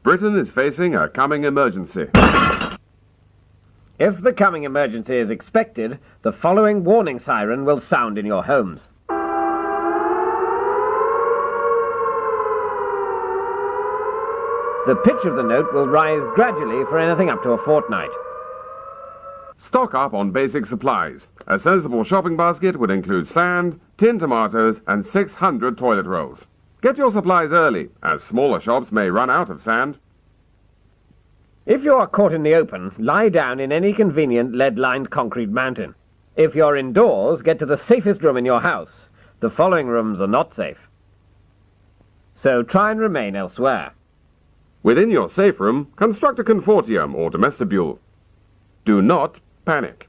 Britain is facing a coming emergency. If the coming emergency is expected, the following warning siren will sound in your homes. The pitch of the note will rise gradually for anything up to a fortnight. Stock up on basic supplies. A sensible shopping basket would include sand, tin tomatoes, and 600 toilet rolls. Get your supplies early, as smaller shops may run out of sand. If you are caught in the open, lie down in any convenient lead-lined concrete mountain. If you're indoors, get to the safest room in your house. The following rooms are not safe. So try and remain elsewhere. Within your safe room, construct a confortium or domestibule. Do not panic.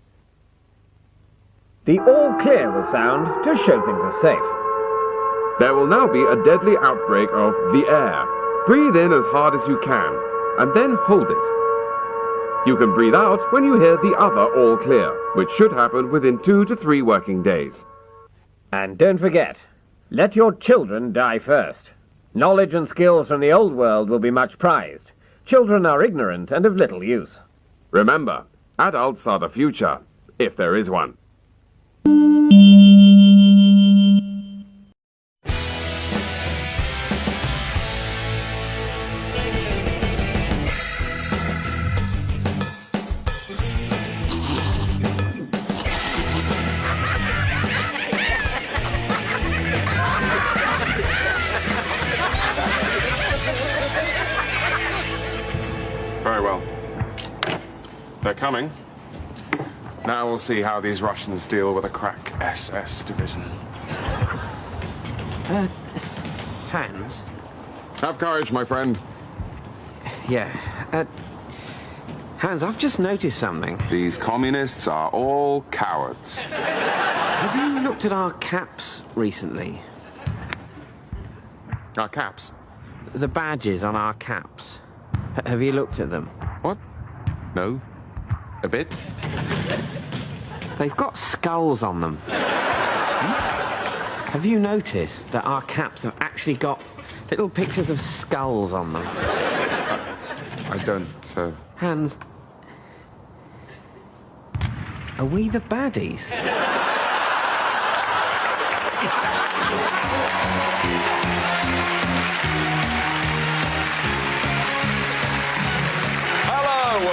The all clear will sound to show things are safe. There will now be a deadly outbreak of the air. Breathe in as hard as you can, and then hold it. You can breathe out when you hear the other all clear, which should happen within 2 to 3 working days. And don't forget, let your children die first. Knowledge and skills from the old world will be much prized. Children are ignorant and of little use. Remember, adults are the future, if there is one. Very well. They're coming. Now we'll see how these Russians deal with a crack SS division. Hans? Have courage, my friend. Yeah. Hans, I've just noticed something. These communists are all cowards. Have you looked at our caps recently? Our caps? The badges on our caps. Have you looked at them? What? No. A bit? They've got skulls on them. Have you noticed that our caps have actually got little pictures of skulls on them? I don't, Hans, are we the baddies?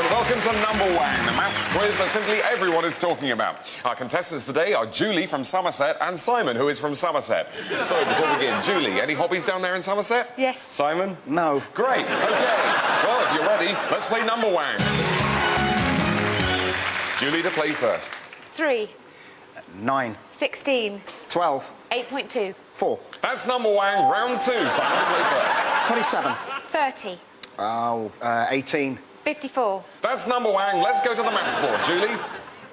Welcome to Number Wang, the maths quiz that simply everyone is talking about. Our contestants today are Julie from Somerset and Simon, who is from Somerset. So, before we begin, Julie, any hobbies down there in Somerset? Yes. Simon? No. Great, OK. Well, if you're ready, let's play Number Wang. Julie to play first. 3. 9. 16. 12. 8.2. 4. That's Number Wang, round 2. Simon to play first. 27. 30. 18. 54. That's Number Wang. Let's go to the maths board. Julie?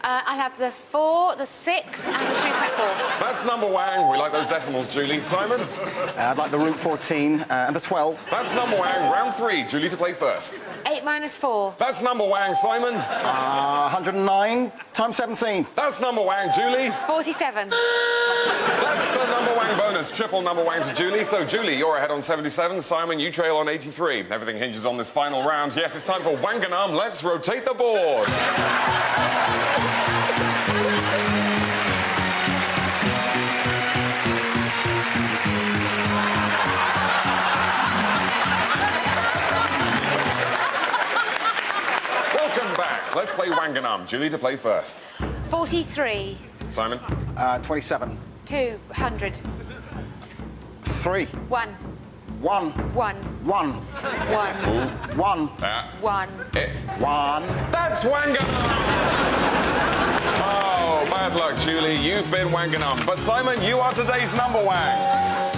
I'll have the 4, the 6, and the 3.4. That's Number Wang. We like those decimals, Julie. Simon? I'd like the root 14 and the 12. That's Number Wang. Round 3. Julie to play first. 8 minus 4. That's Number Wang. Simon? 109 times 17. That's Number Wang. Julie? 47. That's the Number Wang bonus. Triple Number Wang to Julie. So, Julie, you're ahead on 77. Simon, you trail on 83. Everything hinges on this final round. Yes, it's time for Wanganum. Let's rotate the board. Welcome back. Let's play Wanganum. Julie to play first. 43. Simon? 27. 200. 3. 1. 1. 1. 1. 1. 1. 1. 1. That's Wanganum! Oh, bad luck, Julie. You've been Wanganum. But Simon, you are today's Number Wang.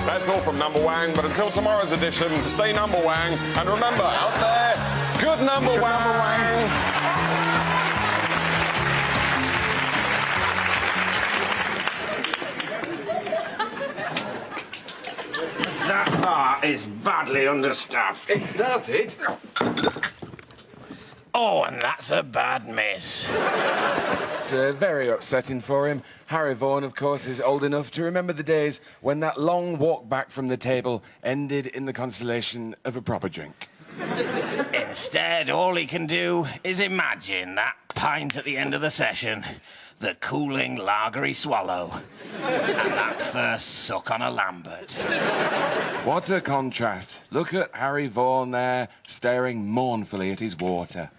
That's all from Number Wang, but until tomorrow's edition, stay Number Wang. And remember, out there, good Number Wang. That bar is badly understaffed. It started. Oh, and that's a bad mess. It's very upsetting for him. Harry Vaughan, of course, is old enough to remember the days when that long walk back from the table ended in the consolation of a proper drink. Instead, all he can do is imagine that pint at the end of the session, the cooling lagery swallow, and that first suck on a Lambert. What a contrast. Look at Harry Vaughan there, staring mournfully at his water.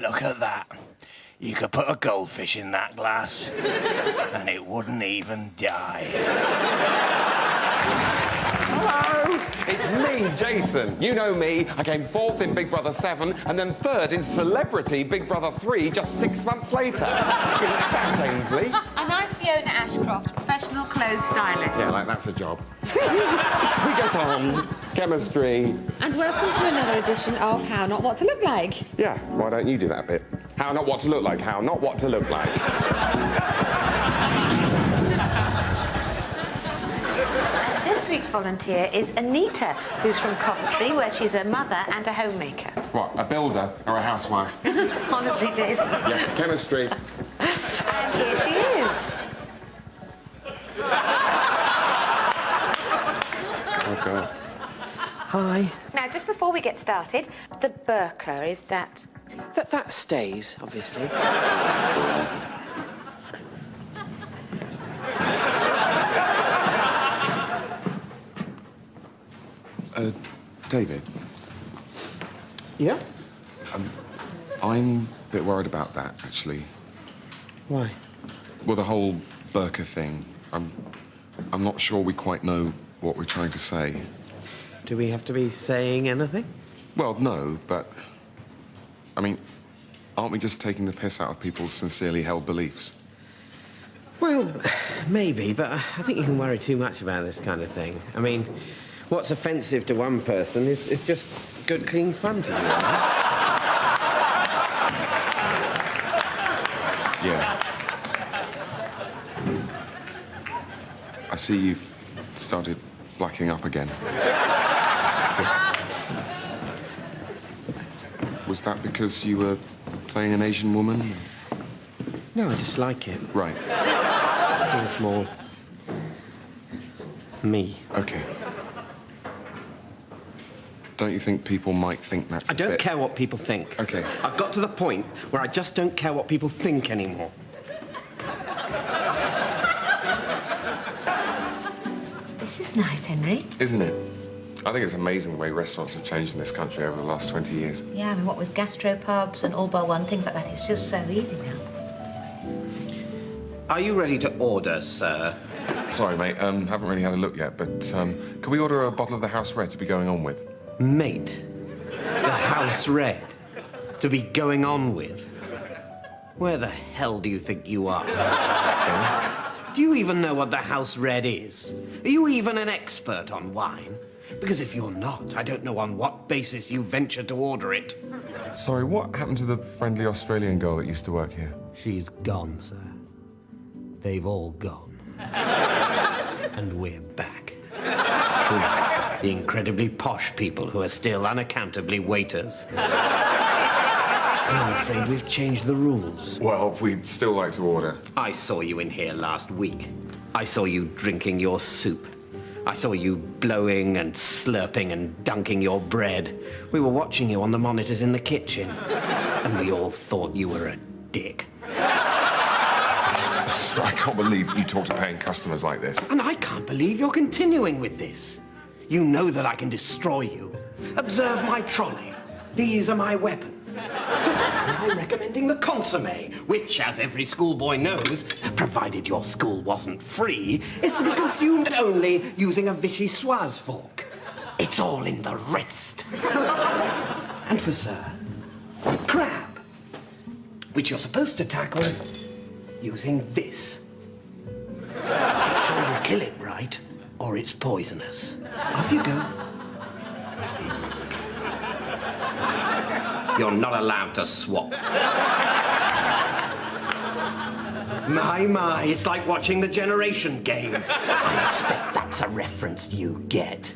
Look at that. You could put a goldfish in that glass, and it wouldn't even die. Hello, it's me, Jason. You know me. I came 4th in Big Brother 7 and then 3rd in Celebrity Big Brother 3 just 6 months later. Thanks, Ainsley. And I'm Fiona Ashcroft, professional clothes stylist. Yeah, like that's a job. We get on. Chemistry. And welcome to another edition of How Not What to Look Like. Yeah, why don't you do that bit? How not what to look like, how not what to look like. This week's volunteer is Anita, who's from Coventry, where she's a mother and a homemaker. What, a builder or a housewife? Honestly, Jason. Yeah, chemistry. And here she is. Oh, God. Hi. Now, just before we get started, the burqa, is that... That stays, obviously. David, Yeah? I'm a bit worried about that, actually. Why? Well, the whole burqa thing. I'm not sure we quite know what we're trying to say. Do we have to be saying anything? Well, no, but... I mean, aren't we just taking the piss out of people's sincerely held beliefs? Well, maybe, but I think you can worry too much about this kind of thing. I mean, what's offensive to one person is just good, clean fun to you. Yeah. I see you've started blacking up again. Was that because you were playing an Asian woman? No, I just like it. Right. I think it's more... me. Okay. Don't you think people might think that's I a don't bit... care what people think. Okay. I've got to the point where I just don't care what people think anymore. This is nice, Henry. Isn't it? I think it's amazing the way restaurants have changed in this country over the last 20 years. Yeah, I mean, what with gastropubs and all bar one, things like that, it's just so easy now. Are you ready to order, sir? Sorry, mate, haven't really had a look yet, but can we order a bottle of the House Red to be going on with? Mate, the House Red to be going on with? Where the hell do you think you are? Do you even know what the House Red is? Are you even an expert on wine? Because if you're not, I don't know on what basis you venture to order it. Sorry, what happened to the friendly Australian girl that used to work here? She's gone, sir. They've all gone. And we're back. The incredibly posh people who are still unaccountably waiters. I'm afraid we've changed the rules. Well, we'd still like to order. I saw you in here last week. I saw you drinking your soup. I saw you blowing and slurping and dunking your bread. We were watching you on the monitors in the kitchen. And we all thought you were a dick. I can't believe you talk to paying customers like this. And I can't believe you're continuing with this. You know that I can destroy you. Observe my trolley. These are my weapons. I'm recommending the consommé, which, as every schoolboy knows, provided your school wasn't free, is to be consumed only using a vichyssoise fork. It's all in the rest. And for sir, crab, which you're supposed to tackle using this. Make sure you kill it right, or it's poisonous. Off you go. You're not allowed to swap. My, it's like watching the Generation Game. I expect that's a reference you get.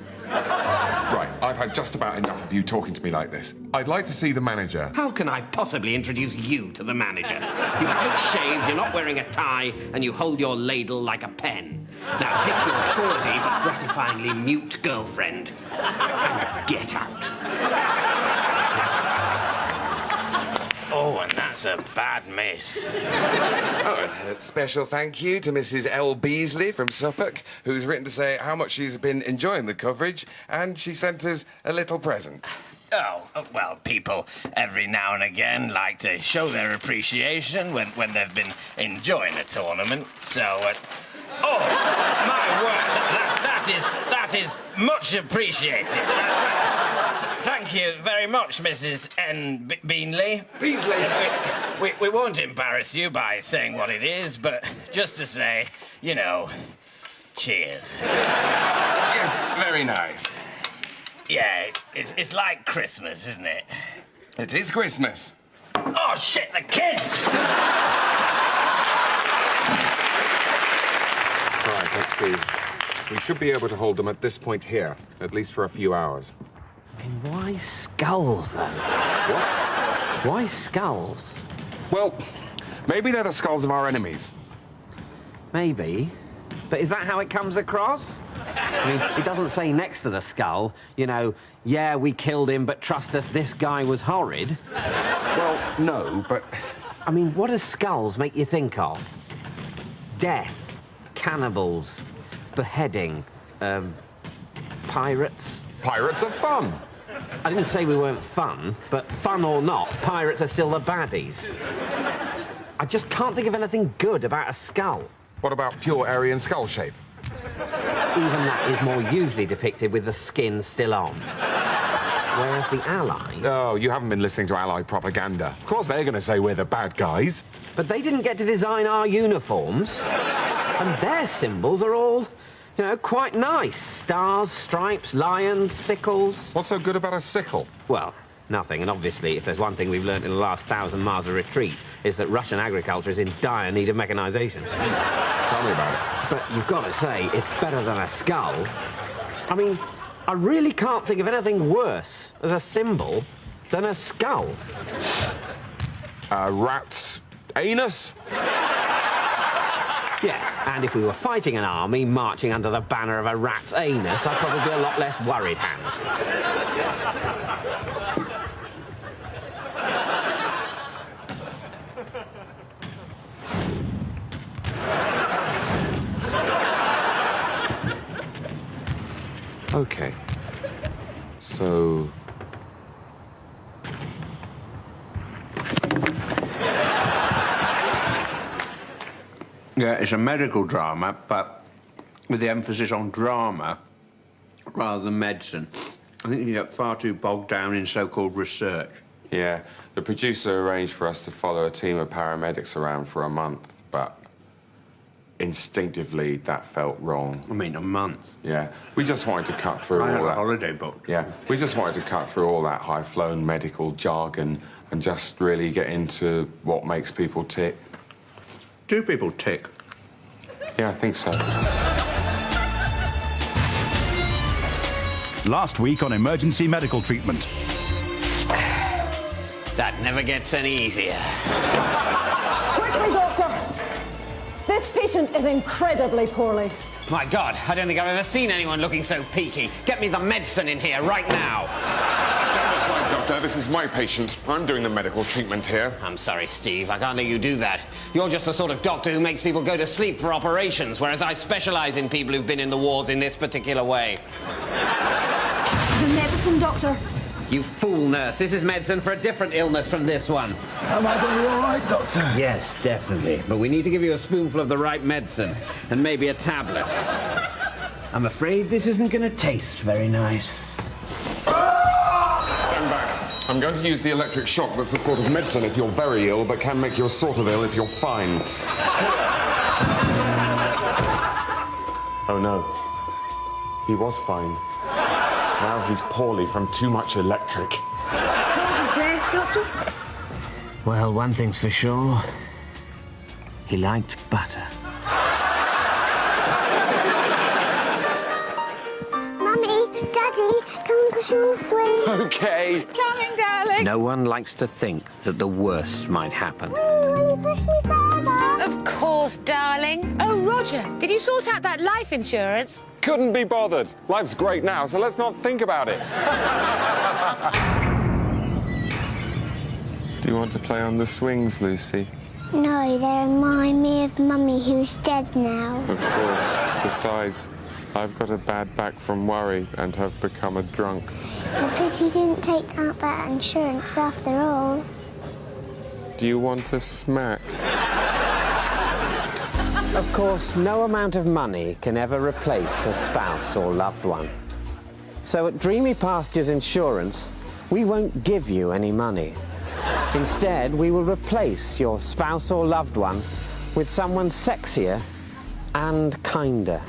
Right, I've had just about enough of you talking to me like this. I'd like to see the manager. How can I possibly introduce you to the manager? You haven't shaved, you're not wearing a tie, and you hold your ladle like a pen. Now take your gaudy but gratifyingly mute girlfriend and get out. Oh, and that's a bad miss. Oh, a special thank you to Mrs. L. Beasley from Suffolk, who's written to say how much she's been enjoying the coverage, and she sent us a little present. Oh, well, people every now and again like to show their appreciation when they've been enjoying a tournament. So, oh, my word, that is much appreciated. Thank you very much, Mrs. N. Beanley. Beasley! We won't embarrass you by saying what it is, but just to say, you know, cheers. Yes, very nice. Yeah, it's like Christmas, isn't it? It is Christmas. Oh, shit, the kids! Right, let's see. We should be able to hold them at this point here, at least for a few hours. Why skulls, though? What? Why skulls? Well, maybe they're the skulls of our enemies. Maybe. But is that how it comes across? I mean, it doesn't say next to the skull, you know, yeah, we killed him, but trust us, this guy was horrid. Well, no, but... I mean, what does skulls make you think of? Death, cannibals, beheading, pirates. Pirates are fun. I didn't say we weren't fun, but fun or not, pirates are still the baddies. I just can't think of anything good about a skull. What about pure Aryan skull shape? Even that is more usually depicted with the skin still on. Whereas the Allies... Oh, you haven't been listening to Allied propaganda. Of course they're going to say we're the bad guys. But they didn't get to design our uniforms. And their symbols are all, you know, quite nice. Stars, stripes, lions, sickles. What's so good about a sickle? Well, nothing. And obviously, if there's one thing we've learnt in the last 1,000 miles of retreat, it's that Russian agriculture is in dire need of mechanization. Tell me about it. But you've got to say, it's better than a skull. I mean, I really can't think of anything worse as a symbol than a skull. A rat's anus? Yeah, and if we were fighting an army marching under the banner of a rat's anus, I'd probably be a lot less worried, Hans. Okay. So... Yeah, it's a medical drama, but with the emphasis on drama rather than medicine. I think you get far too bogged down in so-called research. Yeah, the producer arranged for us to follow a team of paramedics around for a month, but instinctively that felt wrong. I mean, a month. Yeah, we just wanted to cut through I had all a that. holiday booked. Yeah, we just wanted to cut through all that high-flown medical jargon and just really get into what makes people tick. Do people tick? Yeah, I think so. Last week on emergency medical treatment. That never gets any easier. Quickly, Doctor! This patient is incredibly poorly. My God, I don't think I've ever seen anyone looking so peaky. Get me the medicine in here right now. Stand aside, Doctor. This is my patient. I'm doing the medical treatment here. I'm sorry, Steve. I can't let you do that. You're just the sort of doctor who makes people go to sleep for operations, whereas I specialize in people who've been in the wars in this particular way. The medicine, Doctor. You fool, nurse. This is medicine for a different illness from this one. Am I going to be all right, Doctor? Yes, definitely. But we need to give you a spoonful of the right medicine, and maybe a tablet. I'm afraid this isn't going to taste very nice. Stand back. I'm going to use the electric shock that's the sort of medicine if you're very ill, but can make you sort of ill if you're fine. Oh, no. He was fine. Now he's poorly from too much electric. Cause of death, Doctor? Well, one thing's for sure. He liked butter. Mummy, Dad Daddy, come and push all swing. Okay. Coming, darling. No one likes to think that the worst might happen. Will you push me further? Of course, darling. Oh, Roger, did you sort out that life insurance? Couldn't be bothered. Life's great now, so let's not think about it. Do you want to play on the swings, Lucy? No, they remind me of Mummy, who's dead now. Of course. Besides, I've got a bad back from worry and have become a drunk. It's a pity you didn't take out that insurance after all. Do you want a smack? Of course, no amount of money can ever replace a spouse or loved one. So at Dreamy Pastures Insurance, we won't give you any money. Instead, we will replace your spouse or loved one with someone sexier and kinder.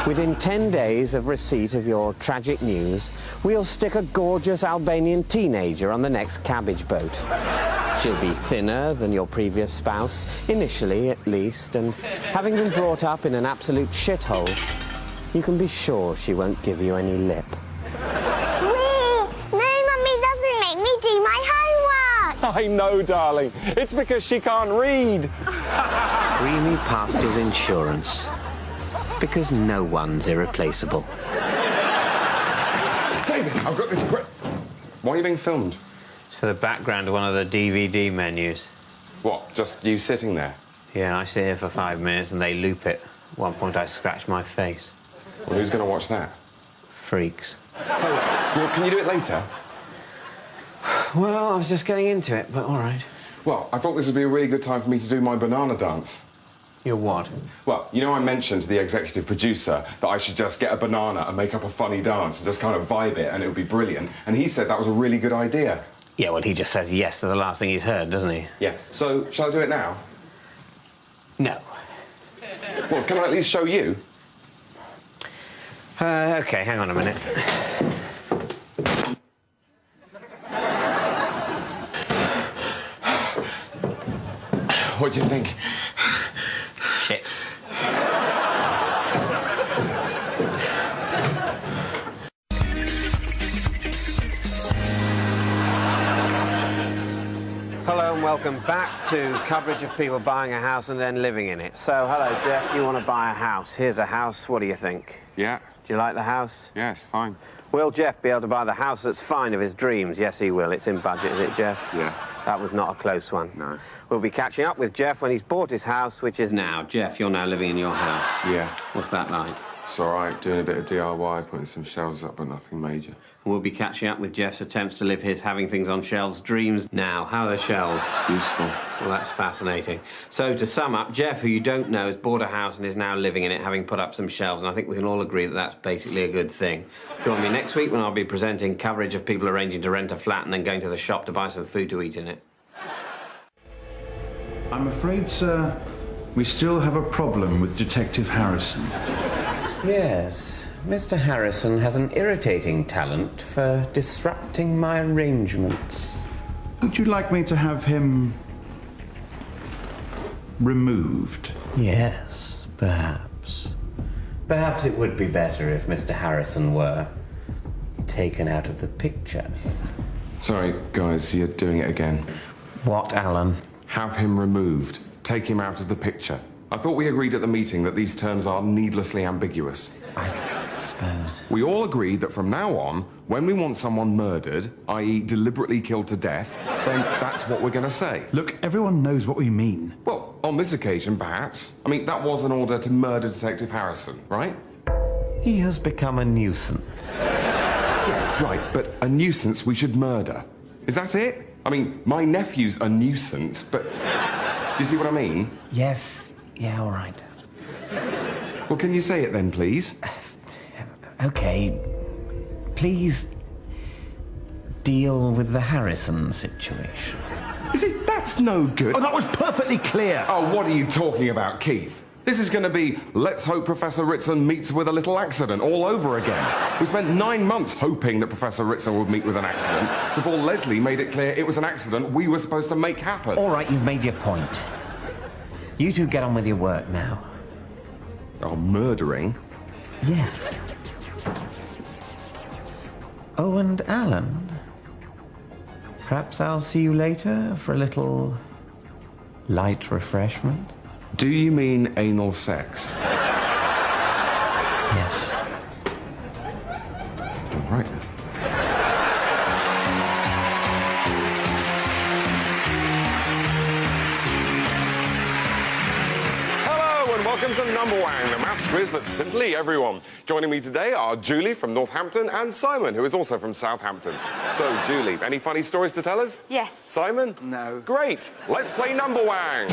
Within 10 days of receipt of your tragic news, we'll stick a gorgeous Albanian teenager on the next cabbage boat. She'll be thinner than your previous spouse, initially at least, and having been brought up in an absolute shithole, you can be sure she won't give you any lip. No, Mummy doesn't make me do my homework. I know, darling. It's because she can't read. Dreamy Pastures Insurance. Because no one's irreplaceable. David, I've got this great... Why are you being filmed? It's for the background of one of the DVD menus. What, just you sitting there? Yeah, I sit here for 5 minutes and they loop it. At one point I scratched my face. Well, who's going to watch that? Freaks. Oh, well, can you do it later? Well, I was just getting into it, but all right. Well, I thought this would be a really good time for me to do my banana dance. Your what? Well, you know, I mentioned to the executive producer that I should just get a banana and make up a funny dance and just kind of vibe it and it would be brilliant. And he said that was a really good idea. Yeah, well, he just says yes to the last thing he's heard, doesn't he? Yeah. So, shall I do it now? No. Well, can I at least show you? OK, hang on a minute. What do you think? Shit. Hello and welcome back to coverage of people buying a house and then living in it. So, hello, Jeff, you want to buy a house. Here's a house. What do you think? Yeah. Do you like the house? Yeah, it's fine. Will Jeff be able to buy the house that's fine of his dreams? Yes, he will. It's in budget, is it, Jeff? Yeah. That was not a close one. No. We'll be catching up with Jeff when he's bought his house, which is now. Jeff, you're now living in your house. Yeah. What's that like? It's all right, doing a bit of DIY, putting some shelves up, but nothing major. We'll be catching up with Jeff's attempts to live his having things on shelves dreams. Now, how are the shelves? Useful. Well, that's fascinating. So, to sum up, Jeff, who you don't know, has bought a house and is now living in it, having put up some shelves, and I think we can all agree that that's basically a good thing. Join me next week when I'll be presenting coverage of people arranging to rent a flat and then going to the shop to buy some food to eat in it. I'm afraid, sir, we still have a problem with Detective Harrison. Yes, Mr. Harrison has an irritating talent for disrupting my arrangements. Would you like me to have him removed? Yes, perhaps. Perhaps it would be better if Mr. Harrison were taken out of the picture. Sorry, guys, you're doing it again. What, Alan? Have him removed. Take him out of the picture. I thought we agreed at the meeting that these terms are needlessly ambiguous. I suppose. We all agreed that from now on, when we want someone murdered, i.e. deliberately killed to death, then that's what we're going to say. Look, everyone knows what we mean. Well, on this occasion, perhaps. I mean, that was an order to murder Detective Harrison, right? He has become a nuisance. Yeah, right, but a nuisance we should murder. Is that it? I mean, my nephew's a nuisance, but... You see what I mean? Yes. Yeah, all right. Well, can you say it then, please? OK. Please deal with the Harrison situation. You see, that's no good. Oh, that was perfectly clear. Oh, what are you talking about, Keith? This is going to be Let's Hope Professor Ritson Meets with a Little Accident all over again. We spent 9 months hoping that Professor Ritson would meet with an accident before Leslie made it clear it was an accident we were supposed to make happen. All right, you've made your point. You two get on with your work now. Oh, murdering? Yes. Oh, and Alan, perhaps I'll see you later for a little light refreshment? Do you mean anal sex? Yes. All right then. Welcome to Number Wang, the maths quiz that's simply everyone. Joining me today are Julie from Northampton and Simon, who is also from Southampton. So, Julie, any funny stories to tell us? Yes. Simon? No. Great. Let's play Number Wang.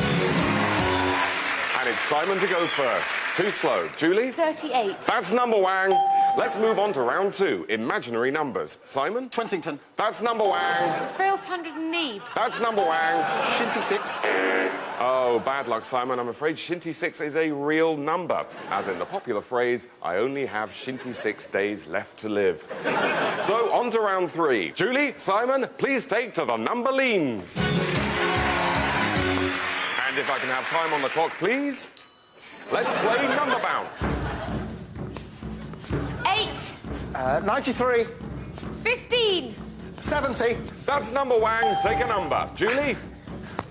And it's Simon to go first. Too slow. Julie? 38. That's Number Wang. Let's move on to round 2. Imaginary numbers. Simon? Twintington. That's Number Wang. 1200 Neeb. That's Number Wang. Shinty 6. Oh, bad luck, Simon. I'm afraid Shinty 6 is a real number. As in the popular phrase, I only have Shinty 6 days left to live. So, on to round 3. Julie, Simon, please take to the number leans. And if I can have time on the clock, please. Let's play number bounce. 8. 93. 15. 70. That's Number Wang. Take a number. Julie?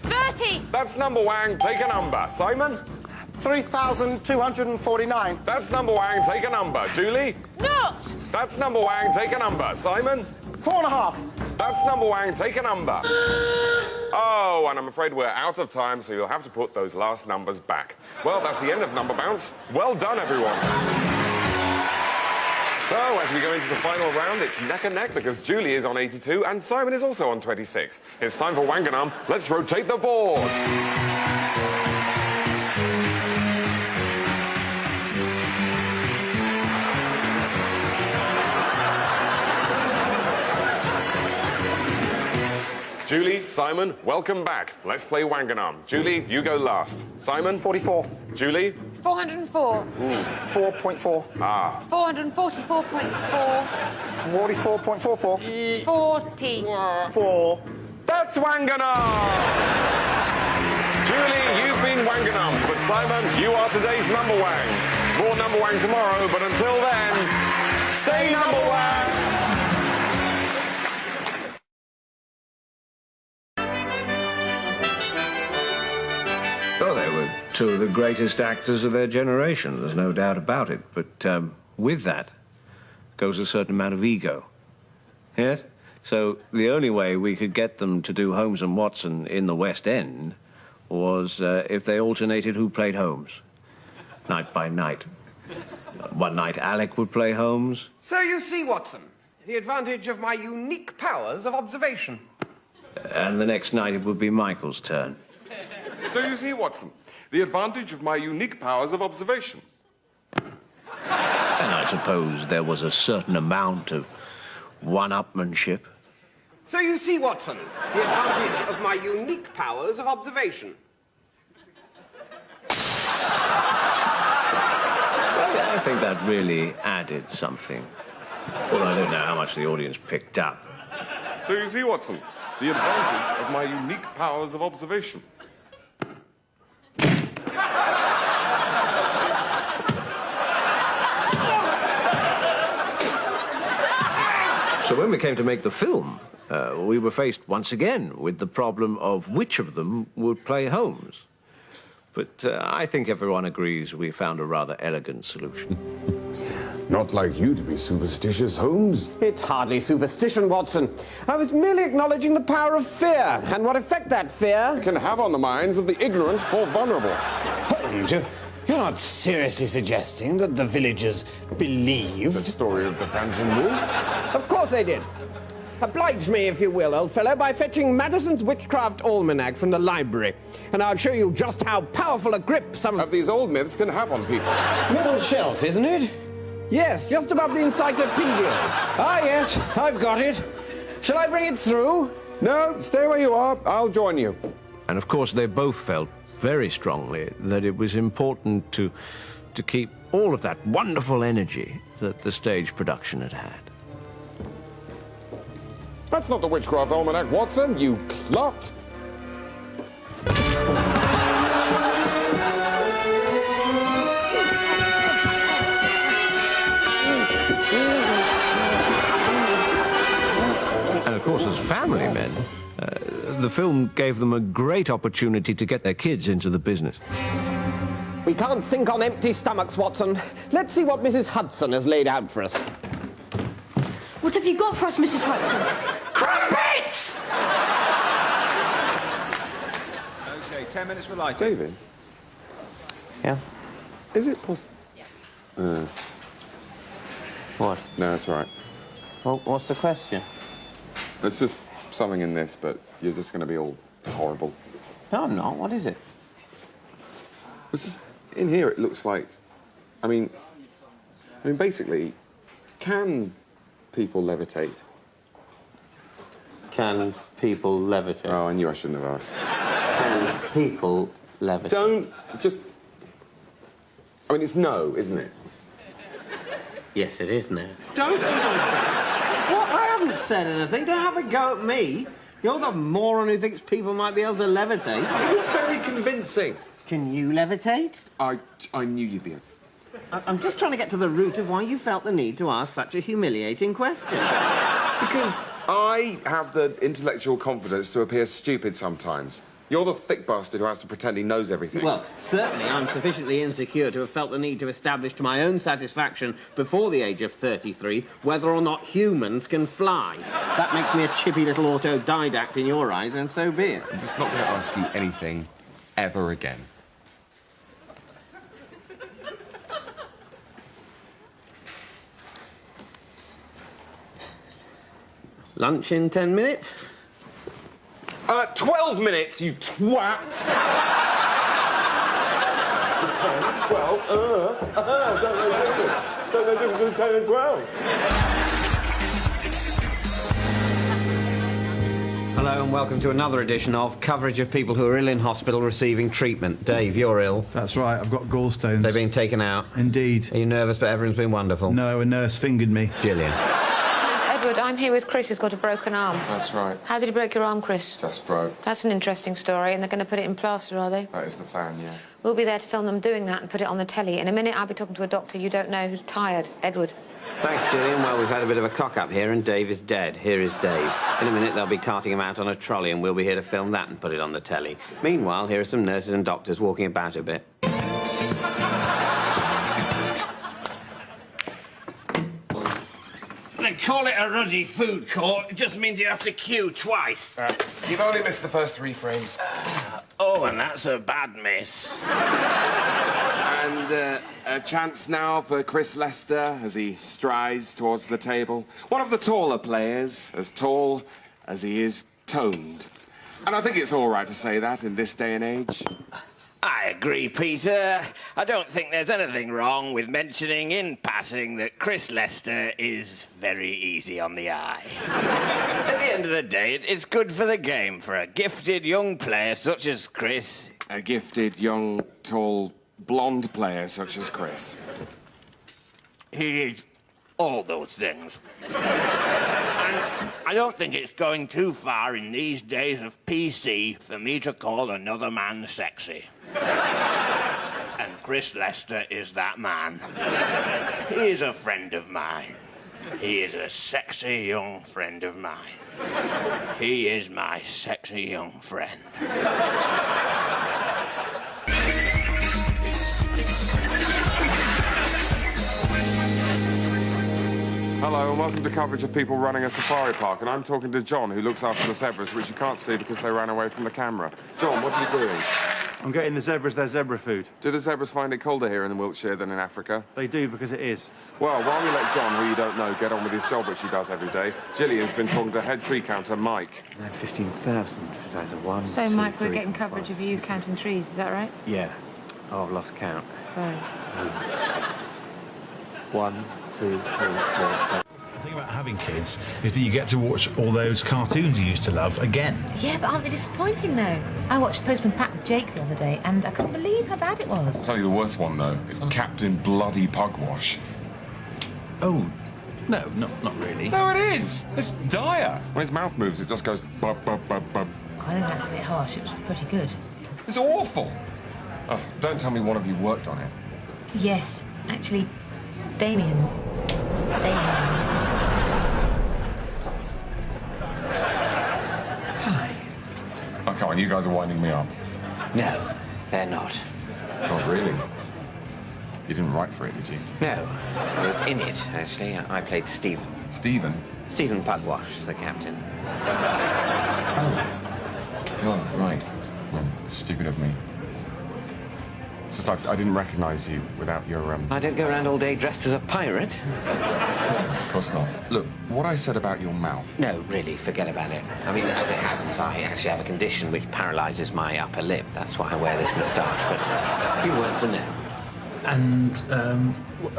30. That's Number Wang. Take a number. Simon? 3,249. That's Number Wang. Take a number. Julie? Not. That's Number Wang. Take a number. Simon? 4.5. That's Number Wang. Take a number. Oh, and I'm afraid we're out of time, so you'll have to put those last numbers back. Well, that's the end of Number Bounce. Well done, everyone. So, as we go into the final round, it's neck and neck because Julie is on 82 and Simon is also on 26. It's time for Wanganum. Let's rotate the board. Julie, Simon, welcome back. Let's play Wanganum. Julie, you go last. Simon? 44. Julie? 404. 4.4. Ah. 444.4. 44.44. 40. 4. That's Wanganum! Julie, you've been Wanganum, but Simon, you are today's Number Wang. More Number Wang tomorrow, but until then, stay Number Wang! Well, they were two of the greatest actors of their generation, there's no doubt about it. But with that goes a certain amount of ego. Yes? So the only way we could get them to do Holmes and Watson in the West End was if they alternated who played Holmes, night by night. One night Alec would play Holmes. So you see, Watson, the advantage of my unique powers of observation. And the next night it would be Michael's turn. So you see, Watson, the advantage of my unique powers of observation. And I suppose there was a certain amount of one-upmanship. So you see, Watson, the advantage of my unique powers of observation. I think that really added something. Well, I don't know how much the audience picked up. So you see, Watson, the advantage of my unique powers of observation. So when we came to make the film, we were faced once again with the problem of which of them would play Holmes. But I think everyone agrees we found a rather elegant solution. Not like you to be superstitious, Holmes. It's hardly superstition, Watson. I was merely acknowledging the power of fear and what effect that fear can have on the minds of the ignorant or vulnerable. Holmes, you're not seriously suggesting that the villagers believed the story of the Phantom Wolf? Of course they did. Oblige me, if you will, old fellow, by fetching Madison's Witchcraft Almanac from the library, and I'll show you just how powerful a grip some of these old myths can have on people. Middle shelf, isn't it? Yes, just above the encyclopedias. Ah, yes, I've got it. Shall I bring it through? No, stay where you are. I'll join you. And of course, they both felt very strongly that it was important to keep all of that wonderful energy that the stage production had had. That's not the Witchcraft Almanac, Watson, you clot! of course, as family men, the film gave them a great opportunity to get their kids into the business. We can't think on empty stomachs, Watson. Let's see what Mrs. Hudson has laid out for us. What have you got for us, Mrs. Hudson? Crumpets! OK, 10 minutes for lighting. David? Yeah? Is it possible? What? No, it's all right. Well, what's the question? There's just something in this, but you're just going to be all horrible. No, I'm not. What is it? It's just, in here, it looks like... I mean, basically, can people levitate? Can people levitate? Oh, I knew I shouldn't have asked. Can people levitate? Don't just... I mean, it's no, isn't it? Yes, it is now. Don't do that. What? I haven't said anything. Don't have a go at me. You're the moron who thinks people might be able to levitate. It was very convincing. Can you levitate? I knew you'd be... I'm just trying to get to the root of why you felt the need to ask such a humiliating question. Because I have the intellectual confidence to appear stupid sometimes. You're the thick bastard who has to pretend he knows everything. Well, certainly I'm sufficiently insecure to have felt the need to establish to my own satisfaction before the age of 33 whether or not humans can fly. That makes me a chippy little autodidact in your eyes, and so be it. I'm just not going to ask you anything ever again. Lunch in 10 minutes? 12 minutes, you twat! 10, 12, don't know difference. Don't know difference between 10 and 12. Hello and welcome to another edition of coverage of people who are ill in hospital receiving treatment. Dave, you're ill. That's right, I've got gallstones. They've been taken out. Indeed. Are you nervous, but everyone's been wonderful? No, a nurse fingered me. Gillian. Edward, I'm here with Chris, who's got a broken arm. That's right. How did he break your arm, Chris? Just broke. That's an interesting story, and they're going to put it in plaster, are they? That is the plan, yeah. We'll be there to film them doing that and put it on the telly. In a minute, I'll be talking to a doctor you don't know who's tired. Edward. Thanks, Gillian. Well, we've had a bit of a cock-up here, and Dave is dead. Here is Dave. In a minute, they'll be carting him out on a trolley, and we'll be here to film that and put it on the telly. Meanwhile, here are some nurses and doctors walking about a bit. They call it a ruddy food court. It just means you have to queue twice. You've only missed the first 3 frames. Oh, and that's a bad miss. And a chance now for Chris Lester as he strides towards the table. One of the taller players, as tall as he is toned. And I think it's all right to say that in this day and age. I agree, Peter. I don't think there's anything wrong with mentioning in passing that Chris Lester is very easy on the eye. At the end of the day, it's good for the game for a gifted young player such as Chris. A gifted, young, tall, blonde player such as Chris. He is all those things. I don't think it's going too far in these days of PC for me to call another man sexy. And Chris Lester is that man. He is a friend of mine. He is a sexy young friend of mine. He is my sexy young friend. Hello and welcome to coverage of people running a safari park, and I'm talking to John, who looks after the zebras, which you can't see because they ran away from the camera. John, what are you doing? I'm getting the zebras their zebra food. Do the zebras find it colder here in Wiltshire than in Africa? They do, because it is. Well, while we let John, who you don't know, get on with his job, which he does every day, Gillian's been talking to head tree counter Mike. 15,000. That's a 1, So, 2, Mike, we're 3, getting coverage of you counting trees, is that right? Yeah. Oh, I've lost count. Sorry. 1, 2, 3, 4. The thing about having kids is that you get to watch all those cartoons you used to love again. Yeah, but aren't they disappointing, though? I watched Postman Pat with Jake the other day, and I couldn't believe how bad it was. I'll tell you the worst one, though. It's Captain Bloody Pugwash. Oh, no, not really. No, it is. It's dire. When its mouth moves, it just goes bub, bub, bub, bub. I think that's a bit harsh. It was pretty good. It's awful. Oh, don't tell me one of you worked on it. Yes, actually, Damien was in it. you guys are winding me up. No, they're not. Not really. You didn't write for it, did you? No, I was in it, actually. I played Stephen. Stephen? Stephen Pugwash, the captain. Oh, right. Well, stupid of me. It's just I didn't recognize you without your, I don't go around all day dressed as a pirate. Of course not. Look, what I said about your mouth... No, really, forget about it. I mean, as it happens, I actually have a condition which paralyzes my upper lip. That's why I wear this moustache, but your words are no. And,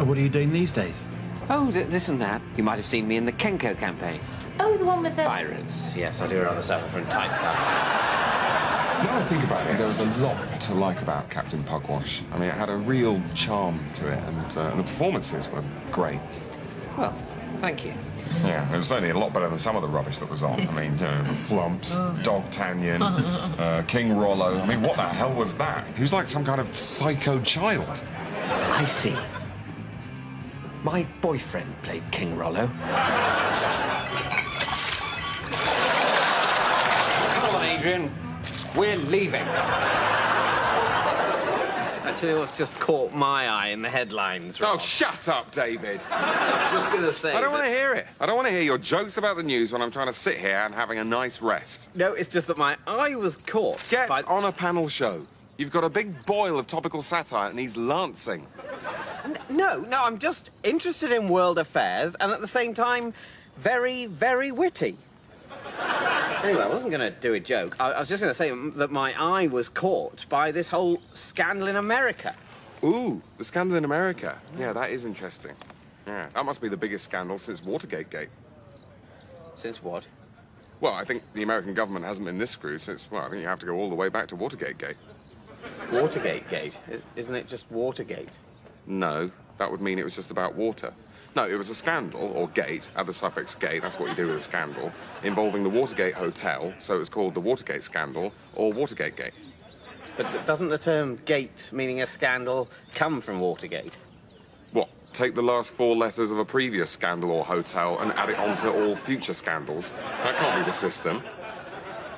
what are you doing these days? Oh, this and that. You might have seen me in the Kenko campaign. Oh, the one with the... Pirates. Yes, I do rather suffer from typecasting. Now I think about it, there was a lot to like about Captain Pugwash. I mean, it had a real charm to it, and the performances were great. Well, thank you. Yeah, it was certainly a lot better than some of the rubbish that was on. I mean, you know, the Flumps, Dogtanion, King Rollo. I mean, what the hell was that? He was like some kind of psycho child. I see. My boyfriend played King Rollo. Come on, Adrian. We're leaving. I tell you what's just caught my eye in the headlines, Rob. Oh, shut up, David. I was just going to say... I don't want to hear it. I don't want to hear your jokes about the news when I'm trying to sit here and having a nice rest. No, it's just that my eye was caught. Get on a panel show. You've got a big boil of topical satire and he's lancing. No, I'm just interested in world affairs and at the same time very, very witty. Anyway, I wasn't going to do a joke. I was just going to say that my eye was caught by this whole scandal in America. Ooh, the scandal in America. Yeah, that is interesting. Yeah, that must be the biggest scandal since Watergate Gate. Since what? Well, I think the American government hasn't been this screwed since, well, I think you have to go all the way back to Watergate Gate. Watergate Gate? Isn't it just Watergate? No, that would mean it was just about water. No, it was a scandal, or gate, at the suffix gate, that's what you do with a scandal, involving the Watergate Hotel, so it was called the Watergate Scandal, or Watergate Gate. But doesn't the term gate, meaning a scandal, come from Watergate? What, take the last 4 letters of a previous scandal or hotel and add it on to all future scandals? That can't be the system.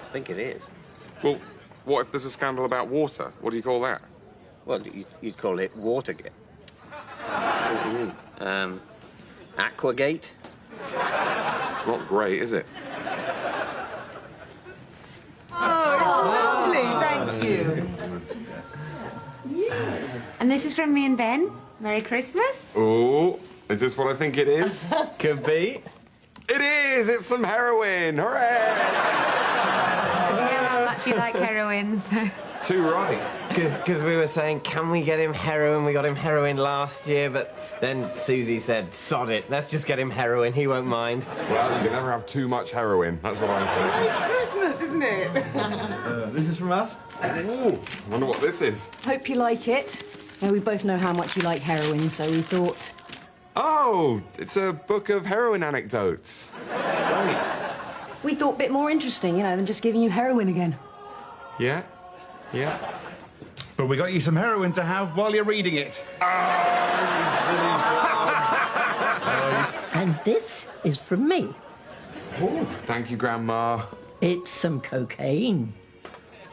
I think it is. Well, what if there's a scandal about water? What do you call that? Well, you'd call it Watergate. That's what you mean. Aquagate? It's not great, is it? Oh, it's lovely, thank you. And this is from me and Ben. Merry Christmas. Oh, is this what I think it is? Could be. It is! It's some heroin! Hooray! You know how much you like heroin, so... Too right. Because we were saying, can we get him heroin? We got him heroin last year, but then Susie said, sod it, let's just get him heroin, he won't mind. Well, you can never have too much heroin, that's what I say. It's Christmas, isn't it? This is from us. Ooh, I wonder what this is. Hope you like it. Now, we both know how much you like heroin, so we thought... Oh, it's a book of heroin anecdotes. Right. We thought a bit more interesting, you know, than just giving you heroin again. Yeah? Yeah. But we got you some heroin to have while you're reading it. And this is from me. Oh, thank you, Grandma. It's some cocaine.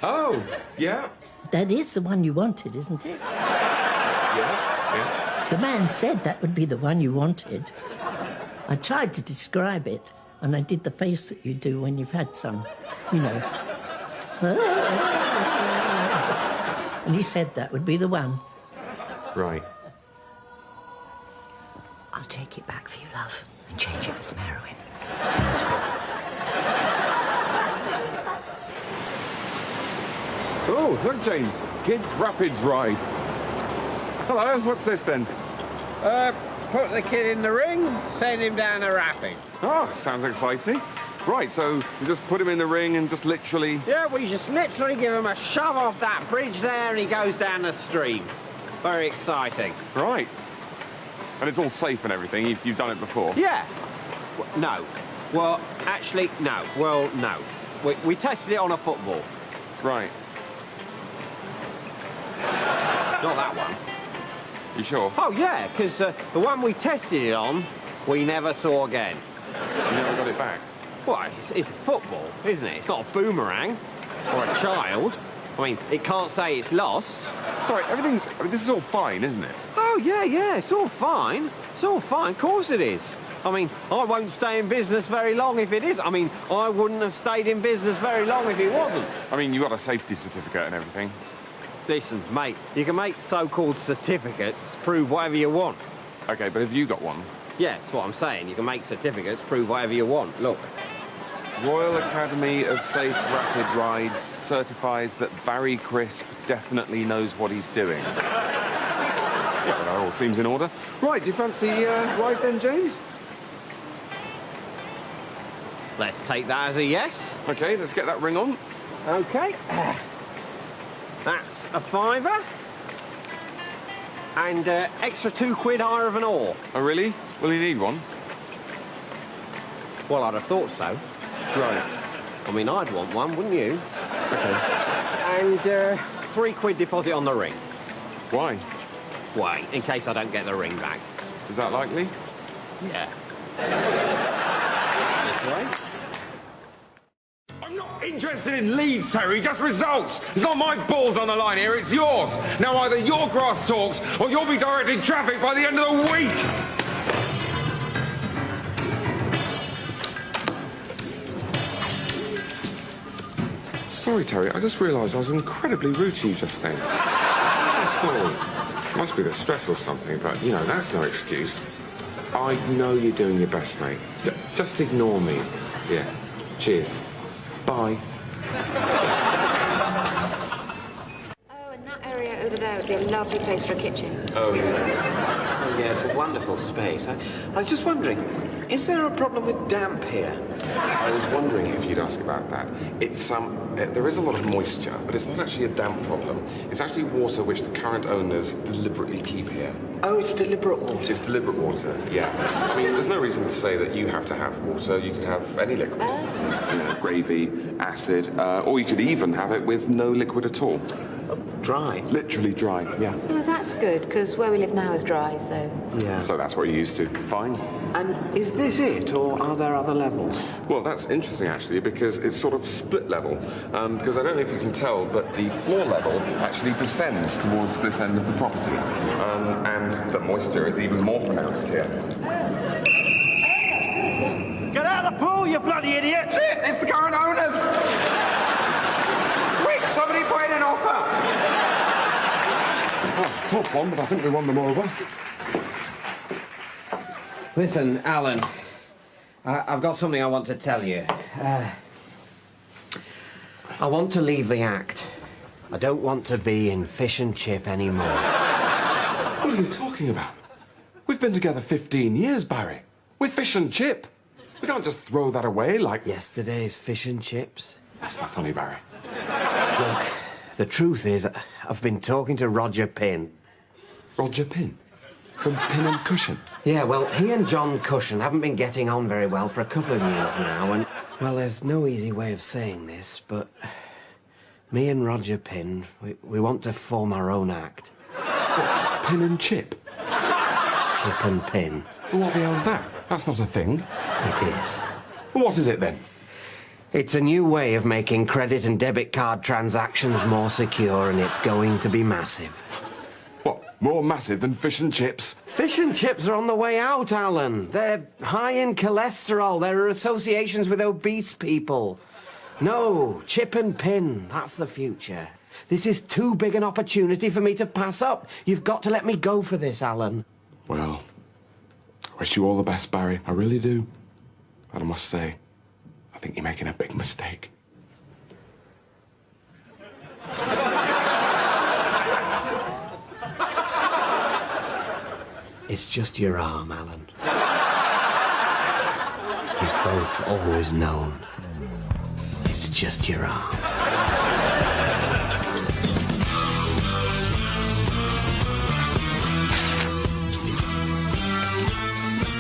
Oh, yeah? That is the one you wanted, isn't it? Yeah. The man said that would be the one you wanted. I tried to describe it, and I did the face that you do when you've had some, you know. And he said that would be the one. Right. I'll take it back for you, love, and change it for some heroin. Oh, look, James. Kids Rapids ride. Hello, what's this then? Put the kid in the ring, send him down a rapid. Oh, sounds exciting. Right, so you just put him in the ring and just literally... Yeah, we just literally give him a shove off that bridge there and he goes down the stream. Very exciting. Right. And it's all safe and everything. You've done it before? Yeah. No. Well, actually, no. Well, no. We tested it on a football. Right. Not that one. You sure? Oh, yeah, because the one we tested it on, we never saw again. You never got it back? Well, it's a football, isn't it? It's not a boomerang. Or a child. I mean, it can't say it's lost. Sorry, this is all fine, isn't it? Oh, yeah, it's all fine. It's all fine, of course it is. I mean, I won't stay in business very long if it is. I mean, I wouldn't have stayed in business very long if it wasn't. I mean, you got a safety certificate and everything. Listen, mate, you can make so-called certificates prove whatever you want. OK, but have you got one? Yeah, that's what I'm saying. You can make certificates prove whatever you want. Look. Royal Academy of Safe Rapid Rides certifies that Barry Crisp definitely knows what he's doing. Yeah, well, that all seems in order. Right, do you fancy a ride then, James? Let's take that as a yes. OK, let's get that ring on. OK. That's a £5. And extra £2 higher of an oar. Oh, really? Will you need one? Well, I'd have thought so. Right. I mean, I'd want one, wouldn't you? OK. And £3 deposit on the ring. Why? Why? In case I don't get the ring back. Is that likely? Yeah. This way? I'm not interested in leads, Terry, just results. It's not my balls on the line here, it's yours. Now either your grass talks or you'll be directing traffic by the end of the week. Sorry, Terry, I just realised I was incredibly rude to you just then. I'm sorry. Must be the stress or something, but, you know, that's no excuse. I know you're doing your best, mate. Just ignore me. Yeah. Cheers. Bye. Oh, and that area over there would be a lovely place for a kitchen. Oh, yeah. Oh, yeah, it's a wonderful space. I was just wondering, is there a problem with damp here? I was wondering if you'd ask about that. It's there is a lot of moisture, but it's not actually a damp problem. It's actually water which the current owners deliberately keep here. Oh, it's deliberate water? It's deliberate water, yeah. I mean, there's no reason to say that you have to have water. You could have any liquid. You know, gravy, acid, or you could even have it with no liquid at all. Dry? Literally dry, yeah. Oh, that's good, because where we live now is dry, so... Yeah. So that's what you're used to. Fine. And is this it, or are there other levels? Well, that's interesting, actually, because it's sort of split level. Because I don't know if you can tell, but the floor level actually descends towards this end of the property. And the moisture is even more pronounced here. Get out of the pool, you bloody idiots! Shit, it's the current owners! Quick, somebody put in an offer! Oh, top one, but I think we won them over. Listen, Alan, I've got something I want to tell you. I want to leave the act. I don't want to be in Fish and Chip anymore. What are you talking about? We've been together 15 years, Barry. With Fish and Chip. We can't just throw that away like... Yesterday's Fish and Chips? That's not funny, Barry. Look, the truth is, I've been talking to Roger Pin. Roger Pin? From Pin and Cushion? Yeah, well, he and John Cushion haven't been getting on very well for a couple of years now, and... Well, there's no easy way of saying this, but... Me and Roger Pin, we want to form our own act. What, Pin and Chip? Chip and Pin. Well, what the hell's that? That's not a thing. It is. Well, what is it, then? It's a new way of making credit and debit card transactions more secure, and it's going to be massive. What, more massive than Fish and Chips? Fish and Chips are on the way out, Alan. They're high in cholesterol. There are associations with obese people. No, Chip and Pin, that's the future. This is too big an opportunity for me to pass up. You've got to let me go for this, Alan. Well, I wish you all the best, Barry. I really do. But I must say, I think you're making a big mistake. It's just your arm, Alan. We've both always known. It's just your arm.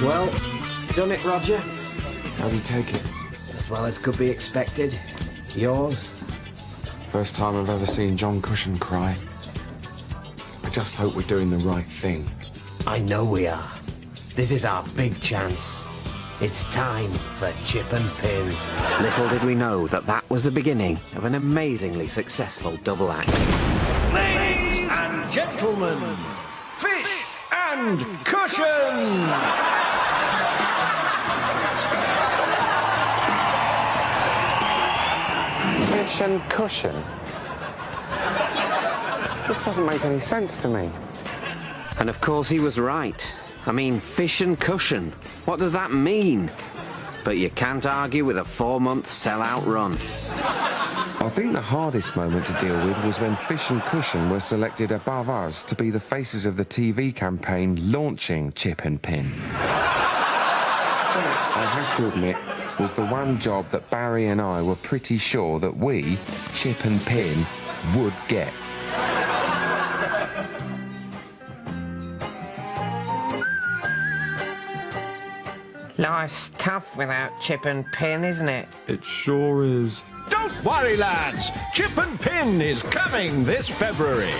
Well, done it, Roger. How do you take it? As well as could be expected. Yours? First time I've ever seen John Cushion cry. I just hope we're doing the right thing. I know we are. This is our big chance. It's time for Chip and Pin. Little did we know that that was the beginning of an amazingly successful double act. Ladies and gentlemen, Fish and Cushion! Fish and cushion? This doesn't make any sense to me. And of course he was right. I mean, fish and cushion. What does that mean? But you can't argue with a 4-month sellout run. I think the hardest moment to deal with was when Fish and Cushion were selected above us to be the faces of the TV campaign launching Chip and Pin. I have to admit, was the one job that Barry and I were pretty sure that we, Chip and Pin, would get. Life's tough without Chip and Pin, isn't it? It sure is. Don't worry, lads. Chip and Pin is coming this February.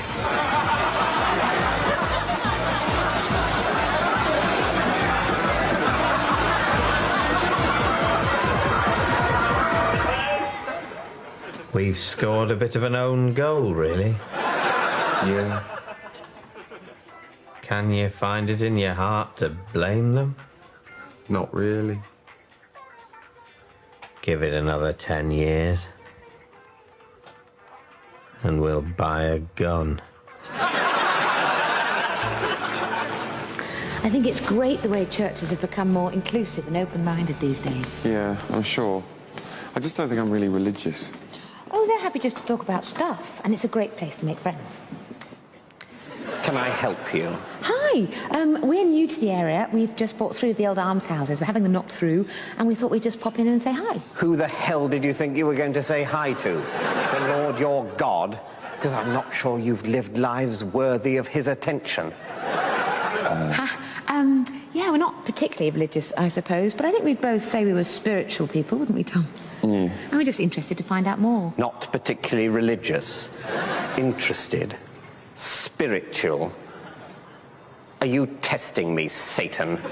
We've scored a bit of an own goal, really. Yeah. Can you find it in your heart to blame them? Not really. Give it another 10 years, and we'll buy a gun. I think it's great the way churches have become more inclusive and open-minded these days. Yeah, I'm sure. I just don't think I'm really religious. Oh, they're happy just to talk about stuff, and it's a great place to make friends. Can I help you? Hi, we're new to the area. We've just bought 3 of the old almshouses. We're having them knocked through, and we thought we'd just pop in and say hi. Who the hell did you think you were going to say hi to? The Lord your God? Because I'm not sure you've lived lives worthy of his attention. Yeah, we're not particularly religious, I suppose, but I think we'd both say we were spiritual people, wouldn't we, Tom? Yeah. And we're just interested to find out more. Not particularly religious. Interested. Spiritual. Are you testing me, Satan? What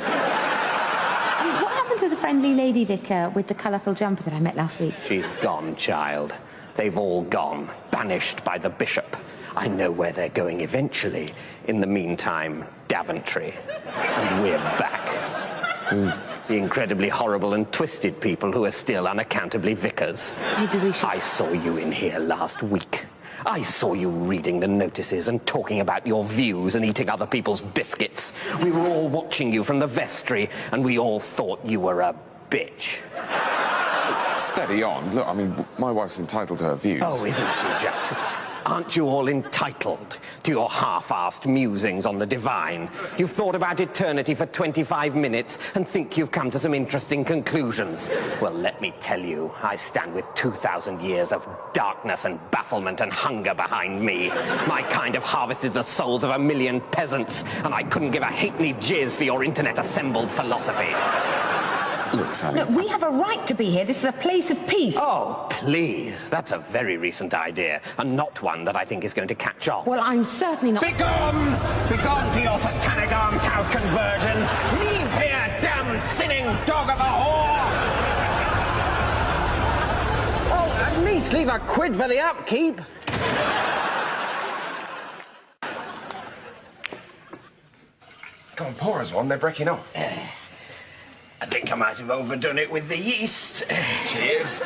happened to the friendly lady vicar with the colourful jumper that I met last week? She's gone, child. They've all gone, banished by the bishop. I know where they're going eventually. In the meantime, Daventry. And we're back. The incredibly horrible and twisted people who are still unaccountably vicars. Maybe we should... I saw you in here last week. I saw you reading the notices and talking about your views and eating other people's biscuits. We were all watching you from the vestry, and we all thought you were a bitch. Steady on. Look, I mean, my wife's entitled to her views. Oh, isn't she just? Aren't you all entitled to your half-assed musings on the divine? You've thought about eternity for 25 minutes and think you've come to some interesting conclusions. Well, let me tell you, I stand with 2,000 years of darkness and bafflement and hunger behind me. My kind have harvested the souls of 1 million peasants, and I couldn't give a halfpenny jizz for your internet-assembled philosophy. Look, Sally. Look, we have a right to be here. This is a place of peace. Oh, please. That's a very recent idea, and not one that I think is going to catch on. Well, I'm certainly not... Begone! Begone to your satanic almshouse conversion! Leave here, damn sinning dog of a whore! Oh, at least leave a quid for the upkeep. Come on, pour us one. They're breaking off. I think I might have overdone it with the yeast. Cheers.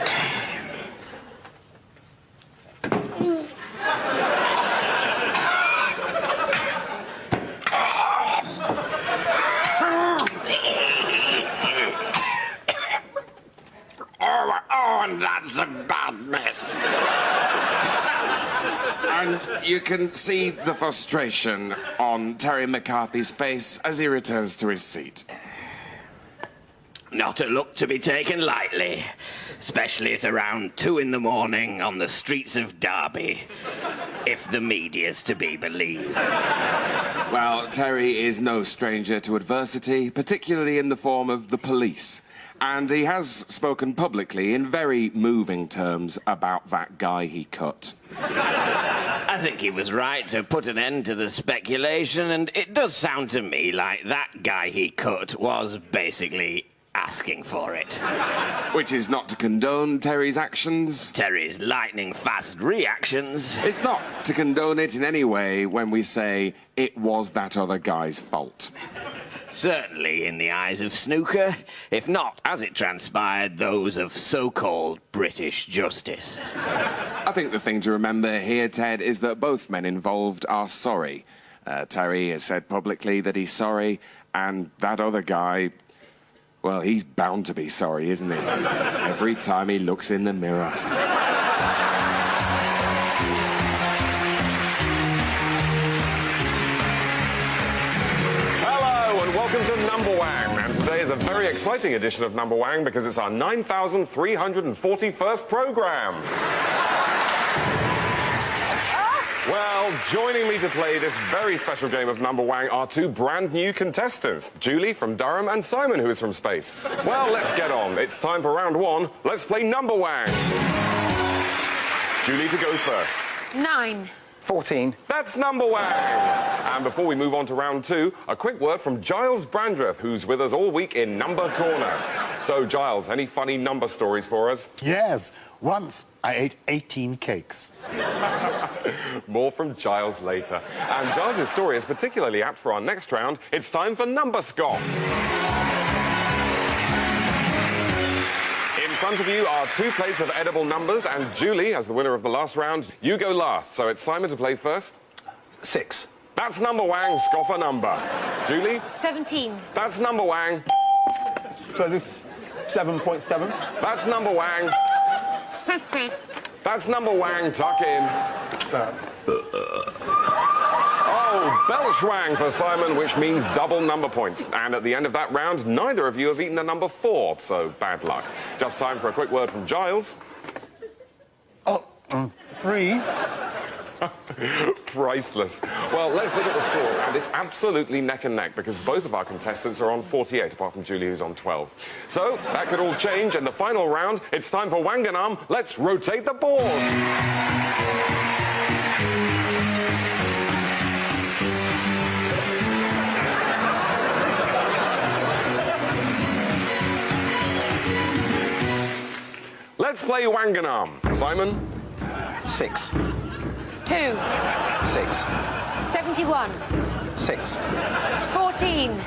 Oh, and that's a bad mess. And you can see the frustration on Terry McCarthy's face as he returns to his seat. Not a look to be taken lightly, especially at around 2 in the morning on the streets of Derby, if the media's to be believed. Well, Terry is no stranger to adversity, particularly in the form of the police. And he has spoken publicly in very moving terms about that guy he cut. I think he was right to put an end to the speculation, and it does sound to me like that guy he cut was basically asking for it. Which is not to condone Terry's actions. Terry's lightning-fast reactions. It's not to condone it in any way when we say it was that other guy's fault. Certainly in the eyes of Snooker, if not, as it transpired, those of so-called British justice. I think the thing to remember here, Ted, is that both men involved are sorry. Terry has said publicly that he's sorry, and that other guy, well, he's bound to be sorry, isn't he? Every time he looks in the mirror. Hello and welcome to Number Wang. And today is a very exciting edition of Number Wang because it's our 9,341st program. Well, joining me to play this very special game of Number Wang are two brand new contestants, Julie from Durham and Simon, who is from Space. Well, let's get on. It's time for round one. Let's play Number Wang. Julie to go first. 9. 14. That's Number Wang. And before we move on to round two, a quick word from Giles Brandreth, who's with us all week in Number Corner. So, Giles, any funny number stories for us? Yes. Once I ate 18 cakes. More from Giles later. And Giles' story is particularly apt for our next round. It's time for Number Scoff. In front of you are 2 plates of edible numbers, and Julie, as the winner of the last round, you go last. So it's Simon to play first. 6. That's Number Wang. Scoff a number. Julie? 17. That's Number Wang. So this 7.7. That's Number Wang. 50. That's Number Wang. Tuck in. Oh, belch wang for Simon, which means double number points. And at the end of that round, neither of you have eaten a number 4, so bad luck. Just time for a quick word from Giles. Oh, 3. Priceless. Well, let's look at the scores, and it's absolutely neck and neck because both of our contestants are on 48, apart from Julie, who's on 12. So that could all change in the final round. It's time for Wanganum. Let's rotate the board. Let's play Wanganum. Simon? 6. 2. 6. 71. 6. 14.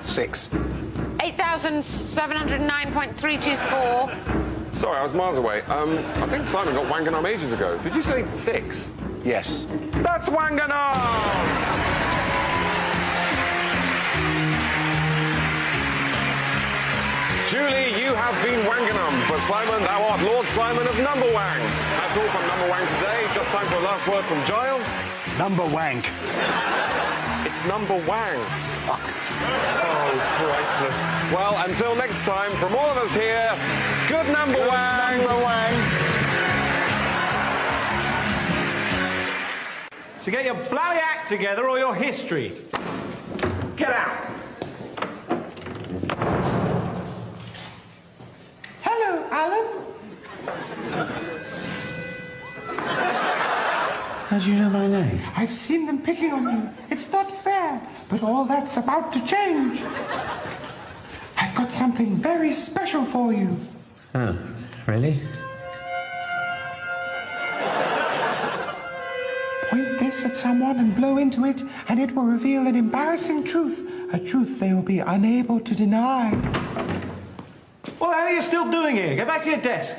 6. 8,709.324. Sorry, I was miles away. I think Simon got Wanganum ages ago. Did you say 6? Yes. That's Wanganum! Julie, you have been Wanganum, but Simon, thou art Lord Simon of Number Wang. That's all from Number Wang today. Just time for a last word from Giles. Number Wank. It's Number Wang. Fuck. Oh, priceless. Well, until next time, from all of us here, good Number Wang. Number Wang. So get your bloody act together or your history. Get out. Hello, Alan. How do you know my name? I've seen them picking on you. It's not fair, but all that's about to change. I've got something very special for you. Oh, really? Point this at someone and blow into it, and it will reveal an embarrassing truth, a truth they will be unable to deny. What the hell are you still doing here? Get back to your desk.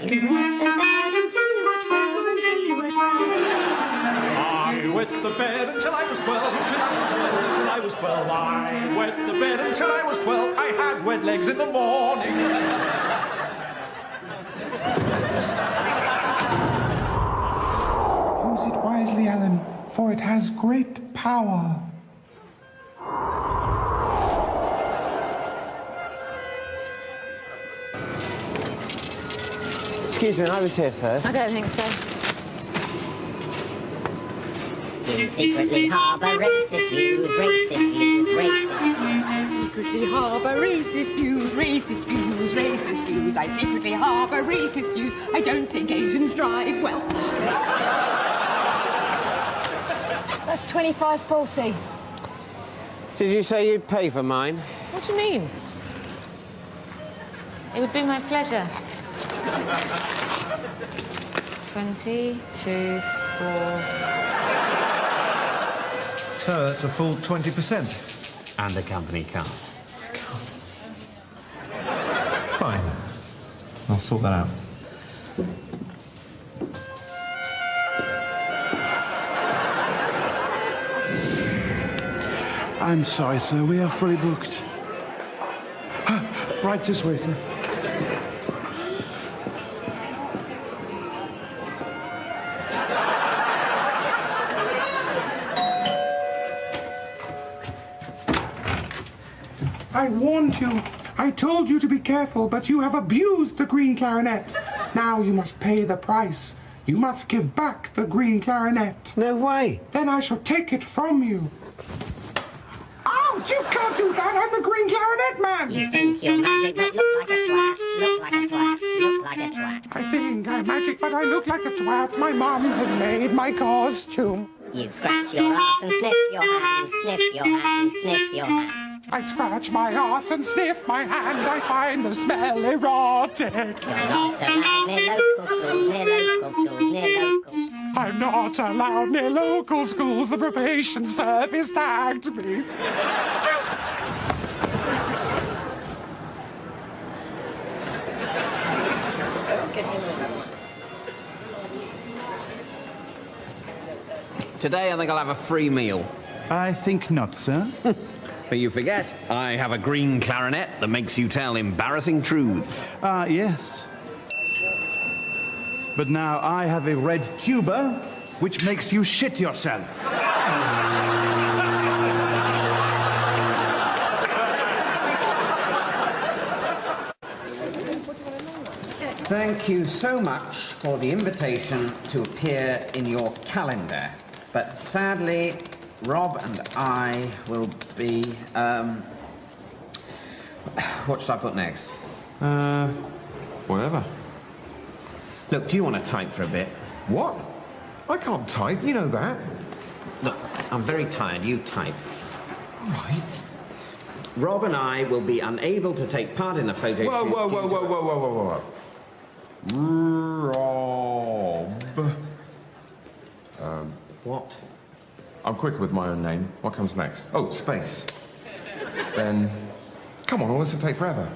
I wet the bed until I was 12, until I was 12. I wet the bed until I was 12. I had wet legs in the morning. Use it wisely, Alan, for it has great power. Excuse me, I was here first. I don't think so. You secretly harbour racist views, racist views, racist views. I secretly harbour racist views, racist views, racist views. I secretly harbour racist views. I don't think Asians drive well. That's 25.40. Did you say you'd pay for mine? What do you mean? It would be my pleasure. 20, 2, 4... So that's a full 20%. And a company car. Fine. I'll sort that out. I'm sorry, sir. We are fully booked. Right this way, sir. I warned you. I told you to be careful, but you have abused the green clarinet. Now you must pay the price. You must give back the green clarinet. No way. Then I shall take it from you. Ouch! You can't do that! I'm the green clarinet man! You think you're magic, but look like a twat. Look like a twat. Look like a twat. I think I'm magic, but I look like a twat. My mom has made my costume. You scratch your ass and sniff your hand. Sniff your hand. Sniff your hand. I scratch my ass and sniff my hand. I find the smell erotic. You're not allowed near local schools, near local schools, near local schools. I'm not allowed near local schools. The probation service tagged me. Today I think I'll have a free meal. I think not, sir. But you forget, I have a green clarinet that makes you tell embarrassing truths. Yes. But now I have a red tuba, which makes you shit yourself. Thank you so much for the invitation to appear in your calendar. But sadly, Rob and I will be, what should I put next? Whatever. Look, do you want to type for a bit? What? I can't type, you know that. Look, I'm very tired. You type. All right. Rob and I will be unable to take part in the photo shoot. Whoa. Rob. What? I'm quick with my own name. What comes next? Oh, space. Then, come on, all this will take forever.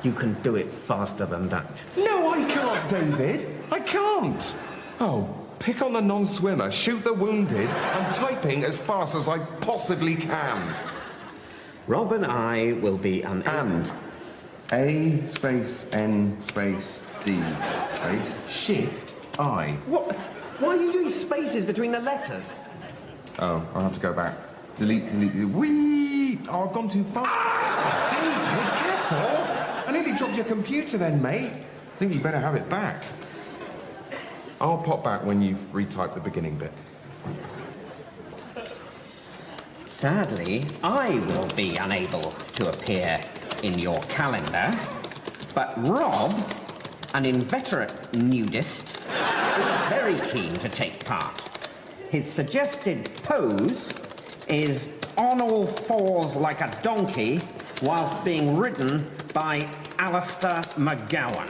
You can do it faster than that. No, I can't, David. I can't. Oh, pick on the non-swimmer, shoot the wounded. I'm typing as fast as I possibly can. Rob and I will be And A space N space D space Shift I. What? Why are you doing spaces between the letters? Oh, I'll have to go back. Delete. Whee! Oh, I've gone too far. David, careful! I nearly dropped your computer then, mate. I think you better have it back. I'll pop back when you've retyped the beginning bit. Sadly, I will be unable to appear in your calendar, but Rob, an inveterate nudist, is very keen to take part. His suggested pose is on all fours like a donkey whilst being ridden by Alistair McGowan.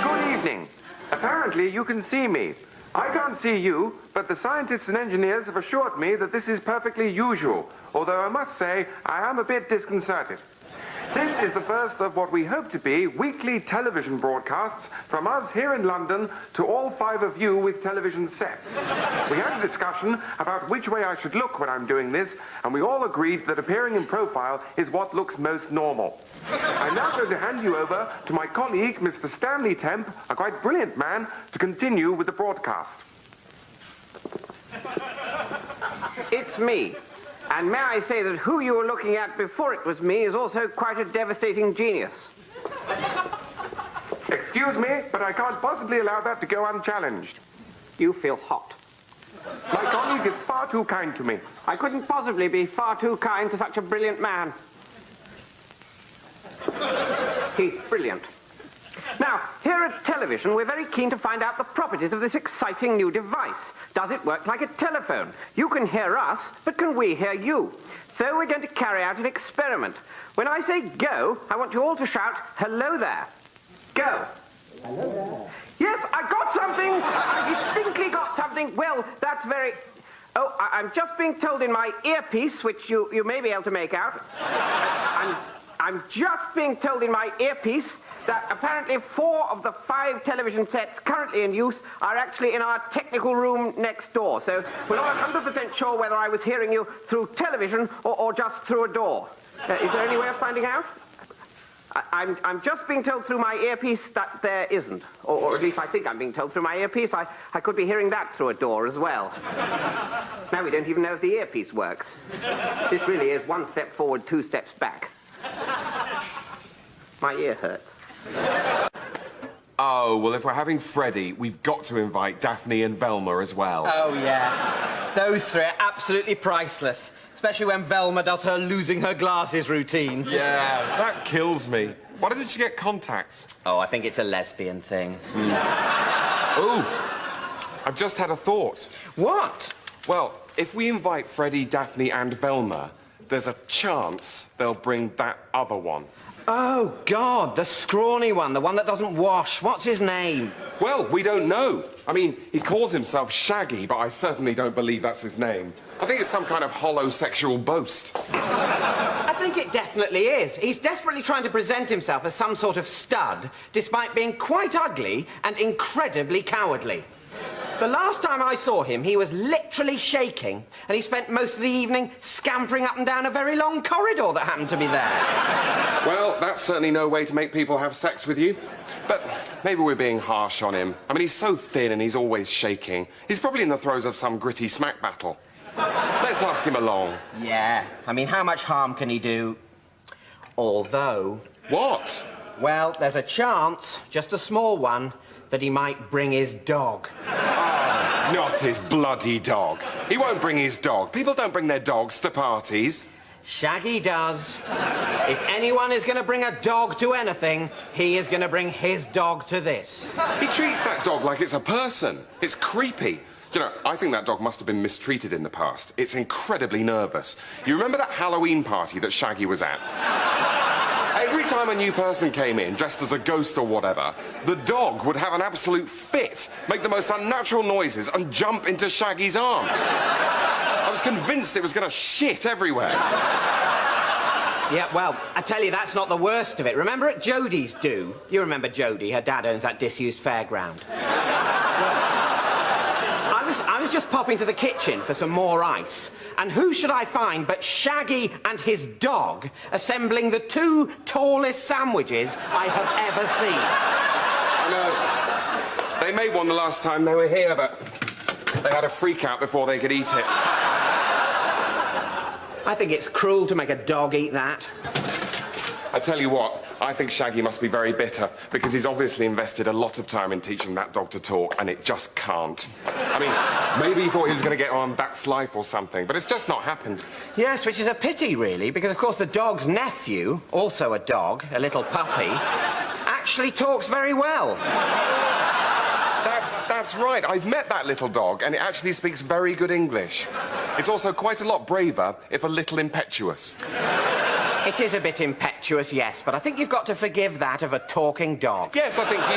Good evening. Apparently you can see me. I can't see you, but the scientists and engineers have assured me that this is perfectly usual, although I must say I am a bit disconcerted. This is the first of what we hope to be weekly television broadcasts from us here in London to all 5 of you with television sets. We had a discussion about which way I should look when I'm doing this, and we all agreed that appearing in profile is what looks most normal. I'm now going to hand you over to my colleague, Mr. Stanley Temp, a quite brilliant man, to continue with the broadcast. It's me. And may I say that who you were looking at before it was me is also quite a devastating genius. Excuse me, but I can't possibly allow that to go unchallenged. You feel hot. My colleague is far too kind to me. I couldn't possibly be far too kind to such a brilliant man. He's brilliant. Now, here at television, we're very keen to find out the properties of this exciting new device. Does it work like a telephone? You can hear us, but can we hear you? So we're going to carry out an experiment. When I say go, I want you all to shout, hello there. Go. Hello there. Yes, I got something. I distinctly got something. Well, that's very... Oh, I'm just being told in my earpiece, which you may be able to make out. I'm just being told in my earpiece that apparently 4 of the 5 television sets currently in use are actually in our technical room next door. So we're not 100% sure whether I was hearing you through television or just through a door. Is there any way of finding out? I'm just being told through my earpiece that there isn't. Or at least I think I'm being told through my earpiece. I could be hearing that through a door as well. Now we don't even know if the earpiece works. This really is 1 step forward, 2 steps back. My ear hurts. Oh, well, if we're having Freddie, we've got to invite Daphne and Velma as well. Oh, yeah. Those 3 are absolutely priceless. Especially when Velma does her losing her glasses routine. Yeah, that kills me. Why doesn't she get contacts? Oh, I think it's a lesbian thing. Ooh, I've just had a thought. What? Well, if we invite Freddie, Daphne and Velma, there's a chance they'll bring that other one. Oh, God, the scrawny one, the one that doesn't wash. What's his name? Well, we don't know. I mean, he calls himself Shaggy, but I certainly don't believe that's his name. I think it's some kind of hollow sexual boast. I think it definitely is. He's desperately trying to present himself as some sort of stud, despite being quite ugly and incredibly cowardly. The last time I saw him, he was literally shaking, and he spent most of the evening scampering up and down a very long corridor that happened to be there. Well, that's certainly no way to make people have sex with you. But maybe we're being harsh on him. I mean, he's so thin and he's always shaking. He's probably in the throes of some gritty smack battle. Let's ask him along. Yeah, I mean, how much harm can he do? Although... What? Well, there's a chance, just a small one, that he might bring his dog. Oh, not his bloody dog. He won't bring his dog. People don't bring their dogs to parties. Shaggy does. If anyone is going to bring a dog to anything, he is going to bring his dog to this. He treats that dog like it's a person. It's creepy. You know, I think that dog must have been mistreated in the past. It's incredibly nervous. You remember that Halloween party that Shaggy was at? Every time a new person came in, dressed as a ghost or whatever, the dog would have an absolute fit, make the most unnatural noises, and jump into Shaggy's arms. I was convinced it was going to shit everywhere. Yeah, well, I tell you, that's not the worst of it. Remember at Jodie's do? You remember Jodie, her dad owns that disused fairground. I was just popping to the kitchen for some more ice, and who should I find but Shaggy and his dog assembling the 2 tallest sandwiches I have ever seen. I know. They made one the last time they were here, but they had a freak out before they could eat it. I think it's cruel to make a dog eat that. I tell you what, I think Shaggy must be very bitter, because he's obviously invested a lot of time in teaching that dog to talk, and it just can't. I mean, maybe he thought he was going to get on That's Life or something, but it's just not happened. Yes, which is a pity, really, because, of course, the dog's nephew, also a dog, a little puppy, actually talks very well. That's right. I've met that little dog, and it actually speaks very good English. It's also quite a lot braver, if a little impetuous. It is a bit impetuous, yes, but I think you've got to forgive that of a talking dog. Yes, I think you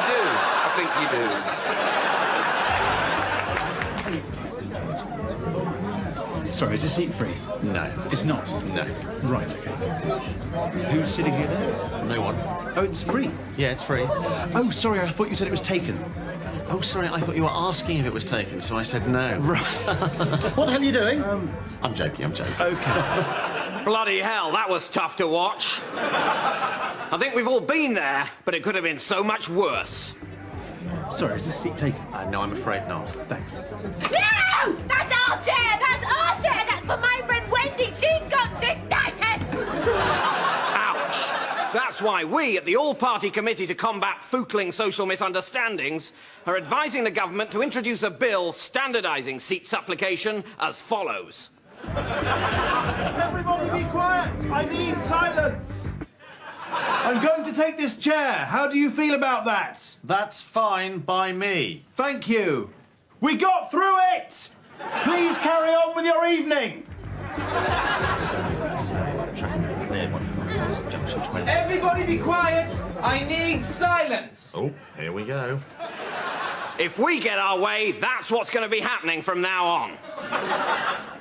do. Sorry, is this seat free? No. It's not? No. Right, OK. Who's sitting here then? No one. Oh, it's free? Yeah, it's free. Oh, sorry, I thought you said it was taken. Oh, sorry, I thought you were asking if it was taken, so I said no. Right. What the hell are you doing? I'm joking. OK. Bloody hell, that was tough to watch. I think we've all been there, but it could have been so much worse. Sorry, is this seat taken? No, I'm afraid not. Thanks. No! That's our chair! That's our chair! That's for my friend Wendy! She's got cystitis! Ouch! That's why we, at the All-Party Committee to Combat Footling Social Misunderstandings, are advising the government to introduce a bill standardising seat supplication as follows. Everybody be quiet! I need silence! I'm going to take this chair. How do you feel about that? That's fine by me. Thank you. We got through it! Please carry on with your evening. That's junction 20. Everybody be quiet! I need silence! Oh, here we go. If we get our way, that's what's going to be happening from now on.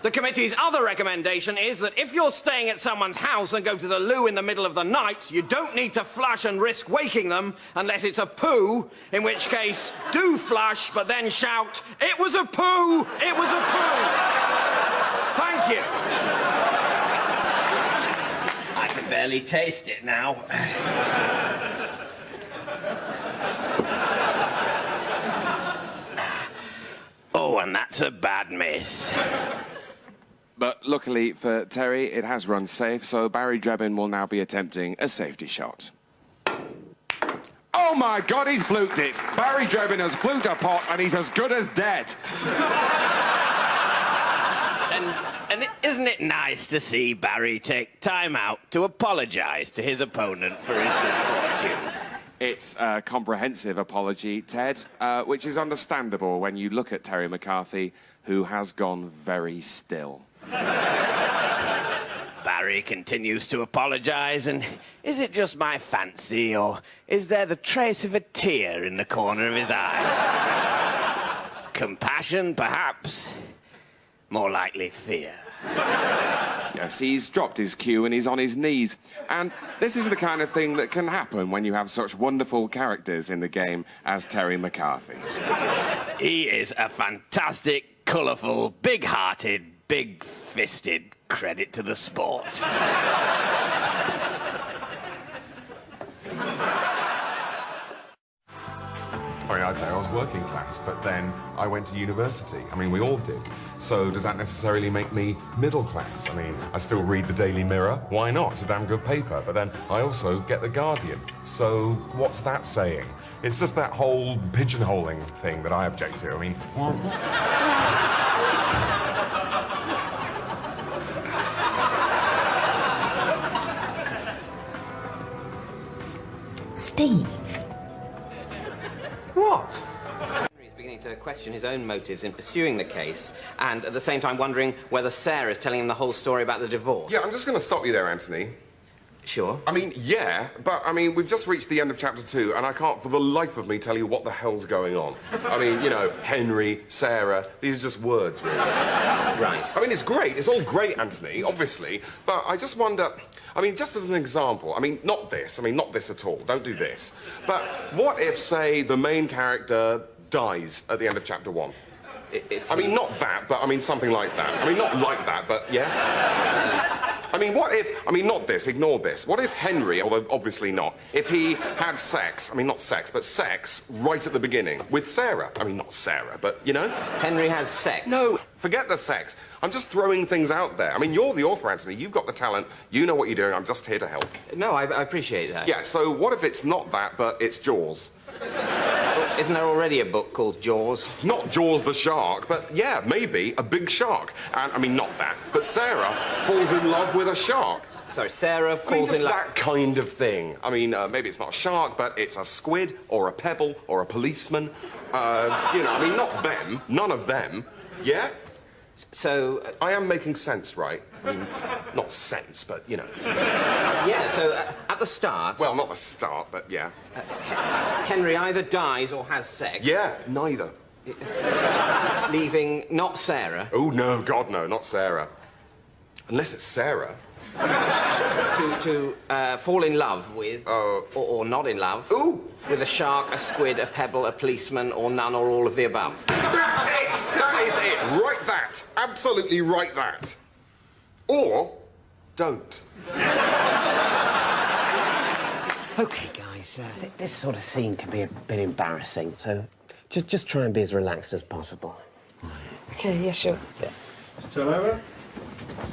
The committee's other recommendation is that if you're staying at someone's house and go to the loo in the middle of the night, you don't need to flush and risk waking them unless it's a poo, in which case, do flush, but then shout, "It was a poo! It was a poo!" Thank you. I can barely taste it now. Oh, and that's a bad miss. But luckily for Terry, it has run safe, so Barry Drebin will now be attempting a safety shot. Oh my God, he's fluked it! Barry Drebin has fluked a pot and he's as good as dead. And isn't it nice to see Barry take time out to apologise to his opponent for his good fortune? It's a comprehensive apology, Ted, which is understandable when you look at Terry McCarthy, who has gone very still. Barry continues to apologise, and is it just my fancy, or is there the trace of a tear in the corner of his eye? Compassion, perhaps? More likely fear. Yes, he's dropped his cue and he's on his knees. And this is the kind of thing that can happen when you have such wonderful characters in the game as Terry McCarthy. He is a fantastic, colourful, big-hearted, big-fisted credit to the sport. I mean, I'd say I was working class, but then I went to university. I mean, we all did. So does that necessarily make me middle class? I mean, I still read the Daily Mirror. Why not? It's a damn good paper. But then I also get the Guardian. So what's that saying? It's just that whole pigeonholing thing that I object to. I mean... Steve. What? Henry's beginning to question his own motives in pursuing the case, and at the same time wondering whether Sarah's telling him the whole story about the divorce. Yeah, I'm just going to stop you there, Anthony. Sure. I mean, yeah, but, I mean, we've just reached the end of chapter 2, and I can't for the life of me tell you what the hell's going on. I mean, you know, Henry, Sarah, these are just words, really. Right. I mean, it's great. It's all great, Anthony, obviously, but I just wonder... I mean, just as an example, I mean, not this at all, don't do this. But what if, say, the main character dies at the end of chapter 1? I mean, not that, but I mean something like that. I mean, not like that, but yeah. I mean, what if, I mean, not this, ignore this. What if Henry, although obviously not, if he had sex, I mean, not sex, but sex right at the beginning with Sarah? I mean, not Sarah, but, you know? Henry has sex? No, forget the sex. I'm just throwing things out there. I mean, you're the author, Anthony. You've got the talent. You know what you're doing. I'm just here to help. No, I appreciate that. Yeah, so what if it's not that, but it's Jaws? Isn't there already a book called Jaws? Not Jaws the shark, but yeah, maybe a big shark. And, I mean, not that, but Sarah falls in love with a shark. Sorry, Sarah falls in love... that kind of thing. I mean, maybe it's not a shark, but it's a squid, or a pebble, or a policeman. You know, I mean, not them. None of them. Yeah? So... I am making sense, right? I mean, not sense, but, you know. Yeah, so at the start... Well, not the start, but yeah. Henry either dies or has sex. Yeah, neither. Leaving not Sarah. Oh, no, God, no, not Sarah. Unless it's Sarah. To fall in love with, or not in love, with a shark, a squid, a pebble, a policeman, or none or all of the above. That's it! That is it! Write that! Absolutely write that. Or don't. OK, guys, this sort of scene can be a bit embarrassing, so just try and be as relaxed as possible. OK, yeah, sure. Yeah. Still over.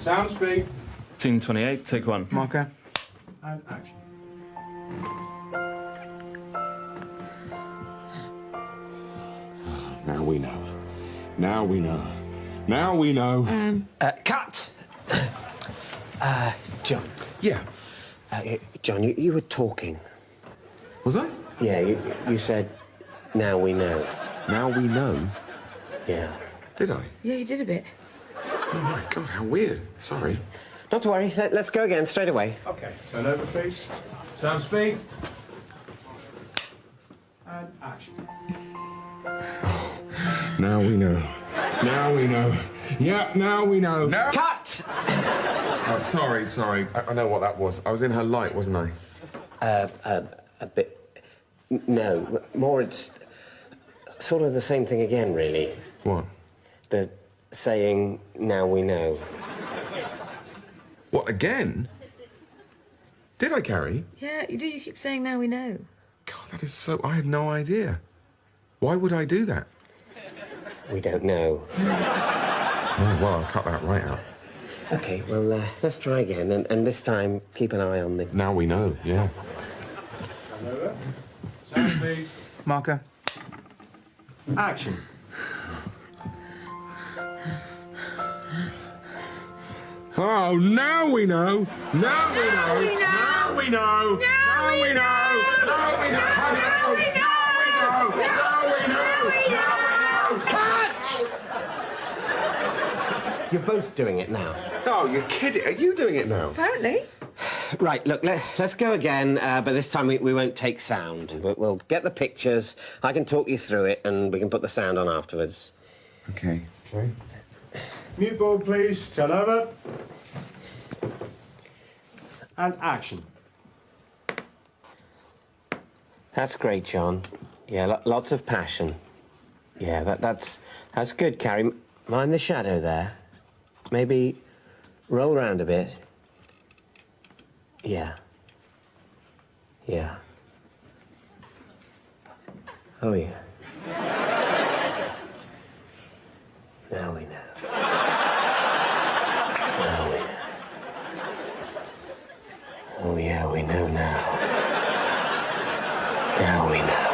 Sound speed. Scene 28, take 1. Marker. And action. Now we know. Now we know. Now we know. Cut! John. Yeah? John, you were talking. Was I? Yeah, you said, now we know. Now we know? Yeah. Did I? Yeah, you did a bit. Oh, my God, how weird. Sorry. Not to worry. Let's go again straight away. Okay, turn over, please. Sound speed. And action. Now we know. Now we know. Yeah, now we know. No. Cut! Oh, sorry. I know what that was. I was in her light, wasn't I? A bit... No, more it's sort of the same thing again, really. What? The saying, now we know. What, again? Did I, Carrie? Yeah, you do. You keep saying now we know. God, that is so... I had no idea. Why would I do that? We don't know. Oh, well, I'll cut that right out. OK, well, let's try again, and this time, keep an eye on the... Now we know, yeah. Turn over. Sound speed. Marker. Action. Oh, now we know! Now we know! Now we know! Now we know! Now we know! Now we know! Now we know! Cut! You're both doing it now. Oh, you're kidding. Are you doing it now? Apparently. Right, look, let's go again, but this time we won't take sound. But we'll get the pictures, I can talk you through it, and we can put the sound on afterwards. OK. Mute board, please. Turn over. And action. That's great, John. Yeah, lots of passion. Yeah, that's good, Carrie. Mind the shadow there. Maybe roll round a bit. Yeah. Yeah. Oh, yeah. Now we know. Now we know. Oh, yeah, we know now. Now we know.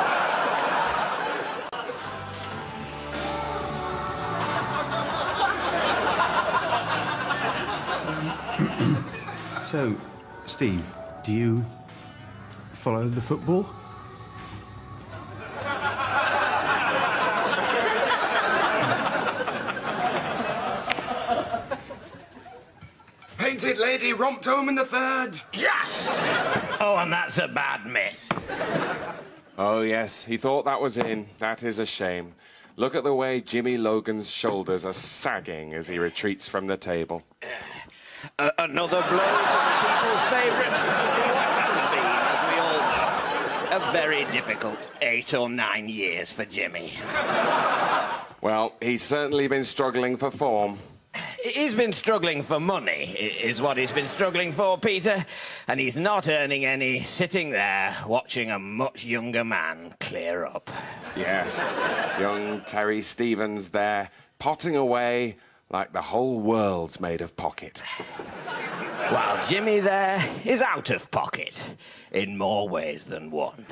So, Steve, do you follow the football? Painted Lady romped home in the third. Yes! Oh, and that's a bad miss. Oh, yes, he thought that was in. That is a shame. Look at the way Jimmy Logan's shoulders are sagging as he retreats from the table. Another blow for the people's favourite. What has been, as we all know, a very difficult 8 or 9 years for Jimmy. Well, he's certainly been struggling for form. He's been struggling for money, is what he's been struggling for, Peter. And he's not earning any sitting there watching a much younger man clear up. Yes, young Terry Stevens there, potting away like the whole world's made of pocket. While Jimmy there is out of pocket in more ways than one.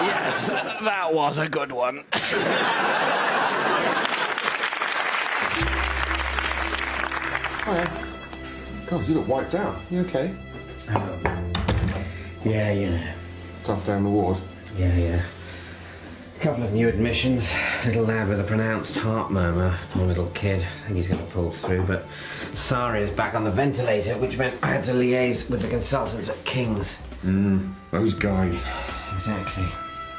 Yes, that was a good one. Hiya. God, you look wiped out. You okay? Yeah, you know. Tough day on the ward. Yeah. Couple of new admissions. Little lad with a pronounced heart murmur. Poor little kid. I think he's going to pull through, but Sari is back on the ventilator, which meant I had to liaise with the consultants at King's. Those guys. Exactly.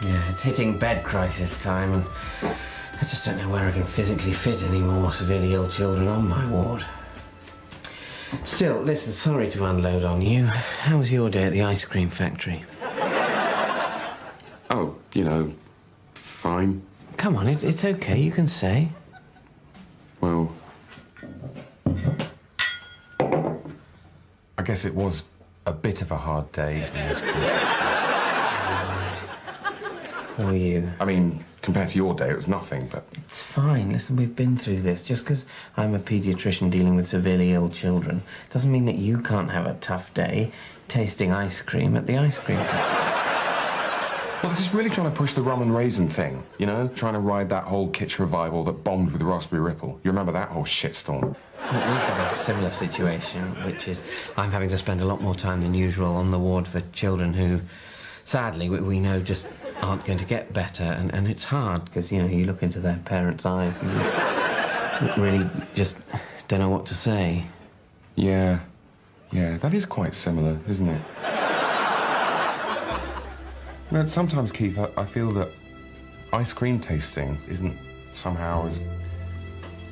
Yeah, it's hitting bed crisis time, and I just don't know where I can physically fit any more severely ill children on my ward. Still, listen, sorry to unload on you. How was your day at the ice cream factory? Oh, you know, fine. Come on, it's okay, you can say. Well, I guess it was a bit of a hard day. How are you? I mean, compared to your day, it was nothing, but... It's fine. Listen, we've been through this. Just because I'm a paediatrician dealing with severely ill children doesn't mean that you can't have a tough day tasting ice cream at the ice cream factory. Well, this is really trying to push the rum and raisin thing, you know? Trying to ride that whole kitsch revival that bombed with Raspberry Ripple. You remember that whole shitstorm? We've got a similar situation, which is I'm having to spend a lot more time than usual on the ward for children who, sadly, we know just aren't going to get better, and it's hard because, you know, you look into their parents' eyes and you really just don't know what to say. Yeah, that is quite similar, isn't it? You know, sometimes, Keith, I feel that ice cream tasting isn't somehow as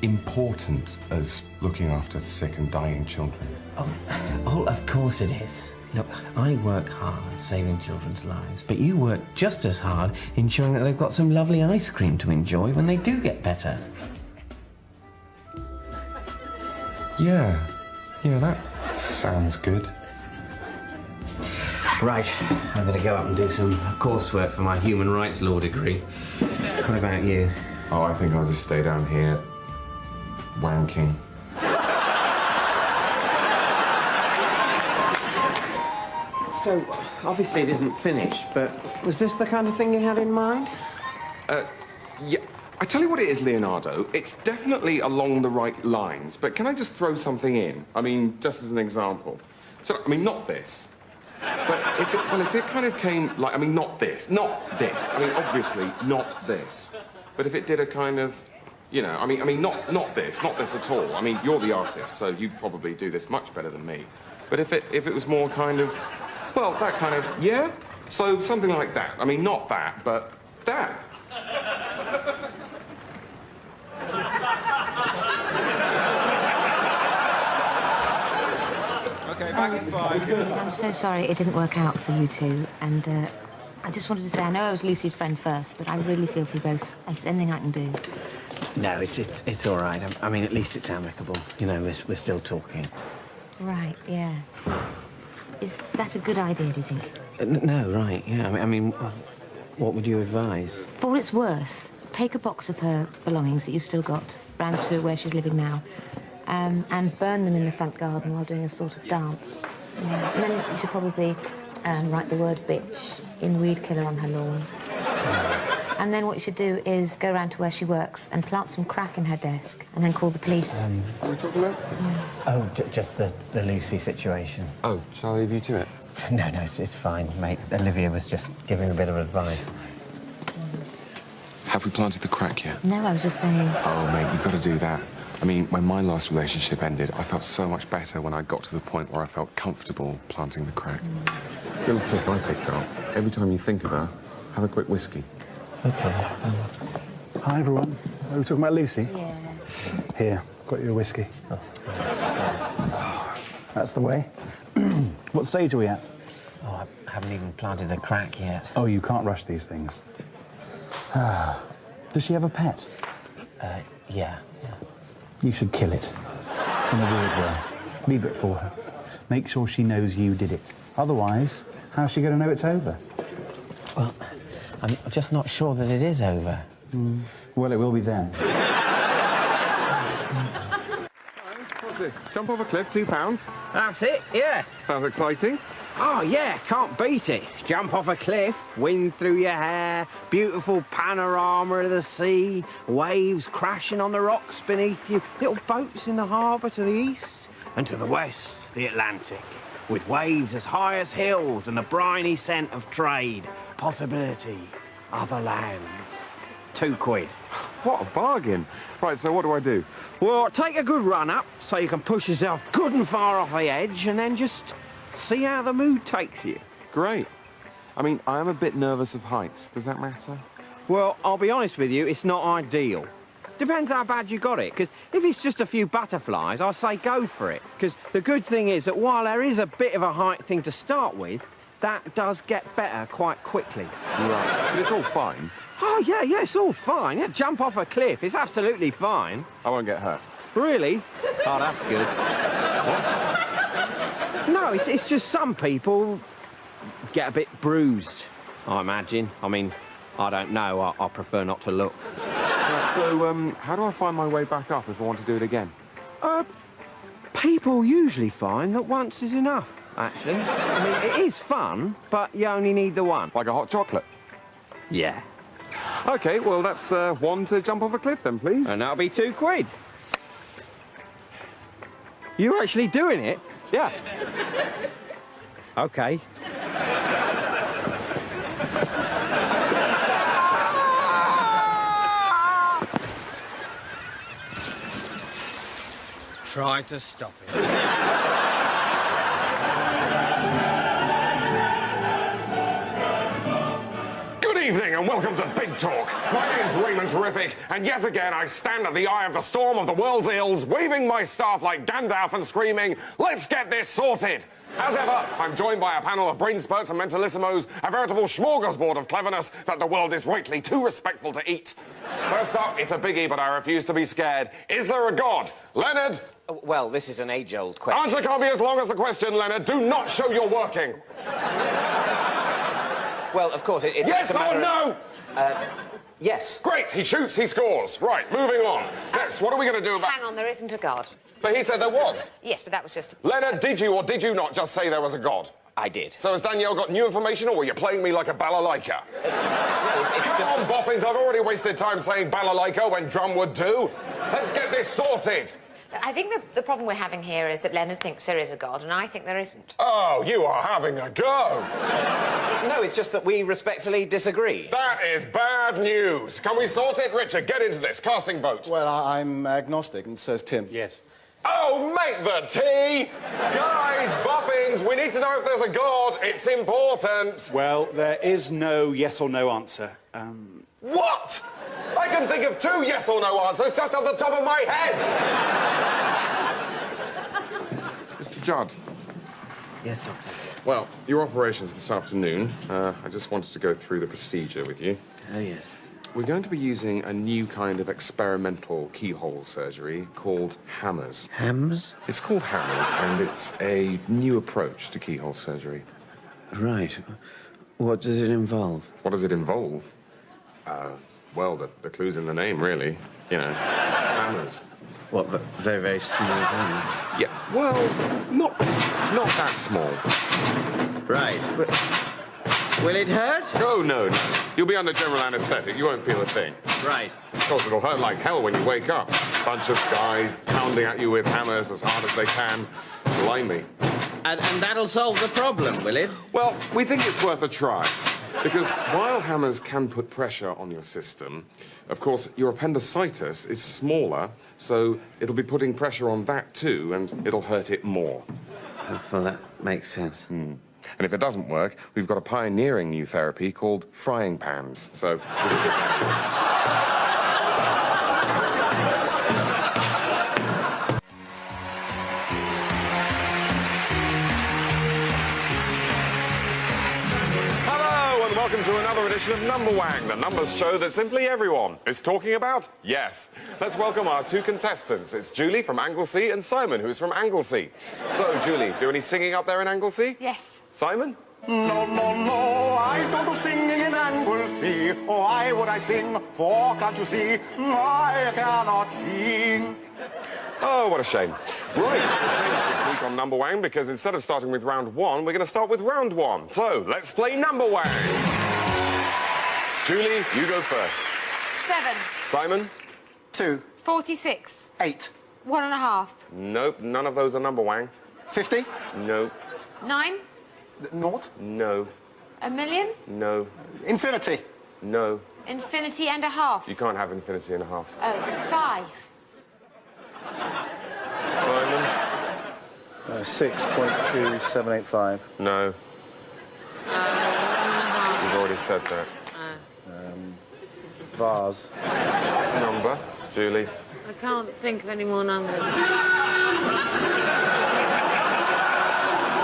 important as looking after sick and dying children. Oh, of course it is. Look, I work hard saving children's lives, but you work just as hard ensuring that they've got some lovely ice cream to enjoy when they do get better. Yeah, that sounds good. Right, I'm going to go up and do some coursework for my human rights law degree. What about you? Oh, I think I'll just stay down here, wanking. So, obviously it isn't finished, but was this the kind of thing you had in mind? Yeah. I tell you what it is, Leonardo. It's definitely along the right lines, but can I just throw something in? I mean, just as an example. So, I mean, not this. But if it kind of came, like, I mean, not this. I mean, obviously, not this. But if it did a kind of, you know, I mean, not this at all. I mean, you're the artist, so you'd probably do this much better than me. But if it was more kind of, well, that kind of, yeah? So something like that. I mean, not that, but that. Okay, back in 5. I'm so sorry it didn't work out for you two, and I just wanted to say, I know I was Lucy's friend first, but I really feel for you both. If there's anything I can do. No, it's all right. I mean, at least it's amicable. You know, we're still talking. Right, yeah. Is that a good idea, do you think? No, right, yeah. I mean, what would you advise? For what it's worth, take a box of her belongings that you've still got round to where she's living now, and burn them in the front garden while doing a sort of dance. Yeah. And then you should probably write the word bitch in weed killer on her lawn. And then what you should do is go round to where she works and plant some crack in her desk and then call the police. What are we talking about? Oh, just the Lucy situation. Oh, shall I leave you to it? No, it's fine, mate. Olivia was just giving a bit of advice. Have we planted the crack yet? No, I was just saying... Oh, mate, you've got to do that. I mean, when my last relationship ended, I felt so much better when I got to the point where I felt comfortable planting the crack. The other trick I picked up, every time you think of her, have a quick whiskey. Okay. Hi, everyone. Are we talking about Lucy? Yeah. Here, got you a whiskey. Oh, that's the way. What stage are we at? Oh, I haven't even planted the crack yet. Oh, you can't rush these things. Does she have a pet? Yeah. You should kill it. In a weird way. Leave it for her. Make sure she knows you did it. Otherwise, how's she going to know it's over? Well, I'm just not sure that it is over. Well, it will be then. What's this? Jump off a cliff, £2? That's it, yeah. Sounds exciting. Oh, yeah, can't beat it. Jump off a cliff, wind through your hair, beautiful panorama of the sea, waves crashing on the rocks beneath you, little boats in the harbour to the east, and to the west, the Atlantic, with waves as high as hills and the briny scent of trade, possibility, other lands. £2. What a bargain. Right, so what do I do? Well, take a good run up so you can push yourself good and far off the edge and then just see how the mood takes you. Great. I mean, I am a bit nervous of heights. Does that matter? Well, I'll be honest with you, it's not ideal. Depends how bad you got it, because if it's just a few butterflies, I'll say go for it. Because the good thing is that while there is a bit of a height thing to start with, that does get better quite quickly. Right. But it's all fine. Oh, yeah, it's all fine. Yeah, jump off a cliff, it's absolutely fine. I won't get hurt. Really? Oh, that's good. No, it's just some people get a bit bruised, I imagine. I mean, I don't know. I prefer not to look. Right, so, how do I find my way back up if I want to do it again? People usually find that once is enough, actually. I mean, it is fun, but you only need the one. Like a hot chocolate? Yeah. OK, well, that's one to jump off a cliff, then, please. And that'll be £2. You're actually doing it? Yeah. OK. try to stop it. Good evening and welcome to Big Talk. My name's Raymond Terrific, and yet again I stand at the eye of the storm of the world's ills, waving my staff like Gandalf and screaming, "Let's get this sorted!" As ever, I'm joined by a panel of brain spurts and mentalissimos, a veritable smorgasbord of cleverness that the world is rightly too respectful to eat. First up, it's a biggie, but I refuse to be scared. Is there a God? Leonard? Well, this is an age-old question. Answer can't be as long as the question, Leonard. Do not show you're working. Well, of course, it's yes a matter or no? Yes. Great, he shoots, he scores. Right, moving on. Next, what are we going to do about... Hang on, there isn't a God. But he said there was. Yes, but that was just... Leonard, did you or did you not just say there was a God? I did. So has Danielle got new information, or were you playing me like a balalaika? Come on, boffins, I've already wasted time saying balalaika when drum would do. Let's get this sorted. I think the problem we're having here is that Leonard thinks there is a God, and I think there isn't. Oh, you are having a go. No, it's just that we respectfully disagree. That is bad news. Can we sort it? Richard, get into this. Casting vote. Well, I'm agnostic, and so's Tim. Yes. Oh, make the tea! Guys, boffins, we need to know if there's a God. It's important. Well, there is no yes or no answer. What? I can think of 2 yes or no answers just off the top of my head. Mr. Judd. Yes, Doctor. Well, your operation's this afternoon. I just wanted to go through the procedure with you. Oh, yes. We're going to be using a new kind of experimental keyhole surgery called hammers. Hammers? It's called hammers, and it's a new approach to keyhole surgery. Right. What does it involve? What does it involve? Well, the clue's in the name, really. You know, hammers. What, very, very small hammers? Yeah, well, not that small. Right. Will it hurt? Oh, no. You'll be under general anaesthetic. You won't feel a thing. Right. Of course, it'll hurt like hell when you wake up. Bunch of guys pounding at you with hammers as hard as they can. Blimey. And that'll solve the problem, will it? Well, we think it's worth a try. Because while hammers can put pressure on your system, of course, your appendicitis is smaller, so it'll be putting pressure on that too, and it'll hurt it more. Well, that makes sense. And if it doesn't work, we've got a pioneering new therapy called frying pans. So... Welcome to another edition of Number Wang, the numbers show that simply everyone is talking about. Yes. Let's welcome our 2 contestants. It's Julie from Anglesey and Simon, who's from Anglesey. So, Julie, do any singing up there in Anglesey? Yes. Simon? No, no, no, I don't do singing in Anglesey. Why would I sing? For can't you see, I cannot sing. Oh, what a shame. Right, we'll change this week on Number Wang because instead of starting with round 1, we're going to start with round 1. So, let's play Number Wang. Julie, you go first. 7. Simon? 2. 46. 8. 1.5. Nope, none of those are Number Wang. 50. Nope. 9. 0. No. 1,000,000. No. Infinity. No. Infinity and a half. You can't have infinity and a half. Oh, 5. Simon? 6.2785. No. You've already said that. Vase. Number, Julie. I can't think of any more numbers.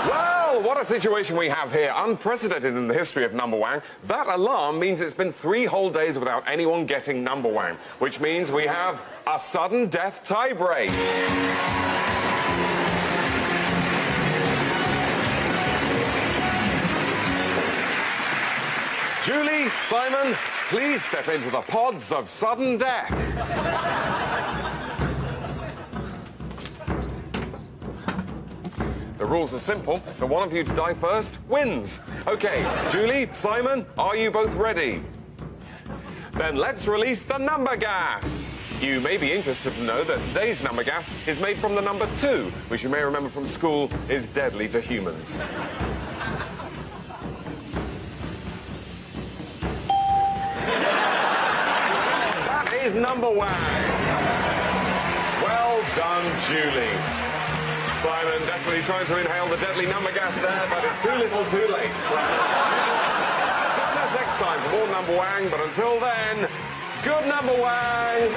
Well, what a situation we have here. Unprecedented in the history of Number Wang. That alarm means it's been 3 whole days without anyone getting Number Wang, which means we have a sudden death tiebreak. Julie, Simon, please step into the pods of sudden death. The rules are simple. The one of you to die first wins. Okay, Julie, Simon, are you both ready? Then let's release the number gas. You may be interested to know that today's number gas is made from the number 2, which you may remember from school is deadly to humans. That is Number Wang. Well done, Julie. Simon desperately trying to inhale the deadly number gas there, but it's too little too late. Join us next time for more Number Wang, but until then, good Number Wang!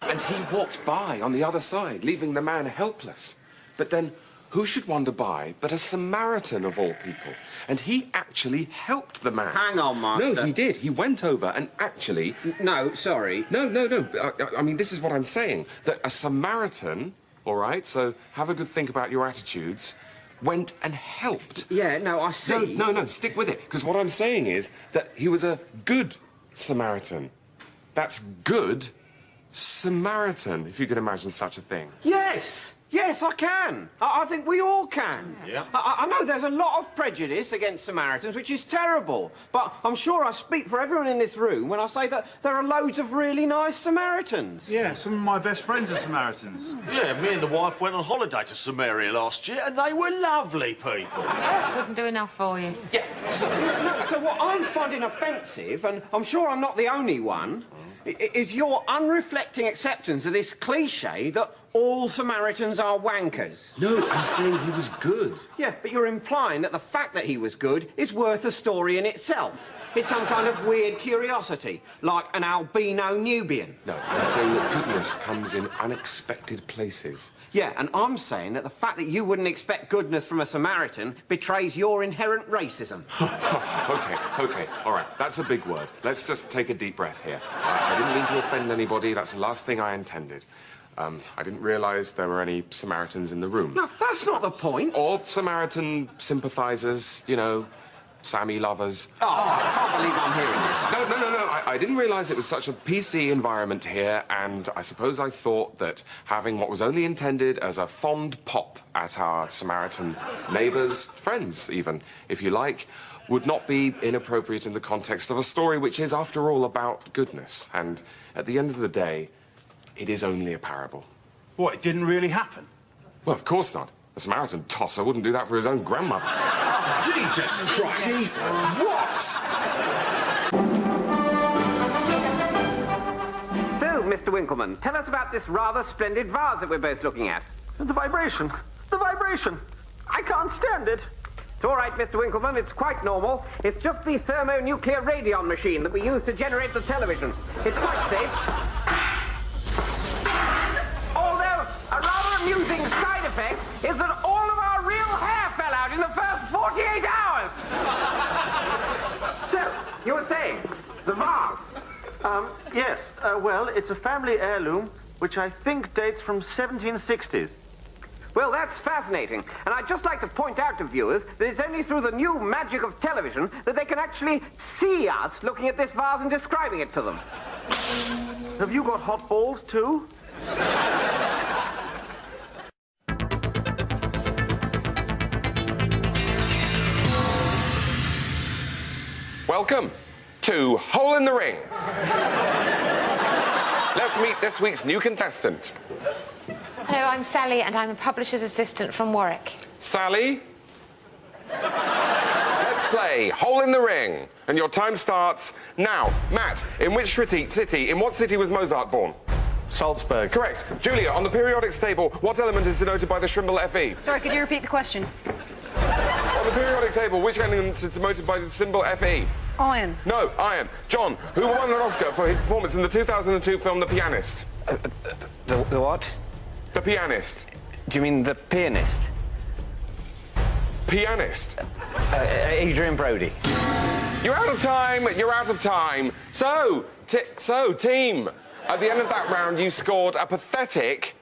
And he walked by on the other side, leaving the man helpless. But then, who should wander by but a Samaritan of all people? And he actually helped the man. Hang on, Master. No, he did. He went over and actually... No, sorry. No. I mean, this is what I'm saying. That a Samaritan, all right, so have a good think about your attitudes, went and helped. Yeah, no, I see. No, stick with it. Because what I'm saying is that he was a good Samaritan. That's good Samaritan, if you can imagine such a thing. Yes! Yes, I can. I think we all can. Yeah. I know there's a lot of prejudice against Samaritans, which is terrible. But I'm sure I speak for everyone in this room when I say that there are loads of really nice Samaritans. Yeah, some of my best friends are Samaritans. Yeah, me and the wife went on holiday to Samaria last year, and they were lovely people. Couldn't do enough for you. Yeah, so what I'm finding offensive, and I'm sure I'm not the only one, is your unreflecting acceptance of this cliché that all Samaritans are wankers. No, I'm saying he was good. Yeah, but you're implying that the fact that he was good is worth a story in itself. It's some kind of weird curiosity, like an albino Nubian. No, I'm saying that goodness comes in unexpected places. Yeah, and I'm saying that the fact that you wouldn't expect goodness from a Samaritan betrays your inherent racism. Okay, all right, that's a big word. Let's just take a deep breath here. I didn't mean to offend anybody. That's the last thing I intended. I didn't realise there were any Samaritans in the room. No, that's not the point. Or Samaritan sympathisers, you know, Sammy lovers. Oh, I can't believe I'm hearing this. No. I didn't realise it was such a PC environment here, and I suppose I thought that having what was only intended as a fond pop at our Samaritan neighbours, friends even, if you like, would not be inappropriate in the context of a story which is, after all, about goodness. And at the end of the day, it is only a parable. What, it didn't really happen? Well, of course not. A Samaritan tosser wouldn't do that for his own grandmother. Jesus Christ! Jesus. What? So, Mr. Winkleman, tell us about this rather splendid vase that we're both looking at. The vibration. The vibration. I can't stand it. It's all right, Mr. Winkleman, it's quite normal. It's just the thermonuclear radion machine that we use to generate the television. It's quite safe. Although, a rather amusing side effect is that all of our real hair fell out in the first 48 hours. So, you were saying, the vase? Yes. Well, it's a family heirloom, which I think dates from 1760s. Well, that's fascinating. And I'd just like to point out to viewers that it's only through the new magic of television that they can actually see us looking at this vase and describing it to them. Have you got hot balls, too? Welcome to Hole in the Ring. Let's meet this week's new contestant. Hello, I'm Sally, and I'm a publisher's assistant from Warwick. Sally? Let's play Hole in the Ring. And your time starts now. Matt, in which in what city was Mozart born? Salzburg. Correct. Julia, on the periodic table, what element is denoted by the symbol Fe? Sorry, could you repeat the question? On the periodic table, which element is denoted by the symbol Fe? Iron. No, iron. John, who won an Oscar for his performance in the 2002 film The Pianist? The what? The Pianist. Do you mean the pianist? Pianist. Adrian Brody. You're out of time. You're out of time. So, team, at the end of that round, you scored a pathetic,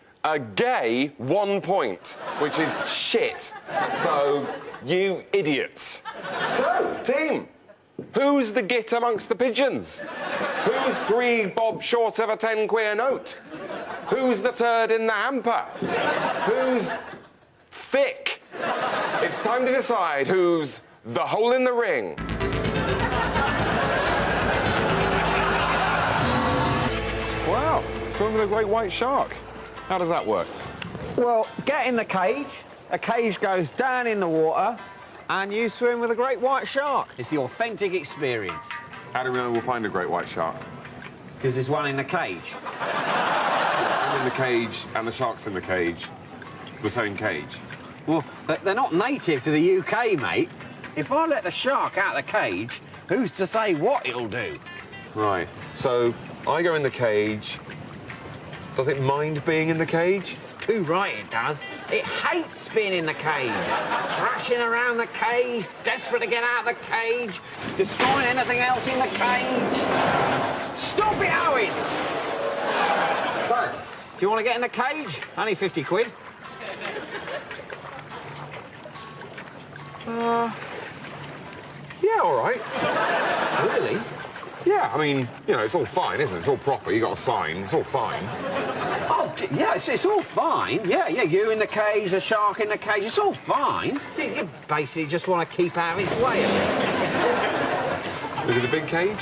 gay 1 point, which is shit. So, you idiots. So, team, who's the git amongst the pigeons? Who's 3 bob short of a 10 queer note? Who's the turd in the hamper? Who's thick? It's time to decide who's the hole in the ring. Wow, swim with a great white shark. How does that work? Well, get in the cage. A cage goes down in the water, and you swim with a great white shark. It's the authentic experience. How do we know we'll find a great white shark? because there's one in the cage. I'm in the cage and the shark's in the cage. The same cage. Well, they're not native to the UK, mate. If I let the shark out of the cage, who's to say what it'll do? Right. So, I go in the cage. Does it mind being in the cage? Too right it does. It hates being in the cage. Thrashing around the cage, desperate to get out of the cage, destroying anything else in the cage. Stop it, Owen! So, do you want to get in the cage? Only 50 quid. Yeah, all right. Really? Yeah, I mean, you know, it's all fine, isn't it? It's all proper. You got a sign. It's all fine. Oh, yeah, it's all fine. Yeah, you in the cage, the shark in the cage. It's all fine. You basically just want to keep out of its way. Is it a big cage?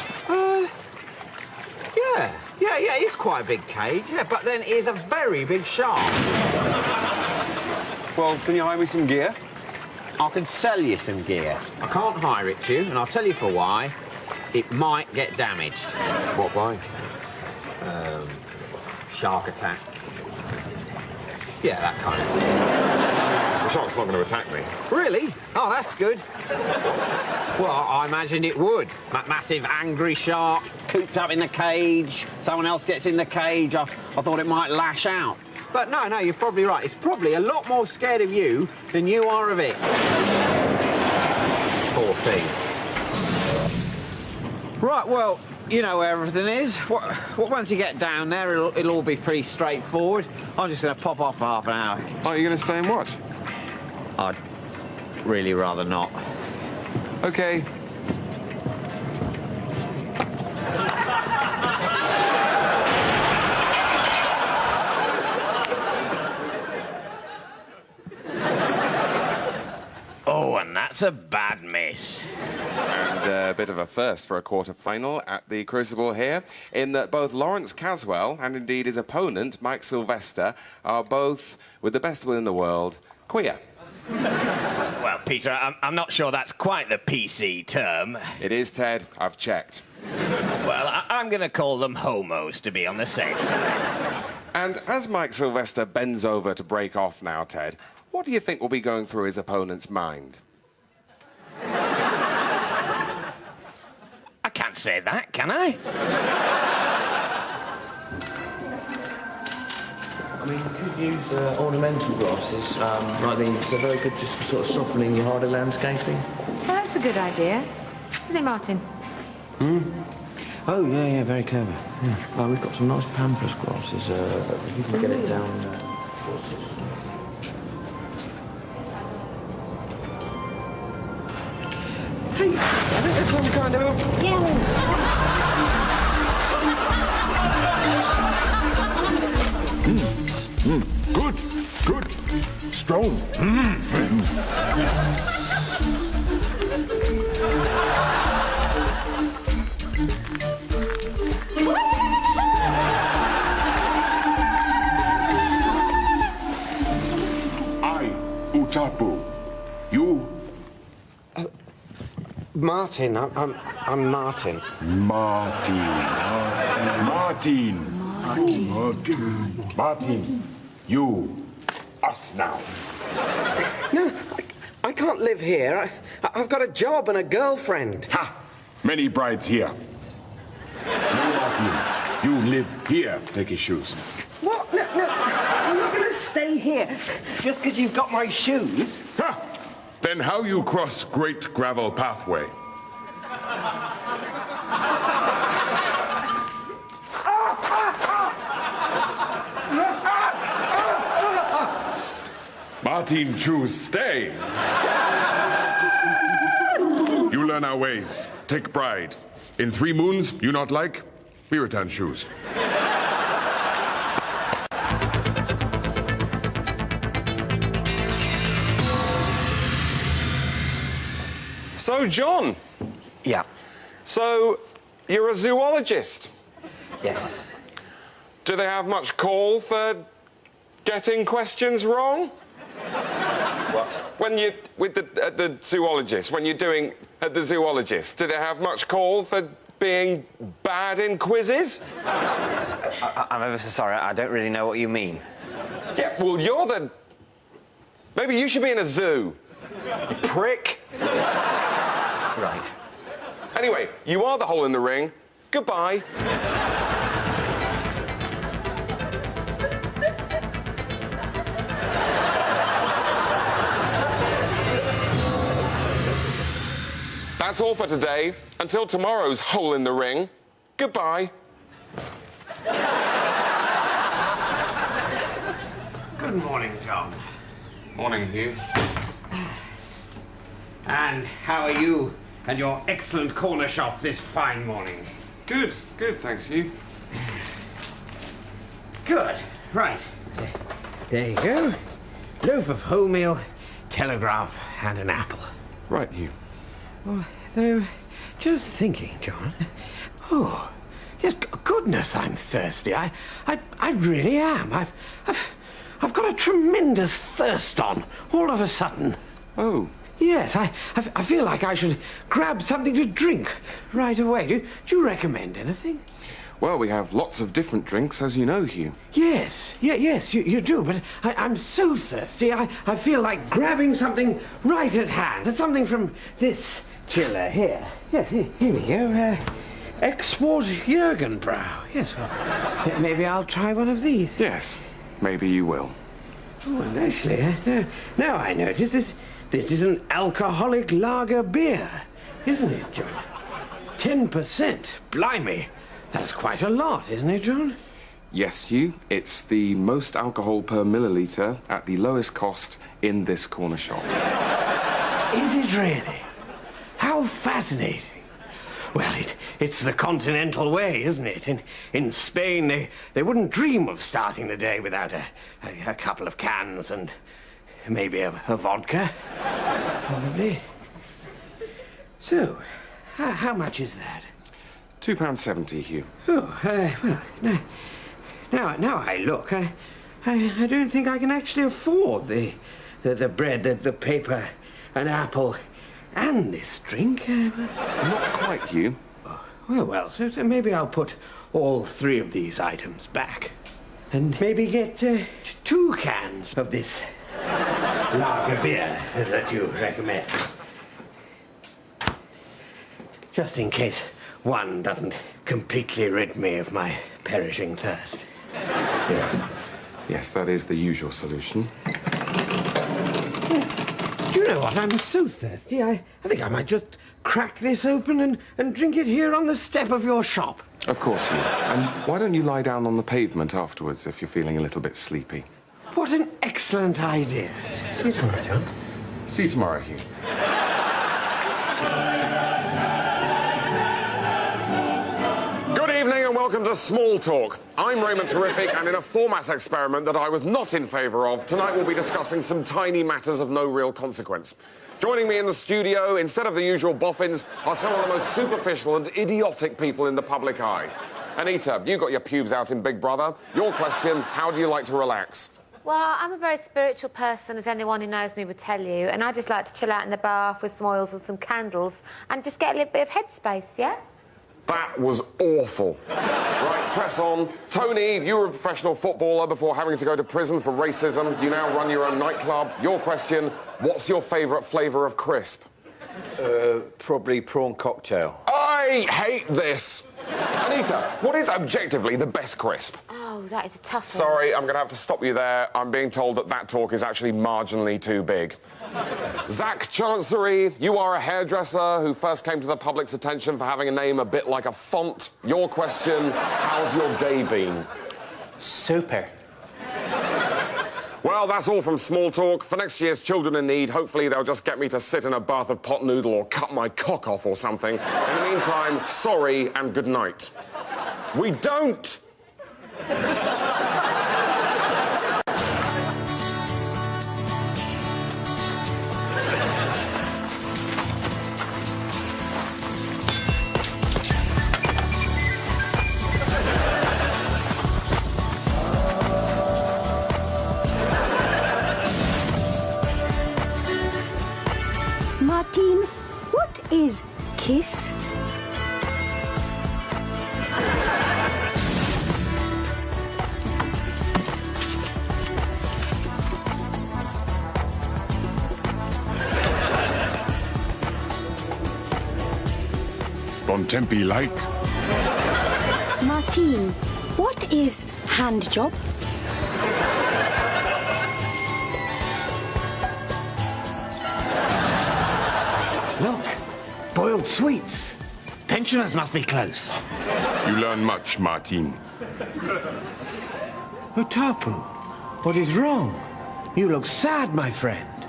Yeah, it's quite a big cage. Yeah, but then it is a very big shark. Well, can you hire me some gear? I can sell you some gear. I can't hire it to you, and I'll tell you for why. It might get damaged. What by? Shark attack. Yeah, that kind of thing. The shark's not going to attack me. Really? Oh, that's good. Well, I imagined it would. Massive angry shark, cooped up in the cage. Someone else gets in the cage. I thought it might lash out. But no, you're probably right. It's probably a lot more scared of you than you are of it. Poor thing. Right, well, you know where everything is. Once you get down there, it'll all be pretty straightforward. I'm just going to pop off for half an hour. Oh, you're going to stay and watch? I'd really rather not. OK. Oh, and that's a bad miss. And a bit of a first for a quarter-final at the Crucible here, in that both Lawrence Caswell and indeed his opponent, Mike Sylvester, are both, with the best will in the world, queer. Well, Peter, I'm not sure that's quite the PC term. It is, Ted. I've checked. Well, I'm going to call them homos to be on the safe side. And as Mike Sylvester bends over to break off now, Ted, what do you think will be going through his opponent's mind? I can't say that, can I? I mean, you could use ornamental grasses like these. They're very good just for sort of softening your harder landscaping. Well, that's a good idea. Isn't it, Martin? Oh, yeah, very clever. Yeah. We've got some nice pampas grasses. If you can get it down... Hey, I think there's some kind of... Good. Strong. I, Utapu. You? Martin, I'm Martin. Martin, you, us now. No, I can't live here. I've got a job and a girlfriend. Ha! Many brides here. No, Martin, you live here. Take your shoes. What? No, I'm not going to stay here just because you've got my shoes. Ha! Then how you cross Great Gravel Pathway? Martin, choose stay. You learn our ways. Take bride. In 3 moons, you not like, we return shoes. So, John. Yeah. So, you're a zoologist? Yes. Do they have much call for getting questions wrong? What? When you with the zoologist, when you're doing at the zoologist, do they have much call for being bad in quizzes? I'm ever so sorry, I don't really know what you mean. Yeah, well, you're the... Maybe you should be in a zoo, you prick. Right. Anyway, you are the hole in the ring. Goodbye. That's all for today. Until tomorrow's hole in the ring. Goodbye. Good morning, John. Morning, Hugh. And how are you and your excellent corner shop this fine morning? Good, thanks, Hugh. Good. Right. There you go. Loaf of wholemeal, telegraph, and an apple. Right, Hugh. Well, though, just thinking, John. Oh, yes, goodness, I'm thirsty. I really am. I've got a tremendous thirst on all of a sudden. Oh. Yes, I feel like I should grab something to drink right away. Do you recommend anything? Well, we have lots of different drinks, as you know, Hugh. Yes, you do, but I'm so thirsty, I feel like grabbing something right at hand. Something from this chiller here. Yes, here we go. Export Jürgenbrau. Yes, well, maybe I'll try one of these. Yes, maybe you will. Oh, and actually, now I notice this is an alcoholic lager beer, isn't it, John? 10%. Blimey. That's quite a lot, isn't it, John? Yes, Hugh. It's the most alcohol per milliliter at the lowest cost in this corner shop. Is it really? How fascinating. Well, it's the continental way, isn't it? In Spain, they wouldn't dream of starting the day without a couple of cans and maybe a vodka, probably. So, how much is that? £2.70, Hugh. Oh, well, now I look, I don't think I can actually afford the bread, the paper, an apple, and this drink. Not quite, Hugh. Well, so maybe I'll put all three of these items back. And maybe get 2 cans of this lager beer that you recommend. Just in case one doesn't completely rid me of my perishing thirst. Yes, that is the usual solution. Do you know what? I'm so thirsty, I think I might just crack this open and drink it here on the step of your shop. Of course, Hugh. And why don't you lie down on the pavement afterwards if you're feeling a little bit sleepy? What an excellent idea. See you tomorrow, John. See you tomorrow, Hugh. Good evening and welcome to Small Talk. I'm Raymond Terrific, and in a format experiment that I was not in favour of, tonight we'll be discussing some tiny matters of no real consequence. Joining me in the studio, instead of the usual boffins, are some of the most superficial and idiotic people in the public eye. Anita, you got your pubes out in Big Brother. Your question, how do you like to relax? Well, I'm a very spiritual person, as anyone who knows me would tell you, and I just like to chill out in the bath with some oils and some candles and just get a little bit of headspace, yeah? That was awful. Right, press on. Tony, you were a professional footballer before having to go to prison for racism. You now run your own nightclub. Your question, what's your favourite flavour of crisp? Probably prawn cocktail. I hate this. Anita, what is objectively the best crisp? Oh, that is a tough one. Sorry, I'm going to have to stop you there. I'm being told that talk is actually marginally too big. Zach Chancery, you are a hairdresser who first came to the public's attention for having a name a bit like a font. Your question, how's your day been? Super. Well, that's all from Small Talk. For next year's Children in Need, hopefully they'll just get me to sit in a bath of pot noodle or cut my cock off or something. In the meantime, sorry and good night. We don't! Bontempi like? Martine, what is hand job? Look, boiled sweets. Pensioners must be close. You learn much, Martin. Utapu, what is wrong? You look sad, my friend.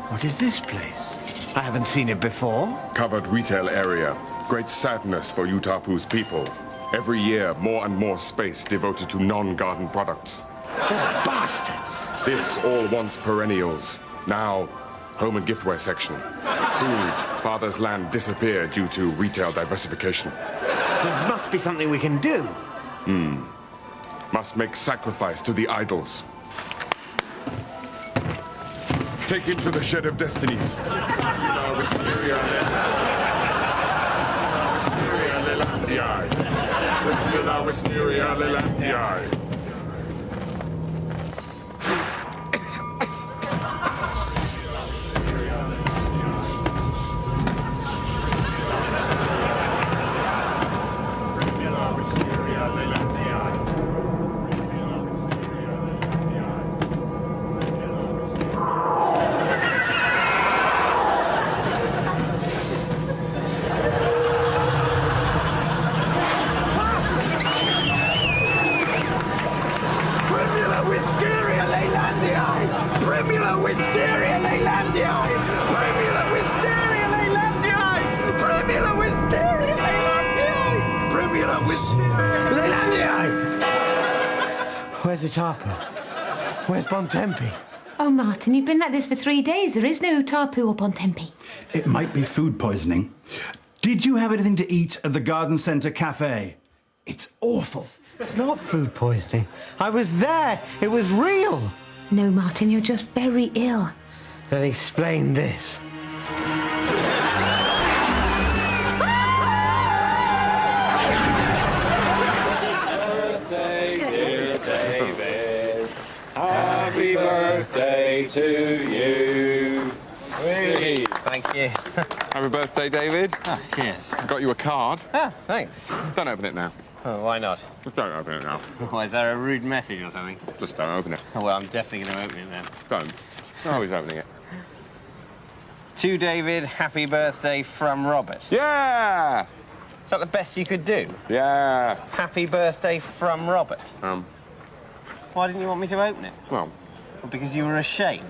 What is this place? I haven't seen it before. Covered retail area. Great sadness for Utapu's people. Every year, more and more space devoted to non-garden products. Oh, bastards! This all once perennials. Now, home and giftware section. Soon, father's land disappeared due to retail diversification. There must be something we can do. Must make sacrifice to the idols. Take him to the shed of destinies. Wisteria lelandiae. Wisteria lelandiae. Where's Utapu? Where's Bontempi? Oh, Martin, you've been like this for 3 days. There is no Utapu or Bontempi. It might be food poisoning. Did you have anything to eat at the Garden Centre Cafe? It's awful. It's not food poisoning. I was there. It was real. No, Martin, you're just very ill. Then explain this. Happy birthday to you. Hey, thank you. Happy birthday, David. Oh, cheers. Got you a card. Ah, thanks. Don't open it now. Oh, why not? Just don't open it now. Why, is there a rude message or something? Just don't open it. Oh, well, I'm definitely going to open it then. Don't. I'm always opening it. To David, happy birthday from Robert. Yeah! Is that the best you could do? Yeah. Happy birthday from Robert. Why didn't you want me to open it? Well, because you were ashamed?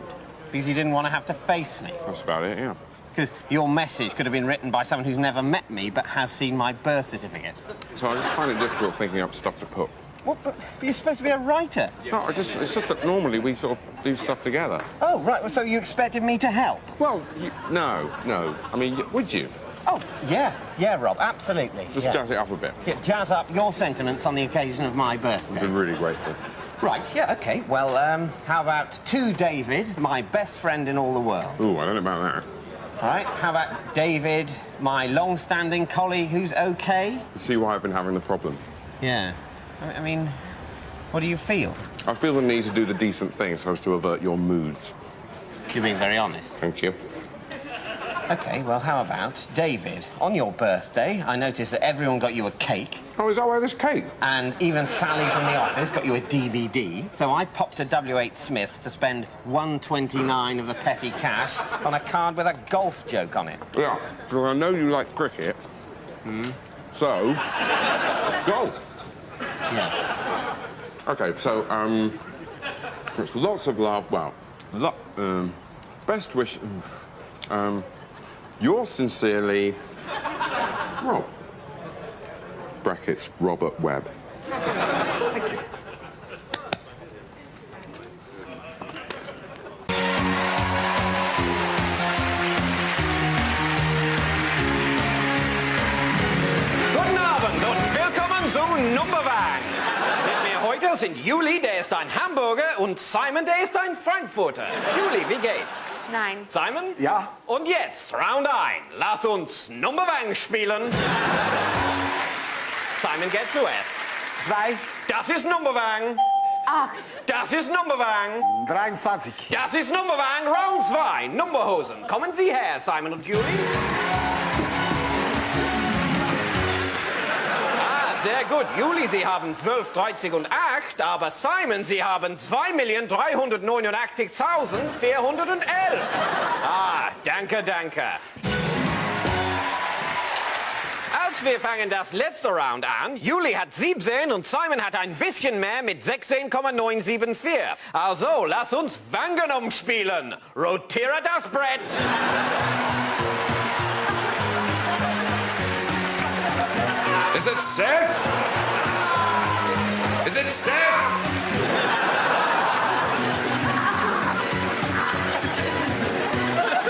Because you didn't want to have to face me? That's about it, yeah. Because your message could have been written by someone who's never met me but has seen my birth certificate. So I just find it difficult thinking up stuff to put. What? But you're supposed to be a writer. No, it's just that normally we sort of do stuff together. Oh, right. So you expected me to help? Well, no. I mean, would you? Oh, yeah. Yeah, Rob, absolutely. Just jazz it up a bit. Yeah, jazz up your sentiments on the occasion of my birthday. I've been really grateful. Right, yeah, OK. Well, how about to David, my best friend in all the world? Ooh, I don't know about that. All right, how about David, my long-standing colleague who's OK? You see why I've been having the problem? Yeah. I mean, what do you feel? I feel the need to do the decent thing so as to avert your moods. You're being very honest. Thank you. OK, well, how about David? On your birthday, I noticed that everyone got you a cake. Oh, is that why there's cake? And even Sally from the office got you a DVD. So I popped to W.H. Smith to spend $1.29 of the petty cash on a card with a golf joke on it. Yeah, because I know you like cricket. So, golf. Yes. OK, so, it's lots of love. Well, best wish. Yours sincerely, Rob. Brackets, Robert Webb. Thank you. Guten Abend und willkommen zu Numberwagen. Mit mir heute sind Juli, der ist ein Hamburger, und Simon, der ist ein Frankfurter. Juli, wie geht's? Nein. Simon? Ja. Und jetzt, Round 1. Lass uns Numberwagen spielen. Simon geht zuerst. 2. Das ist Numberwagen. 8. Das ist Numberwagen. 23. Das ist Numberwagen. Round 2. Nummerhosen. Kommen Sie her, Simon und Juli. Sehr gut. Juli, Sie haben 12, 30 und 8, aber Simon, Sie haben 2.389.411. Ah, danke, danke. Als wir fangen das letzte Round an. Juli hat 17 und Simon hat ein bisschen mehr mit 16,974. Also, lass uns Wangenum spielen. Rotiere das Brett. Is it safe? Is it safe?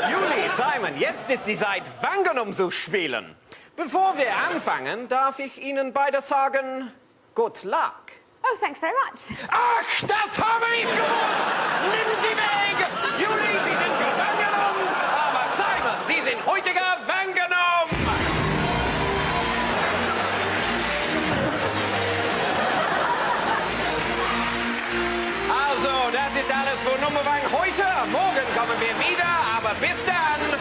Juli, Simon, jetzt ist die Zeit, Wangenum zu spielen. Bevor wir anfangen, darf ich Ihnen beide sagen, good luck. Oh, thanks very much. Ach, das habe ich gewusst! Nimm sie weg! Juli, Sie sind Wangenum, aber Simon, Sie sind heutiger Wangenum! Also, das ist alles für Nummerwang heute. Morgen kommen wir wieder, aber bis dann,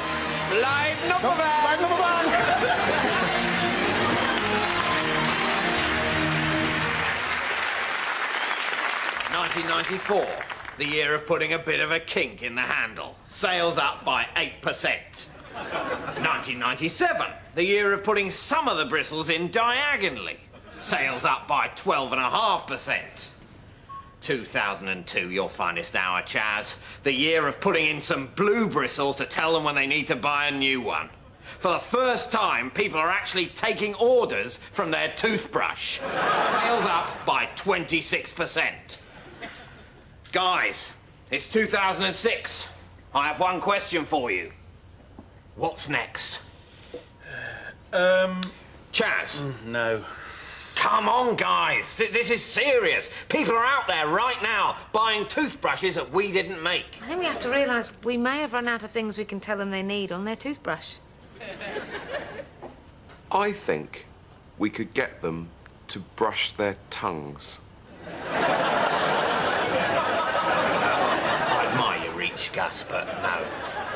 bleib Nummerwang! Bleib Nummerwang! 1994, the year of putting a bit of a kink in the handle. Sales up by 8%. 1997, the year of putting some of the bristles in diagonally. Sales up by 12.5%. 2002, your finest hour, Chaz. The year of putting in some blue bristles to tell them when they need to buy a new one. For the first time, people are actually taking orders from their toothbrush. Sales up by 26%. Guys, it's 2006. I have one question for you. What's next? Chaz? No. Come on, guys. This is serious. People are out there right now buying toothbrushes that we didn't make. I think we have to realise we may have run out of things we can tell them they need on their toothbrush. I think we could get them to brush their tongues. I admire your reach, Gus, but no.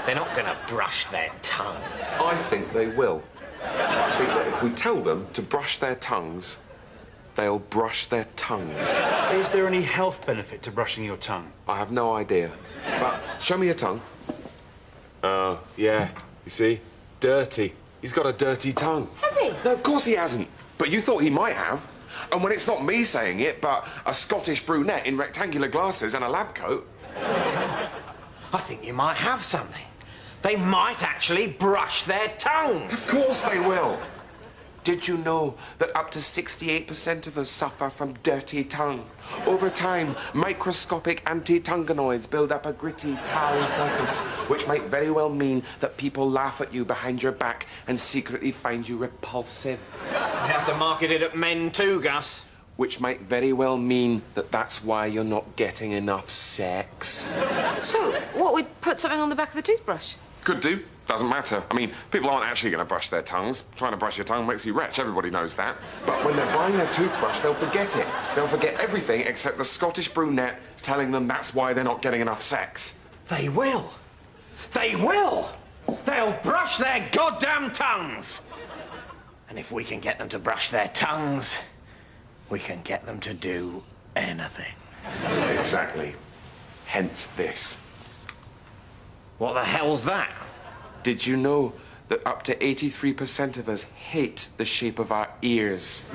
They're not going to brush their tongues. I think they will. I think that if we tell them to brush their tongues, they'll brush their tongues. Is there any health benefit to brushing your tongue? I have no idea. But show me your tongue. Oh, yeah. You see? Dirty. He's got a dirty tongue. Has he? No, of course he hasn't. But you thought he might have. And when it's not me saying it, but a Scottish brunette in rectangular glasses and a lab coat. I think you might have something. They might actually brush their tongues. Of course they will. Did you know that up to 68% of us suffer from dirty tongue? Over time, microscopic anti-tunganoids build up a gritty, tarry surface, which might very well mean that people laugh at you behind your back and secretly find you repulsive. You have to market it at men too, Gus. Which might very well mean that that's why you're not getting enough sex. So, what, we'd put something on the back of the toothbrush? Could do. Doesn't matter. I mean, people aren't actually going to brush their tongues. Trying to brush your tongue makes you wretch. Everybody knows that. But when they're buying their toothbrush, they'll forget it. They'll forget everything except the Scottish brunette telling them that's why they're not getting enough sex. They will. They will. They'll brush their goddamn tongues. And if we can get them to brush their tongues, we can get them to do anything. Exactly. Hence this. What the hell's that? Did you know that up to 83% of us hate the shape of our ears?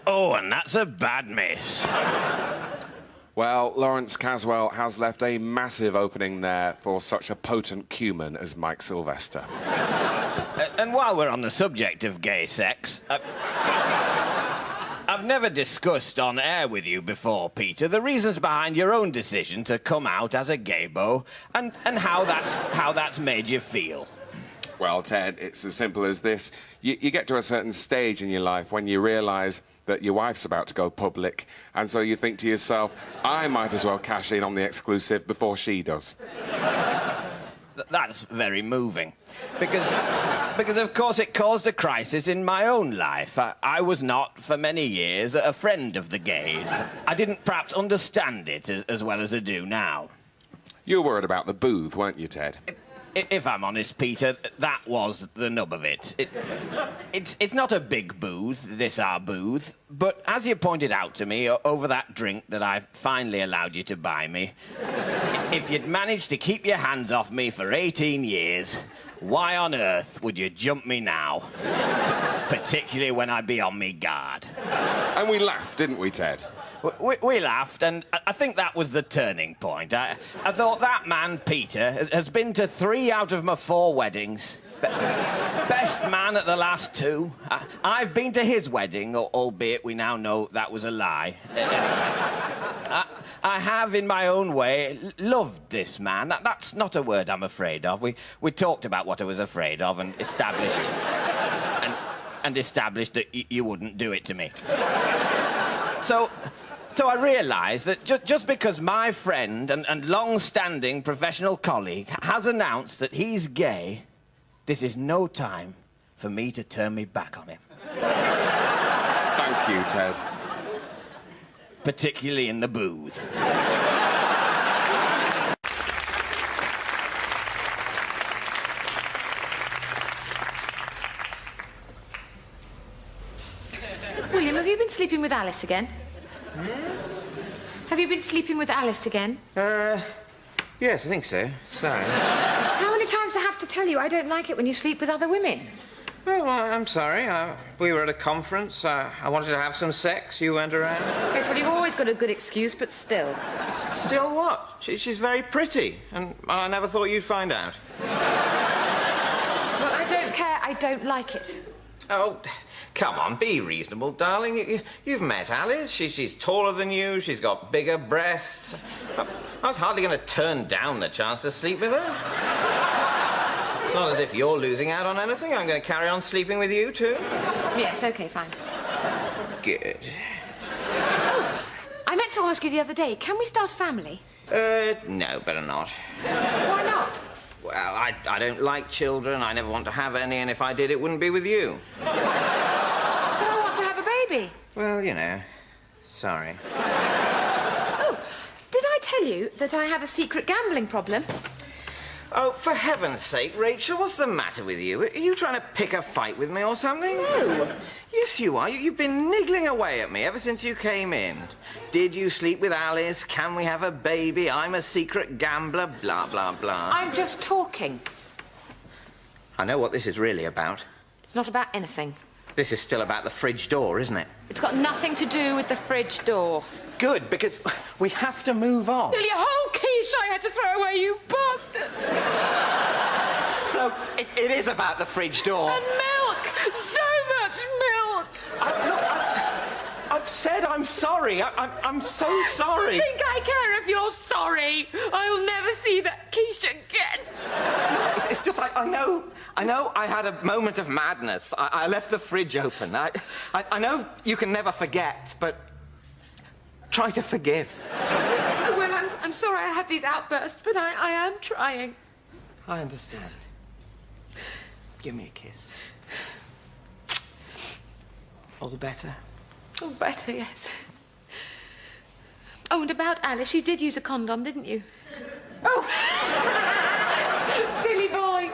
Oh, and that's a bad miss. Well, Lawrence Caswell has left a massive opening there for such a potent cumin as Mike Sylvester. And while we're on the subject of gay sex, I've never discussed on air with you before, Peter, the reasons behind your own decision to come out as a gaybo and how that's made you feel. Well, Ted, it's as simple as this. You get to a certain stage in your life when you realise that your wife's about to go public, and so you think to yourself, I might as well cash in on the exclusive before she does. that's very moving. Because of course, it caused a crisis in my own life. I was not, for many years, a friend of the gays. I didn't perhaps understand it as well as I do now. You were worried about the booth, weren't you, Ted? If I'm honest, Peter, that was the nub of it. It's not a big booth, this our booth, but as you pointed out to me over that drink that I finally allowed you to buy me, if you'd managed to keep your hands off me for 18 years, why on earth would you jump me now? Particularly when I'd be on me guard. And we laughed, didn't we, Ted? We laughed, and I think that was the turning point. I thought that man, Peter, has been to 3 out of my 4 weddings. Best man at the last 2. I've been to his wedding, albeit we now know that was a lie. I have, in my own way, loved this man. That's not a word I'm afraid of. We talked about what I was afraid of and established... and established that you wouldn't do it to me. So I realised that just because my friend and long-standing professional colleague has announced that he's gay, this is no time for me to turn me back on him. Thank you, Ted. Particularly in the booth. William, have you been sleeping with Alice again? Have you been sleeping with Alice again? Yes, I think so. Sorry. How many times do I have to tell you I don't like it when you sleep with other women? Well, I'm sorry. We were at a conference. I wanted to have some sex. You weren't around. Yes, well, you've always got a good excuse, but still. Still what? She's very pretty, and I never thought you'd find out. Well, I don't care. I don't like it. Oh, come on, be reasonable, darling. You've met Alice. She's taller than you. She's got bigger breasts. I was hardly going to turn down the chance to sleep with her. It's not as if you're losing out on anything. I'm going to carry on sleeping with you, too. Yes, OK, fine. Good. Oh, I meant to ask you the other day, can we start a family? No, better not. Why not? Well, I don't like children. I never want to have any, and if I did, it wouldn't be with you. But I want to have a baby. Well, you know, sorry. Oh, did I tell you that I have a secret gambling problem? Oh, for heaven's sake, Rachel, what's the matter with you? Are you trying to pick a fight with me or something? No. Yes, you are. You've been niggling away at me ever since you came in. Did you sleep with Alice? Can we have a baby? I'm a secret gambler, blah, blah, blah. I'm just talking. I know what this is really about. It's not about anything. This is still about the fridge door, isn't it? It's got nothing to do with the fridge door. Good, because we have to move on. Nearly a whole quiche I had to throw away, you bastard! So, it is about the fridge door. And milk! So much milk! I've said I'm sorry. I'm so sorry. I think I care if you're sorry. I'll never see that quiche again. It's just, I know I had a moment of madness. I left the fridge open. I know you can never forget, but try to forgive. Well, I'm sorry I have these outbursts, but I am trying. I understand. Give me a kiss. All better? Oh, better, yes. Oh, and about Alice, you did use a condom, didn't you? Oh! Silly boy!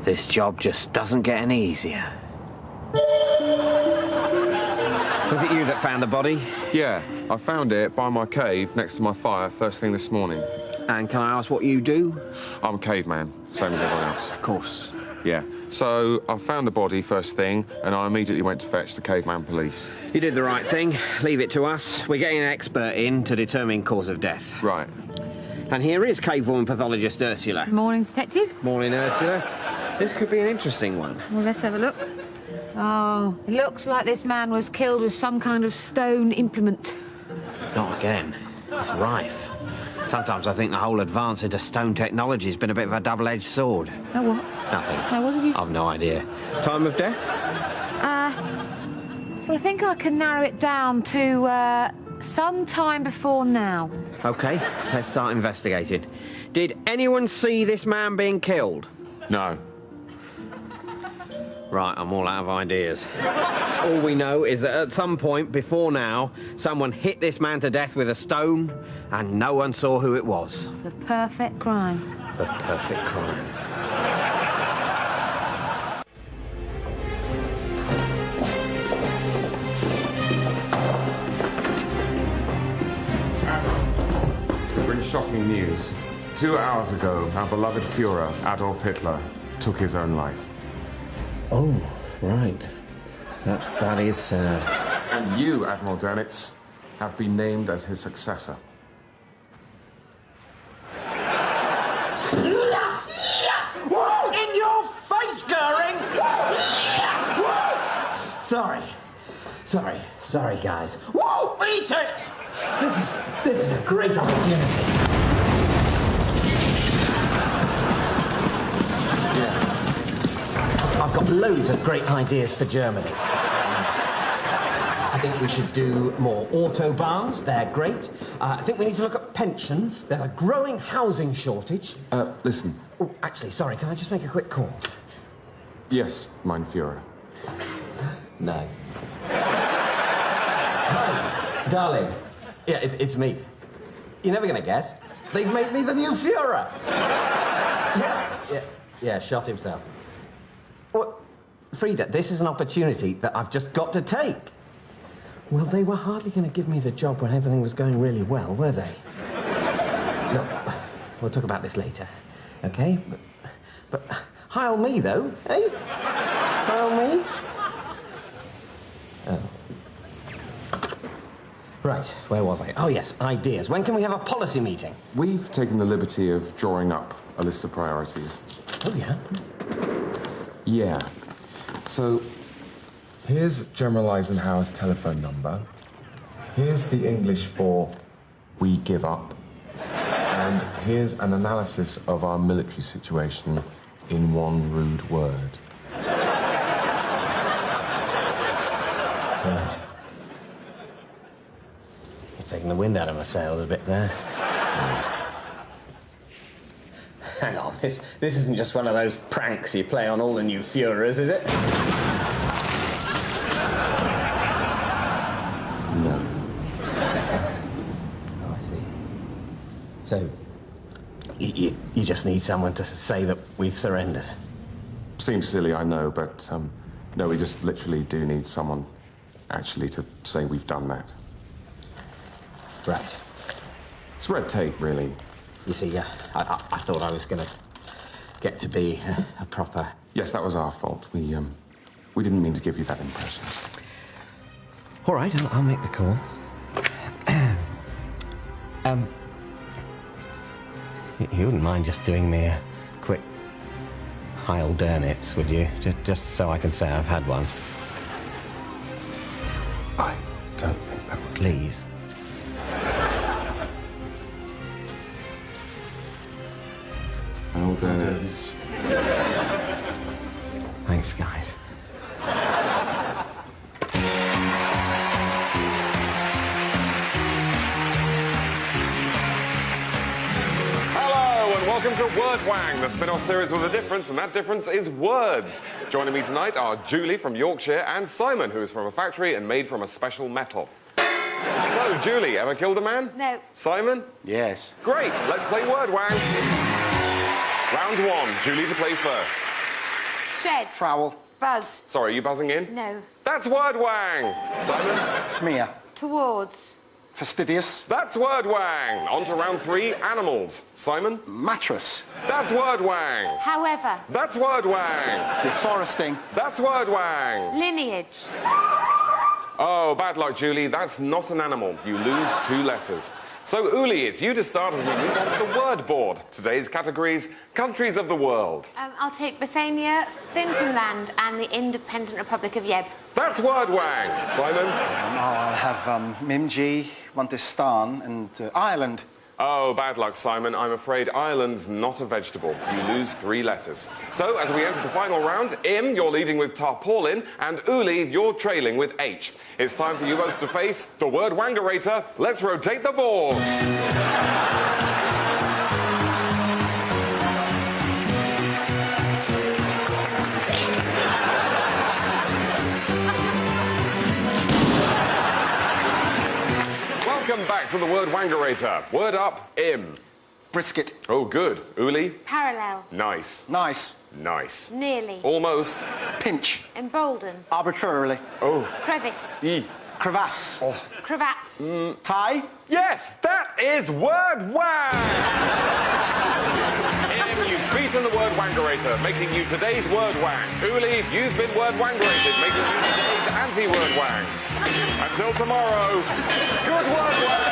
This job just doesn't get any easier. Was it you that found the body? Yeah, I found it by my cave next to my fire first thing this morning. And can I ask what you do? I'm a caveman, same as everyone else. Of course. Yeah. So I found the body first thing, and I immediately went to fetch the caveman police. You did the right thing. Leave it to us. We're getting an expert in to determine cause of death. Right. And here is cavewoman pathologist Ursula. Morning, Detective. Morning, Ursula. This could be an interesting one. Well, let's have a look. Oh, it looks like this man was killed with some kind of stone implement. Not again. It's rife. Sometimes I think the whole advance into stone technology has been a bit of a double-edged sword. Oh, what? Nothing. No, what did you say? I've no idea. Time of death? Well, I think I can narrow it down to Sometime before now. OK, let's start investigating. Did anyone see this man being killed? No. Right, I'm all out of ideas. All we know is that at some point before now, someone hit this man to death with a stone, and no one saw who it was. The perfect crime. The perfect crime. We bring shocking news. 2 hours ago, our beloved Führer, Adolf Hitler, took his own life. Oh, right. That is sad. And you, Admiral Dönitz, have been named as his successor. In your face, Goering! Sorry, guys. Whoa, eat it! This is a great opportunity. I've got loads of great ideas for Germany. I think we should do more autobahns. They're great. I think we need to look at pensions. There's a growing housing shortage. Listen. Oh, actually, sorry, can I just make a quick call? Yes, mein Führer. Nice. Hi, darling. Yeah, it's me. You're never gonna guess. They've made me the new Führer. Yeah, shot himself. Well, Frida, this is an opportunity that I've just got to take. Well, they were hardly going to give me the job when everything was going really well, were they? Look, we'll talk about this later, OK? But heil me, though, eh? Heil me? Oh. Right, where was I? Oh, yes, ideas. When can we have a policy meeting? We've taken the liberty of drawing up a list of priorities. Oh, yeah? Yeah. So, here's General Eisenhower's telephone number. Here's the English for "we give up." And here's an analysis of our military situation in one rude word. You're taking the wind out of my sails a bit there. Hang on, this isn't just one of those pranks you play on all the new Führers, is it? No. Oh, I see. So, you just need someone to say that we've surrendered? Seems silly, I know, but, no, we just literally do need someone actually to say we've done that. Right. It's red tape, really. You see, I thought I was going to get to be a proper... Yes, that was our fault. We didn't mean to give you that impression. All right, I'll make the call. You wouldn't mind just doing me a quick Heil Dönitz, would you? Just so I can say I've had one. I don't think that would... Please. Heil Dönitz. Thanks, guys. Hello, and welcome to Word Wang, the spin-off series with a difference, and that difference is words. Joining me tonight are Julie from Yorkshire and Simon, who is from a factory and made from a special metal. So, Julie, ever killed a man? No. Simon? Yes. Great, let's play Word Wang. Round one, Julie to play first. Shed. Trowel. Buzz. Sorry, are you buzzing in? No. That's Word Wang. Simon? Smear. Towards. Fastidious. That's Word Wang. On to round three, animals. Simon? Mattress. That's Word Wang. However. That's Word Wang. Deforesting. That's Word Wang. Lineage. Oh, bad luck, Julie. That's not an animal. You lose 2 letters. So, Uli, it's you to start as we move on to the word board. Today's categories, countries of the world. I'll take Bithynia, Finland, and the Independent Republic of Webb. That's Word Wang. Simon? I'll have Mimji, Wantistan, and Ireland. Oh, bad luck, Simon. I'm afraid Ireland's not a vegetable. You lose 3 letters. So, as we enter the final round, Im, you're leading with tarpaulin, and Uli, you're trailing with H. It's time for you both to face the word wangarator. Let's rotate the board. Welcome back to the word wangarator. Word up, Im. Brisket. Oh, good. Uli? Parallel. Nice. Nice. Nice. Nearly. Almost. Pinch. Embolden. Arbitrarily. Oh. Crevice. Crevasse. Oh. Cravat. Tie. Yes, that is word wang! Im, you've beaten the word wangarator, making you today's word wang. Uli, you've been word wangarated, making you today's anti-word wang. Until tomorrow, good word wang!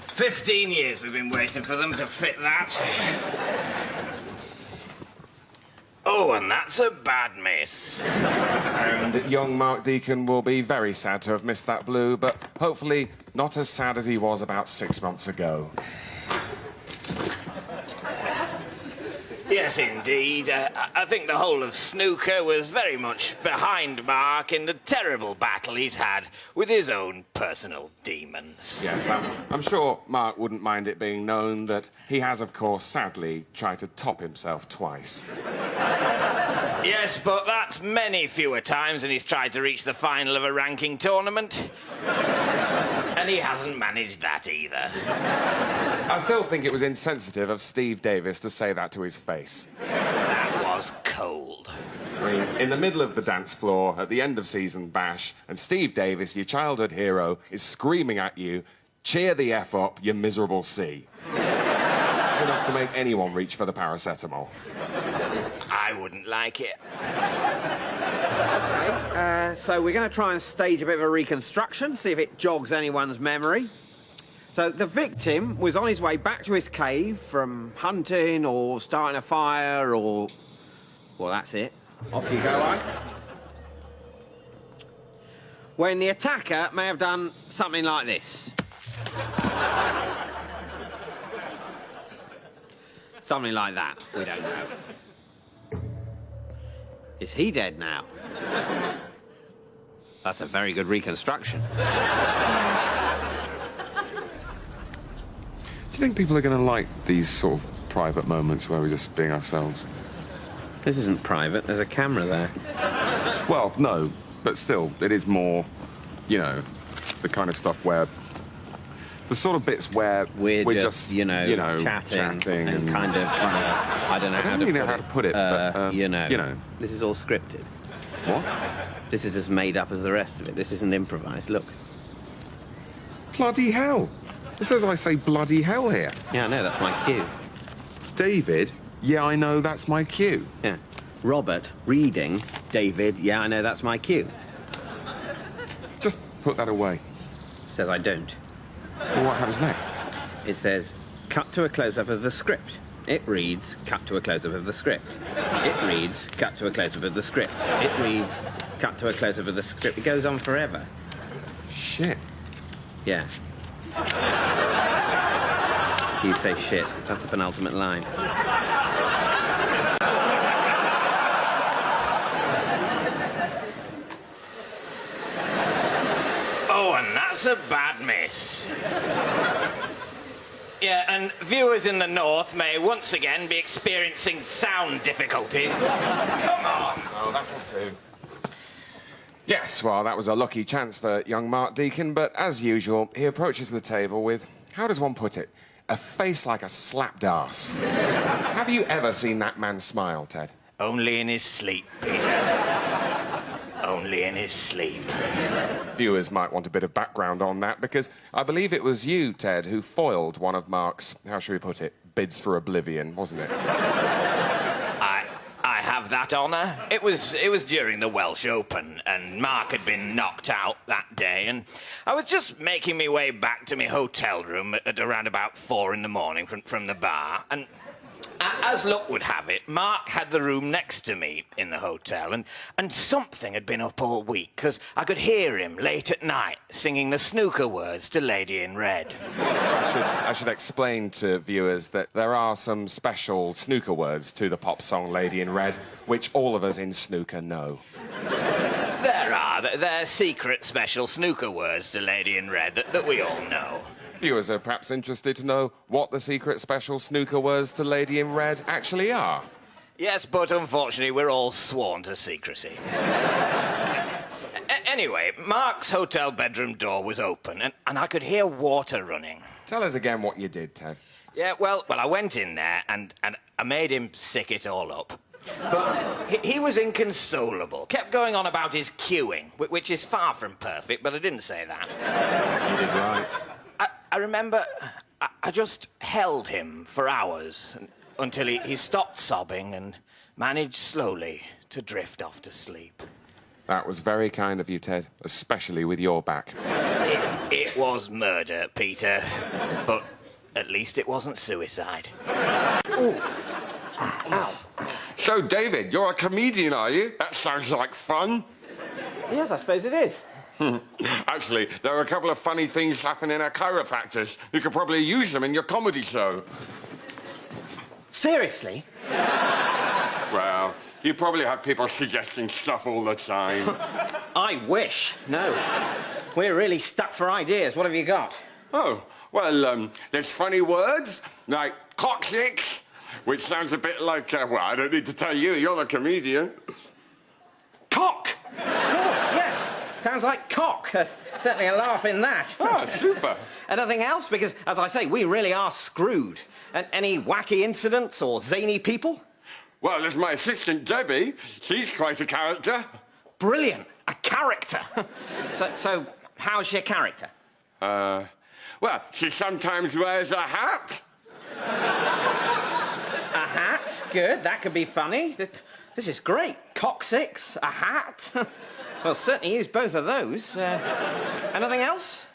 15 years we've been waiting for them to fit that. Oh, and that's a bad miss. And young Mark Deacon will be very sad to have missed that blue, but hopefully not as sad as he was about 6 months ago. Yes, indeed. I think the whole of snooker was very much behind Mark in the terrible battle he's had with his own personal demons. Yes, I'm sure Mark wouldn't mind it being known that he has, of course, sadly, tried to top himself twice. Yes, but that's many fewer times than he's tried to reach the final of a ranking tournament. And he hasn't managed that either. I still think it was insensitive of Steve Davis to say that to his face. That was cold. I mean, in the middle of the dance floor, at the end of season bash, and Steve Davis, your childhood hero, is screaming at you, "Cheer the F up, you miserable C." It's enough to make anyone reach for the paracetamol. I wouldn't like it. So we're going to try and stage a bit of a reconstruction, see if it jogs anyone's memory. So the victim was on his way back to his cave from hunting or starting a fire or... Well, that's it. Off you go, Ike. When the attacker may have done something like this. Something like that. We don't know. Is he dead now? That's a very good reconstruction. Do you think people are going to like these sort of private moments where we're just being ourselves? This isn't private. There's a camera there. Well, no, but still, it is more, you know, the kind of stuff where... The sort of bits where we're just you know, chatting and kind of, I don't know how to put it, but, you know, this is all scripted. What? This is as made up as the rest of it. This isn't improvised. Look. Bloody hell. It says I say bloody hell here. Yeah, I know, that's my cue. David, yeah, I know, that's my cue. Yeah. Robert, reading. David, yeah, I know, that's my cue. Just put that away. Says I don't. Well, what happens next? It says, cut to a close-up of the script. It reads, cut to a close-up of the script. It reads, cut to a close-up of the script. It reads, cut to a close-up of the script. It goes on forever. Shit. Yeah. You say shit. That's the penultimate line. Oh, and that's a bad miss. Yeah, and viewers in the north may once again be experiencing sound difficulties. Come on. Oh, that'll do. Yes, well, that was a lucky chance for young Mark Deacon, but as usual, he approaches the table with, how does one put it, a face like a slapped arse. Have you ever seen that man smile, Ted? Only in his sleep, Peter. Only in his sleep. Viewers might want a bit of background on that, because I believe it was you, Ted, who foiled one of Mark's, how shall we put it, bids for oblivion, wasn't it? I have that honour. It was during the Welsh Open, and Mark had been knocked out that day, and I was just making my way back to my hotel room at around about 4 in the morning from the bar, and As luck would have it, Mark had the room next to me in the hotel, and something had been up all week, because I could hear him late at night singing the snooker words to Lady in Red. I should explain to viewers that there are some special snooker words to the pop song Lady in Red, which all of us in snooker know. They're secret special snooker words to Lady in Red that we all know. Viewers are perhaps interested to know what the secret special snooker words to Lady in Red actually are. Yes, but unfortunately we're all sworn to secrecy. Anyway, Mark's hotel bedroom door was open and I could hear water running. Tell us again what you did, Ted. Yeah, well, I went in there and I made him sick it all up. But he was inconsolable, kept going on about his queuing, which is far from perfect, but I didn't say that. You did right. I remember I just held him for hours until he stopped sobbing and managed slowly to drift off to sleep. That was very kind of you, Ted, especially with your back. It was murder, Peter, but at least it wasn't suicide. Ooh. Ow. So, David, you're a comedian, are you? That sounds like fun. Yes, I suppose it is. Actually, there are a couple of funny things happening at chiropractors. You could probably use them in your comedy show. Seriously? Well, you probably have people suggesting stuff all the time. I wish. No. We're really stuck for ideas. What have you got? Oh, well, there's funny words like coccyx, which sounds a bit like, well, I don't need to tell you, you're the comedian. Cock! Of course, yes. Sounds like cock. Certainly a laugh in that. Ah, super. Anything else? Because, as I say, we really are screwed. And any wacky incidents or zany people? Well, there's my assistant, Debbie. She's quite a character. Brilliant. A character. So, how's your character? Well, she sometimes wears a hat. A hat? Good. That could be funny. This is great. Coccyx, a hat. Well, certainly use both of those. Anything else?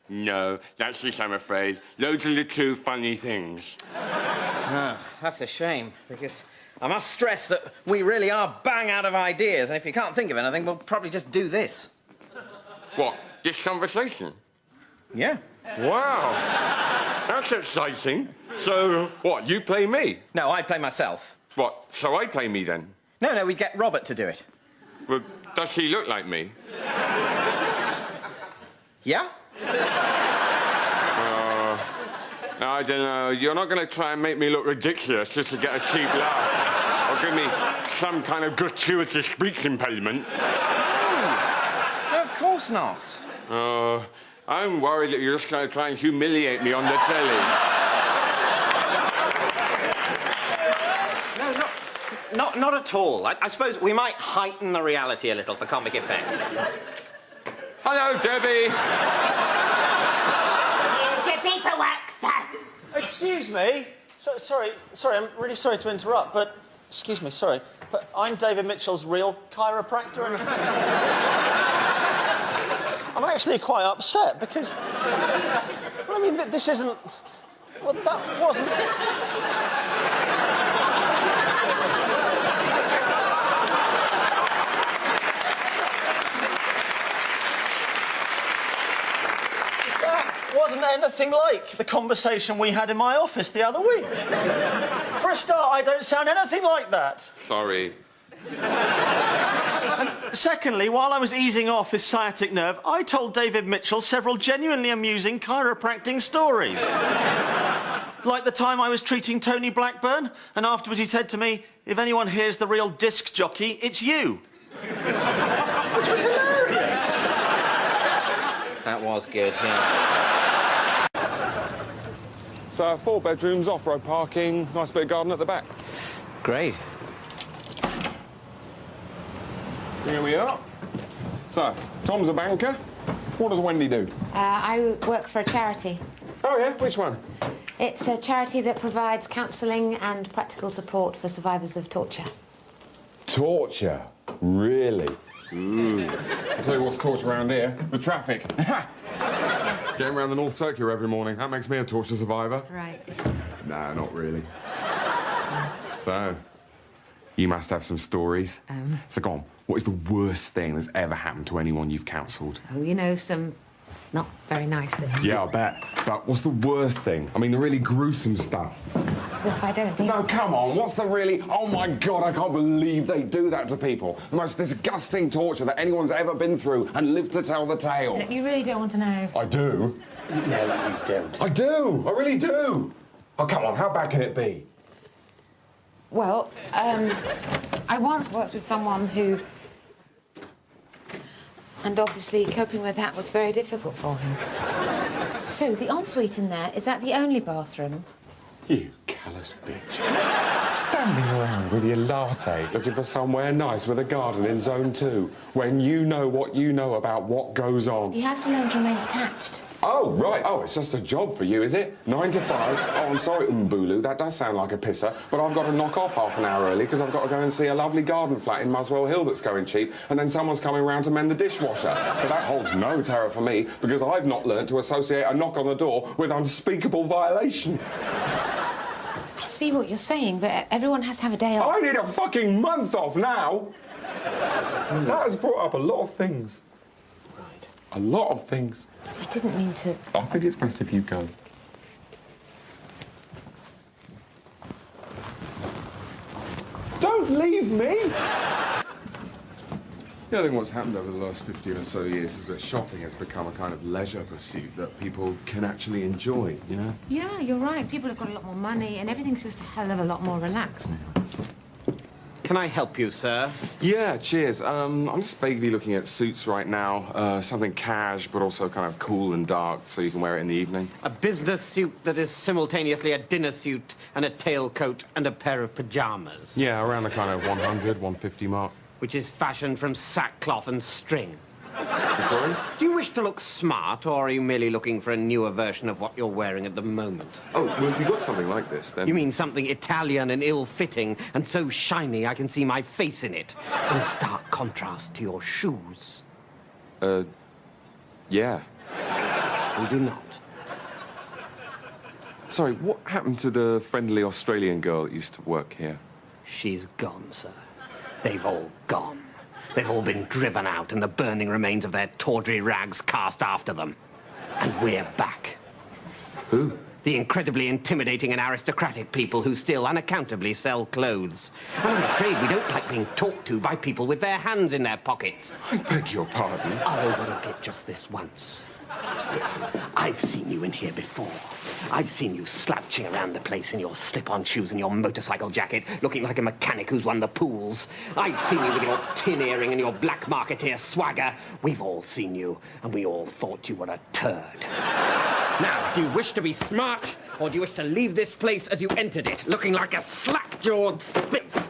No, that's it, I'm afraid. Those are the two funny things. Oh, that's a shame, because I must stress that we really are bang out of ideas, and if you can't think of anything, we'll probably just do this. What, this conversation? Yeah. Wow, that's exciting. So, what, you play me? No, I play myself. What, so I play me then? No, we'd get Robert to do it. Well, does he look like me? Yeah? I don't know. You're not going to try and make me look ridiculous just to get a cheap laugh. Or give me some kind of gratuitous speech impediment. No, of course not. I'm worried that you're just going to try and humiliate me on the telly. No, not at all. I suppose we might heighten the reality a little for comic effect. Hello, Debbie. Here's your paperwork, sir. Excuse me. Sorry, I'm really sorry to interrupt, but... Excuse me, sorry. But I'm David Mitchell's real chiropractor, and... I'm actually quite upset, because... Well, I mean, this isn't... Well, that wasn't... Wasn't anything like the conversation we had in my office the other week. For a start, I don't sound anything like that. Sorry. And secondly, while I was easing off his sciatic nerve, I told David Mitchell several genuinely amusing chiropractic stories. Like the time I was treating Tony Blackburn, and afterwards he said to me, "If anyone hears the real disc jockey, it's you." Which was hilarious. That was good, yeah. So, 4 bedrooms, off-road parking, nice bit of garden at the back. Great. Here we are. So, Tom's a banker. What does Wendy do? I work for a charity. Oh, yeah? Which one? It's a charity that provides counselling and practical support for survivors of torture. Torture? Really? Ooh. I'll tell you what's torture around here. The traffic. Getting around the North Circular every morning. That makes me a torture survivor. Right. Nah, not really. So, you must have some stories. So go on, what is the worst thing that's ever happened to anyone you've counselled? Oh, you know, some not very nice things. Yeah, I bet. But what's the worst thing? I mean, the really gruesome stuff. Look, I don't think... No, come on, what's the really... Oh, my God, I can't believe they do that to people. The most disgusting torture that anyone's ever been through and lived to tell the tale. Look, you really don't want to know. I do. No, you don't. I do. I really do. Oh, come on, how bad can it be? Well, I once worked with someone who... And obviously coping with that was very difficult for him. So, the ensuite in there, is that the only bathroom? You callous bitch. Standing around with your latte looking for somewhere nice with a garden in Zone 2 when you know what you know about what goes on. You have to learn to remain detached. Oh, right. Oh, it's just a job for you, is it? 9 to 5. Oh, I'm sorry, Mbulu, that does sound like a pisser, but I've got to knock off half an hour early because I've got to go and see a lovely garden flat in Muswell Hill that's going cheap, and then someone's coming round to mend the dishwasher. But that holds no terror for me because I've not learnt to associate a knock on the door with unspeakable violation. I see what you're saying, but everyone has to have a day off. I need a fucking month off now! That has brought up a lot of things. Right. A lot of things. I didn't mean to... I think it's best if you go. Don't leave me! Yeah, I think what's happened over the last 15 or so years is that shopping has become a kind of leisure pursuit that people can actually enjoy, you know? Yeah, you're right. People have got a lot more money and everything's just a hell of a lot more relaxed now. Can I help you, sir? Yeah, cheers. I'm just vaguely looking at suits right now. Something cash, but also kind of cool and dark, so you can wear it in the evening. A business suit that is simultaneously a dinner suit and a tailcoat and a pair of pyjamas. Yeah, around the kind of 100, 150 mark. Which is fashioned from sackcloth and string. I'm sorry? Do you wish to look smart, or are you merely looking for a newer version of what you're wearing at the moment? Oh, well, if you've got something like this, then... You mean something Italian and ill-fitting, and so shiny I can see my face in it, in stark contrast to your shoes? Yeah. We do not. Sorry, what happened to the friendly Australian girl that used to work here? She's gone, sir. They've all gone. They've all been driven out and the burning remains of their tawdry rags cast after them. And we're back. Who? The incredibly intimidating and aristocratic people who still unaccountably sell clothes. And I'm afraid we don't like being talked to by people with their hands in their pockets. I beg your pardon? I'll overlook it just this once. Listen, I've seen you in here before. I've seen you slouching around the place in your slip-on shoes and your motorcycle jacket, looking like a mechanic who's won the pools. I've seen you with your tin earring and your black marketeer swagger. We've all seen you, and we all thought you were a turd. Now, do you wish to be smart, or do you wish to leave this place as you entered it, looking like a slack-jawed spiff?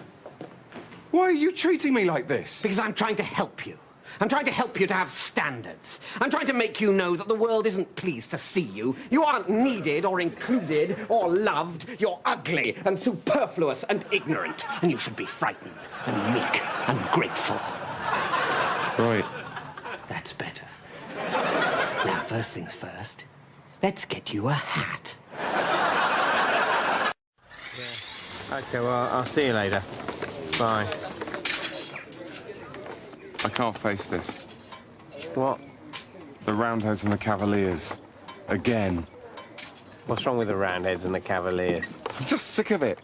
Why are you treating me like this? Because I'm trying to help you. I'm trying to help you to have standards. I'm trying to make you know that the world isn't pleased to see you. You aren't needed or included or loved. You're ugly and superfluous and ignorant. And you should be frightened and meek and grateful. Right. That's better. Now, first things first, let's get you a hat. Yeah. OK, well, I'll see you later. Bye. I can't face this. What? The Roundheads and the Cavaliers. Again. What's wrong with the Roundheads and the Cavaliers? I'm just sick of it.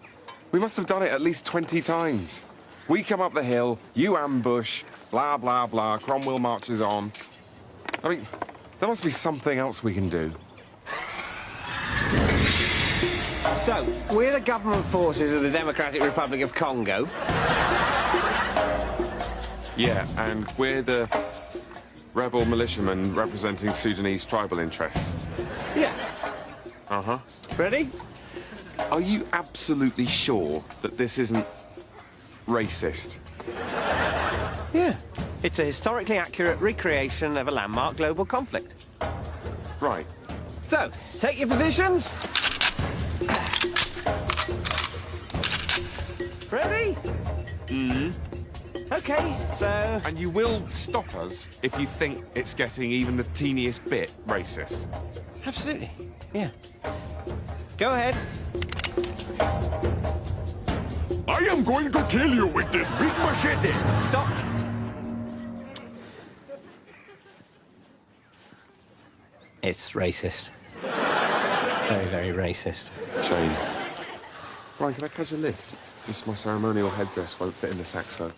We must have done it at least 20 times. We come up the hill, you ambush, blah, blah, blah, Cromwell marches on. I mean, there must be something else we can do. So, we're the government forces of the Democratic Republic of Congo. Yeah, and we're the rebel militiamen representing Sudanese tribal interests. Yeah. Uh-huh. Ready? Are you absolutely sure that this isn't racist? Yeah. It's a historically accurate recreation of a landmark global conflict. Right. So, take your positions. Ready? Mm-hmm. OK, so... And you will stop us if you think it's getting even the teeniest bit racist. Absolutely. Yeah. Go ahead. I am going to kill you with this big machete. Stop. It's racist. Very, very racist. Shame. Brian, can I catch a lift? Just my ceremonial headdress won't fit in the saxo.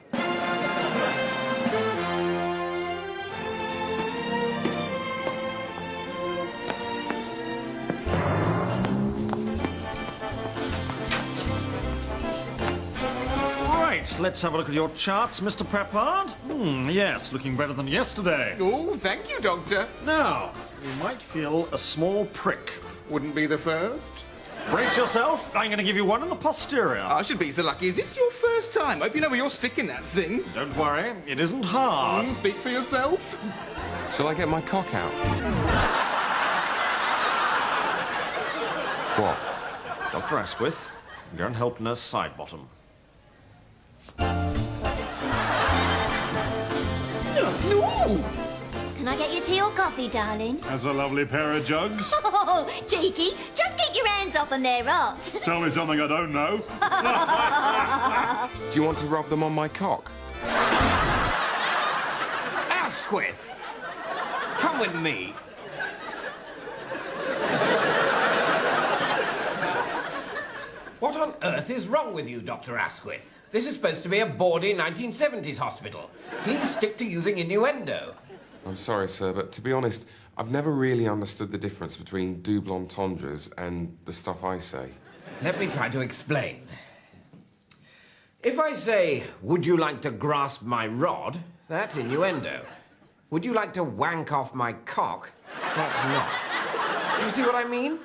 Right, let's have a look at your charts, Mr. Peppard. Yes, looking better than yesterday. Oh, thank you, Doctor. Now, you might feel a small prick. Wouldn't be the first. Brace yourself. I'm going to give you one in the posterior. I should be so lucky. Is this your first time? Hope you know where you're sticking that thing. Don't worry, it isn't hard. Speak for yourself. Shall I get my cock out? What? Dr. Asquith, go and help Nurse Sidebottom. No! Can I get you tea or coffee, darling? Has a lovely pair of jugs. Oh, cheeky. Just keep your hands off them, they're hot. Tell me something I don't know. Do you want to rub them on my cock? Asquith! Come with me. What on earth is wrong with you, Dr. Asquith? This is supposed to be a bawdy 1970s hospital. Please stick to using innuendo. I'm sorry, sir, but to be honest, I've never really understood the difference between double entendres and the stuff I say. Let me try to explain. If I say, would you like to grasp my rod? That's innuendo. Would you like to wank off my cock? That's not. You see what I mean?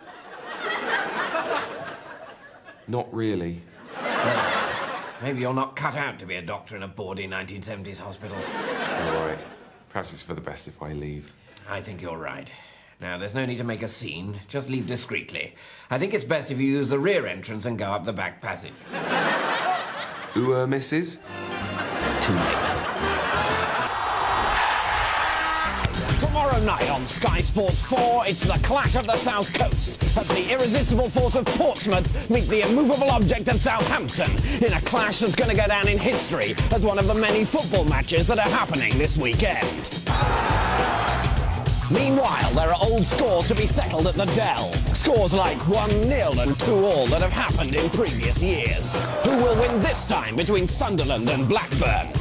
Not really. Well, maybe you're not cut out to be a doctor in a bawdy 1970s hospital. All right. Perhaps it's for the best if I leave. I think you're right. Now, there's no need to make a scene. Just leave discreetly. I think it's best if you use the rear entrance and go up the back passage. Mrs.? Too late. Tomorrow night on Sky Sports 4, it's the clash of the South Coast as the irresistible force of Portsmouth meet the immovable object of Southampton in a clash that's going to go down in history as one of the many football matches that are happening this weekend. Meanwhile, there are old scores to be settled at the Dell. Scores like 1-0 and 2-2 that have happened in previous years. Who will win this time between Sunderland and Blackburn?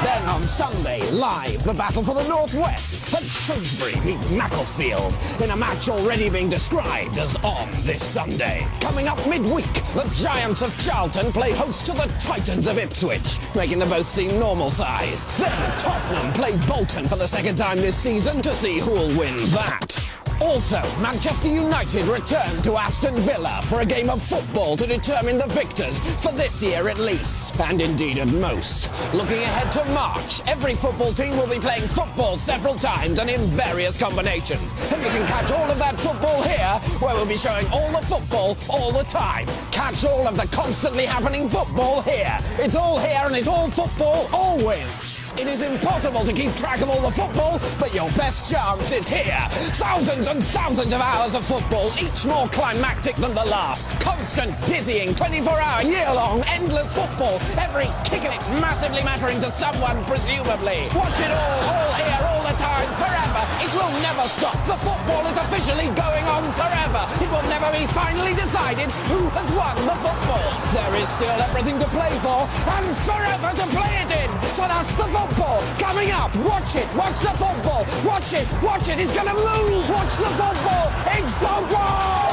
Then on Sunday, live, the battle for the North West at Shrewsbury meet Macclesfield in a match already being described as on this Sunday. Coming up midweek, the Giants of Charlton play host to the Titans of Ipswich, making them both seem normal size. Then Tottenham play Bolton for the second time this season to see who'll win that. Also, Manchester United return to Aston Villa for a game of football to determine the victors for this year at least, and indeed at most. Looking ahead to March, every football team will be playing football several times and in various combinations. And you can catch all of that football here, where we'll be showing all the football all the time. Catch all of the constantly happening football here. It's all here and it's all football always. It is impossible to keep track of all the football, but your best chance is here. Thousands and thousands of hours of football, each more climactic than the last. Constant, dizzying, 24-hour, year-long, endless football. Every kick of it massively mattering to someone, presumably. Watch it all here, all the time, forever. It will never stop. The football is officially going on forever. It will never be finally decided who has won the football. There is still everything to play for, and forever to play it in. So that's the football coming up. Watch it. Watch the football. Watch it. Watch it. It's going to move. Watch the football. It's football.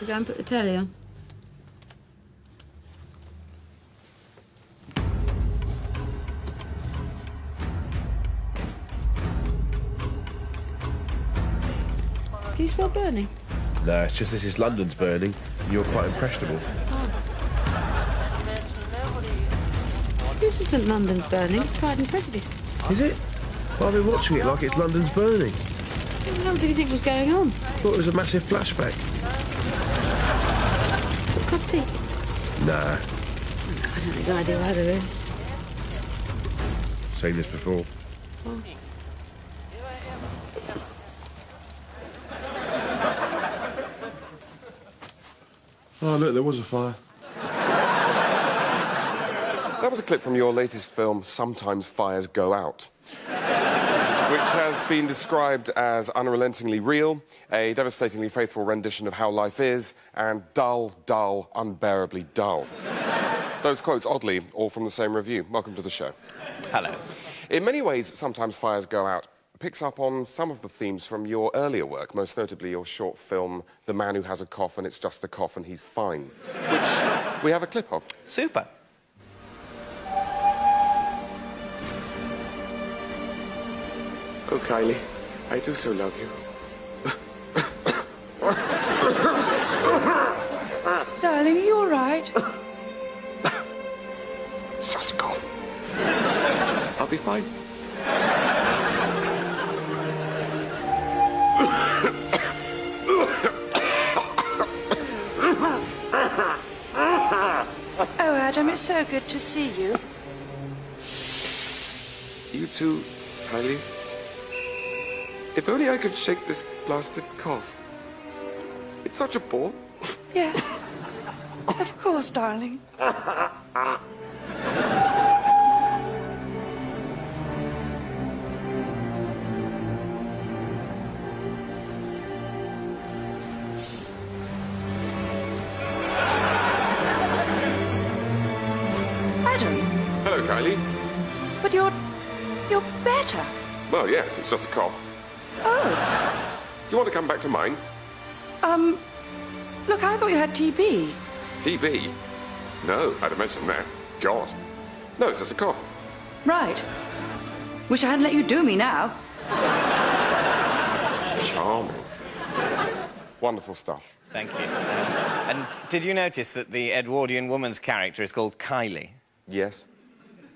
We go and put the telly on. Can you smell burning? No, it's just this is London's burning, and you're quite impressionable. This isn't London's burning, it's Pride and Prejudice. Is it? Well, I've been watching it like it's London's burning. What the hell did you think was going on? I thought it was a massive flashback. A cup of tea? Nah, I don't think I do either, really. seen this before. Oh, look, there was a fire. That was a clip from your latest film, Sometimes Fires Go Out, which has been described as unrelentingly real, a devastatingly faithful rendition of how life is, and dull, dull, unbearably dull. Those quotes, oddly, all from the same review. Welcome to the show. Hello. In many ways, Sometimes Fires Go Out picks up on some of the themes from your earlier work, most notably your short film, The Man Who Has a Cough and It's Just a Cough and He's Fine, which we have a clip of. Super. Oh, Kylie, I do so love you. Darling, are you all right? It's just a cough. I'll be fine. Oh, Adam, it's so good to see you. You too, Kylie. If only I could shake this blasted cough. It's such a bore. Yes. Of course, darling. Adam. Hello, Kylie. But you're better. Well, yes, it's just a cough. Oh. Do you want to come back to mine? Look, I thought you had TB. TB? No, I'd have mentioned that. God. No, it's just a cough. Right. Wish I hadn't let you do me now. Charming. Wonderful stuff. Thank you. And did you notice that the Edwardian woman's character is called Kylie? Yes.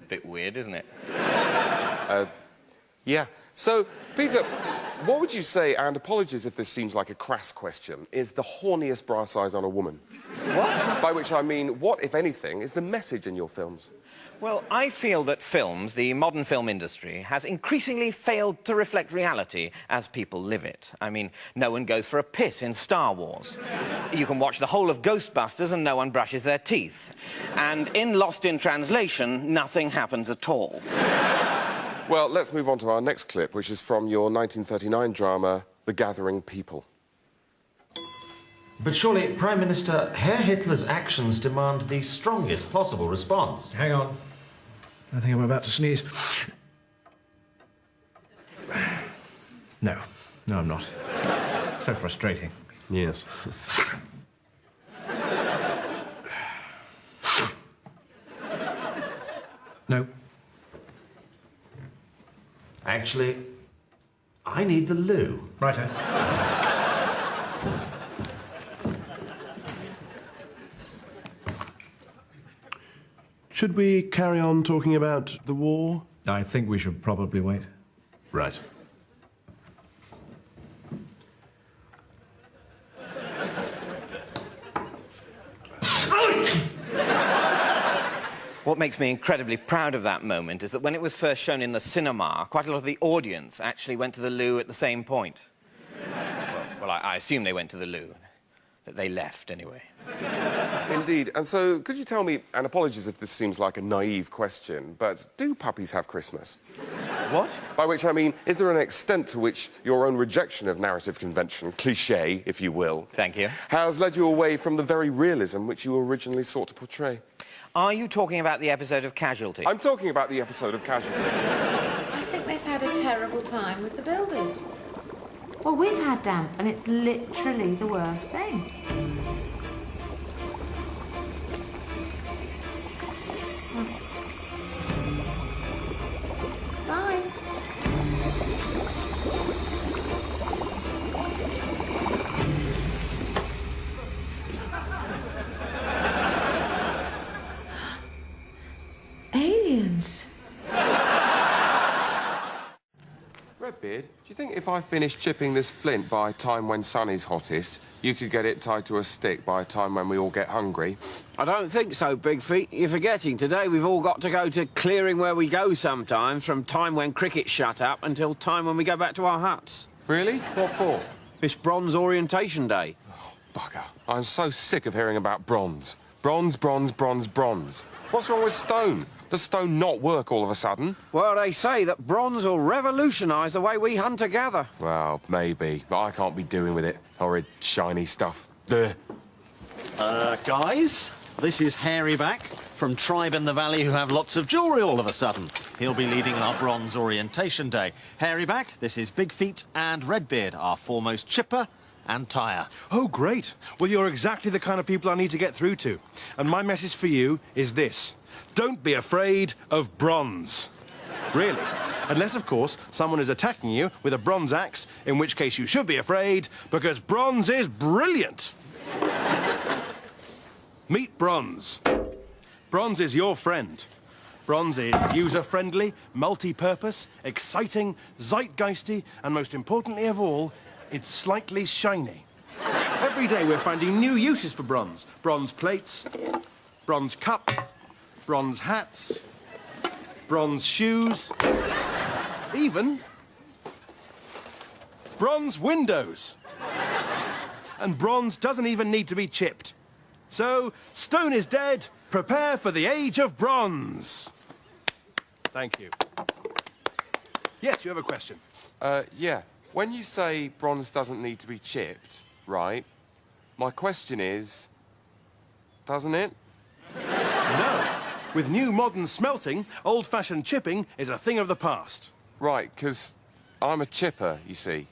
Bit weird, isn't it? Yeah. So, Peter, what would you say, and apologies if this seems like a crass question, is the horniest bra size on a woman? What? By which I mean, what, if anything, is the message in your films? Well, I feel that films, the modern film industry, has increasingly failed to reflect reality as people live it. I mean, no one goes for a piss in Star Wars. You can watch the whole of Ghostbusters and no one brushes their teeth. And in Lost in Translation, nothing happens at all. Well, let's move on to our next clip, which is from your 1939 drama, The Gathering People. But surely, Prime Minister, Herr Hitler's actions demand the strongest possible response. Hang on. I think I'm about to sneeze. No. No, I'm not. So frustrating. Yes. No. Actually, I need the loo. Righto. Should we carry on talking about the war? I think we should probably wait. Right. What makes me incredibly proud of that moment is that when it was first shown in the cinema, quite a lot of the audience actually went to the loo at the same point. Well, I assume they went to the loo. That they left, anyway. Indeed. And so, could you tell me, and apologies if this seems like a naive question, but do puppies have Christmas? What? By which I mean, is there an extent to which your own rejection of narrative convention, cliché, if you will, thank you, has led you away from the very realism which you originally sought to portray? Are you talking about the episode of Casualty? I'm talking about the episode of Casualty. I think they've had a terrible time with the builders. Well, we've had damp, and it's literally the worst thing. Bye. Aliens. Redbeard, do you think if I finish chipping this flint by a time when sun is hottest, you could get it tied to a stick by a time when we all get hungry? I don't think so, Big Feet. You're forgetting. Today we've all got to go to clearing where we go sometimes, from time when cricket shut up until time when we go back to our huts. Really? What for? It's Bronze Orientation Day. Bugger. I'm so sick of hearing about bronze. Bronze, bronze, bronze, bronze. What's wrong with stone? Does stone not work all of a sudden? Well, they say that bronze will revolutionise the way we hunt and gather. Well, maybe, but I can't be doing with it. Horrid, shiny stuff. Ugh. Guys, this is Hairyback from Tribe in the Valley, who have lots of jewellery all of a sudden. He'll be leading our Bronze Orientation Day. Hairyback, this is Big Feet and Redbeard, our foremost chipper and tire. Oh, great. Well, you're exactly the kind of people I need to get through to. And my message for you is this. Don't be afraid of bronze. Really. Unless, of course, someone is attacking you with a bronze axe, in which case you should be afraid, because bronze is brilliant. Meet bronze. Bronze is your friend. Bronze is user-friendly, multi-purpose, exciting, zeitgeisty, and most importantly of all, it's slightly shiny. Every day we're finding new uses for bronze. Bronze plates, bronze cup, bronze hats, bronze shoes, even bronze windows. And bronze doesn't even need to be chipped. So, stone is dead, prepare for the age of bronze. Thank you. Yes, you have a question. Yeah. When you say bronze doesn't need to be chipped, right, my question is, doesn't it? No. With new modern smelting, old-fashioned chipping is a thing of the past. Right, because I'm a chipper, you see.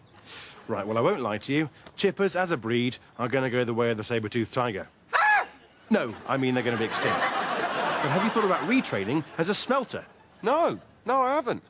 Right, well, I won't lie to you. Chippers, as a breed, are going to go the way of the saber-toothed tiger. Ah! No, I mean they're going to be extinct. But have you thought about retraining as a smelter? No, I haven't.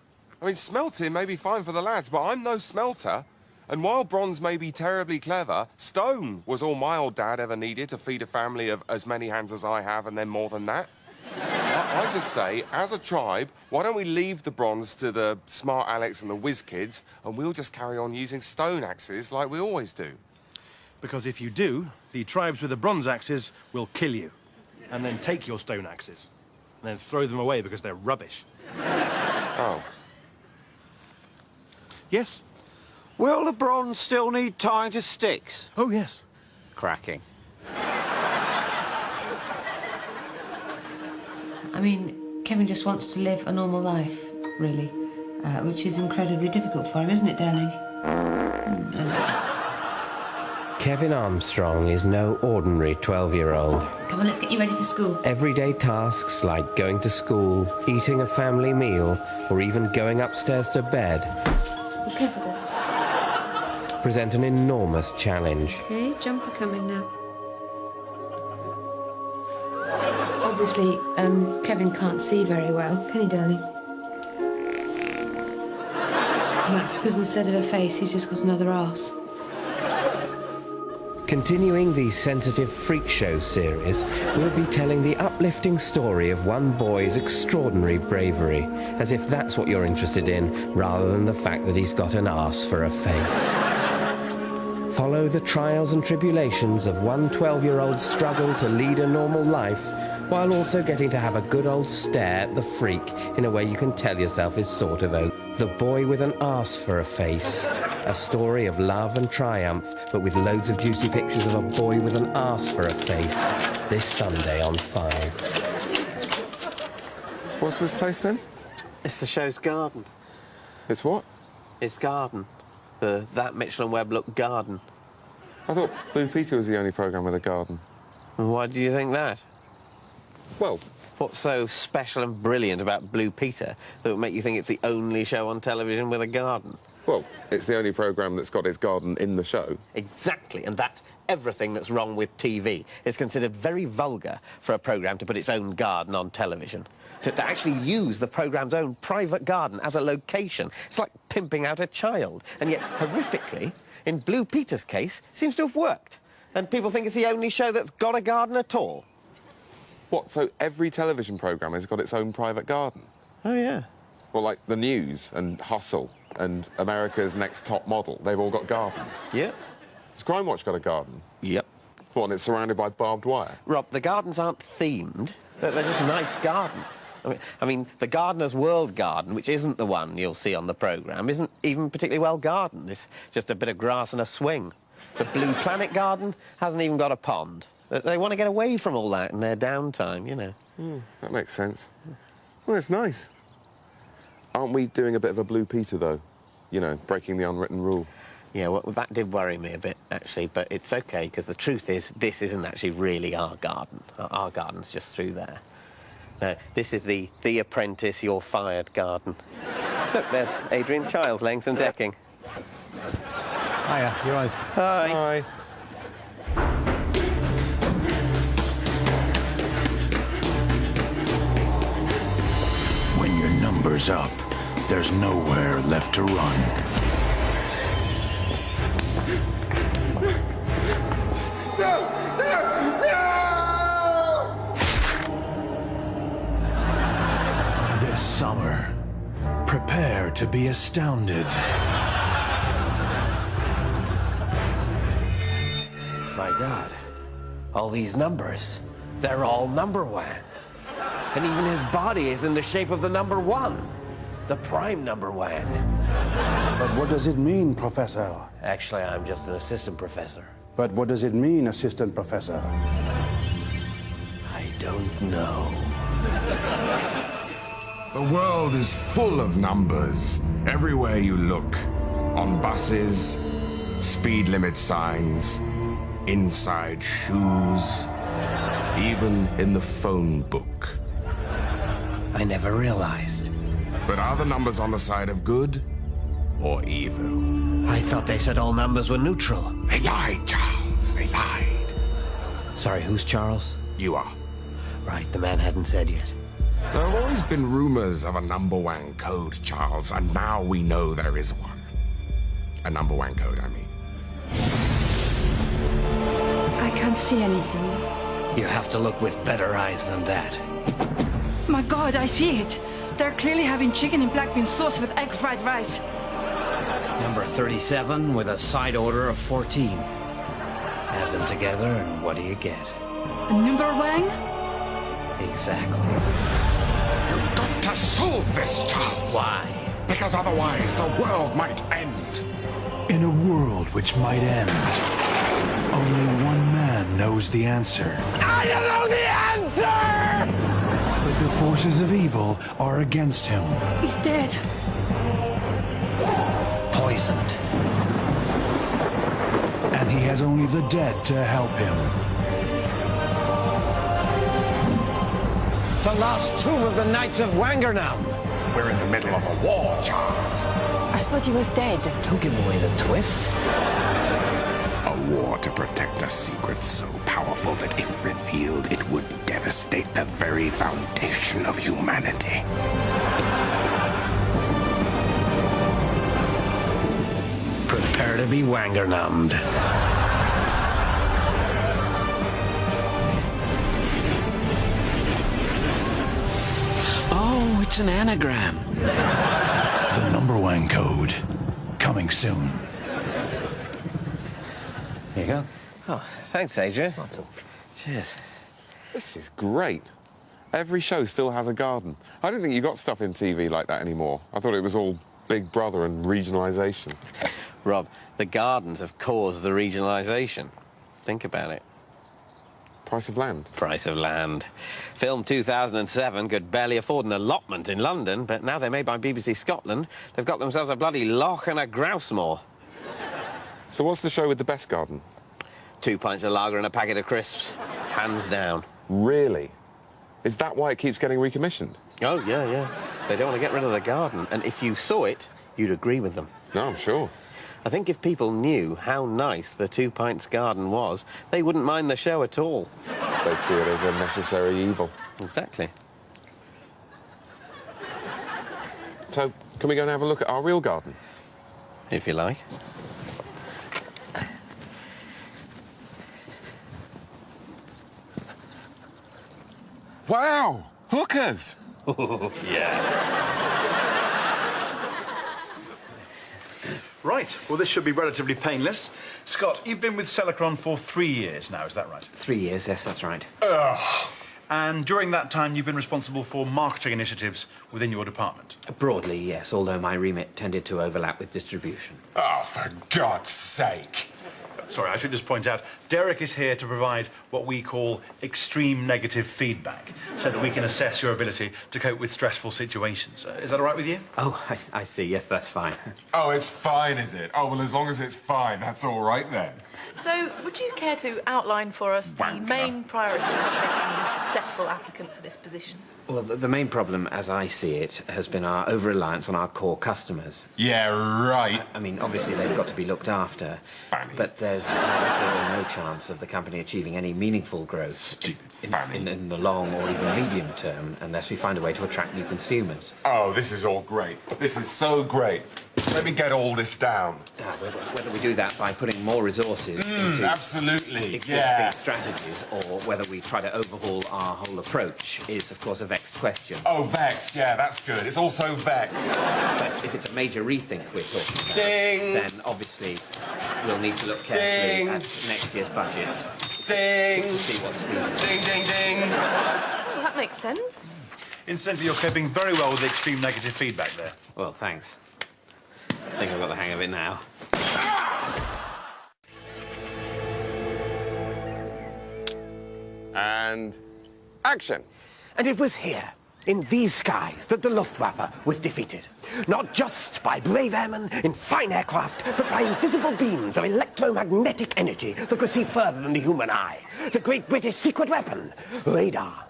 I mean, smelting may be fine for the lads, but I'm no smelter. And while bronze may be terribly clever, stone was all my old dad ever needed to feed a family of as many hands as I have, and then more than that. I just say, as a tribe, why don't we leave the bronze to the smart Alex and the whiz kids, and we'll just carry on using stone axes like we always do? Because if you do, the tribes with the bronze axes will kill you, and then take your stone axes, and then throw them away because they're rubbish. Oh. Yes? Will the bronze still need tying to sticks? Oh, yes. Cracking. I mean, Kevin just wants to live a normal life, really, which is incredibly difficult for him, isn't it, darling? Kevin Armstrong is no ordinary 12-year-old. Come on, let's get you ready for school. Everyday tasks like going to school, eating a family meal, or even going upstairs to bed Be careful, Dad. present an enormous challenge. Okay, jumper coming now. Obviously, Kevin can't see very well, can he, darling? And that's because instead of a face, he's just got another arse. Continuing the sensitive freak show series, we'll be telling the uplifting story of one boy's extraordinary bravery, as if that's what you're interested in, rather than the fact that he's got an arse for a face. Follow the trials and tribulations of one 12-year-old's struggle to lead a normal life, while also getting to have a good old stare at the freak in a way you can tell yourself is sort of okay. The Boy with an Arse for a Face. A story of love and triumph, but with loads of juicy pictures of a boy with an arse for a face. This Sunday on 5. What's this place, then? It's the show's garden. It's what? It's garden. That Mitchell and Webb look garden. I thought Blue Peter was the only programme with a garden. Why do you think that? Well, what's so special and brilliant about Blue Peter that would make you think it's the only show on television with a garden? Well, it's the only programme that's got its garden in the show. Exactly, and that's everything that's wrong with TV. It's considered very vulgar for a programme to put its own garden on television. To actually use the programme's own private garden as a location. It's like pimping out a child. And yet, horrifically, in Blue Peter's case, it seems to have worked. And people think it's the only show that's got a garden at all. What, so every television programme has got its own private garden? Oh, yeah. Well, like the News and Hustle and America's Next Top Model, they've all got gardens. Yep. Has Crime Watch got a garden? Yep. What, and it's surrounded by barbed wire? Rob, the gardens aren't themed. They're just nice gardens. I mean, the Gardener's World garden, which isn't the one you'll see on the programme, isn't even particularly well gardened. It's just a bit of grass and a swing. The Blue Planet garden hasn't even got a pond. They want to get away from all that in their downtime, you know. That makes sense. Well, it's nice. Aren't we doing a bit of a Blue Peter, though? You know, breaking the unwritten rule. Yeah, well, that did worry me a bit, actually, but it's OK, because the truth is, this isn't actually really our garden. Our garden's just through there. No, this is the apprentice, you're fired garden. Look, there's Adrian Chiles laying some decking. Hiya, you're right. Hi. Hi. When your number's up, there's nowhere left to run. This summer, prepare to be astounded. My God, all these numbers, they're all number one. And even his body is in the shape of the number one, the prime number one. But what does it mean, Professor? Actually, I'm just an assistant professor. But what does it mean, assistant professor? I don't know. The world is full of numbers. Everywhere you look. On buses, speed limit signs, inside shoes, even in the phone book. I never realized. But are the numbers on the side of good or evil? I thought they said all numbers were neutral. They lied, Charles. They lied. Sorry, who's Charles? You are. Right, the man hadn't said yet. There have always been rumors of a number one code, Charles, and now we know there is one. A number one code, I mean. I can't see anything. You have to look with better eyes than that. My God, I see it. They're clearly having chicken and black bean sauce with egg fried rice. Number 37 with a side order of 14. Add them together and what do you get? A number wang? Exactly. You've got to solve this, Charles. Why? Because otherwise the world might end. In a world which might end, only one man knows the answer. I don't know the answer! But the forces of evil are against him. He's dead. Poisoned. And he has only the dead to help him. The lost tomb of the Knights of Wangernam. We're in the middle of a war, Charles. I thought he was dead. Don't give away the twist. A war to protect a secret so powerful that if revealed, it would devastate the very foundation of humanity. Prepare to be Wangernummed. Oh, it's an anagram. The number one code. Coming soon. Here you go. Oh, thanks, Adrian. Cheers. This is great. Every show still has a garden. I don't think you got stuff in TV like that anymore. I thought it was all Big Brother and regionalisation. Rob, the gardens have caused the regionalisation. Think about it. Price of land. Price of land. Film 2007 could barely afford an allotment in London, but now they're made by BBC Scotland. They've got themselves a bloody loch and a grouse moor. So what's the show with the best garden? 2 pints of lager and a packet of crisps. Hands down. Really? Is that why it keeps getting recommissioned? Oh, yeah. They don't want to get rid of the garden. And if you saw it, you'd agree with them. No, I'm sure. I think if people knew how nice the 2 pints garden was, they wouldn't mind the show at all. They'd see it as a necessary evil. Exactly. So, can we go and have a look at our real garden? If you like. Wow! Hookers! Yeah. Right, well, this should be relatively painless. Scott, you've been with Celicron for 3 years now, is that right? 3 years, yes, that's right. Ugh. And during that time, you've been responsible for marketing initiatives within your department? Broadly, yes, although my remit tended to overlap with distribution. Oh, for God's sake. Sorry, I should just point out, Derek is here to provide what we call extreme negative feedback, so that we can assess your ability to cope with stressful situations. Is that all right with you? Oh, I see. Yes, that's fine. Oh, it's fine, is it? Oh, well, as long as it's fine, that's all right then. So, would you care to outline for us the main priorities for a successful applicant for this position? Well, the main problem, as I see it, has been our over-reliance on our core customers. Yeah, right. I mean, obviously, they've got to be looked after. Fanny. But there's little or no chance of the company achieving any meaningful growth in the long or even medium term unless we find a way to attract new consumers. Oh, this is all great. This is so great. Let me get all this down. Whether we do that by putting more resources into absolutely, existing strategies or whether we try to overhaul our whole approach is, of course, a vexed question. Oh, vexed, yeah, that's good. It's also vexed. But if it's a major rethink we're talking about, Ding! then obviously we'll need to look carefully at next year's budget. Ding! To see what's feasible. Ding, ding, ding! Well, that makes sense. Incidentally, you're coping very well with the extreme negative feedback there. Well, thanks. I think I've got the hang of it now. And action. And it was here, in these skies, that the Luftwaffe was defeated. Not just by brave airmen in fine aircraft, but by invisible beams of electromagnetic energy that could see further than the human eye. The great British secret weapon, radar.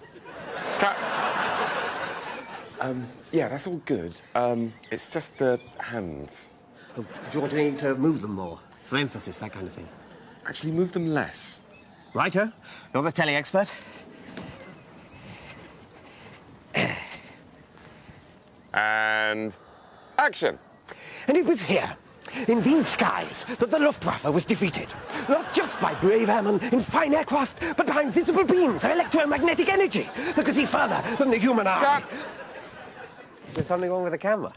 Yeah, that's all good. It's just the hands. Oh, do you want me to move them more? For emphasis, that kind of thing. Actually, move them less. Righto. You're the telly expert. And action. And it was here, in these skies, that the Luftwaffe was defeated. Not just by brave airmen in fine aircraft, but by invisible beams of electromagnetic energy that could see further than the human eye. Is there something wrong with the camera?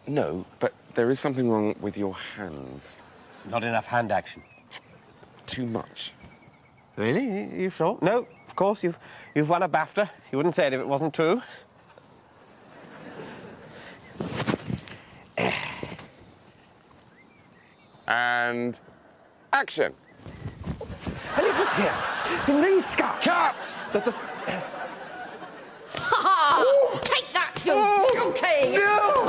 No, but there is something wrong with your hands. Not enough hand action. Too much. Really? You sure? No, of course, you've won a BAFTA. You wouldn't say it if it wasn't true. And action. And it was here, in these skies. Cut! That the... Ha ha! Take that, you guilty! No!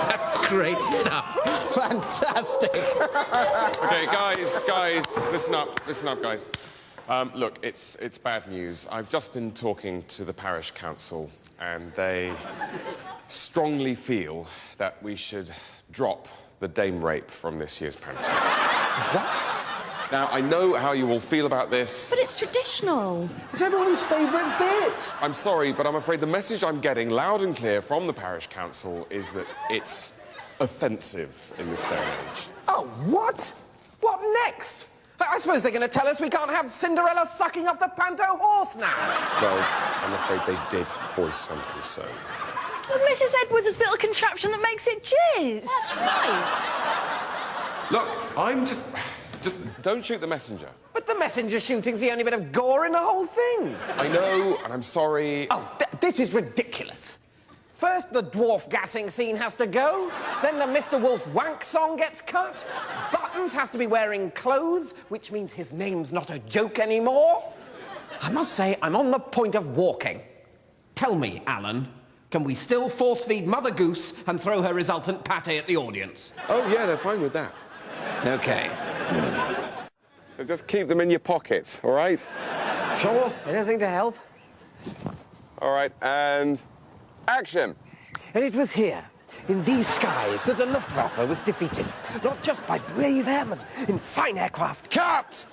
That's great stuff. Fantastic. Okay, guys, listen up, guys. Look, it's bad news. I've just been talking to the parish council, and they strongly feel that we should drop the dame rape from this year's pantomime. What? Now, I know how you all feel about this. But it's traditional. It's everyone's favourite bit. I'm sorry, but I'm afraid the message I'm getting loud and clear from the parish council is that it's offensive in this day and age. Oh, what? What next? I suppose they're going to tell us we can't have Cinderella sucking off the panto horse now. Well, I'm afraid they did voice some concern. But Mrs. Edwards has built a contraption that makes it jizz. That's right. Look, I'm just don't shoot the messenger. But the messenger shooting's the only bit of gore in the whole thing. I know, and I'm sorry. Oh, this is ridiculous. First, the dwarf gassing scene has to go. Then the Mr. Wolf wank song gets cut. Buttons has to be wearing clothes, which means his name's not a joke anymore. I must say, I'm on the point of walking. Tell me, Alan, can we still force-feed Mother Goose and throw her resultant pate at the audience? Oh, yeah, they're fine with that. OK. So just keep them in your pockets, all right? Sure. Anything to help? All right, and action. And it was here, in these skies, that the Luftwaffe was defeated. Not just by brave airmen in fine aircraft. Cut!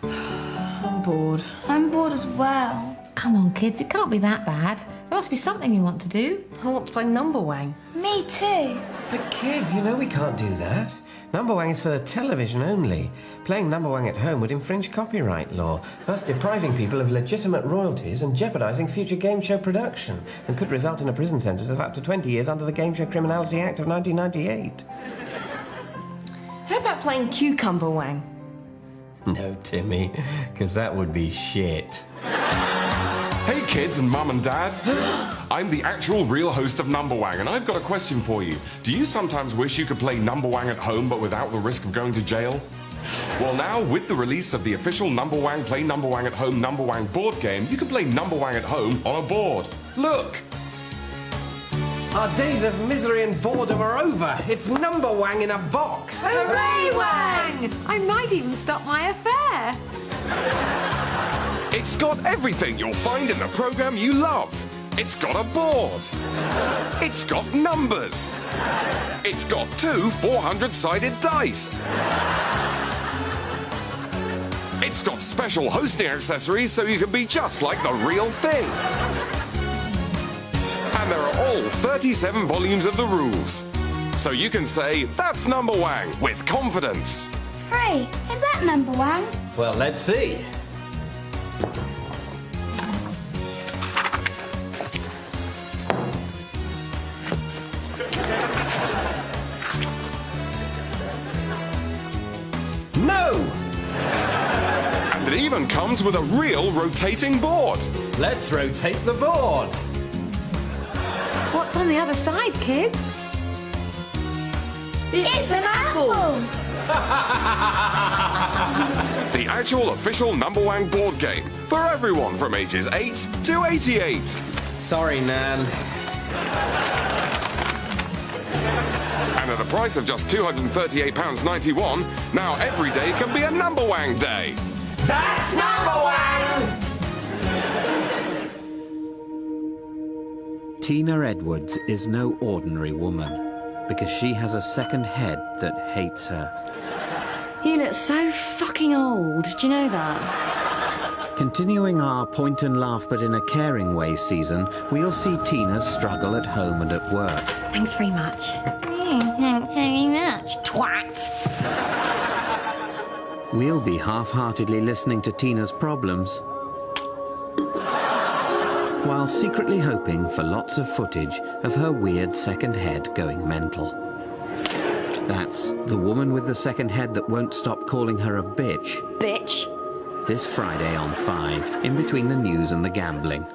I'm bored. I'm bored as well. Come on, kids, it can't be that bad. There must be something you want to do. I want to play number wang. Me too. But kids, you know we can't do that. Number wang is for the television only. Playing number wang at home would infringe copyright law, thus depriving people of legitimate royalties and jeopardising future game show production, and could result in a prison sentence of up to 20 years under the Game Show Criminality Act of 1998. How about playing cucumber wang? No, Timmy, because that would be shit. Hey kids and mum and dad. I'm the actual real host of Numberwang, and I've got a question for you. Do you sometimes wish you could play Numberwang at home but without the risk of going to jail? Well, now, with the release of the official Numberwang Play Numberwang at Home Numberwang board game, you can play Numberwang at home on a board. Look! Our days of misery and boredom are over. It's Numberwang in a box. Hooray, Wang! I might even stop my affair. It's got everything you'll find in the program you love. It's got a board. It's got numbers. It's got 2 400-sided dice. It's got special hosting accessories so you can be just like the real thing. And there are all 37 volumes of the rules. So you can say, that's Numberwang with confidence. Free, is that Numberwang? Well, let's see. No! And it even comes with a real rotating board. Let's rotate the board. What's on the other side, kids? It's an apple! The actual official Numberwang board game for everyone from ages 8 to 88. Sorry, Nan. And at a price of just £238.91, now every day can be a Numberwang day. That's Numberwang! Tina Edwards is no ordinary woman because she has a second head that hates her. You look so fucking old. Do you know that? Continuing our point and laugh but in a caring way season, we'll see Tina struggle at home and at work. Thanks very much. Thanks very much, twat. We'll be half-heartedly listening to Tina's problems while secretly hoping for lots of footage of her weird second head going mental. That's The Woman with the Second Head That Won't Stop Calling Her a Bitch. Bitch. This Friday on 5, in between the news and the gambling.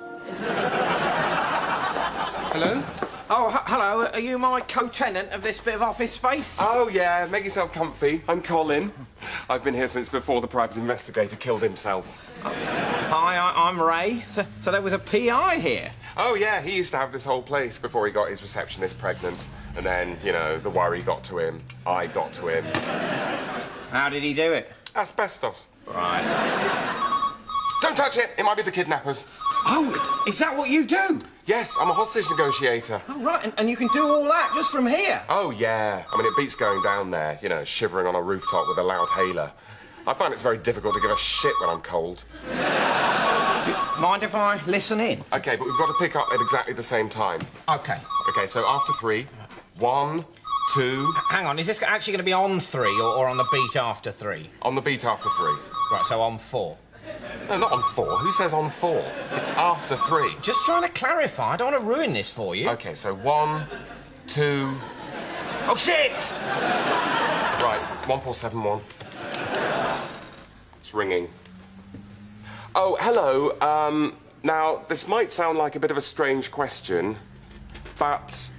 Hello? Oh, hello. Are you my co-tenant of this bit of office space? Oh, yeah. Make yourself comfy. I'm Colin. I've been here since before the private investigator killed himself. Hi, I'm Ray. So there was a PI here? Oh, yeah. He used to have this whole place before he got his receptionist pregnant. And then, you know, the worry got to him. I got to him. How did he do it? Asbestos. Right. Don't touch it. It might be the kidnappers. Oh, is that what you do? Yes, I'm a hostage negotiator. Oh, right. And you can do all that just from here? Oh, yeah. I mean, it beats going down there, you know, shivering on a rooftop with a loud hailer. I find it's very difficult to give a shit when I'm cold. Mind if I listen in? OK, but we've got to pick up at exactly the same time. OK. OK, so after 3, 1, 2... Hang on, is this actually going to be on 3 or on the beat after 3? On the beat after 3. Right, so on 4. No, not on 4. Who says on 4? It's after 3. Just trying to clarify. I don't want to ruin this for you. OK, so 1, 2... Oh, shit! Right, 1471. It's ringing. Oh, hello. Now, this might sound like a bit of a strange question, but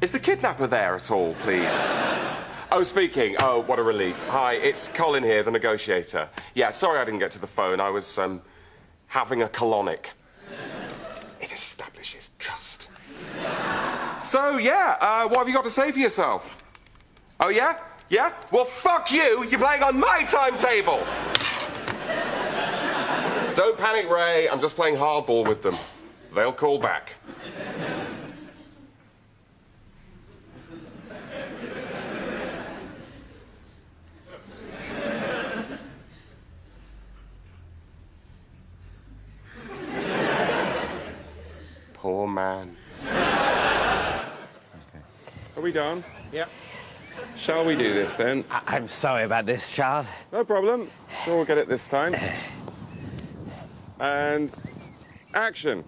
is the kidnapper there at all, please? Oh, speaking. Oh, what a relief. Hi, it's Colin here, the negotiator. Yeah, sorry I didn't get to the phone. I was, having a colonic. It establishes trust. So, yeah, what have you got to say for yourself? Oh, yeah? Yeah? Well, fuck you! You're playing on my timetable! Don't panic, Ray. I'm just playing hardball with them. They'll call back. Poor man. Are we done? Yep. Shall we do this, then? I'm sorry about this, child. No problem. Sure we'll get it this time. And action.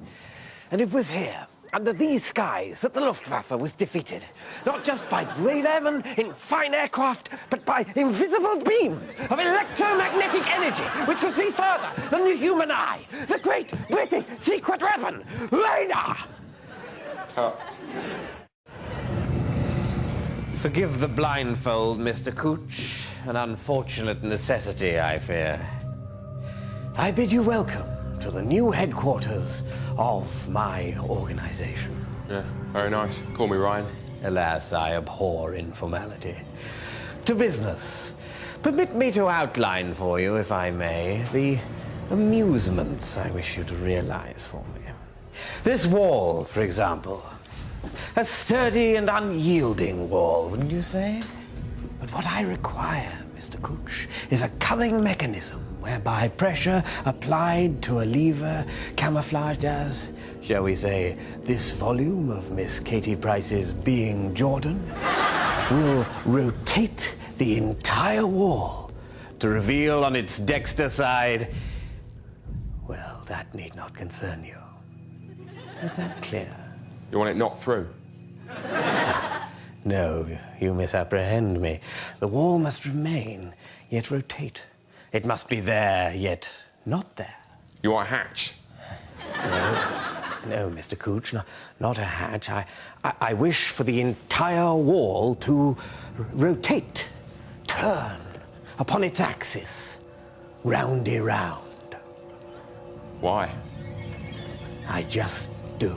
And it was here, under these skies that the Luftwaffe was defeated. Not just by brave airmen in fine aircraft, but by invisible beams of electromagnetic energy, which could see further than the human eye. The great British secret weapon, radar! Cut. Forgive the blindfold, Mr. Cooch. An unfortunate necessity, I fear. I bid you welcome to the new headquarters of my organization. Yeah, very nice. Call me Ryan. Alas, I abhor informality. To business. Permit me to outline for you, if I may, the amusements I wish you to realize for me. This wall, for example. A sturdy and unyielding wall, wouldn't you say? But what I require, Mr. Cooch, is a cunning mechanism whereby pressure applied to a lever camouflaged as, shall we say, this volume of Miss Katie Price's Being Jordan, will rotate the entire wall to reveal on its dexter side, well, that need not concern you. Is that clear? You want it knocked through? No, you misapprehend me. The wall must remain, yet rotate. It must be there, yet not there. You want a hatch? No, Mr. Cooch, not a hatch. I wish for the entire wall to rotate, turn upon its axis, roundy round. Why? I just do.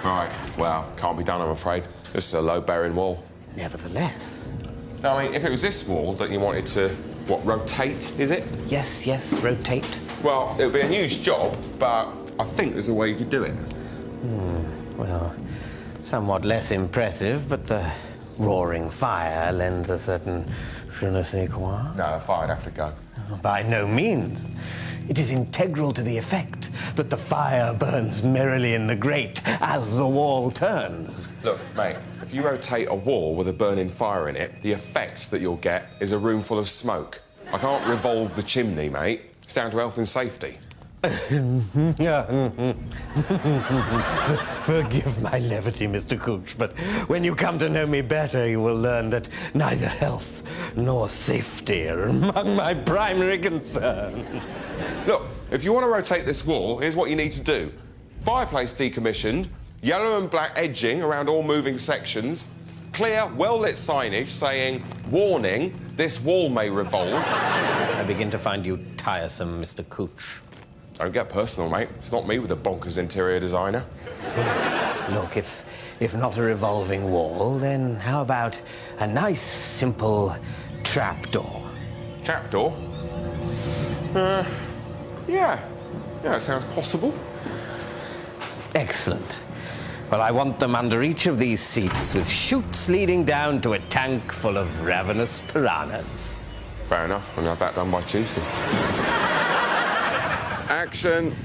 Right, well, can't be done, I'm afraid. This is a low-bearing wall. Nevertheless. No, I mean, if it was this wall that you wanted to, what, rotate, is it? Yes, rotate. Well, it would be a huge job, but I think there's a way you could do it. Well, somewhat less impressive, but the roaring fire lends a certain je ne sais quoi. No, the fire'd have to go. By no means. It is integral to the effect that the fire burns merrily in the grate as the wall turns. Look, mate, if you rotate a wall with a burning fire in it, the effect that you'll get is a room full of smoke. I can't revolve the chimney, mate. It's down to health and safety. Forgive my levity, Mr. Cooch, but when you come to know me better, you will learn that neither health nor safety are among my primary concerns. Look, if you want to rotate this wall, here's what you need to do. Fireplace decommissioned, yellow and black edging around all moving sections, clear, well-lit signage saying, warning, this wall may revolve. I begin to find you tiresome, Mr. Cooch. Don't get personal, mate. It's not me with a bonkers interior designer. Look, if not a revolving wall, then how about a nice, simple trapdoor? Trapdoor? Yeah, it sounds possible. Excellent. Well, I want them under each of these seats with chutes leading down to a tank full of ravenous piranhas. Fair enough. I'm going to have that done by Tuesday. Action.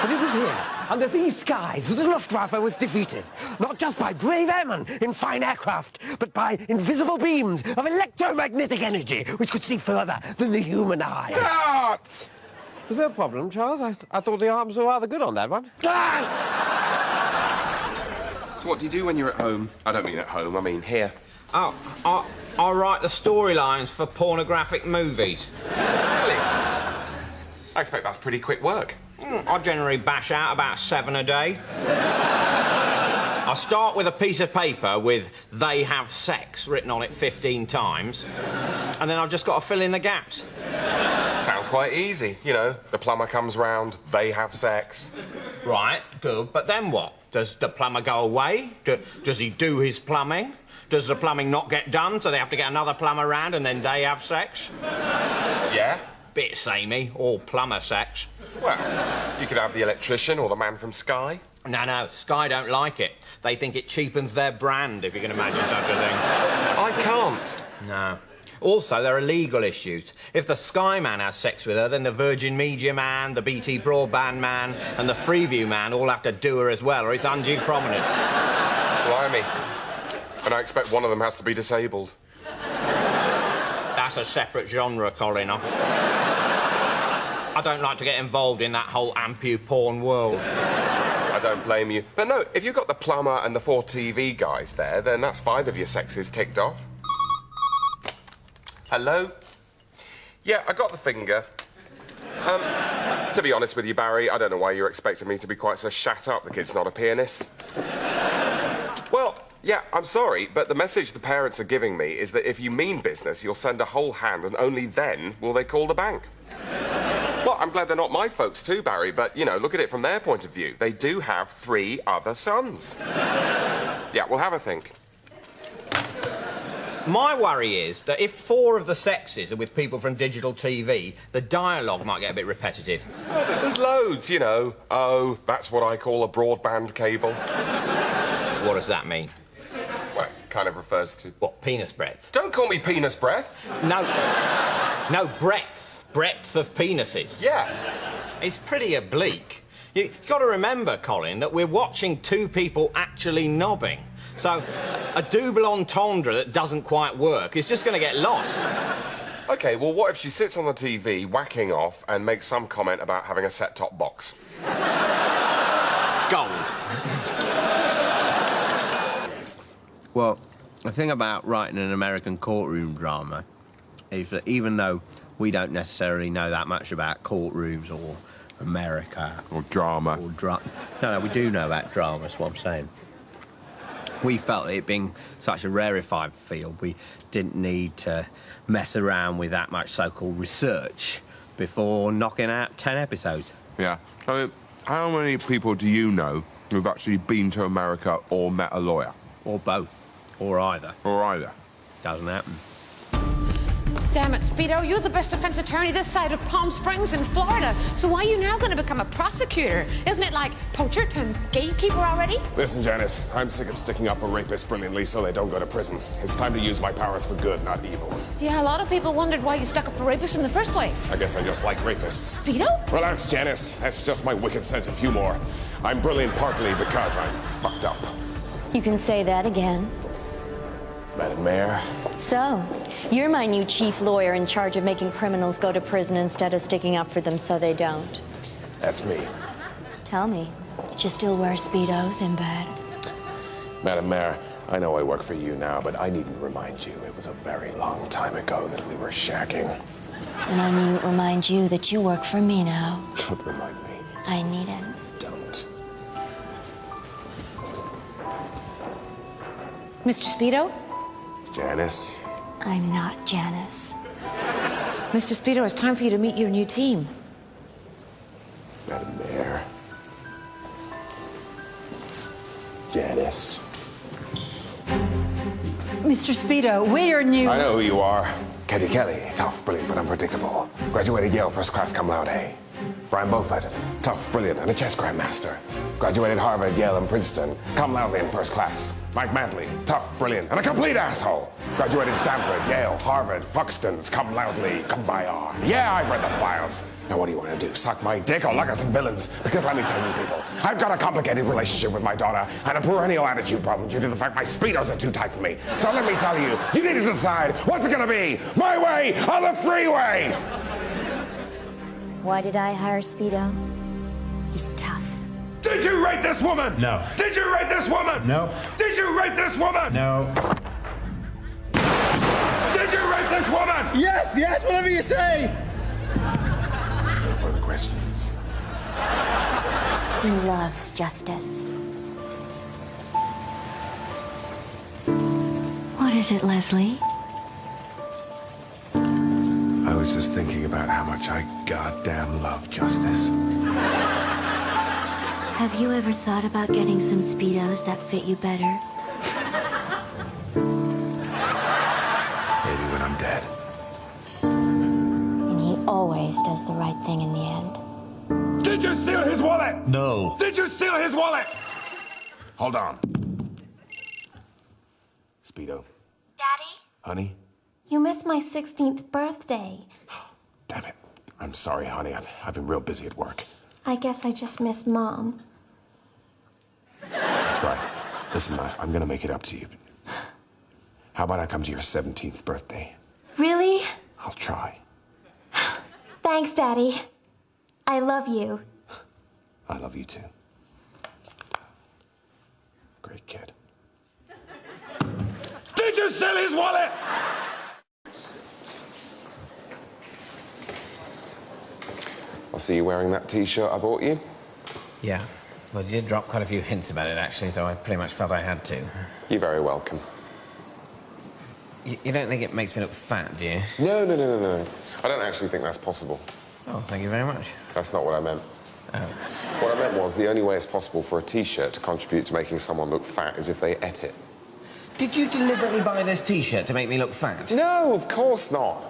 But it was here, under these skies, that the Luftwaffe was defeated. Not just by brave airmen in fine aircraft, but by invisible beams of electromagnetic energy, which could see further than the human eye. Cut! Was there a problem, Charles? I thought the arms were rather good on that one. So what do you do when you're at home? I don't mean at home, I mean here. Oh, I write the storylines for pornographic movies. Really? I expect that's pretty quick work. I generally bash out about 7 a day. I start with a piece of paper with "they have sex" written on it 15 times, and then I've just got to fill in the gaps. Sounds quite easy. You know, the plumber comes round, they have sex. Right, good, but then what? Does the plumber go away? Does he do his plumbing? Does the plumbing not get done, so they have to get another plumber round and then they have sex? Yeah? Bit samey, all plumber sex. Well, you could have the electrician or the man from Sky. No, Sky don't like it. They think it cheapens their brand, if you can imagine such a thing. I can't. No. Also, there are legal issues. If the Sky man has sex with her, then the Virgin Media man, the BT Broadband man, and the Freeview man all have to do her as well, or it's undue prominence. Blimey. And I expect one of them has to be disabled. That's a separate genre, Colin. I don't like to get involved in that whole ampu porn world. don't blame you. But no, if you've got the plumber and the 4 TV guys there, then that's 5 of your sexes ticked off. Hello? Yeah, I got the finger. To be honest with you, Barry, I don't know why you're expecting me to be quite so shat up. The kid's not a pianist. Well, yeah, I'm sorry, but the message the parents are giving me is that if you mean business, you'll send a whole hand and only then will they call the bank. Well, I'm glad they're not my folks too, Barry, but, you know, look at it from their point of view. They do have 3 other sons. Yeah, we'll have a think. My worry is that if 4 of the sexes are with people from digital TV, the dialogue might get a bit repetitive. Oh, there's loads, you know. Oh, that's what I call a broadband cable. What does that mean? Well, it kind of refers to... What, penis breadth? Don't call me penis breath. No, breadth. Breadth of penises. Yeah. It's pretty oblique. You've got to remember, Colin, that we're watching 2 people actually knobbing. So a double entendre that doesn't quite work is just going to get lost. OK, well, what if she sits on the TV, whacking off, and makes some comment about having a set-top box? Gold. Well, the thing about writing an American courtroom drama is that even though we don't necessarily know that much about courtrooms or America... Or drama. No, we do know about drama, that's what I'm saying. We felt it being such a rarefied field, we didn't need to mess around with that much so-called research before knocking out 10 episodes. Yeah. I mean, how many people do you know who've actually been to America or met a lawyer? Or both. Or either. Or either. Doesn't happen. Damn it, Speedo, you're the best defense attorney this side of Palm Springs in Florida. So why are you now going to become a prosecutor? Isn't it like poacher turned gatekeeper already? Listen, Janice, I'm sick of sticking up for rapists brilliantly so they don't go to prison. It's time to use my powers for good, not evil. Yeah, a lot of people wondered why you stuck up for rapists in the first place. I guess I just like rapists. Speedo? Relax, Janice. That's just my wicked sense of humor. I'm brilliant partly because I'm fucked up. You can say that again. Madam Mayor. So, you're my new chief lawyer in charge of making criminals go to prison instead of sticking up for them so they don't. That's me. Tell me, did you still wear Speedos in bed? Madam Mayor, I know I work for you now, but I needn't remind you it was a very long time ago that we were shagging. And I needn't remind you that you work for me now. Don't remind me. I needn't. Don't. Mr. Speedo? Janice. I'm not Janice. Mr. Speedo, it's time for you to meet your new team. Madam Mayor. Janice. Mr. Speedo, we're your new... I know who you are. Katie Kelly, tough, brilliant, but unpredictable. Graduated Yale first class cum laude. Brian Beaufort, tough, brilliant, and a chess grandmaster. Graduated Harvard, Yale, and Princeton, cum laude in first class. Mike Mantley, tough, brilliant, and a complete asshole. Graduated Stanford, Yale, Harvard, Fuxtons, cum loudly, cum by R. Yeah, I've read the files. Now what do you want to do, suck my dick or look at some villains? Because let me tell you people, I've got a complicated relationship with my daughter and a perennial attitude problem due to the fact my Speedos are too tight for me. So let me tell you, you need to decide what's it gonna be, my way or the freeway? Why did I hire Speedo? He's tough. Did you rape this woman? No. Did you rape this woman? No. Did you rape this woman? No. Did you rape this woman? Yes, whatever you say! No further questions. He loves justice. What is it, Leslie? I was just thinking about how much I goddamn love justice. Have you ever thought about getting some Speedos that fit you better? Maybe when I'm dead. And he always does the right thing in the end. Did you steal his wallet? No. Did you steal his wallet? Hold on. Speedo. Daddy? Honey? You missed my 16th birthday. Damn it. I'm sorry, honey. I've been real busy at work. I guess I just missed Mom. That's right. Listen, I'm gonna make it up to you. How about I come to your 17th birthday? Really? I'll try. Thanks, Daddy. I love you. I love you too. Sorry, kid. Did you sell his wallet? I see you wearing that T-shirt I bought you. Yeah. Well, you did drop quite a few hints about it, actually, so I pretty much felt I had to. You're very welcome. You don't think it makes me look fat, do you? No, no, no, no, no. I don't actually think that's possible. Oh, thank you very much. That's not what I meant. Oh. What I meant was the only way it's possible for a T-shirt to contribute to making someone look fat is if they ate it. Did you deliberately buy this T-shirt to make me look fat? No, of course not.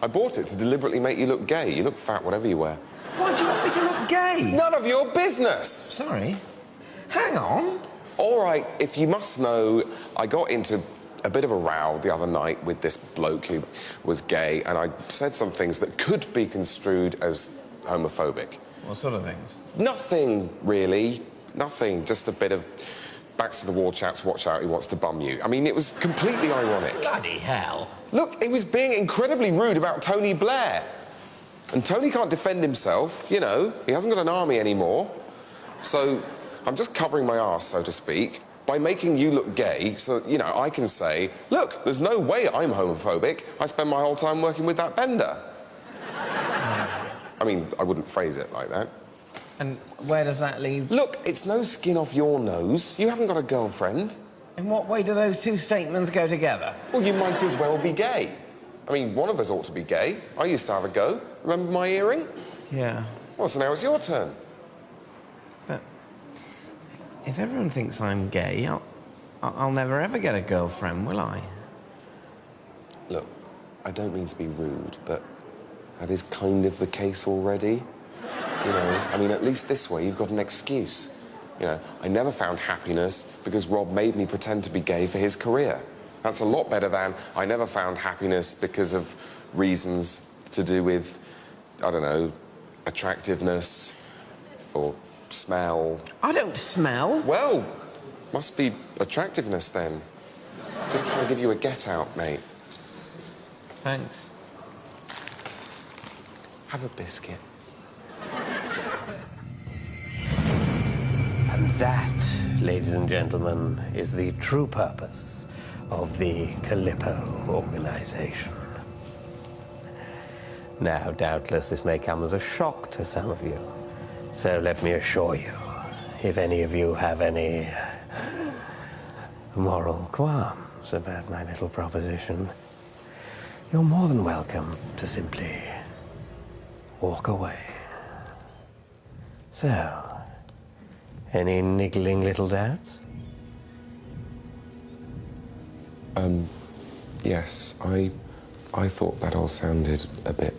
I bought it to deliberately make you look gay. You look fat whatever you wear. Why do you want me to look gay? None of your business! Sorry. Hang on. All right, if you must know, I got into a bit of a row the other night with this bloke who was gay, and I said some things that could be construed as homophobic. What sort of things? Nothing, really. Nothing. Just a bit of backs to the wall chaps, watch out, he wants to bum you. I mean, it was completely ironic. Bloody hell. Look, it was being incredibly rude about Tony Blair. And Tony can't defend himself, you know. He hasn't got an army anymore. So I'm just covering my arse, so to speak, by making you look gay so that, you know, I can say, look, there's no way I'm homophobic. I spend my whole time working with that bender. I mean, I wouldn't phrase it like that. And where does that leave? Look, it's no skin off your nose. You haven't got a girlfriend. In what way do those two statements go together? Well, you might as well be gay. I mean, one of us ought to be gay. I used to have a go. Remember my earring? Yeah. Well, so now it's your turn. But if everyone thinks I'm gay, I'll never ever get a girlfriend, will I? Look, I don't mean to be rude, but that is kind of the case already. You know, I mean, at least this way you've got an excuse. You know, I never found happiness because Rob made me pretend to be gay for his career. That's a lot better than I never found happiness because of reasons to do with, I don't know, attractiveness or smell. I don't smell. Well, must be attractiveness then. Just trying to give you a get out, mate. Thanks. Have a biscuit. And that, ladies and gentlemen, is the true purpose of the Calippo organization. Now, doubtless, this may come as a shock to some of you. So let me assure you, if any of you have any moral qualms about my little proposition, you're more than welcome to simply walk away. So, any niggling little doubts? Yes, I thought that all sounded a bit...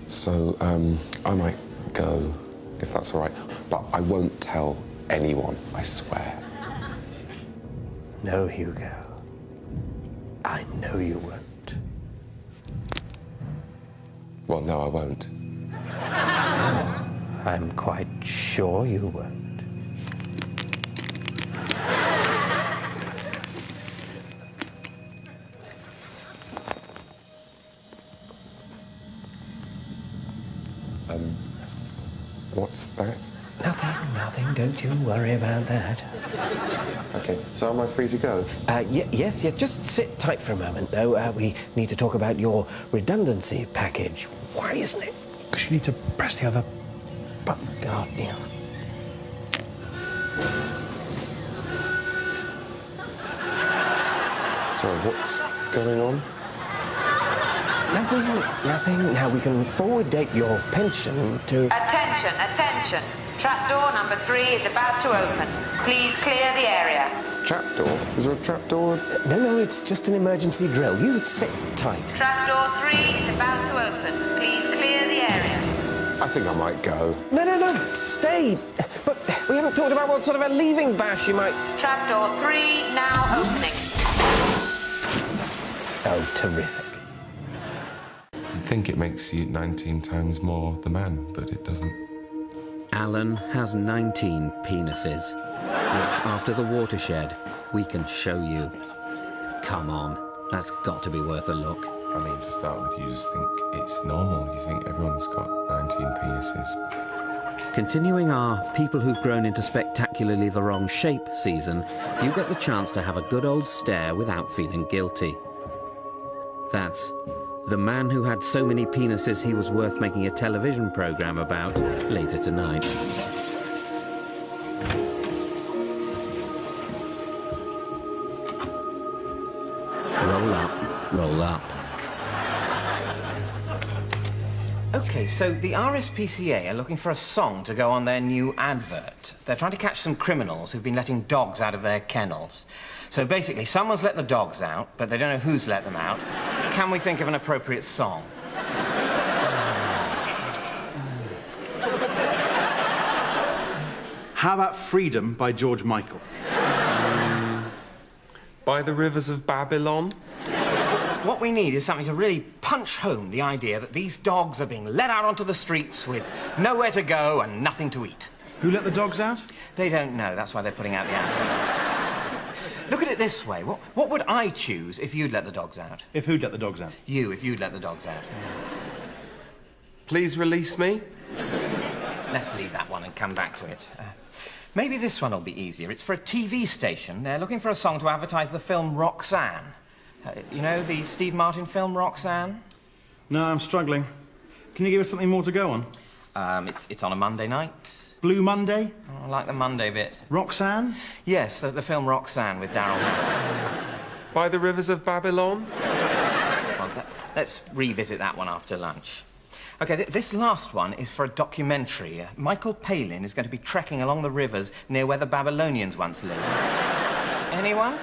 So, I might go, if that's all right. But I won't tell anyone, I swear. No, Hugo. I know you won't. Well, no, I won't. I'm quite sure you won't. What's that? Nothing. Don't you worry about that. Okay, so am I free to go? Yes. Just sit tight for a moment, though. We need to talk about your redundancy package. Why isn't it? Because you need to press the other button. God, yeah. Sorry, what's going on? Nothing. Now we can forward date your pension to... Attention. Trapdoor number 3 is about to open. Please clear the area. Trapdoor? Is there a trapdoor? No, it's just an emergency drill. You sit tight. Trapdoor 3 is about to open. Please clear the area. I think I might go. No, stay. But we haven't talked about what sort of a leaving bash you might... Trapdoor 3 now opening. Oh, terrific. I think it makes you 19 times more the man, but it doesn't. Alan has 19 penises, which, after the watershed, we can show you. Come on, that's got to be worth a look. I mean, to start with, you just think it's normal. You think everyone's got 19 penises. Continuing our People Who've Grown into Spectacularly the Wrong Shape season, you get the chance to have a good old stare without feeling guilty. That's The Man Who Had So Many Penises He Was Worth Making a Television Programme About later tonight. Roll up, roll up. OK, so the RSPCA are looking for a song to go on their new advert. They're trying to catch some criminals who've been letting dogs out of their kennels. So basically, someone's let the dogs out, but they don't know who's let them out. Can we think of an appropriate song? How about Freedom by George Michael? By the Rivers of Babylon? What we need is something to really punch home the idea that these dogs are being let out onto the streets with nowhere to go and nothing to eat. Who let the dogs out? They don't know. That's why they're putting out the advert. Look at it this way. What would I choose if you'd let the dogs out? If who'd let the dogs out? You, if you'd let the dogs out. Please release me. Let's leave that one and come back to it. Maybe this one will be easier. It's for a TV station. They're looking for a song to advertise the film Roxanne. You know, the Steve Martin film Roxanne? No, I'm struggling. Can you give us something more to go on? It's on a Monday night. Blue Monday? Oh, I like the Monday bit. Roxanne? Yes, the film Roxanne with Daryl Hannah. By the Rivers of Babylon? Well, let's revisit that one after lunch. OK, this last one is for a documentary. Michael Palin is going to be trekking along the rivers near where the Babylonians once lived. Anyone?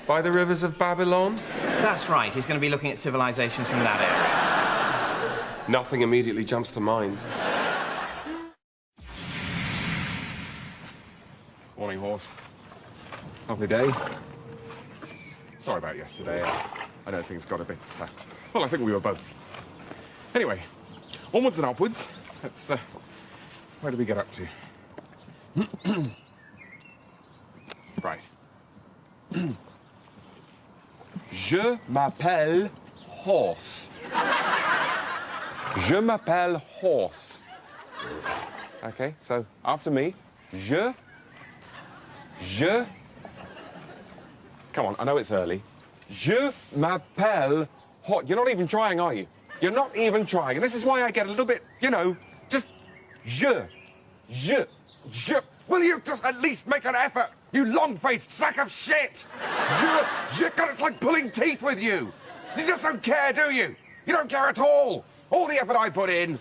By the Rivers of Babylon? That's right. He's going to be looking at civilizations from that area. Nothing immediately jumps to mind. Morning, horse. Lovely day. Sorry about yesterday. I know things got a bit... well, I think we were both. Anyway, onwards and upwards. Let's... where do we get up to? Right. Je m'appelle Horse. Je m'appelle Horse. OK, so after me. Je. Come on, I know it's early. Je m'appelle Horse. You're not even trying, are you? You're not even trying. And this is why I get a little bit, you know, just... Je. Will you just at least make an effort, you long-faced sack of shit? God, it's like pulling teeth with you. You just don't care, do you? You don't care at all. All the effort I put in.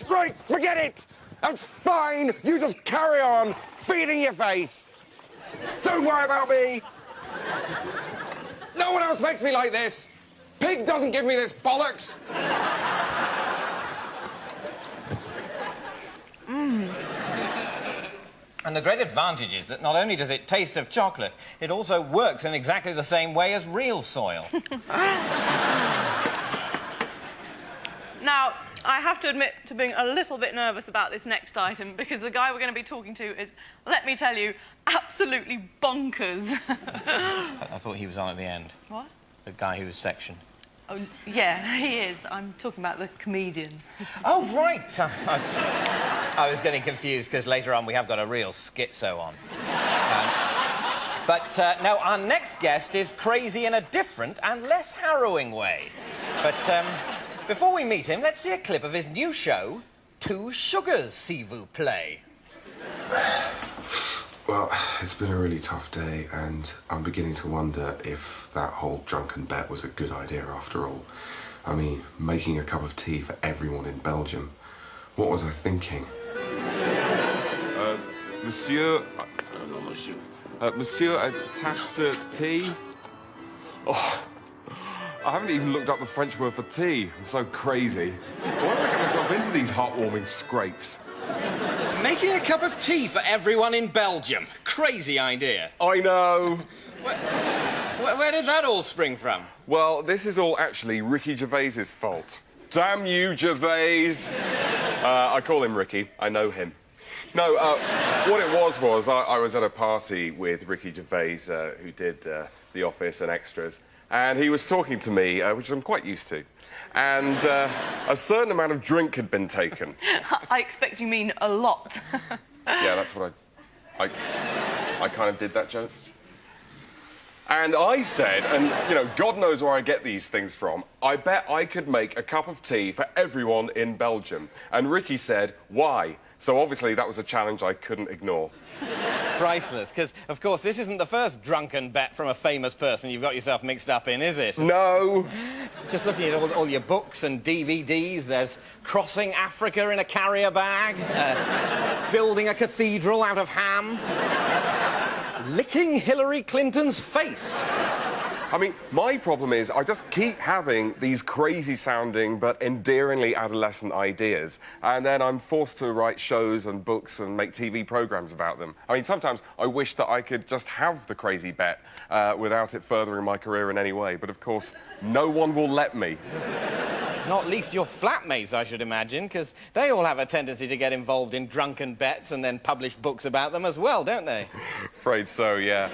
Right, forget it. That's fine. You just carry on feeding your face. Don't worry about me. No one else makes me like this. Pig doesn't give me this bollocks. And the great advantage is that not only does it taste of chocolate, it also works in exactly the same way as real soil. Now, I have to admit to being a little bit nervous about this next item because the guy we're going to be talking to is, let me tell you, absolutely bonkers. I thought he was on at the end. What? The guy who was sectioned. Oh, yeah, he is. I'm talking about the comedian. Oh, right. I was getting confused because later on we have got a real schizo on. But no, our next guest is crazy in a different and less harrowing way. But before we meet him, let's see a clip of his new show, Two Sugars, s'il vous plaît. Well, it's been a really tough day, and I'm beginning to wonder if that whole drunken bet was a good idea after all. I mean, making a cup of tea for everyone in Belgium. What was I thinking? Monsieur... no, monsieur. Monsieur, a tasse de tea? Oh, I haven't even looked up the French word for tea. I'm so crazy. Why do I get myself into these heartwarming scrapes? Making a cup of tea for everyone in Belgium. Crazy idea. I know. Where did that all spring from? Well, this is all actually Ricky Gervais's fault. Damn you, Gervais. I call him Ricky. I know him. No, what it was I was at a party with Ricky Gervais, who did The Office and Extras, and he was talking to me, which I'm quite used to, and a certain amount of drink had been taken. I expect you mean a lot. Yeah, that's what I kind of did that joke. And I said, and, you know, God knows where I get these things from, I bet I could make a cup of tea for everyone in Belgium. And Ricky said, why? So obviously that was a challenge I couldn't ignore. It's priceless, because, of course, this isn't the first drunken bet from a famous person you've got yourself mixed up in, is it? No. Just looking at all your books and DVDs, there's crossing Africa in a carrier bag, building a cathedral out of ham, licking Hillary Clinton's face. I mean, my problem is I just keep having these crazy-sounding but endearingly adolescent ideas, and then I'm forced to write shows and books and make TV programmes about them. I mean, sometimes I wish that I could just have the crazy bet without it furthering my career in any way, but of course, no one will let me. Not least your flatmates, I should imagine, because they all have a tendency to get involved in drunken bets and then publish books about them as well, don't they? Afraid so, yeah.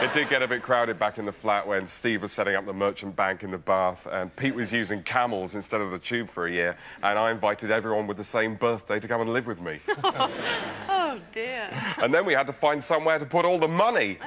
It did get a bit crowded back in the flat when Steve was setting up the merchant bank in the Bath and Pete was using camels instead of the tube for a year, and I invited everyone with the same birthday to come and live with me. Oh, dear. And then we had to find somewhere to put all the money.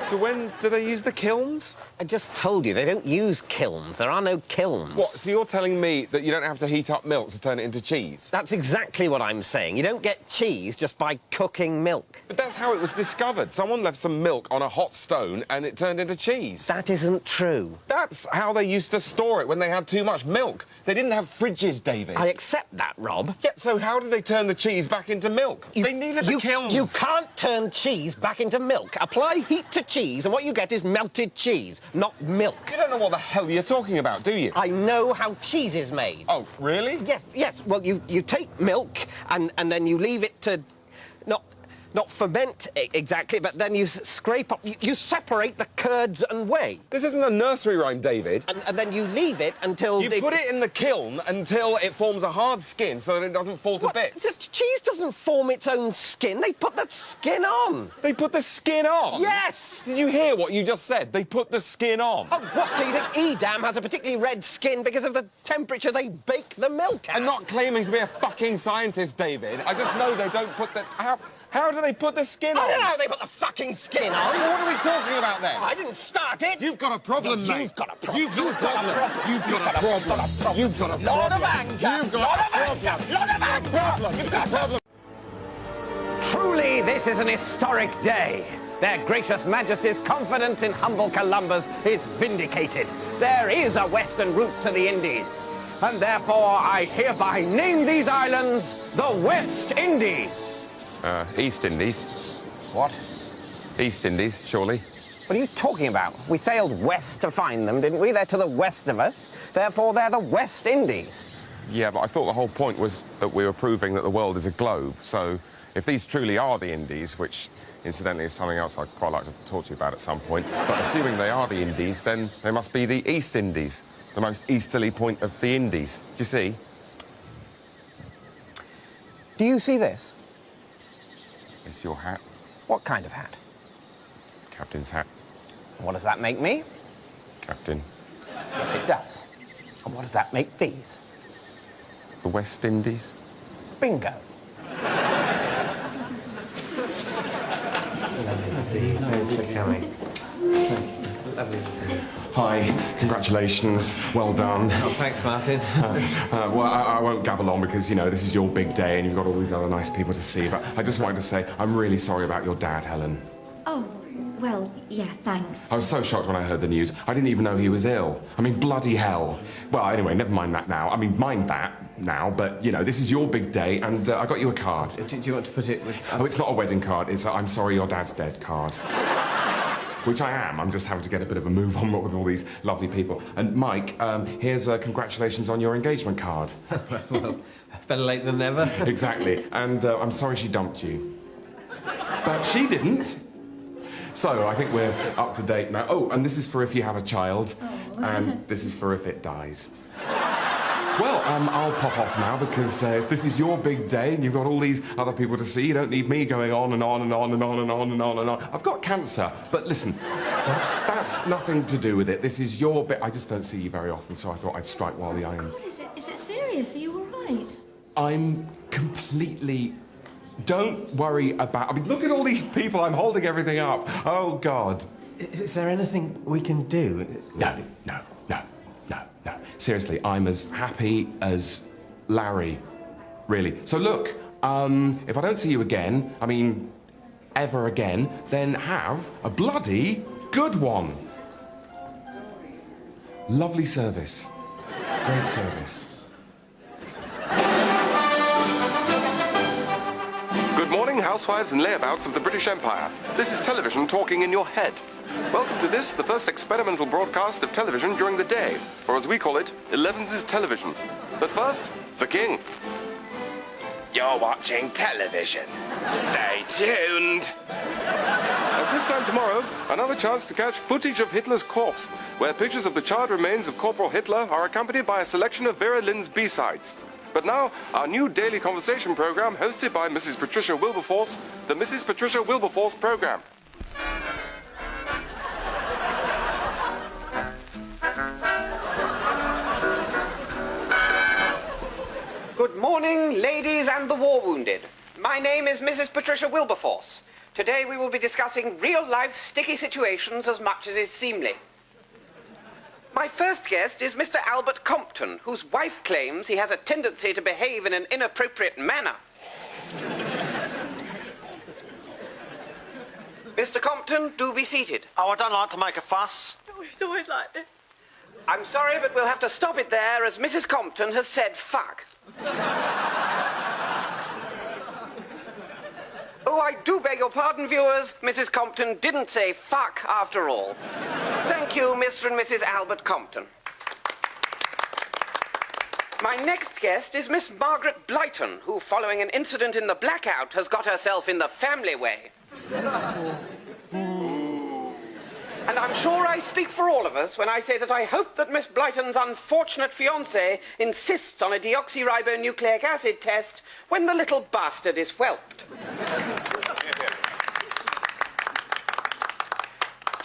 So when do they use the kilns? I just told you, they don't use kilns. There are no kilns. What, so you're telling me that you don't have to heat up milk to turn it into cheese? That's exactly what I'm saying. You don't get cheese just by cooking milk. But that's how it was discovered. Someone left some milk on a hot stone and it turned into cheese. That isn't true. That's how they used to store it when they had too much milk. They didn't have fridges, David. I accept that, Rob. Yeah, so how did they turn the cheese back into milk? They needed the kilns. You can't turn cheese back into milk. Apply heat to cheese and what you get is melted cheese, not milk. You don't know what the hell you're talking about, do you? I know how cheese is made. Oh, really? Yes. Well, you take milk and then you leave it to not ferment exactly, but then you scrape up, you separate the curds and whey. This isn't a nursery rhyme, David. And then you leave it until... You put it in the kiln until it forms a hard skin so that it doesn't fall to bits. Cheese doesn't form its own skin. They put the skin on. They put the skin on? Yes! Did you hear what you just said? They put the skin on. Oh, what? So you think Edam has a particularly red skin because of the temperature they bake the milk at? I'm not claiming to be a fucking scientist, David. I just know they don't put the... How do they put the skin on? I don't know how they put the fucking skin on. What are we talking about then? I didn't start it. You've got a problem, mate. You've got a problem. You've got a problem. You've got a problem. You've got a problem. Lot of anger. You've got a problem. Lot of anger. You've got a problem. Truly, this is an historic day. Their gracious majesty's confidence in humble Columbus is vindicated. There is a western route to the Indies, and therefore I hereby name these islands the West Indies. East Indies. What? East Indies, surely. What are you talking about? We sailed west to find them, didn't we? They're to the west of us. Therefore, they're the West Indies. Yeah, but I thought the whole point was that we were proving that the world is a globe. So if these truly are the Indies, which incidentally is something else I'd quite like to talk to you about at some point, but assuming they are the Indies, then they must be the East Indies, the most easterly point of the Indies. Do you see? Do you see this? It's your hat. What kind of hat? Captain's hat. What does that make me? Captain. Yes, it does. And what does that make these? The West Indies. Bingo. Lovely to see you. Thanks for coming. Lovely to see you. Hi, congratulations, well done. Oh, thanks, Martin. Well, I won't gabble on because, you know, this is your big day and you've got all these other nice people to see, but I just wanted to say I'm really sorry about your dad, Helen. Oh, well, yeah, thanks. I was so shocked when I heard the news. I didn't even know he was ill. I mean, bloody hell. Well, anyway, never mind that now. I mean, mind that now, but, you know, this is your big day and I got you a card. Do you want to put it with... Oh, it's not a wedding card. It's a I'm sorry your dad's dead card. Which I am. I'm just having to get a bit of a move on with all these lovely people. And Mike, here's congratulations on your engagement card. Well, better late than never. Exactly. And I'm sorry she dumped you. But she didn't. So I think we're up to date now. Oh, and this is for if you have a child. Oh. And this is for if it dies. Well, I'll pop off now because this is your big day and you've got all these other people to see. You don't need me going on and on and on and on and on and on and on. I've got cancer, but listen, that's nothing to do with it. This is your bit. I just don't see you very often, so I thought I'd strike while the iron's... What is it? Is it serious? Are you all right? I'm completely... Don't worry about... I mean, look at all these people. I'm holding everything up. Oh, God. Is there anything we can do? No. Seriously, I'm as happy as Larry, really. So look, if I don't see you again, I mean, ever again, then have a bloody good one. Lovely service. Great service. Good morning, housewives and layabouts of the British Empire. This is television talking in your head. Welcome to this, the first experimental broadcast of television during the day, or as we call it, 11's television. But first, the king. You're watching television. Stay tuned. At this time tomorrow, another chance to catch footage of Hitler's corpse, where pictures of the charred remains of Corporal Hitler are accompanied by a selection of Vera Lynn's B-sides. But now, our new daily conversation program hosted by Mrs. Patricia Wilberforce, the Mrs. Patricia Wilberforce program. Good morning, ladies and the war wounded. My name is Mrs. Patricia Wilberforce. Today we will be discussing real-life sticky situations as much as is seemly. My first guest is Mr. Albert Compton, whose wife claims he has a tendency to behave in an inappropriate manner. Mr. Compton, do be seated. Oh, I don't like to make a fuss. Oh, it's always like this. I'm sorry, but we'll have to stop it there, as Mrs. Compton has said fuck. Oh, I do beg your pardon, viewers. Mrs. Compton didn't say fuck after all. Thank you, Mr. and Mrs. Albert Compton. My next guest is Miss Margaret Blyton, who, following an incident in the blackout, has got herself in the family way. And I'm sure I speak for all of us when I say that I hope that Miss Blyton's unfortunate fiancé insists on a deoxyribonucleic acid test when the little bastard is whelped.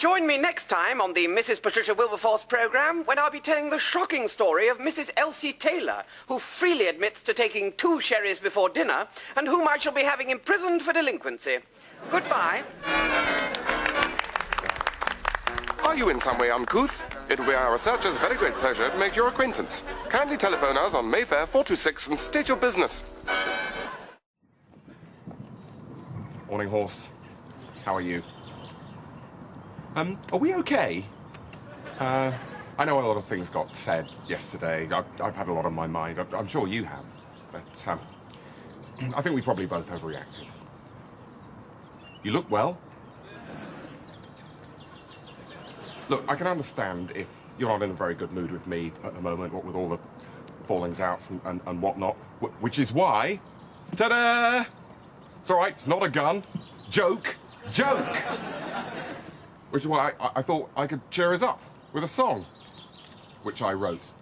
Join me next time on the Mrs. Patricia Wilberforce programme when I'll be telling the shocking story of Mrs. Elsie Taylor, who freely admits to taking 2 sherries before dinner and whom I shall be having imprisoned for delinquency. Goodbye. Are you in some way uncouth? It will be our researchers' very great pleasure to make your acquaintance. Kindly telephone us on Mayfair 426 and state your business. Morning, horse. How are you? Are we okay? I know a lot of things got said yesterday. I've had a lot on my mind. I'm sure you have. But I think we probably both overreacted. You look well. Look, I can understand if you're not in a very good mood with me at the moment, what with all the fallings outs and whatnot, which is why... Ta-da! It's all right, it's not a gun. Joke. Joke! Which is why I thought I could cheer us up with a song, which I wrote.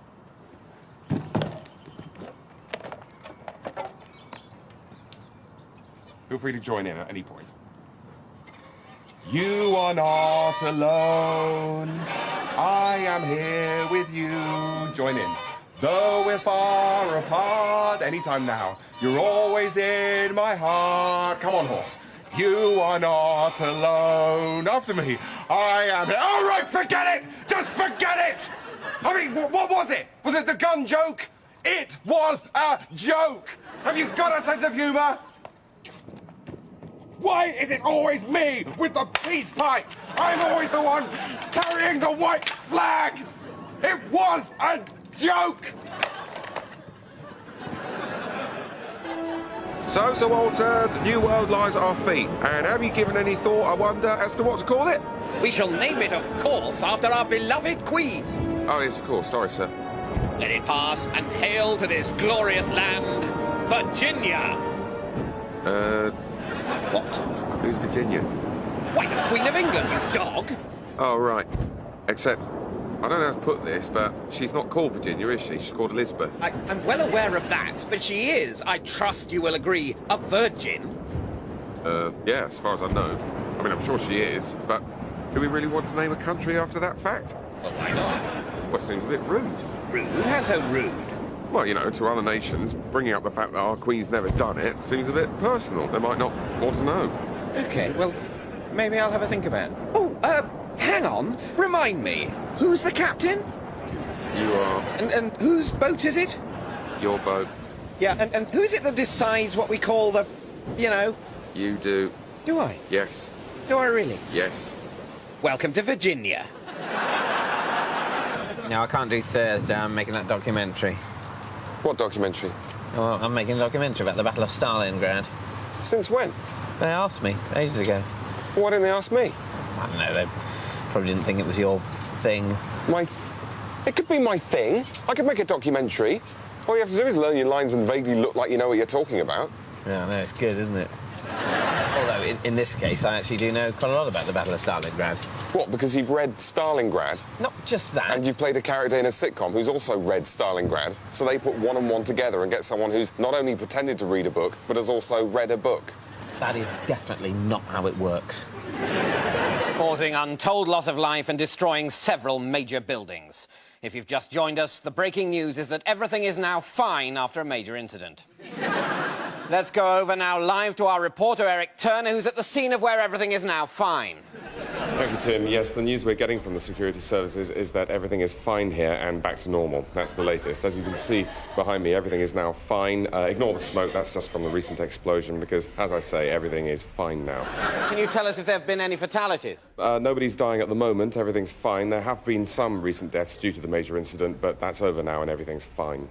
Feel free to join in at any point. You are not alone. I am here with you. Join in. Though we're far apart, anytime now, you're always in my heart. Come on, horse. You are not alone. After me, I am here. All right, forget it! Just forget it! I mean, what was it? Was it the gun joke? It was a joke! Have you got a sense of humour? Why is it always me with the peace pipe? I'm always the one carrying the white flag! It was a joke! So, Sir Walter, the new world lies at our feet. And have you given any thought, I wonder, as to what to call it? We shall name it, of course, after our beloved Queen. Oh, yes, of course. Sorry, sir. Let it pass and hail to this glorious land, Virginia. What? Who's Virginia? Why, the Queen of England, you dog. Oh, right. Except I don't know how to put this, but she's not called Virginia, is she? She's called Elizabeth. I'm well aware of that, but she is, I trust you will agree, a virgin. Yeah, as far as I know. I mean, I'm sure she is, but do we really want to name a country after that fact? Well, why not? Well, it seems a bit rude. Rude? How so rude? Well, you know, to other nations, bringing up the fact that our Queen's never done it seems a bit personal. They might not want to know. OK, well, maybe I'll have a think about it. Oh, hang on. Remind me, who's the captain? You are. And whose boat is it? Your boat. Yeah, and who is it that decides what we call the, you know... You do. Do I? Yes. Do I really? Yes. Welcome to Virginia. No, I can't do Thursday. I'm making that documentary. What documentary? Well, I'm making a documentary about the Battle of Stalingrad. Since when? They asked me ages ago. Why didn't they ask me? I don't know. They probably didn't think it was your thing. It could be my thing. I could make a documentary. All you have to do is learn your lines and vaguely look like you know what you're talking about. Yeah, I know. It's good, isn't it? Although, in this case, I actually do know quite a lot about the Battle of Stalingrad. What, because you've read Stalingrad? Not just that. And you've played a character in a sitcom who's also read Stalingrad, so they put one and one together and get someone who's not only pretended to read a book, but has also read a book. That is definitely not how it works. Causing untold loss of life and destroying several major buildings. If you've just joined us, the breaking news is that everything is now fine after a major incident. Let's go over now live to our reporter, Eric Turner, who's at the scene of where everything is now fine. Thank you, Tim. Yes, the news we're getting from the security services is that everything is fine here and back to normal. That's the latest. As you can see behind me, everything is now fine. Ignore the smoke, that's just from the recent explosion, because, as I say, everything is fine now. Can you tell us if there have been any fatalities? Nobody's dying at the moment. Everything's fine. There have been some recent deaths due to the major incident, but that's over now and everything's fine.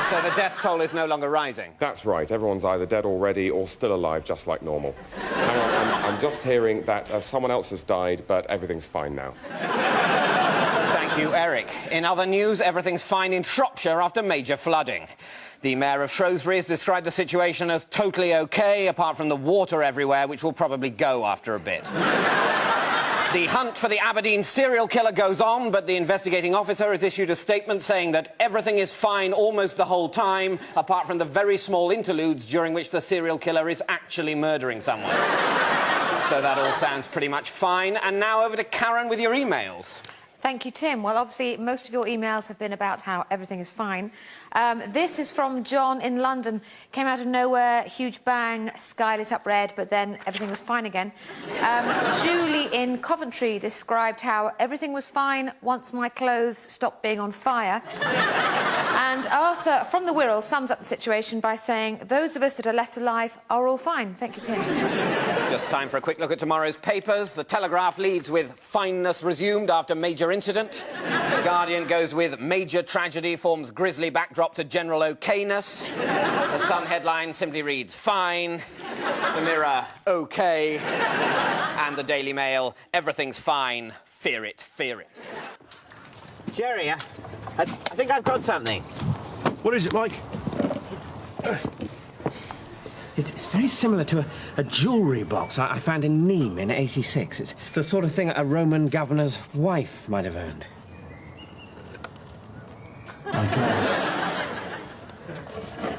So the death toll is no longer rising? That's right. Everyone's either dead already or still alive, just like normal. Hang on, I'm just hearing that someone else has died, but everything's fine now. Thank you, Eric. In other news, everything's fine in Shropshire after major flooding. The Mayor of Shrewsbury has described the situation as totally OK, apart from the water everywhere, which will probably go after a bit. The hunt for the Aberdeen serial killer goes on, but the investigating officer has issued a statement saying that everything is fine almost the whole time, apart from the very small interludes during which the serial killer is actually murdering someone. So that all sounds pretty much fine. And now over to Karen with your emails. Thank you, Tim. Well, obviously, most of your emails have been about how everything is fine. This is from John in London. Came out of nowhere, huge bang, sky lit up red, but then everything was fine again. Julie in Coventry described how everything was fine once my clothes stopped being on fire. And Arthur from the Wirral sums up the situation by saying, those of us that are left alive are all fine. Thank you, Tim. Just time for a quick look at tomorrow's papers. The Telegraph leads with fineness resumed after major incident. The Guardian goes with major tragedy forms grisly backdrop to general okayness. The Sun headline simply reads fine. The Mirror, OK. And the Daily Mail, everything's fine. Fear it, fear it. Jerry, I think I've got something. What is it, Mike? It's very similar to a jewellery box I found in Nîmes in '86. It's the sort of thing a Roman governor's wife might have owned. My God.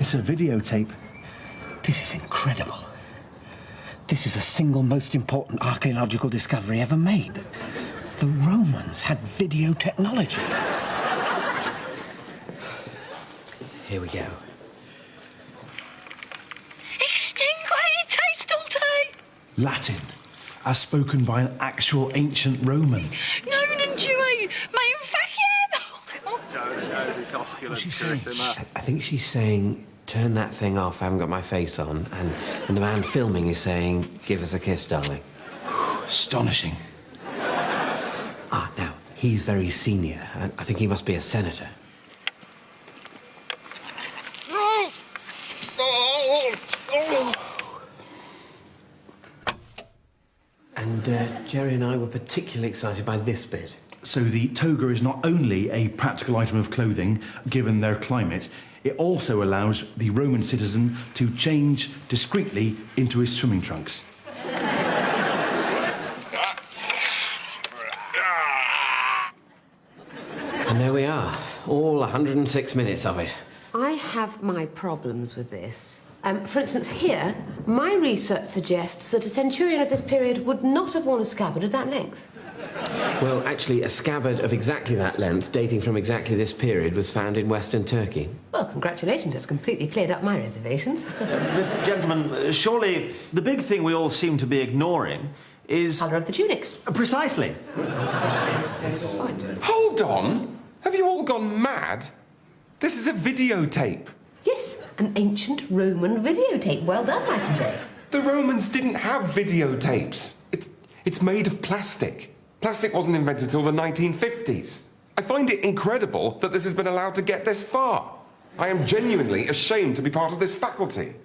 It's a videotape. This is incredible. This is the single most important archaeological discovery ever made. The Romans had video technology. Here we go. Latin, as spoken by an actual ancient Roman. Don't know this What's she saying? I think she's saying, turn that thing off, I haven't got my face on, and the man filming is saying, give us a kiss, darling. Astonishing. Now, he's very senior, and I think he must be a senator. And Jerry and I were particularly excited by this bit. So the toga is not only a practical item of clothing, given their climate, it also allows the Roman citizen to change discreetly into his swimming trunks. And there we are, all 106 minutes of it. I have my problems with this. For instance, here, my research suggests that a centurion of this period would not have worn a scabbard of that length. Well, actually, a scabbard of exactly that length, dating from exactly this period, was found in Western Turkey. Well, congratulations, it's completely cleared up my reservations. Gentlemen, surely the big thing we all seem to be ignoring is... colour of the tunics. Precisely. Hold on! Have you all gone mad? This is a videotape. Yes, an ancient Roman videotape. Well done, Michael J. The Romans didn't have videotapes. It's made of plastic. Plastic wasn't invented till the 1950s. I find it incredible that this has been allowed to get this far. I am genuinely ashamed to be part of this faculty.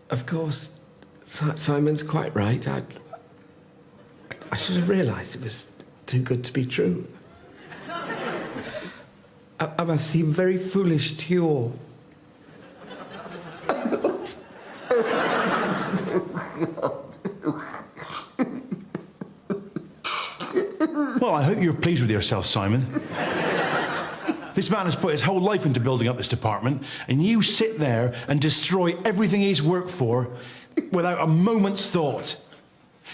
Of course, Simon's quite right. I should have realised it was too good to be true. I must seem very foolish to you all. Well, I hope you're pleased with yourself, Simon. This man has put his whole life into building up this department, and you sit there and destroy everything he's worked for without a moment's thought.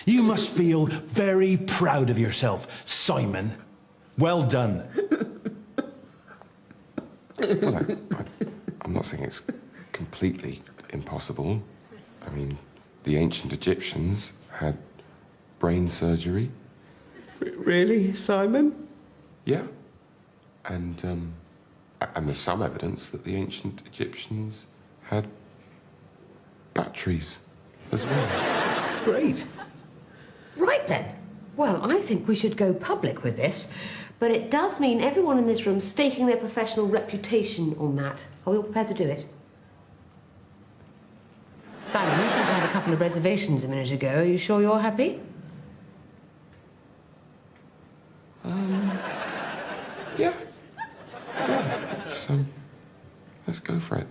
You must feel very proud of yourself, Simon. Well done. Well, I'm not saying it's completely impossible. I mean, the ancient Egyptians had brain surgery. Really, Simon? Yeah. And there's some evidence that the ancient Egyptians had batteries as well. Great. Right then. Well, I think we should go public with this, but it does mean everyone in this room staking their professional reputation on that. Are we all prepared to do it? Simon, you seem to have a couple of reservations a minute ago. Are you sure you're happy? Yeah. So, let's go for it.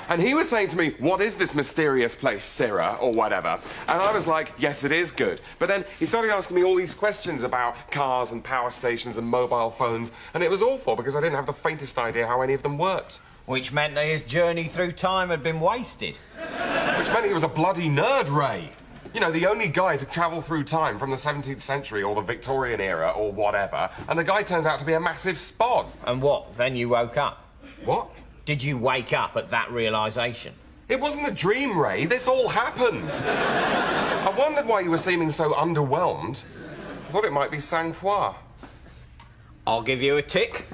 And he was saying to me, what is this mysterious place, Syrah, or whatever? And I was like, yes, it is good. But then he started asking me all these questions about cars and power stations and mobile phones, and it was awful because I didn't have the faintest idea how any of them worked. Which meant that his journey through time had been wasted. Which meant he was a bloody nerd, Ray. You know, the only guy to travel through time from the 17th century or the Victorian era or whatever, and the guy turns out to be a massive spod. And what, then you woke up? What? Did you wake up at that realisation? It wasn't a dream, Ray. This all happened. I wondered why you were seeming so underwhelmed. I thought it might be sang-froid. I'll give you a tick.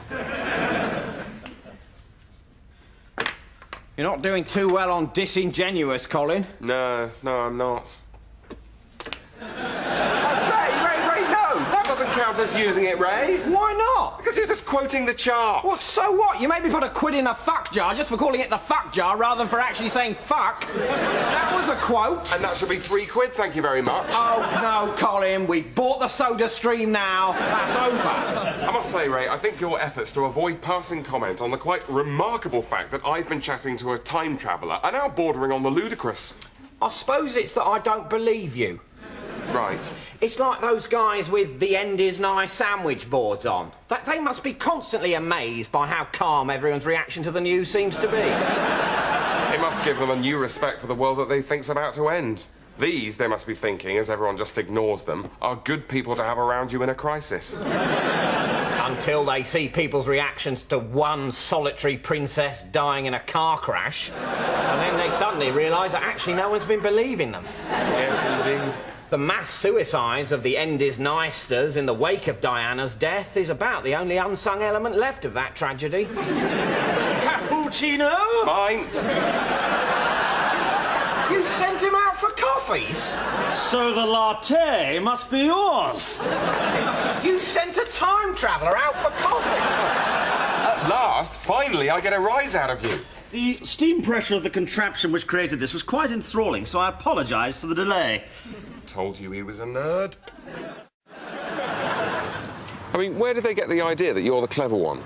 You're not doing too well on disingenuous, Colin. No, I'm not. Ray, no! That doesn't count as using it, Ray. Why not? Because you're just quoting the chart. Well, so what? You made me put a quid in a fuck jar just for calling it the fuck jar rather than for actually saying fuck. That was a quote. And that should be £3, thank you very much. Oh, no, Colin, we've bought the soda stream now. That's over. I must say, Ray, I think your efforts to avoid passing comment on the quite remarkable fact that I've been chatting to a time traveller are now bordering on the ludicrous. I suppose it's that I don't believe you. Right. It's like those guys with the end is nigh sandwich boards on. They must be constantly amazed by how calm everyone's reaction to the news seems to be. It must give them a new respect for the world that they think's about to end. These, they must be thinking, as everyone just ignores them, are good people to have around you in a crisis. Until they see people's reactions to one solitary princess dying in a car crash, and then they suddenly realise that actually no one's been believing them. Yes, indeed. The mass suicides of the Endis-Neisters in the wake of Diana's death is about the only unsung element left of that tragedy. Cappuccino? Mine. You sent him out for coffees? So the latte must be yours. You sent a time traveller out for coffee? At last, finally, I get a rise out of you. The steam pressure of the contraption which created this was quite enthralling, so I apologise for the delay. Told you he was a nerd. I mean, where did they get the idea that you're the clever one?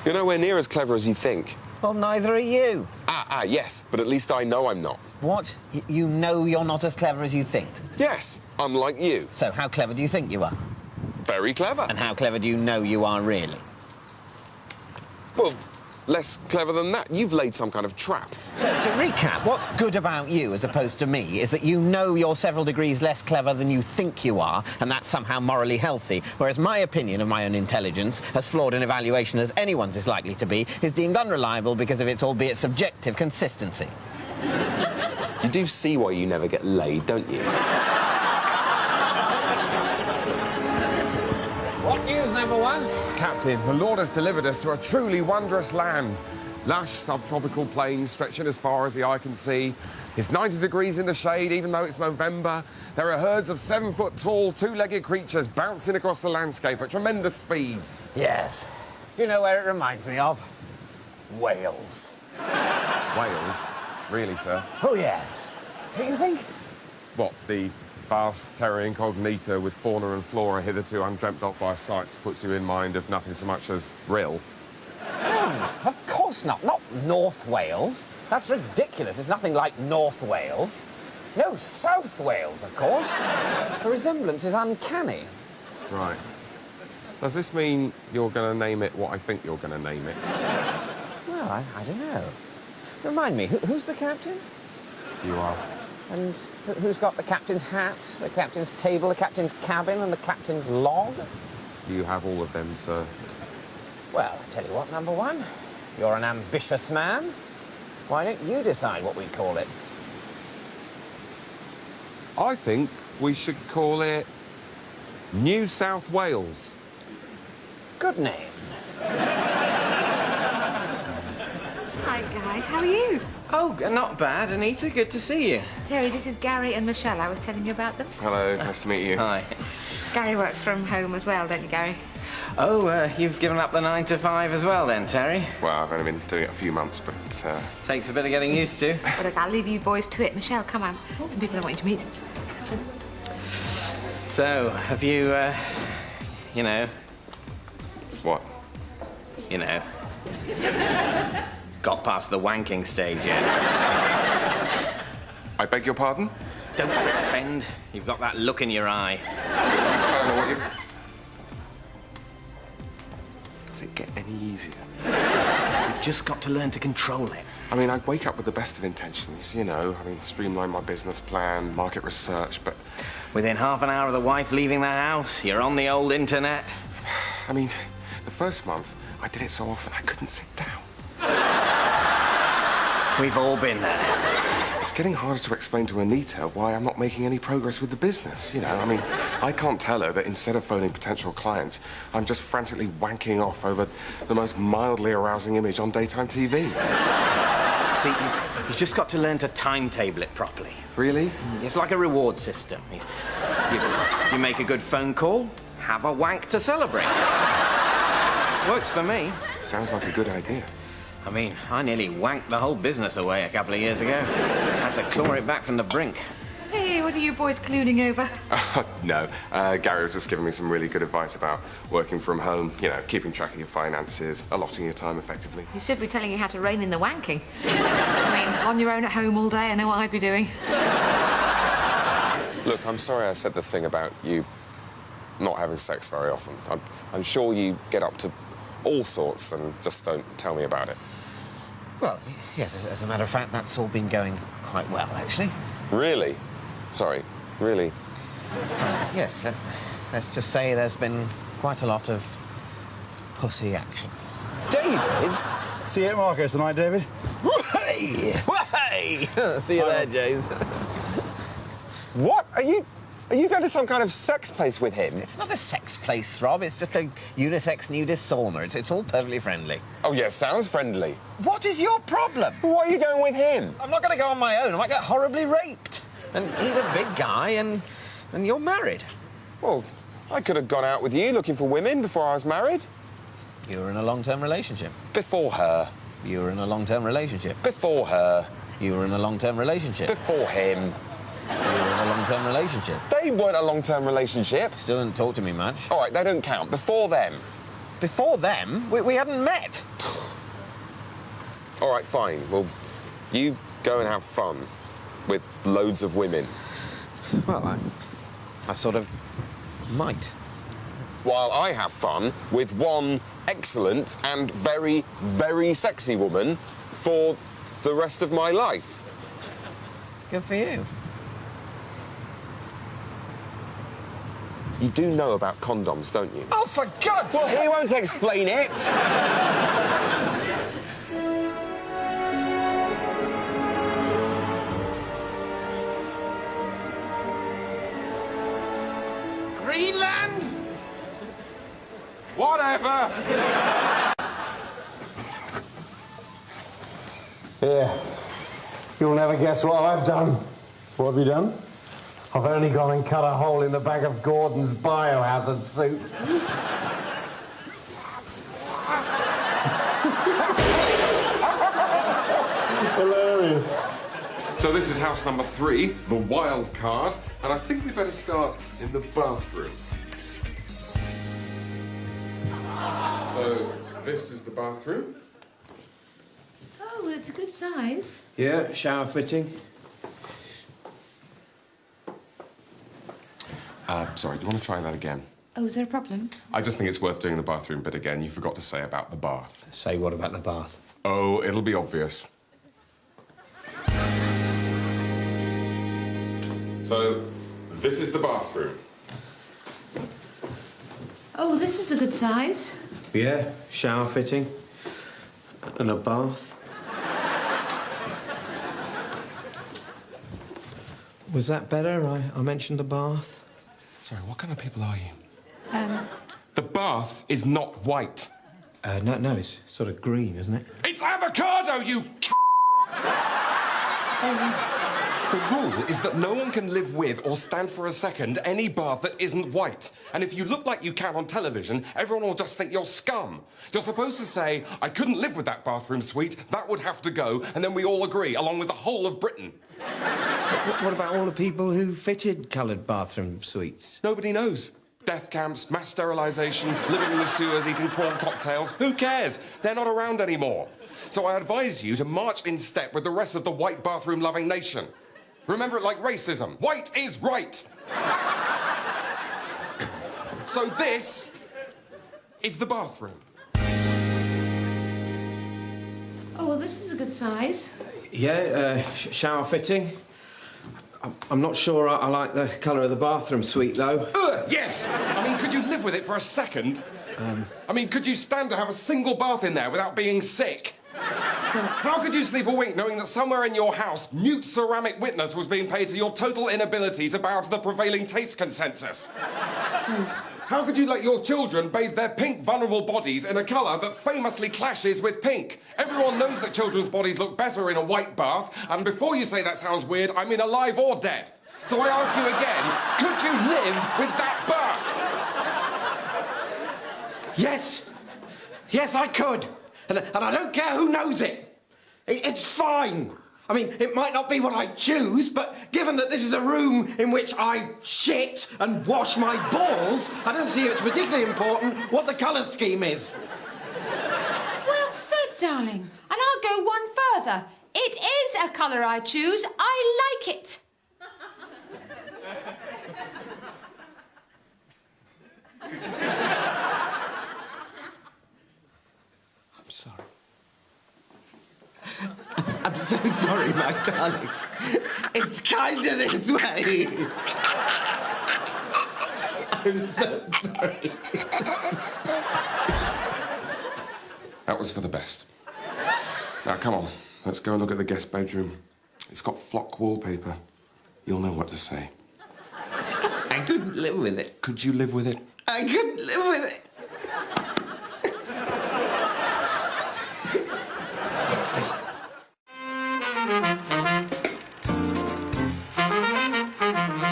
You're nowhere near as clever as you think. Well, neither are you. Ah, Ah, yes, but at least I know I'm not. What? You know you're not as clever as you think? Yes, unlike you. So how clever do you think you are? Very clever. And how clever do you know you are really? Well, less clever than that. You've laid some kind of trap. So, to recap, what's good about you as opposed to me is that you know you're several degrees less clever than you think you are, and that's somehow morally healthy, whereas my opinion of my own intelligence, as flawed an evaluation as anyone's is likely to be, is deemed unreliable because of its albeit subjective consistency. You do see why you never get laid, don't you? What news, number one? Captain, the Lord has delivered us to a truly wondrous land. Lush subtropical plains stretching as far as the eye can see. It's 90 degrees in the shade, even though it's November. There are herds of 7-foot-tall, two-legged creatures bouncing across the landscape at tremendous speeds. Yes. Do you know where it reminds me of? Wales. Wales? Really, sir? Oh, yes. Don't you think? What, the vast terra incognita with fauna and flora hitherto undreamt of by sights puts you in mind of nothing so much as Rill? No, of course not. Not North Wales. That's ridiculous. It's nothing like North Wales. No, South Wales, of course. The resemblance is uncanny. Right. Does this mean you're going to name it what I think you're going to name it? Well, I don't know. Remind me, who's the captain? You are. And who's got the captain's hat, the captain's table, the captain's cabin, and the captain's log? You have all of them, sir. Well, I tell you what, number one, you're an ambitious man. Why don't you decide what we call it? I think we should call it New South Wales. Good name. Hi, guys. How are you? Oh, not bad, Anita. Good to see you. Terry, this is Gary and Michelle. I was telling you about them. Hello, nice to meet you. Hi. Gary works from home as well, don't you, Gary? Oh, you've given up the 9 to 5 as well then, Terry? Well, I've only been doing it a few months, but... Takes a bit of getting used to. Well, look, I'll leave you boys to it. Michelle, come on. Some people I want you to meet. So, have you, you know... What? You know... got past the wanking stage yet? I beg your pardon? Don't pretend. You've got that look in your eye. I don't know what you... Does it get any easier? You've just got to learn to control it. I mean, I wake up with the best of intentions, you know. I mean, streamline my business plan, market research, but... Within half an hour of the wife leaving the house, you're on the old internet. I mean, the first month, I did it so often I couldn't sit down. We've all been there. It's getting harder to explain to Anita why I'm not making any progress with the business, you know. I mean, I can't tell her that instead of phoning potential clients, I'm just frantically wanking off over the most mildly arousing image on daytime TV. See, you've just got to learn to timetable it properly. Really? It's like a reward system. You make a good phone call, have a wank to celebrate. Works for me. Sounds like a good idea. I mean, I nearly wanked the whole business away a couple of years ago. Had to claw it back from the brink. Hey, what are you boys clooning over? No, Gary was just giving me some really good advice about working from home, you know, keeping track of your finances, allotting your time effectively. You should be telling you how to rein in the wanking. I mean, on your own at home all day, I know what I'd be doing. Look, I'm sorry I said the thing about you not having sex very often. I'm sure you get up to all sorts and just don't tell me about it. Well, yes, as a matter of fact, that's all been going quite well, actually. Really? Sorry, really? Yes, let's just say there's been quite a lot of pussy action. David? See you at Marco's tonight, David. Hey! Hey! See you there, James. What? Are you going to some kind of sex place with him? It's not a sex place, Rob. It's just a unisex nudist sauna. It's all perfectly friendly. Oh, yeah, sounds friendly. What is your problem? Why are you going with him? I'm not going to go on my own. I might get horribly raped. And he's a big guy, and you're married. Well, I could have gone out with you looking for women before I was married. You were in a long-term relationship. Before her. You were in a long-term relationship. Before her. You were in a long-term relationship. Before him. You were in a long-term relationship. They weren't a long-term relationship. Still didn't talk to me much. All right, they don't count. Before them. Before them? We hadn't met. All right, fine. Well, You go and have fun with loads of women. Well, I sort of might. While I have fun with one excellent and very, very sexy woman for the rest of my life. Good for you. You do know about condoms, don't you? Oh, for God's sake! Well, he won't explain it. Greenland? Whatever. Yeah. You'll never guess what I've done. What have you done? I've only gone and cut a hole in the back of Gordon's biohazard suit. Hilarious. So this is house number 3, the wild card, and I think we better start in the bathroom. So this is the bathroom. Oh, well, it's a good size. Yeah, shower fitting. Sorry, do you want to try that again? Oh, is there a problem? I just think it's worth doing the bathroom bit again. You forgot to say about the bath. Say what about the bath? Oh, it'll be obvious. So, this is the bathroom. Oh, this is a good size. Yeah, shower fitting. And a bath. Was that better? I mentioned the bath. Sorry, what kind of people are you? Um, The bath is not white. No, it's sort of green, isn't it? It's avocado, you The rule is that no one can live with or stand for a second any bath that isn't white. And if you look like you can on television, everyone will just think you're scum. You're supposed to say, I couldn't live with that bathroom suite, that would have to go, and then we all agree, along with the whole of Britain. What about all the people who fitted coloured bathroom suites? Nobody knows. Death camps, mass sterilisation, living in the sewers, eating prawn cocktails. Who cares? They're not around anymore. So I advise you to march in step with the rest of the white bathroom-loving nation. Remember it like racism. White is right. So this is the bathroom. oh, well, this is a good size. Yeah, shower fitting. I'm not sure I like the colour of the bathroom suite, though. Yes! I mean, could you live with it for a second? I mean, could you stand to have a single bath in there without being sick? How could you sleep a wink knowing that somewhere in your house, mute ceramic witness was being paid to your total inability to bow to the prevailing taste consensus? How could you let your children bathe their pink, vulnerable bodies in a colour that famously clashes with pink? Everyone knows that children's bodies look better in a white bath, and before you say that sounds weird, I mean alive or dead. So I ask you again, could you live with that bath? Yes. Yes, I could. And I don't care who knows it. It's fine. I mean, it might not be what I choose, but given that this is a room in which I shit and wash my balls, I don't see it's particularly important what the colour scheme is. Well said, darling. And I'll go one further. It is a colour I choose. I like it. I'm sorry. I'm so sorry, my darling. It's kind of this way. I'm so sorry. That was for the best. Now, come on. Let's go and look at the guest bedroom. It's got flock wallpaper. You'll know what to say. I couldn't live with it. Could you live with it? I couldn't live with it.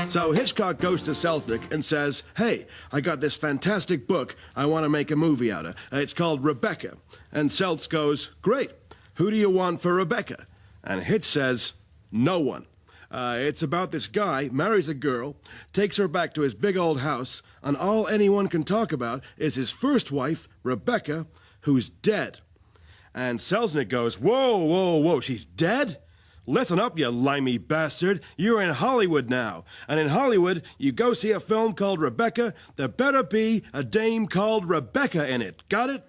So Hitchcock goes to Selznick and says, hey, I got this fantastic book I want to make a movie out of. It's called Rebecca. And Seltz goes, great. Who do you want for Rebecca? And Hitch says, no one. It's about this guy marries a girl, takes her back to his big old house, and all anyone can talk about is his first wife, Rebecca, who's dead. And Selznick goes, whoa, whoa, whoa, she's dead? Listen up, you limey bastard. You're in Hollywood now. And in Hollywood, you go see a film called Rebecca, there better be a dame called Rebecca in it. Got it?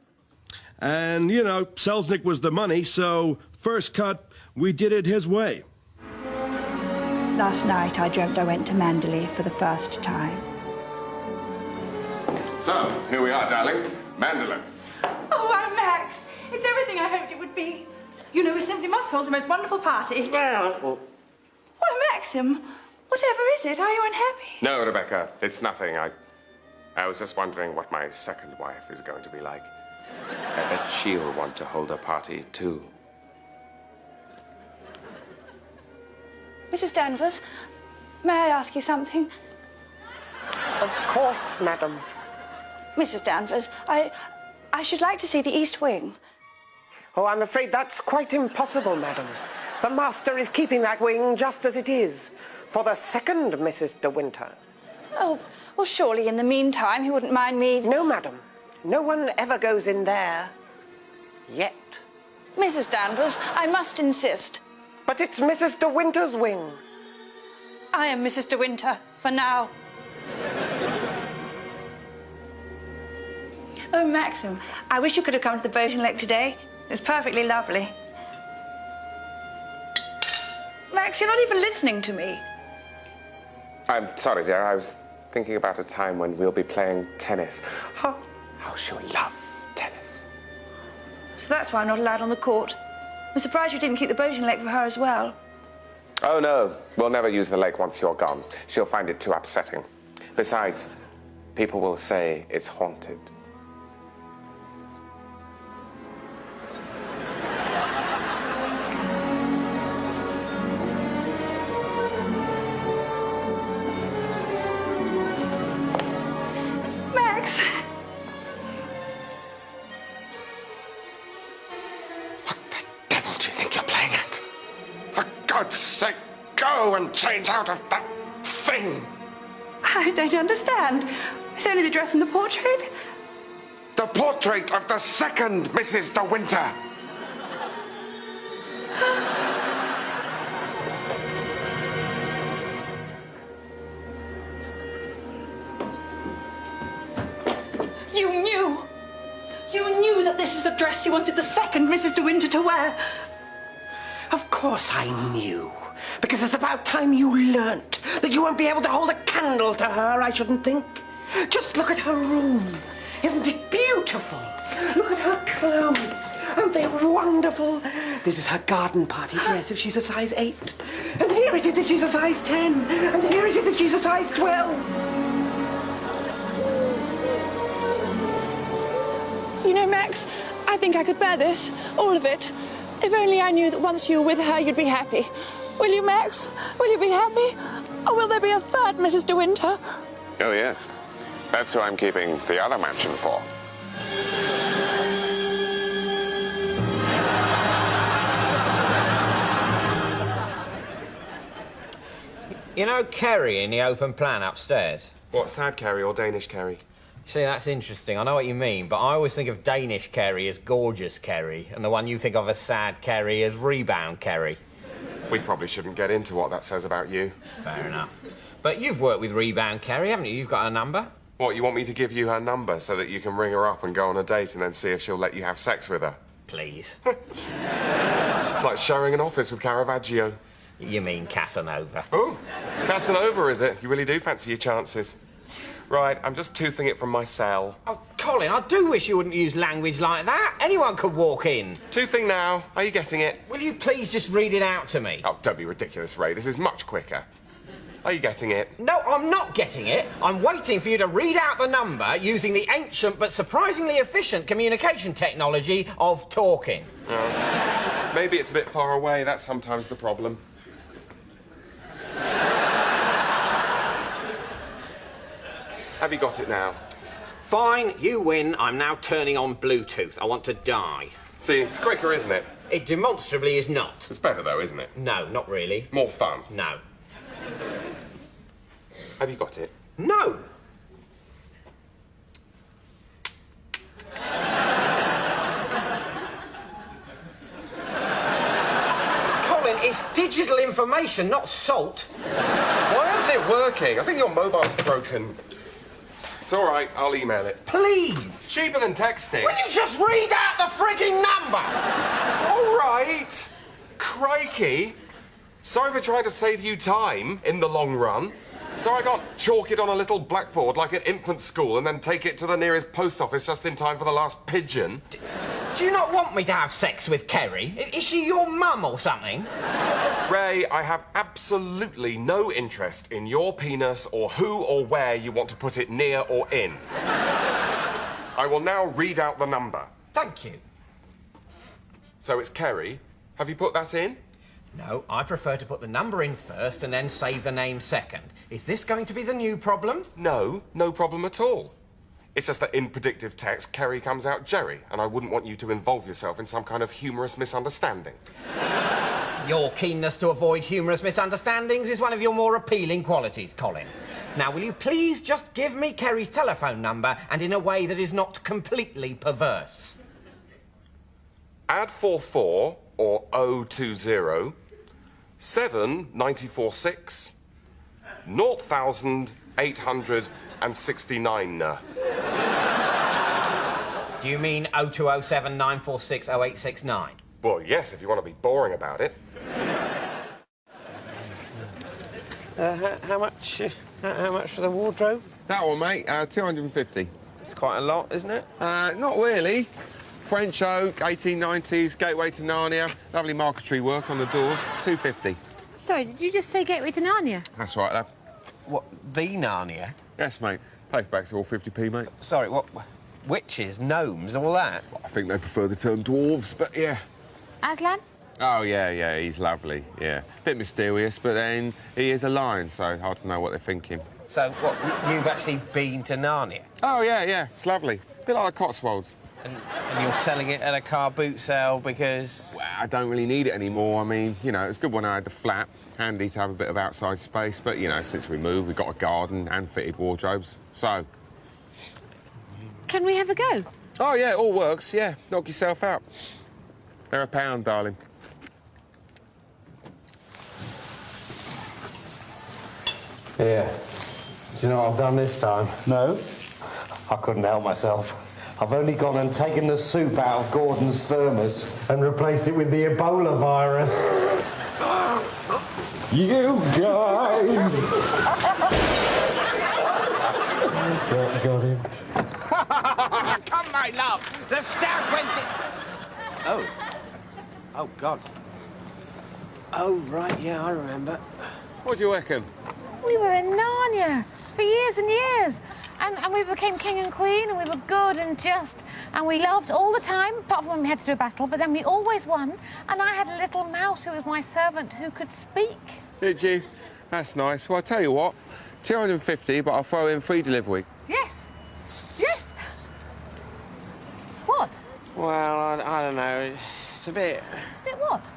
And, you know, Selznick was the money, so first cut, we did it his way. Last night, I dreamt I went to Mandalay for the first time. So, here we are, darling. Mandalay. Oh, why, Max! It's everything I hoped it would be. You know, we simply must hold the most wonderful party. Why, Maxim, whatever is it? Are you unhappy? No, Rebecca, it's nothing. I was just wondering what my second wife is going to be like. I bet she'll want to hold a party, too. Mrs. Danvers, may I ask you something? Of course, madam. Mrs. Danvers, I should like to see the East Wing. Oh, I'm afraid that's quite impossible, madam. The master is keeping that wing just as it is, for the second Mrs. De Winter. Oh, well, surely in the meantime he wouldn't mind me... No, madam. No one ever goes in there. Yet. Mrs. Danvers, I must insist. But it's Mrs. De Winter's wing. I am Mrs. De Winter, for now. Oh, Maxim, I wish you could have come to the boating lake today. It was perfectly lovely. Max, you're not even listening to me. I'm sorry, dear. I was thinking about a time when we'll be playing tennis. How she'll love tennis. So that's why I'm not allowed on the court. I'm surprised you didn't keep the boating lake for her as well. Oh, no. We'll never use the lake once you're gone. She'll find it too upsetting. Besides, people will say it's haunted. Max! Devil do you think you're playing at? For God's sake, go and change out of that thing! I don't understand. It's only the dress and the portrait. The portrait of the second Mrs. De Winter! You knew! You knew that this is the dress you wanted the second Mrs. De Winter to wear! Of course I knew. Because it's about time you learnt that you won't be able to hold a candle to her, I shouldn't think. Just look at her room. Isn't it beautiful? Look at her clothes. Aren't they wonderful? This is her garden party dress if she's a size 8. And here it is if she's a size 10. And here it is if she's a size 12. You know, Max, I think I could bear this, all of it. If only I knew that once you were with her, you'd be happy. Will you, Max? Will you be happy? Or will there be a third Mrs. De Winter? Oh, yes. That's who I'm keeping the other mansion for. You know Kerry in the open plan upstairs? What, sad Kerry or Danish Kerry? See, that's interesting. I know what you mean, but I always think of Danish Kerry as gorgeous Kerry, and the one you think of as sad Kerry as rebound Kerry. We probably shouldn't get into what that says about you. Fair enough. But you've worked with rebound Kerry, haven't you? You've got her number. What, you want me to give you her number so that you can ring her up and go on a date and then see if she'll let you have sex with her? Please. It's like sharing an office with Caravaggio. You mean Casanova? Oh, Casanova, is it? You really do fancy your chances. Right, I'm just toothing it from my cell. Oh, Colin, I do wish you wouldn't use language like that. Anyone could walk in. Toothing now. Are you getting it? Will you please just read it out to me? Oh, don't be ridiculous, Ray. This is much quicker. Are you getting it? No, I'm not getting it. I'm waiting for you to read out the number using the ancient but surprisingly efficient communication technology of talking. Oh. Maybe it's a bit far away. That's sometimes the problem. Have you got it now? Fine, you win. I'm now turning on Bluetooth. I want to die. See, it's quicker, isn't it? It demonstrably is not. It's better, though, isn't it? No, not really. More fun? No. Have you got it? No. Colin, it's digital information, not salt. Why isn't it working? I think your mobile's broken. It's all right, I'll email it. Please! It's cheaper than texting. Will you just read out the frigging number? All right. Crikey. Sorry for trying to save you time in the long run. So I can't chalk it on a little blackboard like at infant school and then take it to the nearest post office just in time for the last pigeon. Do you not want me to have sex with Kerry? Is she your mum or something? Ray, I have absolutely no interest in your penis or who or where you want to put it near or in. I will now read out the number. Thank you. So it's Kerry. Have you put that in? No, I prefer to put the number in first and then save the name second. Is this going to be the new problem? No, no problem at all. It's just that in predictive text, Kerry comes out Jerry, and I wouldn't want you to involve yourself in some kind of humorous misunderstanding. Your keenness to avoid humorous misunderstandings is one of your more appealing qualities, Colin. Now, will you please just give me Kerry's telephone number, and in a way that is not completely perverse? Add 44 or 020 7946 0869. Do you mean 0207 946 0869? Well, yes, if you want to be boring about it. How much for the wardrobe? That one, mate, 250. It's quite a lot, isn't it? Not really. French oak, 1890s, gateway to Narnia. Lovely marquetry work on the doors, 250. Sorry, did you just say gateway to Narnia? That's right, love. What, the Narnia? Yes, mate. Paperbacks are all 50p, mate. Sorry, what? Witches, gnomes, all that? Well, I think they prefer the term dwarves, but yeah. Aslan? Oh, yeah, he's lovely, yeah. Bit mysterious, but then he is a lion, so hard to know what they're thinking. So, what, you've actually been to Narnia? Oh, yeah, it's lovely. Bit like the Cotswolds. And you're selling it at a car boot sale because... Well, I don't really need it anymore. I mean, you know, it's good when I had the flat. Handy to have a bit of outside space. But, you know, since we moved, we've got a garden and fitted wardrobes. So... Can we have a go? Oh, yeah, it all works, yeah. Knock yourself out. They're £1, darling. Yeah. Do you know what I've done this time? No. I couldn't help myself. I've only gone and taken the soup out of Gordon's thermos and replaced it with the Ebola virus. You guys! Got him. Come, my love! The stab went... Oh. Oh, God. Oh, right, yeah, I remember. What do you reckon? We were in Narnia for years and years. And we became king and queen, and we were good and just, and we loved all the time, apart from when we had to do a battle, but then we always won, and I had a little mouse who was my servant who could speak. Did you? That's nice. Well, I'll tell you what, 250, but I'll throw in free delivery. Yes. Yes. What? Well, I don't know. It's a bit... It's a bit what?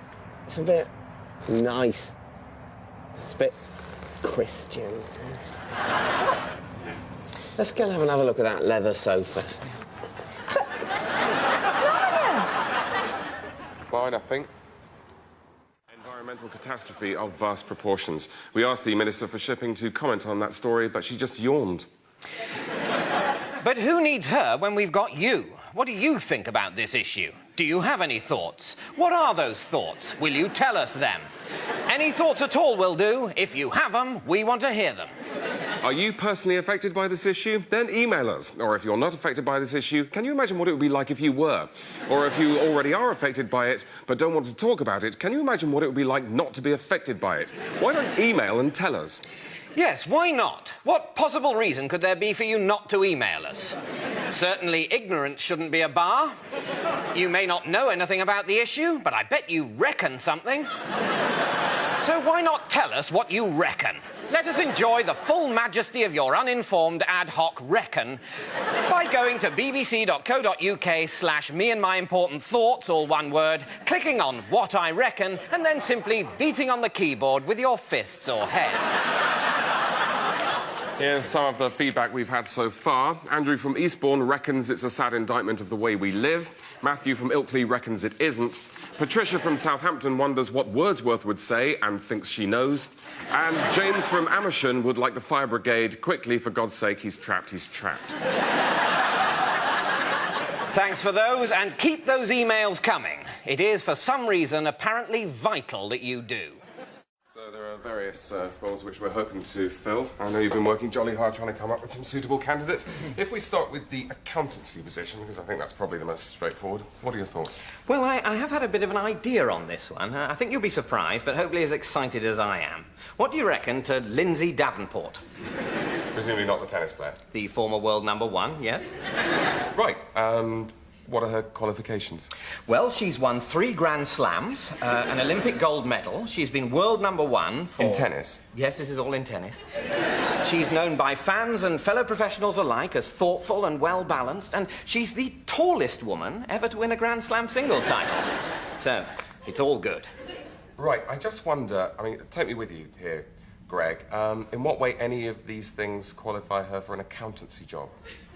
It's a bit nice. It's a bit Christian. What? Let's go and have another look at that leather sofa. Fine, I think. Environmental catastrophe of vast proportions. We asked the Minister for Shipping to comment on that story, but she just yawned. But who needs her when we've got you? What do you think about this issue? Do you have any thoughts? What are those thoughts? Will you tell us them? Any thoughts at all will do. If you have them, we want to hear them. Are you personally affected by this issue? Then email us. Or if you're not affected by this issue, can you imagine what it would be like if you were? Or if you already are affected by it, but don't want to talk about it, can you imagine what it would be like not to be affected by it? Why don't email and tell us? Yes, why not? What possible reason could there be for you not to email us? Certainly ignorance shouldn't be a bar. You may not know anything about the issue, but I bet you reckon something. So why not tell us what you reckon? Let us enjoy the full majesty of your uninformed ad hoc reckon by going to bbc.co.uk/me-and-my-important-thoughts, all one word, clicking on What I Reckon, and then simply beating on the keyboard with your fists or head. Here's some of the feedback we've had so far. Andrew from Eastbourne reckons it's a sad indictment of the way we live. Matthew from Ilkley reckons it isn't. Patricia from Southampton wonders what Wordsworth would say and thinks she knows. And James from Amersham would like the fire brigade quickly, for God's sake, he's trapped, he's trapped. Thanks for those, and keep those emails coming. It is, for some reason, apparently vital that you do. So there are various roles which we're hoping to fill. I know you've been working jolly hard trying to come up with some suitable candidates. If we start with the accountancy position, because I think that's probably the most straightforward, what are your thoughts? Well, I have had a bit of an idea on this one. I think you'll be surprised, but hopefully as excited as I am. What do you reckon to Lindsay Davenport? Presumably not the tennis player. The former world #1, yes. Right. What are her qualifications? Well, she's won 3 Grand Slams, an Olympic gold medal. She's been world #1 for... In tennis? Yes, this is all in tennis. She's known by fans and fellow professionals alike as thoughtful and well-balanced, and she's the tallest woman ever to win a Grand Slam singles title. So, it's all good. Right, I just wonder, I mean, take me with you here, Greg. In what way any of these things qualify her for an accountancy job?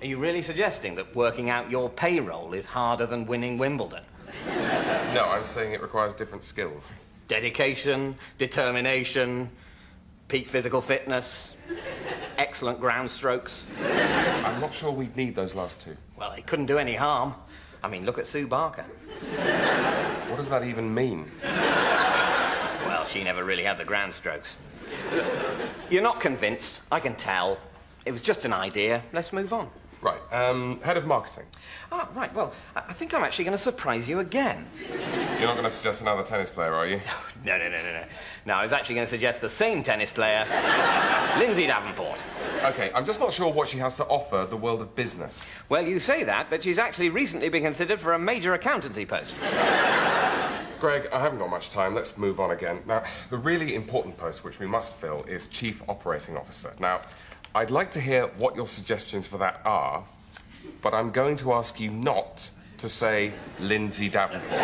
Are you really suggesting that working out your payroll is harder than winning Wimbledon? No, I'm saying it requires different skills. Dedication, determination, peak physical fitness, excellent ground strokes. I'm not sure we'd need those last two. Well, they couldn't do any harm. I mean, look at Sue Barker. What does that even mean? Well, she never really had the ground strokes. You're not convinced, I can tell. It was just an idea. Let's move on. Right, head of marketing. Ah, right, well, I think I'm actually going to surprise you again. You're not going to suggest another tennis player, are you? No. No, I was actually going to suggest the same tennis player, Lindsay Davenport. OK, I'm just not sure what she has to offer the world of business. Well, you say that, but she's actually recently been considered for a major accountancy post. Greg, I haven't got much time. Let's move on again. Now, the really important post which we must fill is Chief Operating Officer. Now, I'd like to hear what your suggestions for that are, but I'm going to ask you not to say Lindsay Davenport.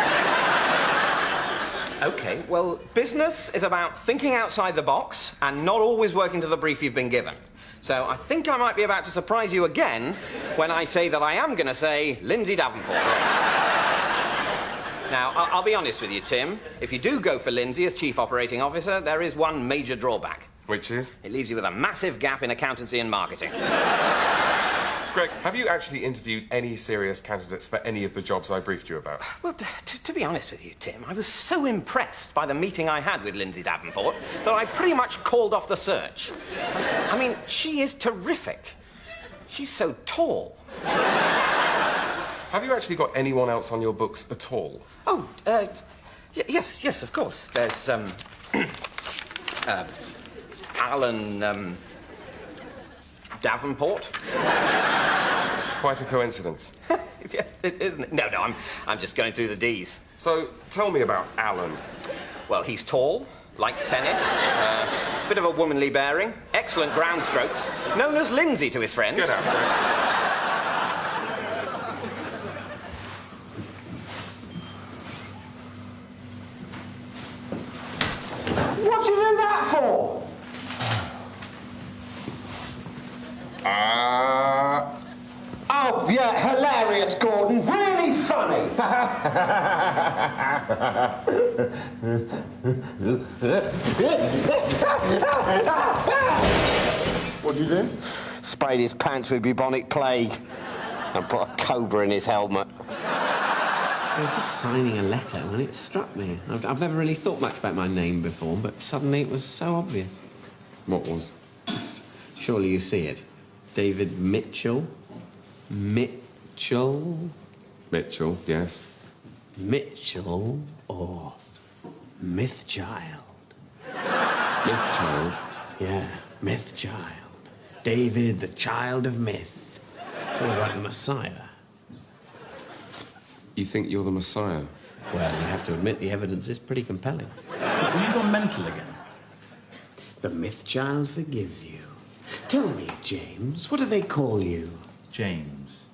OK, well, business is about thinking outside the box and not always working to the brief you've been given. So I think I might be about to surprise you again when I say that I am going to say Lindsay Davenport. Now, I'll be honest with you, Tim. If you do go for Lindsay as Chief Operating Officer, there is one major drawback. Which is? It leaves you with a massive gap in accountancy and marketing. Greg, have you actually interviewed any serious candidates for any of the jobs I briefed you about? Well, to be honest with you, Tim, I was so impressed by the meeting I had with Lindsay Davenport that I pretty much called off the search. I mean, she is terrific. She's so tall. Have you actually got anyone else on your books at all? Oh, yes, of course. There's, Alan, Davenport. Quite a coincidence. Yes, it isn't. No, I'm just going through the D's. So, tell me about Alan. Well, he's tall, likes tennis, bit of a womanly bearing, excellent ground strokes, known as Lindsay to his friends. Get out, Greg. What'd you do that for? Oh, yeah, hilarious, Gordon. Really funny. What'd you do? Sprayed his pants with bubonic plague and put a cobra in his helmet. I was just signing a letter when it struck me. I've never really thought much about my name before, but suddenly it was so obvious. What was? Surely you see it. David Mitchell. Mitchell? Mitchell, yes. Mitchell or Mythchild? Mythchild? Yeah, Mythchild. David, the child of myth. Sort of like the Messiah. You think you're the Messiah? Well, you have to admit the evidence is pretty compelling. Have you gone mental again? The Mythchild forgives you. Tell me, James, what do they call you? James.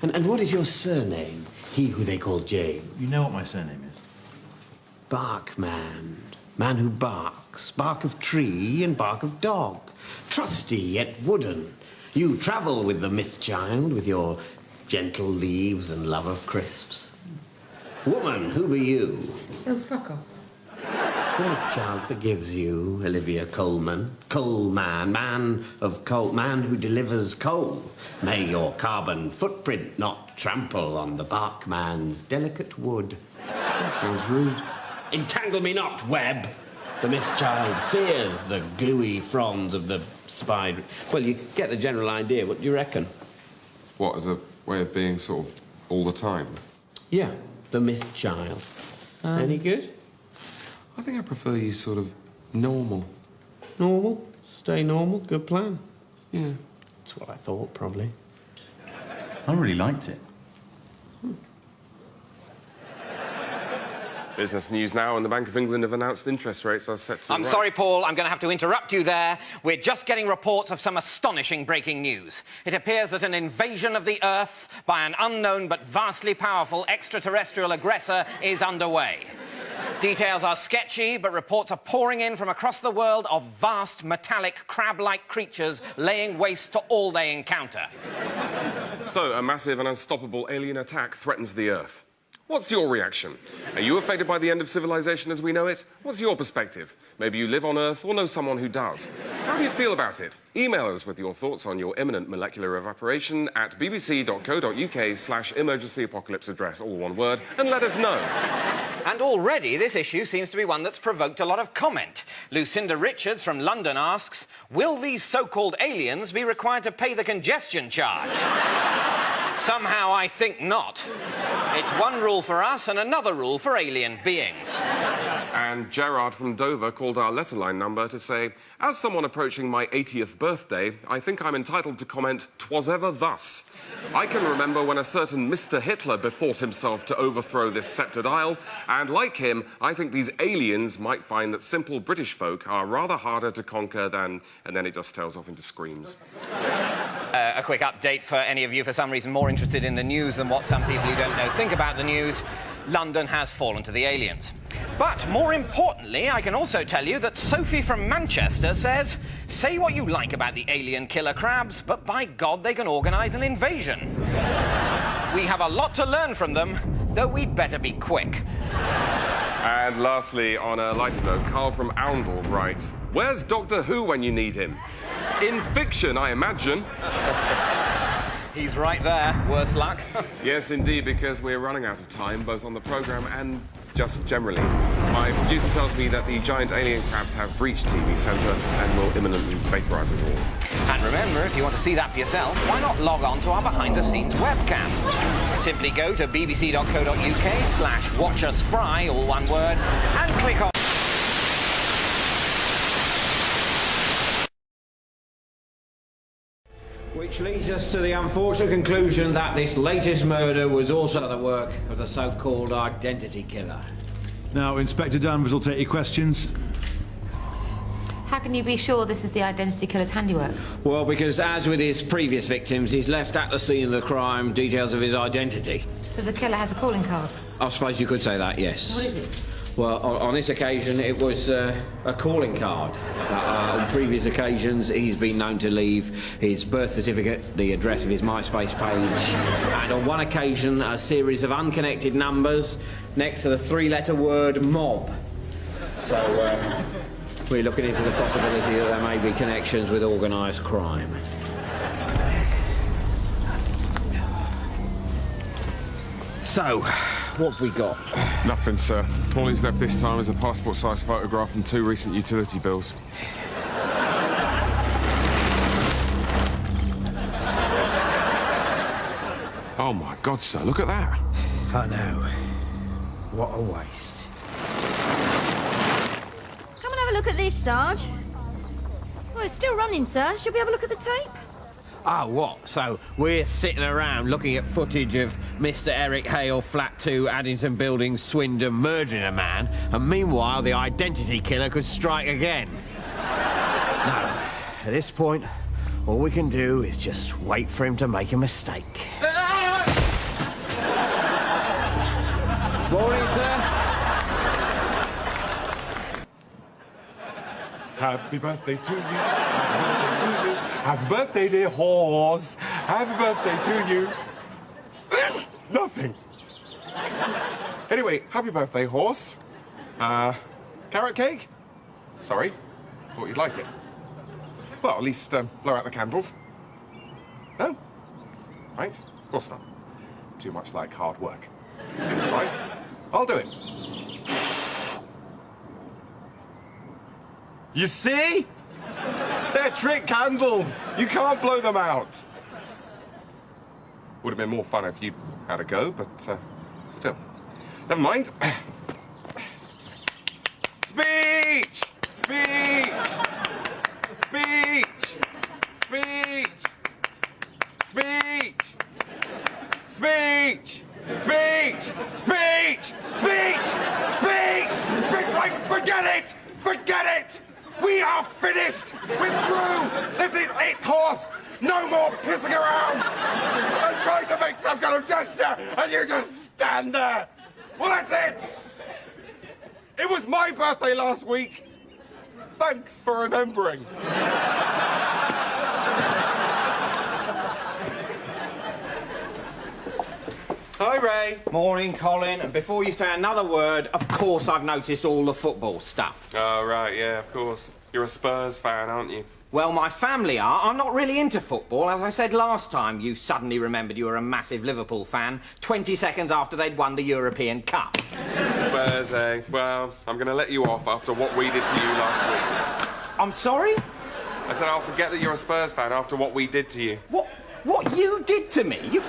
And what is your surname? He who they call James. You know what my surname is? Barkman. Man who barks. Bark of tree and bark of dog. Trusty yet wooden. You travel with the Mythchild with your gentle leaves and love of crisps. Woman, who be you? Oh, fuck off. Child forgives you, Olivia Coleman. Coalman, man of coal, man who delivers coal. May your carbon footprint not trample on the barkman's delicate wood. That sounds rude. Entangle me not, Webb. The Myth-Child fears the gluey fronds of the spider. Well, you get the general idea. What do you reckon? What, as a way of being sort of all the time? Yeah, the Myth-Child. Any good? I think I prefer you sort of normal. Normal? Stay normal? Good plan. Yeah. That's what I thought, probably. I really liked it. Business news now, and the Bank of England have announced interest rates are set to I'm rise. sorry, Paul, I'm going to have to interrupt you there. We're just getting reports of some astonishing breaking news. It appears that an invasion of the Earth by an unknown but vastly powerful extraterrestrial aggressor is underway. Details are sketchy, but reports are pouring in from across the world of vast, metallic, crab-like creatures laying waste to all they encounter. So, a massive and unstoppable alien attack threatens the Earth. What's your reaction? Are you affected by the end of civilization as we know it? What's your perspective? Maybe you live on Earth or know someone who does. How do you feel about it? Email us with your thoughts on your imminent molecular evaporation at bbc.co.uk/emergency apocalypse address, all one word, and let us know. And already this issue seems to be one that's provoked a lot of comment. Lucinda Richards from London asks, will these so-called aliens be required to pay the congestion charge? Somehow I think not. It's one rule for us and another rule for alien beings. And Gerard from Dover called our letterline number to say, as someone approaching my 80th birthday, I think I'm entitled to comment, 'twas ever thus. I can remember when a certain Mr. Hitler bethought himself to overthrow this sceptred isle, and like him, I think these aliens might find that simple British folk are rather harder to conquer than... And then it just tails off into screams. A quick update for any of you, for some reason, more interested in the news than what some people who don't know think about the news. London has fallen to the aliens. But more importantly, I can also tell you that Sophie from Manchester says, say what you like about the alien killer crabs, but by God, they can organise an invasion. We have a lot to learn from them, though we'd better be quick. And lastly, on a lighter note, Carl from Oundle writes, where's Doctor Who when you need him? In fiction, I imagine. He's right there, worse luck. Yes, indeed, because we're running out of time, both on the programme and just generally. My producer tells me that the giant alien crabs have breached TV Centre and will imminently vaporise us all. And remember, if you want to see that for yourself, why not log on to our behind-the-scenes webcam? Simply go to bbc.co.uk/watchusfry, all one word, and click on... Which leads us to the unfortunate conclusion that this latest murder was also the work of the so-called identity killer. Now, Inspector Danvers will take your questions. How can you be sure this is the identity killer's handiwork? Well, because as with his previous victims, he's left at the scene of the crime details of his identity. So the killer has a calling card? I suppose you could say that, yes. What is it? Well, on this occasion, it was a calling card. On previous occasions, he's been known to leave his birth certificate, the address of his MySpace page, and on one occasion, a series of unconnected numbers next to the three-letter word mob. So, we're looking into the possibility that there may be connections with organised crime. So, what have we got? Nothing, sir. All he's left this time is a passport-sized photograph and 2 recent utility bills. Oh, my God, sir, look at that. I know. What a waste. Come and have a look at this, Sarge. Well, it's still running, sir. Should we have a look at the tape? Ah, what? So we're sitting around looking at footage of Mr. Eric Hale, Flat 2, Addington Buildings, Swindon, murdering a man, and meanwhile the identity killer could strike again. No, at this point, all we can do is just wait for him to make a mistake. Morning, sir. Happy birthday to you. Happy birthday, dear horse. Happy birthday to you. Nothing. Anyway, happy birthday, horse. Carrot cake? Sorry, thought you'd like it. Well, at least blow out the candles. No? Right, of course not. Too much like hard work. Right, I'll do it. You see? They're trick candles. You can't blow them out. Would have been more fun if you had a go, but still. Never mind. Speech! Speech! Speech! Speech! Speech! Speech! Speech! Speech! Speech! Speech! Speech! Forget it! Forget it! We are finished! We're through! This is it, horse! No more pissing around! I'm trying to make some kind of gesture, and you just stand there! Well, that's it! It was my birthday last week. Thanks for remembering. Hi, Ray. Morning, Colin. And before you say another word, of course I've noticed all the football stuff. Oh, right, yeah, of course. You're a Spurs fan, aren't you? Well, my family are. I'm not really into football. As I said last time, you suddenly remembered you were a massive Liverpool fan 20 seconds after they'd won the European Cup. Spurs, eh? Well, I'm going to let you off after what we did to you last week. I'm sorry? I said I'll forget that you're a Spurs fan after what we did to you. What you did to me? You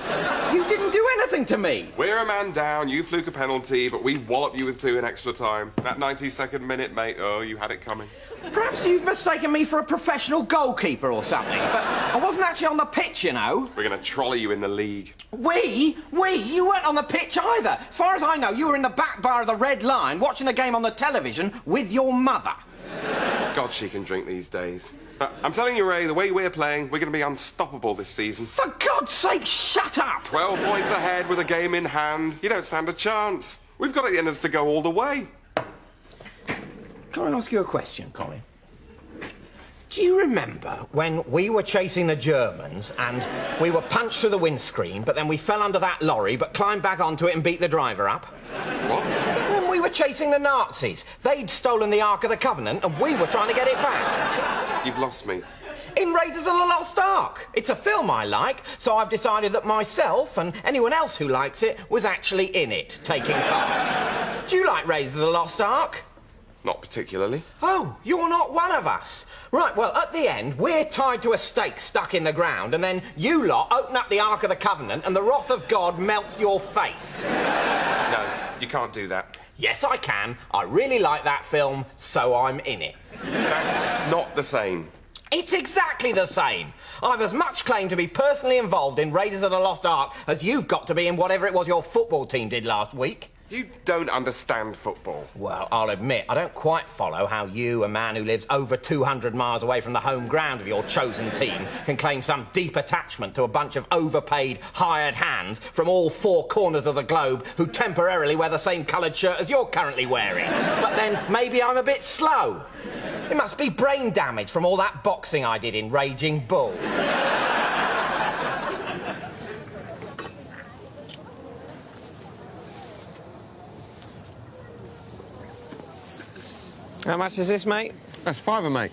didn't do anything to me. We're a man down, you fluke a penalty, but we wallop you with 2 in extra time. That 92nd minute, mate, oh, you had it coming. Perhaps you've mistaken me for a professional goalkeeper or something, but I wasn't actually on the pitch, you know. We're going to trolley you in the league. We? You weren't on the pitch either. As far as I know, you were in the back bar of the Red Lion watching a game on the television with your mother. God, she can drink these days. But I'm telling you, Ray, the way we're playing, we're going to be unstoppable this season. For God's sake, shut up! 12 points ahead with a game in hand. You don't stand a chance. We've got it in us to go all the way. Can I ask you a question, Colin? Do you remember when we were chasing the Germans and we were punched through the windscreen, but then we fell under that lorry but climbed back onto it and beat the driver up? What? When we were chasing the Nazis. They'd stolen the Ark of the Covenant and we were trying to get it back. You've lost me. In Raiders of the Lost Ark. It's a film I like, so I've decided that myself and anyone else who likes it was actually in it, taking part. Do you like Raiders of the Lost Ark? Not particularly. Oh, you're not one of us. Right, well, at the end, we're tied to a stake stuck in the ground, and then you lot open up the Ark of the Covenant, and the wrath of God melts your face. No, you can't do that. Yes, I can. I really like that film, so I'm in it. That's not the same. It's exactly the same. I've as much claim to be personally involved in Raiders of the Lost Ark as you've got to be in whatever it was your football team did last week. You don't understand football. Well, I'll admit, I don't quite follow how you, a man who lives over 200 miles away from the home ground of your chosen team, can claim some deep attachment to a bunch of overpaid, hired hands from all 4 corners of the globe who temporarily wear the same coloured shirt as you're currently wearing. But then maybe I'm a bit slow. It must be brain damage from all that boxing I did in Raging Bull. How much is this, mate? That's £5, mate.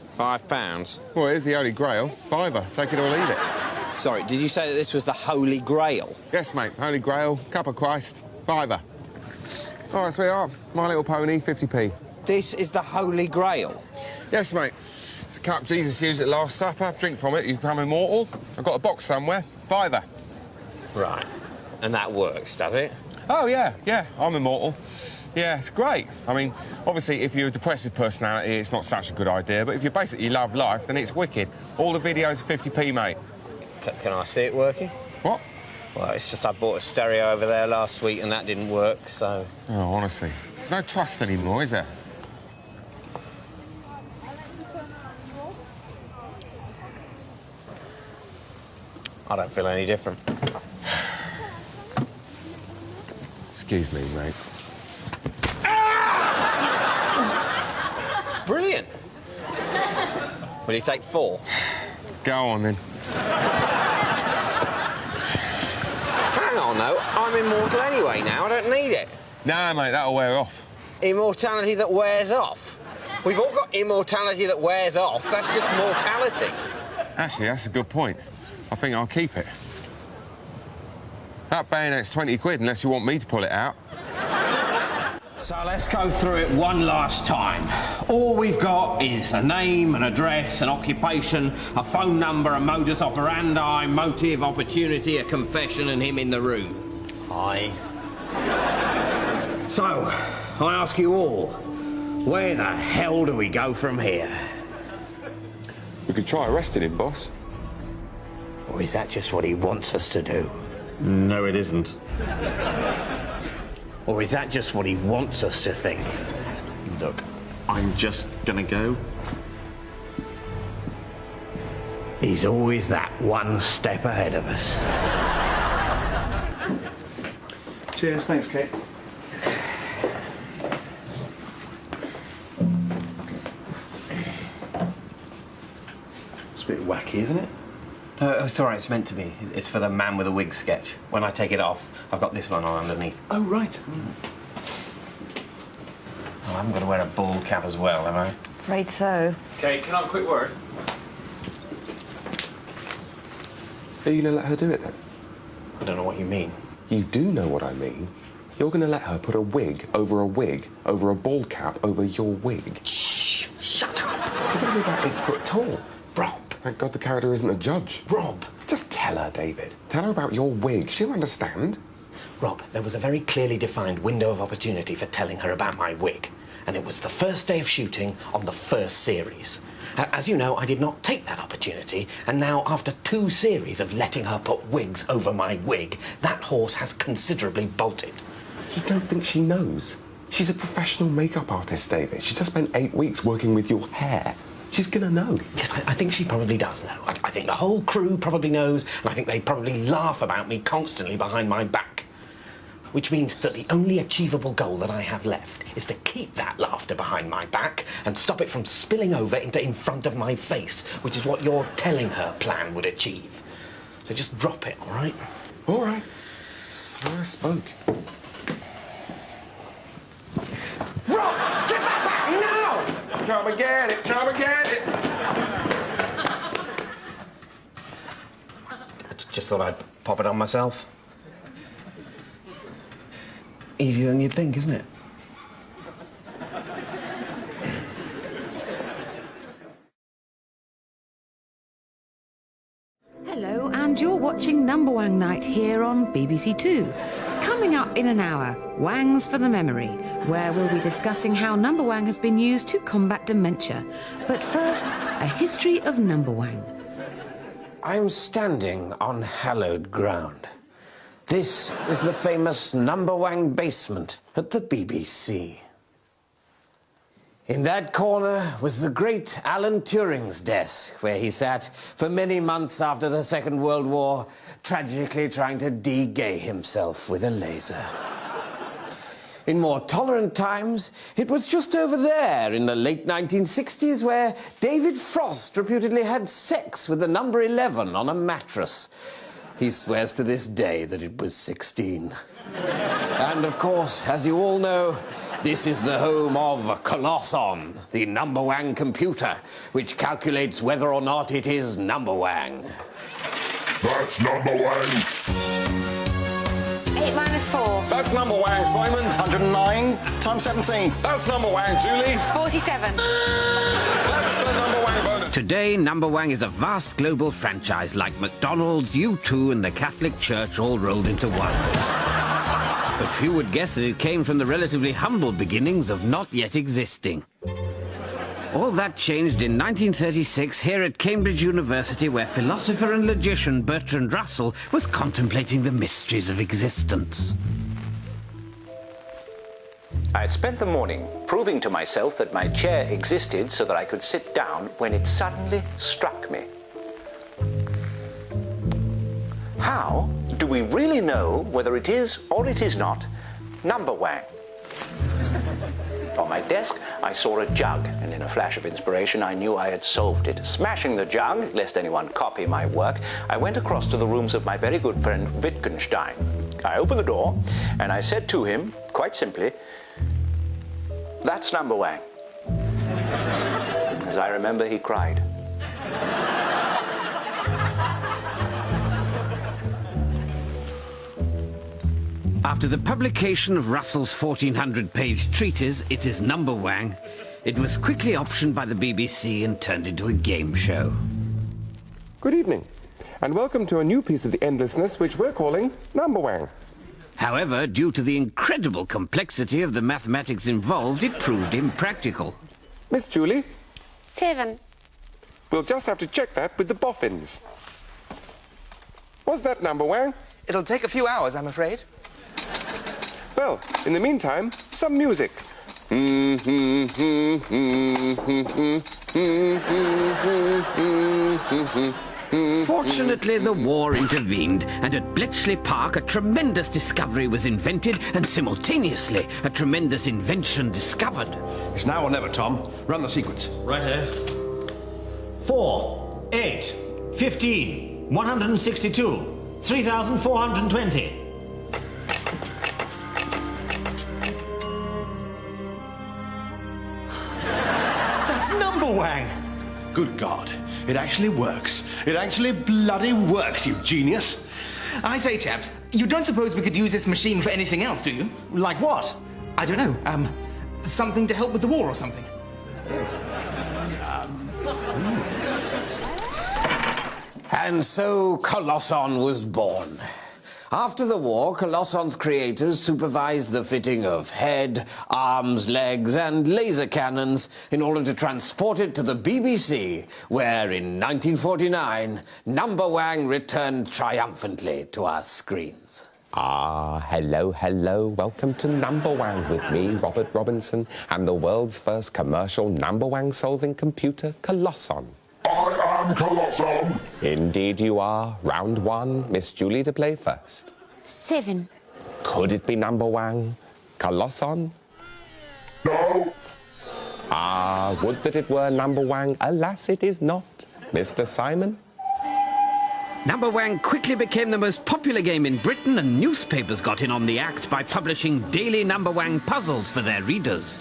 £5? Well, it is the Holy Grail. £5. Take it or leave it. Sorry, did you say that this was the Holy Grail? Yes, mate. Holy Grail, cup of Christ, £5. All right, sweetheart. My Little Pony, 50p. This is the Holy Grail? Yes, mate. It's a cup Jesus used at Last Supper. Drink from it, you become immortal. I've got a box somewhere. £5. Right. And that works, does it? Oh, yeah, I'm immortal. Yeah, it's great. I mean, obviously, if you're a depressive personality, it's not such a good idea, but if you basically love life, then it's wicked. All the videos are 50p, mate. Can I see it working? What? Well, it's just I bought a stereo over there last week and that didn't work, so... Oh, honestly. There's no trust anymore, is there? I don't feel any different. Excuse me, mate. Brilliant. Will you take 4? Go on, then. Hang on, though. I'm immortal anyway now. I don't need it. Nah, mate, that'll wear off. Immortality that wears off? We've all got immortality that wears off. That's just mortality. Actually, that's a good point. I think I'll keep it. That bayonet's 20 quid, unless you want me to pull it out. So let's go through it one last time. All we've got is a name, an address, an occupation, a phone number, a modus operandi, motive, opportunity, a confession, and him in the room. Aye. So, I ask you all, where the hell do we go from here? We could try arresting him, boss. Or is that just what he wants us to do? No, it isn't. Or is that just what he wants us to think? Look, I'm just gonna go. He's always that one step ahead of us. Cheers, thanks, Kate. It's a bit wacky, isn't it? No, it's all right, it's meant to be. It's for the man with a wig sketch. When I take it off, I've got this one on underneath. Oh, right. Oh, I haven't got to wear a bald cap as well, am I? Afraid so. Kate, can I have a quick word? Are you going to let her do it, then? I don't know what you mean. You do know what I mean. You're going to let her put a wig, over a bald cap over your wig. Shh! Shut up! You're going to be about 8 foot tall. Rob! Thank God the character isn't a judge. Rob! Just tell her, David. Tell her about your wig. She'll understand. Rob, there was a very clearly defined window of opportunity for telling her about my wig. And it was the first day of shooting on the first series. As you know, I did not take that opportunity, and now, after 2 series of letting her put wigs over my wig, that horse has considerably bolted. You don't think she knows? She's a professional makeup artist, David. She just spent 8 weeks working with your hair. She's gonna know. Yes, I think she probably does know. I think the whole crew probably knows, and I think they probably laugh about me constantly behind my back. Which means that the only achievable goal that I have left is to keep that laughter behind my back and stop it from spilling over into in front of my face, which is what your telling her plan would achieve. So just drop it, all right? All right. So I spoke. Rob, give that back now! Come and get it, come and get it! I just thought I'd pop it on myself. Easier than you'd think, isn't it? Hello, and you're watching Number Wang Night here on BBC Two. Coming up in an hour, Wangs for the Memory, where we'll be discussing how Number Wang has been used to combat dementia. But first, a history of Number Wang. I'm standing on hallowed ground. This is the famous Number Wang basement at the BBC. In that corner was the great Alan Turing's desk, where he sat for many months after the Second World War, tragically trying to de-gay himself with a laser. In more tolerant times, it was just over there in the late 1960s where David Frost reputedly had sex with the number 11 on a mattress. He swears to this day that it was 16. And of course, as you all know, this is the home of Colosson, the Number Wang computer, which calculates whether or not it is Number Wang. That's Number Wang. 8 minus 4. That's Number Wang, Simon. 109 times 17. That's Number Wang, Julie. 47. That's the Number Wang bonus. Today, Number Wang is a vast global franchise like McDonald's, U2 and the Catholic Church all rolled into one. But few would guess that it came from the relatively humble beginnings of not yet existing. All that changed in 1936 here at Cambridge University, where philosopher and logician Bertrand Russell was contemplating the mysteries of existence. I had spent the morning proving to myself that my chair existed so that I could sit down when it suddenly struck me. How do we really know whether it is or it is not Number Wang? On my desk, I saw a jug, and in a flash of inspiration, I knew I had solved it. Smashing the jug, lest anyone copy my work, I went across to the rooms of my very good friend Wittgenstein. I opened the door and I said to him, quite simply, "That's Number Wang." As I remember, he cried. After the publication of Russell's 1,400-page treatise, It Is Number Wang, it was quickly optioned by the BBC and turned into a game show. Good evening, and welcome to a new piece of the endlessness which we're calling Number Wang. However, due to the incredible complexity of the mathematics involved, it proved impractical. Miss Julie? 7. We'll just have to check that with the boffins. Was that Number Wang? It'll take a few hours, I'm afraid. Well, in the meantime, some music. Fortunately, the war intervened, and at Bletchley Park, a tremendous discovery was invented, and simultaneously, a tremendous invention discovered. It's now or never, Tom. Run the sequence. Righto. 4, 8, 15, 162, 3,420. That's Number Wang! Good God. It actually works. It actually bloody works, you genius. I say, chaps, you don't suppose we could use this machine for anything else, do you? Like what? I don't know. Something to help with the war or something. And so Colosson was born. After the war, Colosson's creators supervised the fitting of head, arms, legs, and laser cannons in order to transport it to the BBC, where in 1949, Number Wang returned triumphantly to our screens. Hello. Welcome to Number Wang with me, Robert Robinson, and the world's first commercial Number Wang solving computer, Colosson. I am Colosson. Indeed you are. Round 1, Miss Julie to play first. 7. Could it be Number Wang? Colosson? No. Would that it were Number Wang. Alas, it is not. Mr. Simon? Number Wang quickly became the most popular game in Britain, and newspapers got in on the act by publishing daily Number Wang puzzles for their readers.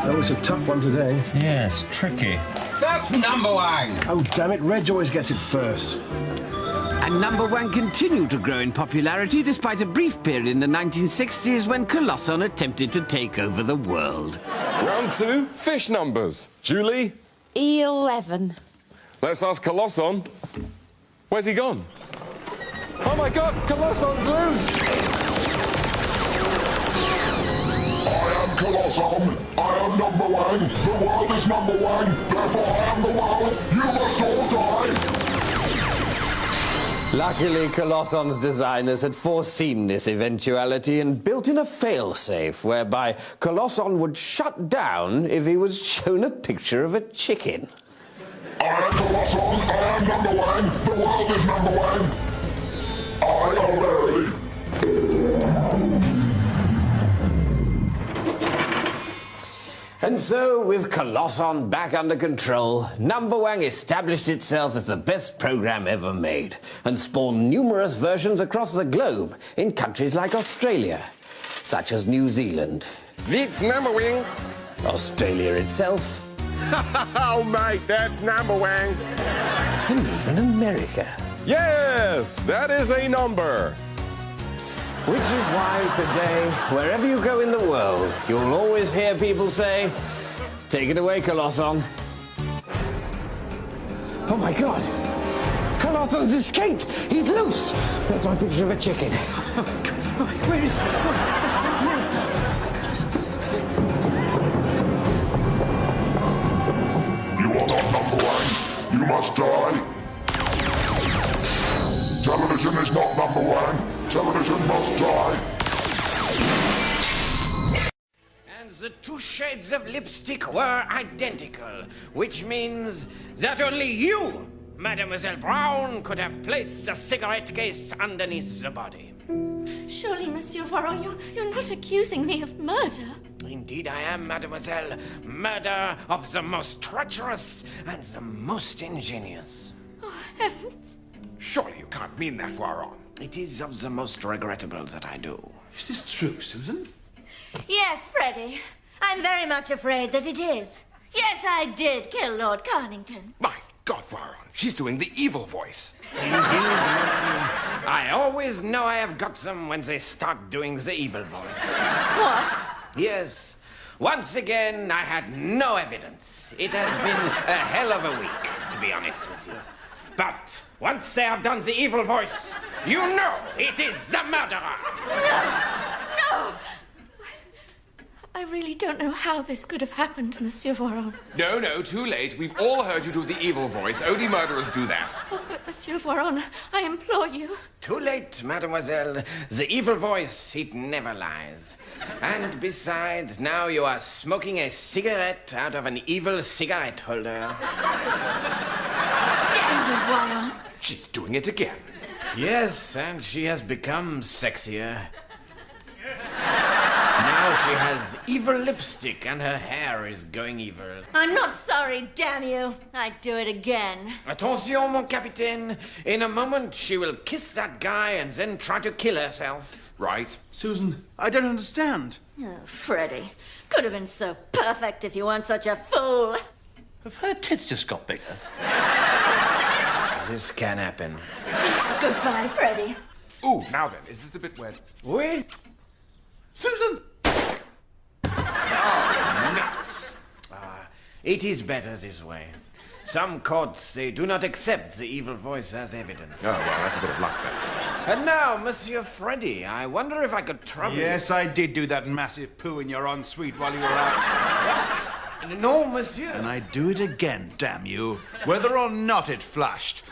Oh, it's a tough one today. Yes, tricky. That's Number Wang! Oh, damn it, Reg always gets it first. And Number Wang continued to grow in popularity despite a brief period in the 1960s when Colosson attempted to take over the world. Round 2, fish numbers. Julie? 11. Let's ask Colosson. Where's he gone? Oh my God, Colosson's loose! I am Colosson. I am Number Wang. The world is Number Wang. Therefore I am the world. You must all die. Luckily, Colosson's designers had foreseen this eventuality and built in a failsafe whereby Colosson would shut down if he was shown a picture of a chicken. I am Colosson. I am Number Wang. The world is Number Wang. I am Mary. And so, with Colosson back under control, Number Wang established itself as the best program ever made and spawned numerous versions across the globe in countries like Australia, such as New Zealand. It's Number Wang. Australia itself. Oh, mate, that's Number Wang. And even America. Yes, that is a number. Which is why today, wherever you go in the world, you'll always hear people say, "Take it away, Colosson." Oh my God! Colosson's escaped! He's loose! There's my picture of a chicken. Where is he? Let's drop him in. You are not Number Wang. You must die. Television is not Number Wang. Television must die. And the two shades of lipstick were identical, which means that only you, Mademoiselle Brown, could have placed the cigarette case underneath the body. Surely, Monsieur Varro, you're not accusing me of murder. Indeed I am, Mademoiselle. Murder of the most treacherous and the most ingenious. Oh, heavens. Surely you can't mean that, Voiron. It is of the most regrettable that I do. Is this true, Susan? Yes, Freddie. I'm very much afraid that it is. Yes, I did kill Lord Carnington. My God, Voiron, she's doing the evil voice. Indeed, I always know I have got them when they start doing the evil voice. What? Yes. Once again, I had no evidence. It has been a hell of a week, to be honest with you. But once they have done the evil voice, you know it is the murderer. No! I really don't know how this could have happened, Monsieur Voiron. No, too late. We've all heard you do the evil voice. Only murderers do that. Oh, but Monsieur Voiron, I implore you. Too late, mademoiselle. The evil voice, it never lies. And besides, now you are smoking a cigarette out of an evil cigarette holder. Damn you, Voiron. She's doing it again. Yes, and she has become sexier. Now she has evil lipstick and her hair is going evil. I'm not sorry, damn you. I'd do it again. Attention, mon capitaine. In a moment, she will kiss that guy and then try to kill herself. Right. Susan, I don't understand. Oh, Freddie. Could have been so perfect if you weren't such a fool. Have her tits just got bigger? This can happen. Goodbye, Freddie. Ooh, now then, is this the bit where... Oui? Susan! Oh, nuts! It is better this way. Some courts, they do not accept the evil voice as evidence. Oh, well, that's a bit of luck then. And now, Monsieur Freddy, I wonder if I could trouble you. Yes, I did do that massive poo in your ensuite while you were out. What? No, monsieur. And I'd do it again, damn you. Whether or not it flushed.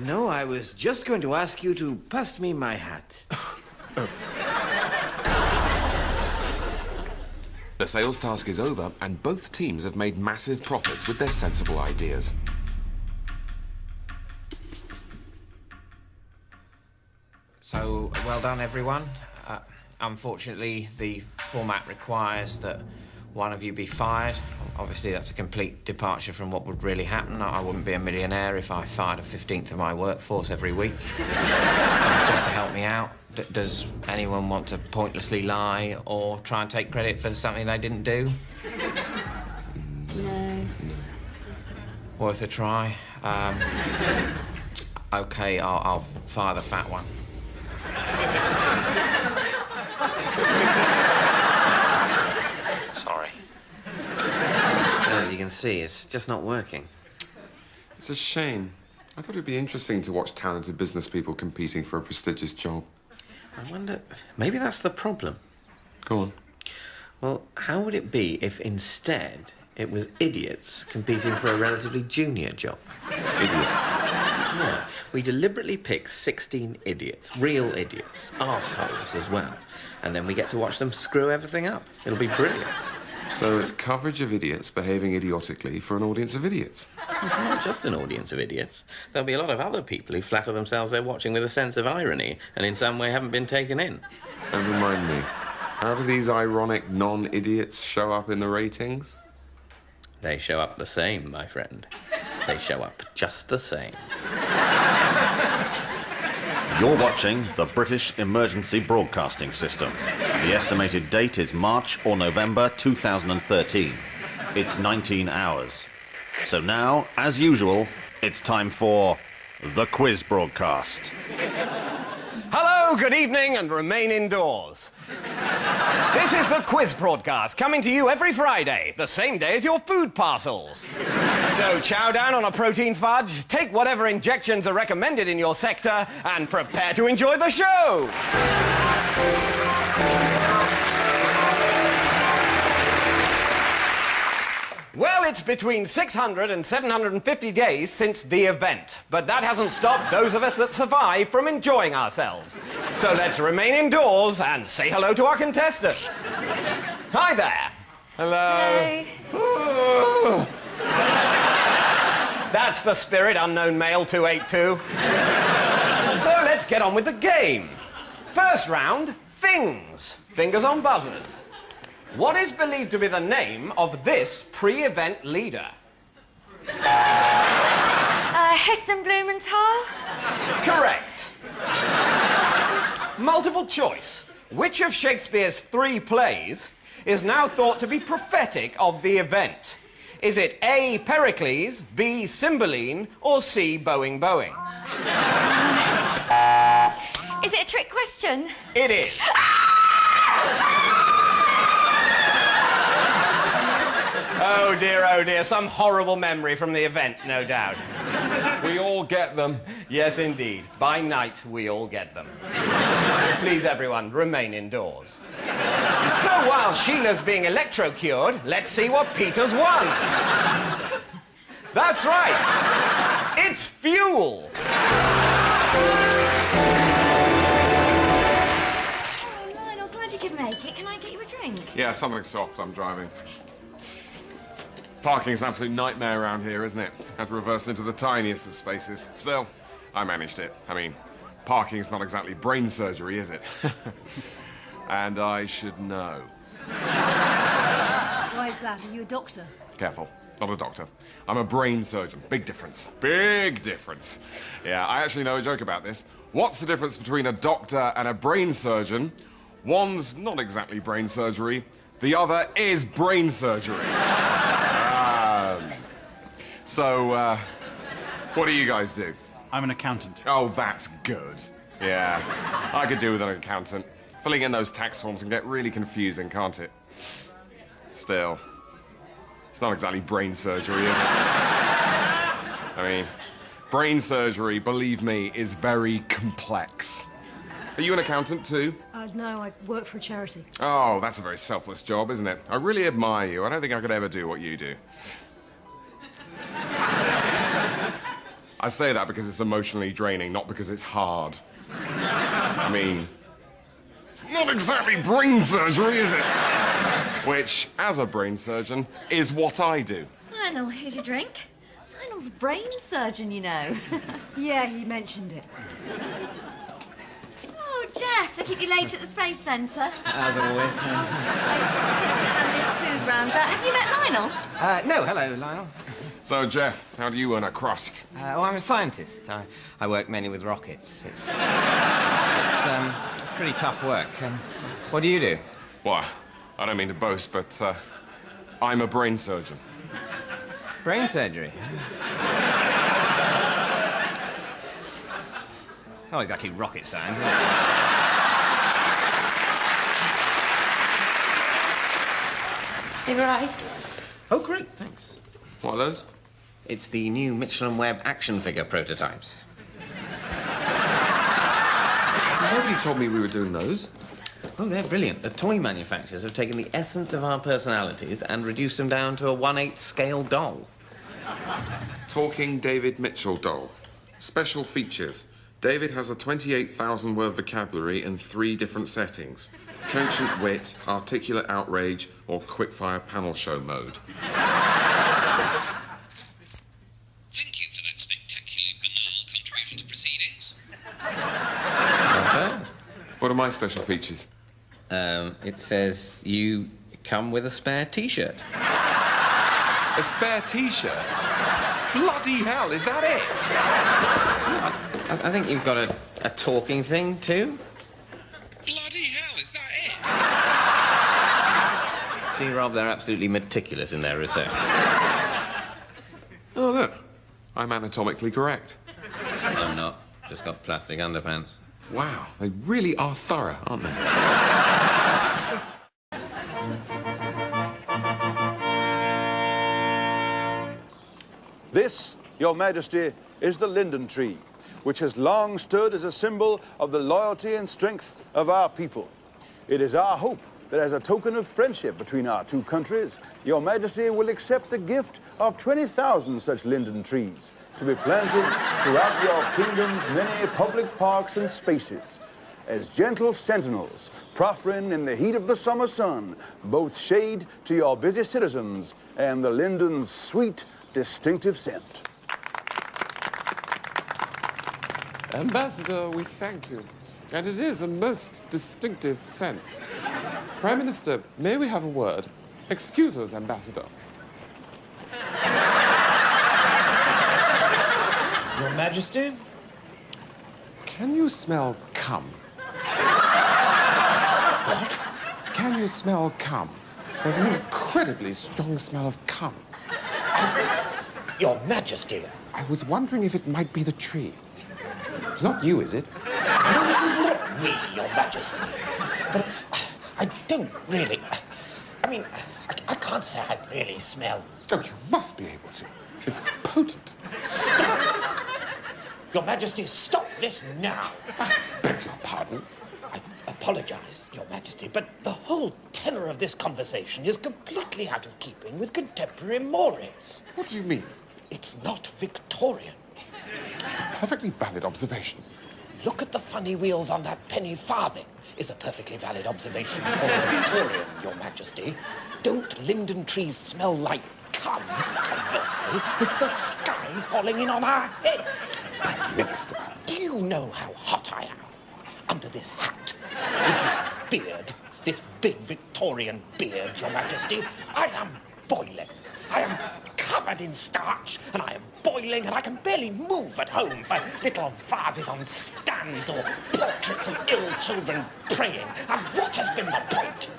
No, I was just going to ask you to pass me my hat. The sales task is over, and both teams have made massive profits with their sensible ideas. So, well done, everyone. Unfortunately, the format requires that one of you be fired. Obviously, that's a complete departure from what would really happen. I wouldn't be a millionaire if I fired a 15th of my workforce every week. Just to help me out, does anyone want to pointlessly lie or try and take credit for something they didn't do? No. Worth a try. OK, I'll fire the fat one. Sorry. As you can see, it's just not working. It's a shame. I thought it'd be interesting to watch talented business people competing for a prestigious job. I wonder, maybe that's the problem. Go on. Well, how would it be if instead it was idiots competing for a relatively junior job? Idiots? Yeah. We deliberately pick 16 idiots, real idiots, arseholes as well. And then we get to watch them screw everything up. It'll be brilliant. So it's coverage of idiots behaving idiotically for an audience of idiots. It's not just an audience of idiots. There'll be a lot of other people who flatter themselves they're watching with a sense of irony and in some way haven't been taken in. And remind me, how do these ironic non-idiots show up in the ratings? They show up the same, my friend. They show up just the same. You're watching the British Emergency Broadcasting System. The estimated date is March or November 2013. It's 19 hours. So now, as usual, it's time for the quiz broadcast. Hello, good evening, and remain indoors. This is the quiz broadcast, coming to you every Friday, the same day as your food parcels. So chow down on a protein fudge, take whatever injections are recommended in your sector, and prepare to enjoy the show. Well, it's between 600 and 750 days since the event, but that hasn't stopped those of us that survive from enjoying ourselves. So let's remain indoors and say hello to our contestants. Hi there. Hello. Hey. That's the spirit, unknown male 282. So let's get on with the game. First round, things. Fingers on buzzers. What is believed to be the name of this pre-event leader? Heston Blumenthal? Correct. Multiple choice. Which of Shakespeare's 3 plays is now thought to be prophetic of the event? Is it A, Pericles, B, Cymbeline, or C, Bowing Bowing? Is it a trick question? It is. Oh dear, some horrible memory from the event, no doubt. We all get them. Yes, indeed. By night, we all get them. Please, everyone, remain indoors. So while Sheena's being electrocured, let's see what Peter's won. That's right. It's fuel. Oh, Lionel, glad you could make it. Can I get you a drink? Yeah, something soft. I'm driving. Parking's an absolute nightmare around here, isn't it? Had to reverse into the tiniest of spaces. Still, I managed it. I mean, parking's not exactly brain surgery, is it? And I should know. Why is that? Are you a doctor? Careful. Not a doctor. I'm a brain surgeon. Big difference. Big difference. Yeah, I actually know a joke about this. What's the difference between a doctor and a brain surgeon? One's not exactly brain surgery. The other is brain surgery. So, what do you guys do? I'm an accountant. Oh, that's good. Yeah, I could do with an accountant. Filling in those tax forms can get really confusing, can't it? Still, it's not exactly brain surgery, is it? I mean, brain surgery, believe me, is very complex. Are you an accountant too? No, I work for a charity. Oh, that's a very selfless job, isn't it? I really admire you. I don't think I could ever do what you do. I say that because it's emotionally draining, not because it's hard. I mean, it's not exactly brain surgery, is it? Which, as a brain surgeon, is what I do. Lionel, here's your drink. Lionel's a brain surgeon, you know. Yeah, he mentioned it. Oh, Jeff, they keep you late at the Space Centre. As always. This food rounder. Have you met Lionel? No, hello, Lionel. So, Jeff, how do you earn a crust? I'm a scientist. I work mainly with rockets. It's pretty tough work. What do you do? Well, I don't mean to boast, but I'm a brain surgeon. Brain surgery? Not exactly rocket science, is it? They've arrived. Oh, great, thanks. What are those? It's the new Mitchell & Webb action figure prototypes. Nobody told me we were doing those. Oh, they're brilliant. The toy manufacturers have taken the essence of our personalities and reduced them down to a 1/8 scale doll. Talking David Mitchell doll. Special features. David has a 28,000 word vocabulary in 3 different settings. Trenchant wit, articulate outrage, or quickfire panel show mode. Thank you for that spectacularly banal contribution to proceedings. What are my special features? It says you come with a spare T-shirt. A spare T-shirt? Bloody hell, is that it? I think you've got a talking thing, too. Bloody hell, is that it? See, Rob, they're absolutely meticulous in their research. Oh, look. I'm anatomically correct. I'm not. Just got plastic underpants. Wow, they really are thorough, aren't they? This, Your Majesty, is the linden tree, which has long stood as a symbol of the loyalty and strength of our people. It is our hope that as a token of friendship between our 2 countries, Your Majesty will accept the gift of 20,000 such linden trees to be planted throughout your kingdom's many public parks and spaces, as gentle sentinels, proffering in the heat of the summer sun, both shade to your busy citizens and the linden's sweet, distinctive scent. Ambassador, we thank you. And it is a most distinctive scent. Prime Minister, may we have a word? Excuse us, Ambassador. Your Majesty? Can you smell cum? What? Can you smell cum? There's an incredibly strong smell of cum. Your Majesty. I was wondering if it might be the tree. It's not you, is it? No, it is not me, Your Majesty. But I don't really... I mean, I can't say I really smell... Oh, you must be able to. It's potent. Stop! Your Majesty, stop this now. I beg your pardon? I apologize, Your Majesty, but the whole tenor of this conversation is completely out of keeping with contemporary mores. What do you mean? It's not Victorian. It's a perfectly valid observation. Look at the funny wheels on that penny farthing is a perfectly valid observation for Victorian, Your Majesty. Don't linden trees smell like cum? Conversely, it's the sky falling in on our heads. Prime Minister. Do you know how hot I am? Under this hat, with this beard, this big Victorian beard, Your Majesty, I am boiling. I am covered in starch, and I am boiling, and I can barely move at home for little vases on stands or portraits of ill children praying. And what has been the point?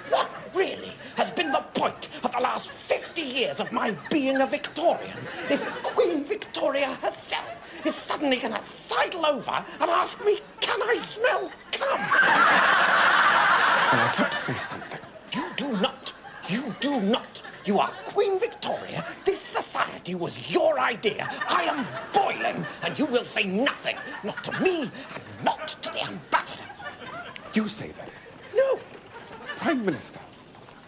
What really has been the point of the last 50 years of my being a Victorian if Queen Victoria herself is suddenly going to sidle over and ask me, can I smell cum? And I have to say something. You do not. You do not. You are Queen Victoria. This society was your idea. I am boiling, and you will say nothing. Not to me, and not to the ambassador. You say that. No. Prime Minister,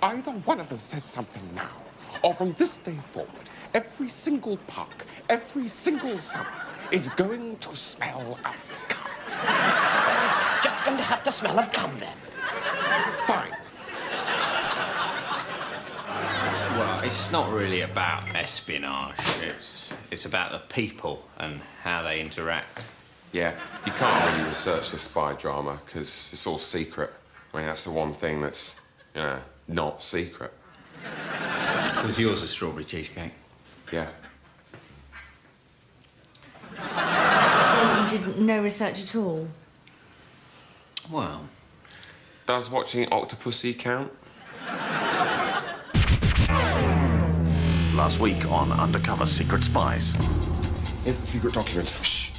either one of us says something now, or from this day forward, every single park, every single summer is going to smell of cum. Just going to have to smell of cum, then. Fine. Well, it's not really about espionage. It's about the people and how they interact. Yeah, you can't really research the spy drama because it's all secret. I mean, that's the one thing that's, you know, not secret. Was yours a strawberry cheesecake? Yeah. So you didn't know research at all? Well... Does watching Octopussy count? Last week on Undercover Secret Spies. Here's the secret document. Shh.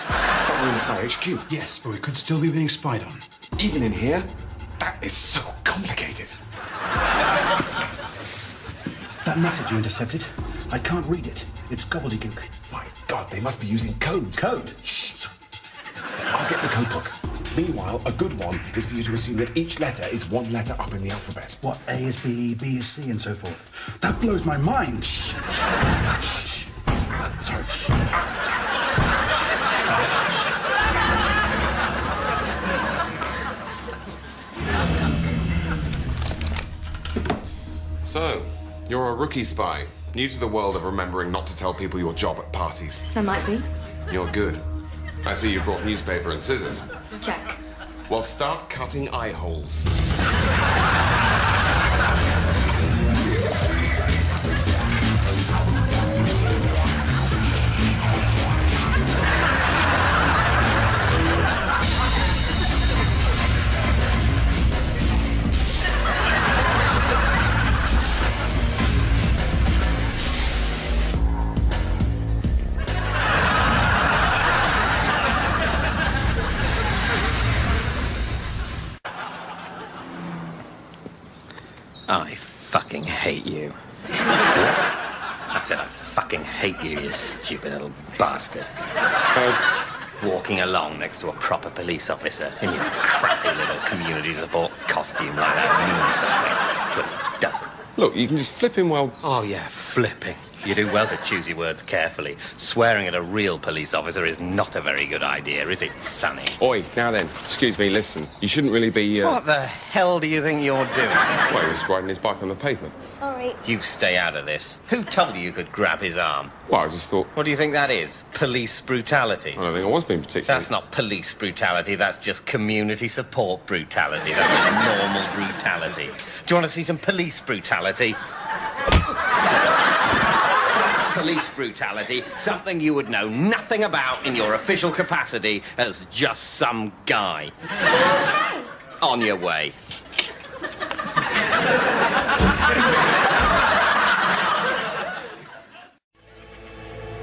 But we're in Spy HQ. Yes, but we could still be being spied on. Even in here? That is so complicated. That message you intercepted, I can't read it. It's gobbledygook. My God, they must be using code. Code? Shh. I'll get the code book. Meanwhile, a good one is for you to assume that each letter is one letter up in the alphabet. What, A is B, B is C, and so forth. That blows my mind. Shh. Shh. Sorry. So, you're a rookie spy, new to the world of remembering not to tell people your job at parties. I might be. You're good. I see you brought newspaper and scissors. Check. Well, start cutting eye holes. I fucking hate you. I said I fucking hate you, you stupid little bastard. Walking along next to a proper police officer in your crappy little community support costume like that means something, but it doesn't. Look, you can just flip him well... Oh, yeah, flipping. You do well to choose your words carefully. Swearing at a real police officer is not a very good idea, is it, Sonny? Oi, now then, excuse me, listen. You shouldn't really be, What the hell do you think you're doing? Well, he was riding his bike on the pavement. Sorry. You stay out of this. Who told you you could grab his arm? Well, I just thought... What do you think that is? Police brutality? I don't think I was being particularly... That's not police brutality, that's just community support brutality. That's just normal brutality. Do you want to see some police brutality? police brutality, something you would know nothing about in your official capacity as just some guy. So okay. On your way.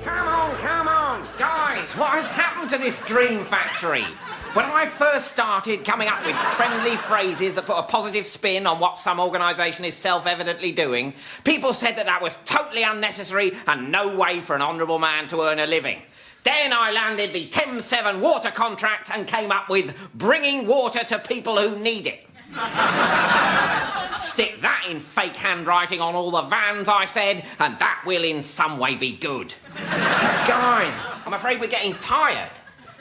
Come on, guys, what has happened to this dream factory? When I first started coming up with friendly phrases that put a positive spin on what some organisation is self-evidently doing, people said that was totally unnecessary and no way for an honourable man to earn a living. Then I landed the Thames 7 water contract and came up with bringing water to people who need it. Stick that in fake handwriting on all the vans, I said, and that will in some way be good. Guys, I'm afraid we're getting tired.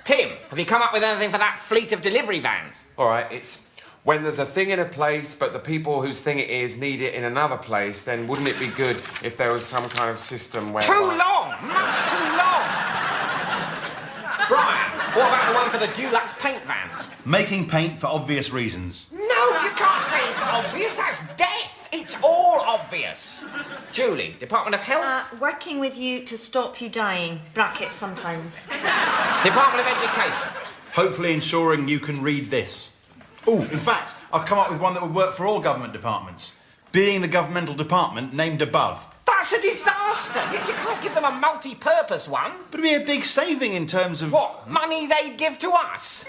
Tim, have you come up with anything for that fleet of delivery vans? All right, it's when there's a thing in a place, but the people whose thing it is need it in another place, then wouldn't it be good if there was some kind of system where... Too long! Much too long! Brian, what about the one for the Dulux paint vans? Making paint for obvious reasons. No, you can't say it's obvious. That's death. It's all obvious. Julie, Department of Health? Working with you to stop you dying. Brackets sometimes. Department of Education? Hopefully ensuring you can read this. Oh, in fact, I've come up with one that would work for all government departments. Being the governmental department named above. That's a disaster. You can't give them a multi-purpose one. But it'd be a big saving in terms of... What? Money they'd give to us?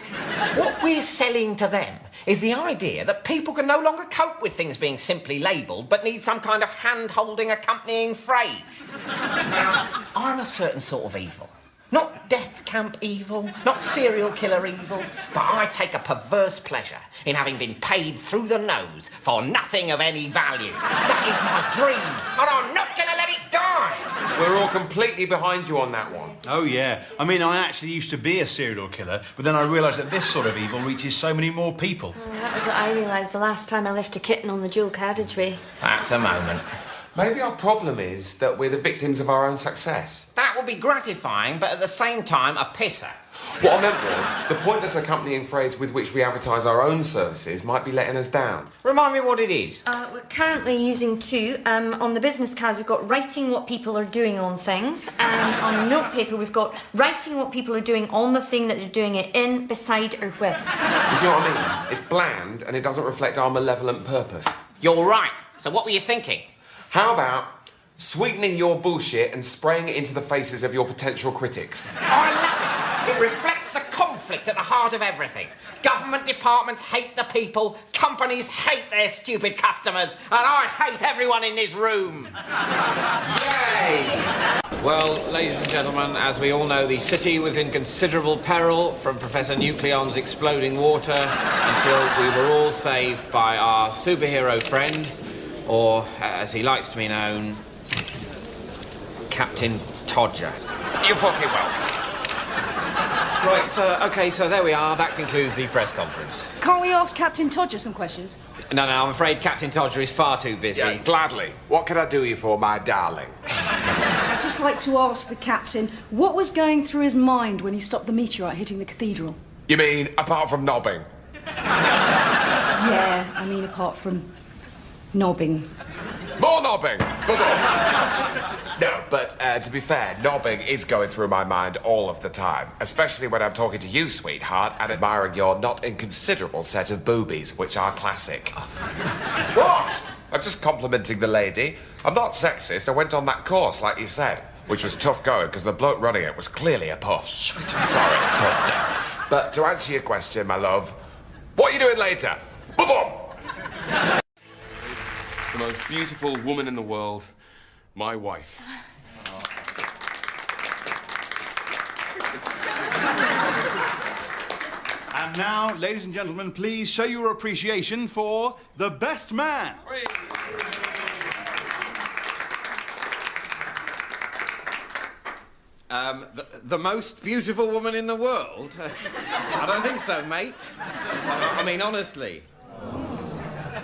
What we're selling to them is the idea that people can no longer cope with things being simply labelled, but need some kind of hand-holding accompanying phrase. Now, I'm a certain sort of evil. Not death camp evil, not serial killer evil, but I take a perverse pleasure in having been paid through the nose for nothing of any value. That is my dream, and I'm not going to let it die. We're all completely behind you on that one. Oh, yeah. I mean, I actually used to be a serial killer, but then I realised that this sort of evil reaches so many more people. Oh, that was what I realised the last time I left a kitten on the dual carriageway. That's a moment. Maybe our problem is that we're the victims of our own success. That would be gratifying, but at the same time, a pisser. What I meant was, the pointless accompanying phrase with which we advertise our own services might be letting us down. Remind me what it is. We're currently using two. On the business cards, we've got writing what people are doing on things. And on the notepaper, we've got writing what people are doing on the thing that they're doing it in, beside, or with. You see what I mean? It's bland and it doesn't reflect our malevolent purpose. You're right. So what were you thinking? How about sweetening your bullshit and spraying it into the faces of your potential critics? I love it. It reflects the conflict at the heart of everything. Government departments hate the people, companies hate their stupid customers, and I hate everyone in this room. Yay! Well, ladies and gentlemen, as we all know, the city was in considerable peril from Professor Nucleon's exploding water until we were all saved by our superhero friend, or, as he likes to be known, Captain Todger. You're fucking welcome. Right, OK, so there we are. That concludes the press conference. Can't we ask Captain Todger some questions? No, I'm afraid Captain Todger is far too busy. Yeah, gladly. What can I do you for, my darling? I'd just like to ask the captain what was going through his mind when he stopped the meteorite hitting the cathedral. You mean, apart from nobbing? Yeah, I mean apart from knobbing. More nobbing! No, but to be fair, nobbing is going through my mind all of the time. Especially when I'm talking to you, sweetheart, and admiring your not inconsiderable set of boobies, which are classic. Oh, for God's sake. What? I'm just complimenting the lady. I'm not sexist. I went on that course, like you said, which was tough going, because the bloke running it was clearly a puff. Shut up. Sorry, puffed it. But to answer your question, my love, what are you doing later? Boom! The most beautiful woman in the world, my wife. And now, ladies and gentlemen, please show your appreciation for the best man. The most beautiful woman in the world? I don't think so, mate. I mean, honestly.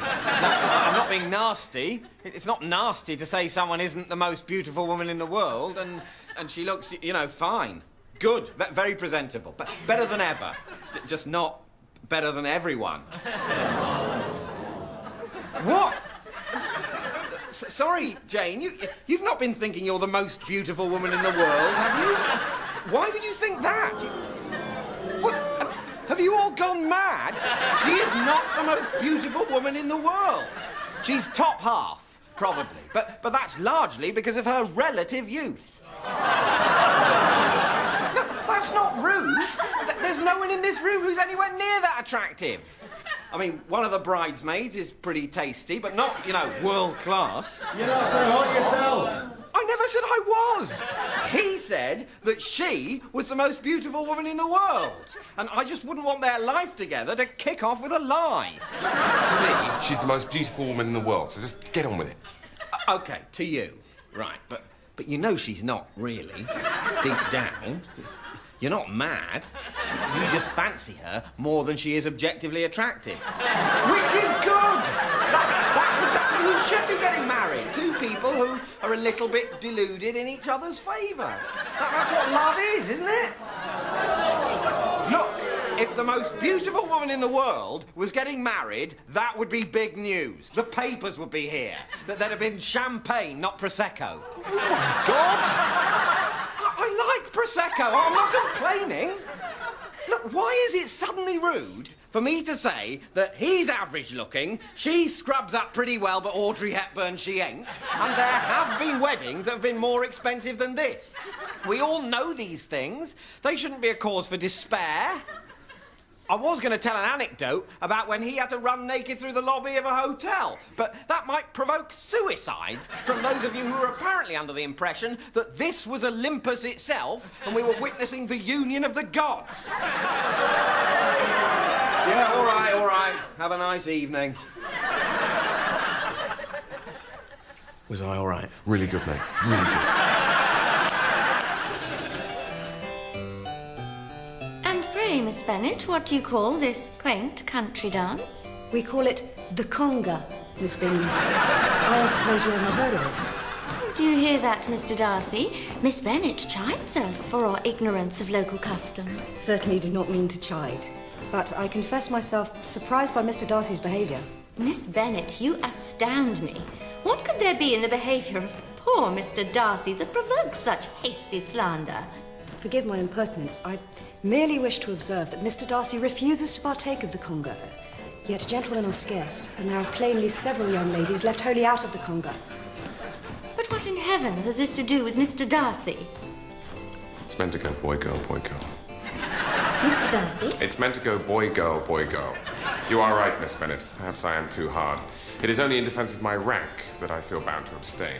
I'm not being nasty. It's not nasty to say someone isn't the most beautiful woman in the world, and she looks, you know, fine. Good, very presentable, but better than ever. Just not better than everyone. What? Sorry, Jane, you've not been thinking you're the most beautiful woman in the world, have you? Why would you think that? What? Have you all gone mad? She is not the most beautiful woman in the world. She's top half, probably, but that's largely because of her relative youth. No, that's not rude. There's no one in this room who's anywhere near that attractive. I mean, one of the bridesmaids is pretty tasty, but not, you know, world class. You're not so hot yourself. I never said I was. He said that she was the most beautiful woman in the world. And I just wouldn't want their life together to kick off with a lie. To me, she's the most beautiful woman in the world, so just get on with it. OK, to you. Right, but you know she's not really. Deep down. You're not mad. You just fancy her more than she is objectively attractive. Which is good! That's exactly who should be getting married. Two people who are a little bit deluded in each other's favour. That's what love is, isn't it? Look, if the most beautiful woman in the world was getting married, that would be big news. The papers would be here. That there'd have been champagne, not Prosecco. Oh, my God! I like Prosecco. I'm not complaining. Look, why is it suddenly rude for me to say that he's average-looking, she scrubs up pretty well, but Audrey Hepburn she ain't, and there have been weddings that have been more expensive than this? We all know these things. They shouldn't be a cause for despair. I was going to tell an anecdote about when he had to run naked through the lobby of a hotel, but that might provoke suicides from those of you who are apparently under the impression that this was Olympus itself and we were witnessing the union of the gods. Yeah, all right. Have a nice evening. Was I all right? Really good, mate. Really good. Miss Bennet, what do you call this quaint country dance? We call it the conga, Miss Bingley. I suppose you have not heard of it. Do you hear that, Mr. Darcy? Miss Bennet chides us for our ignorance of local customs. Certainly did not mean to chide. But I confess myself surprised by Mr. Darcy's behaviour. Miss Bennet, you astound me. What could there be in the behaviour of poor Mr. Darcy that provokes such hasty slander? Forgive my impertinence. I merely wish to observe that Mr. Darcy refuses to partake of the conga. Yet gentlemen are scarce, and there are plainly several young ladies left wholly out of the conga. But what in heavens has this to do with Mr. Darcy? It's meant to go boy, girl, boy, girl. Mr. Darcy? It's meant to go boy, girl, boy, girl. You are right, Miss Bennet. Perhaps I am too hard. It is only in defence of my rank that I feel bound to abstain.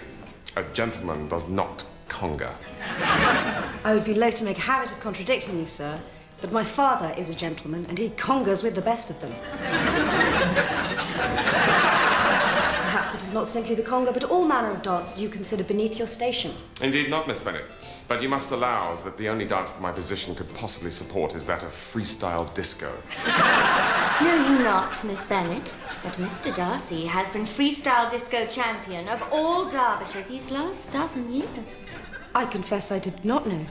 A gentleman does not conga. I would be loath to make a habit of contradicting you, sir, but my father is a gentleman, and he congas with the best of them. Perhaps it is not simply the conga, but all manner of dance that you consider beneath your station. Indeed not, Miss Bennet. But you must allow that the only dance that my position could possibly support is that of freestyle disco. No, you're not, Miss Bennet. But Mr. Darcy has been freestyle disco champion of all Derbyshire these last dozen years. I confess I did not know.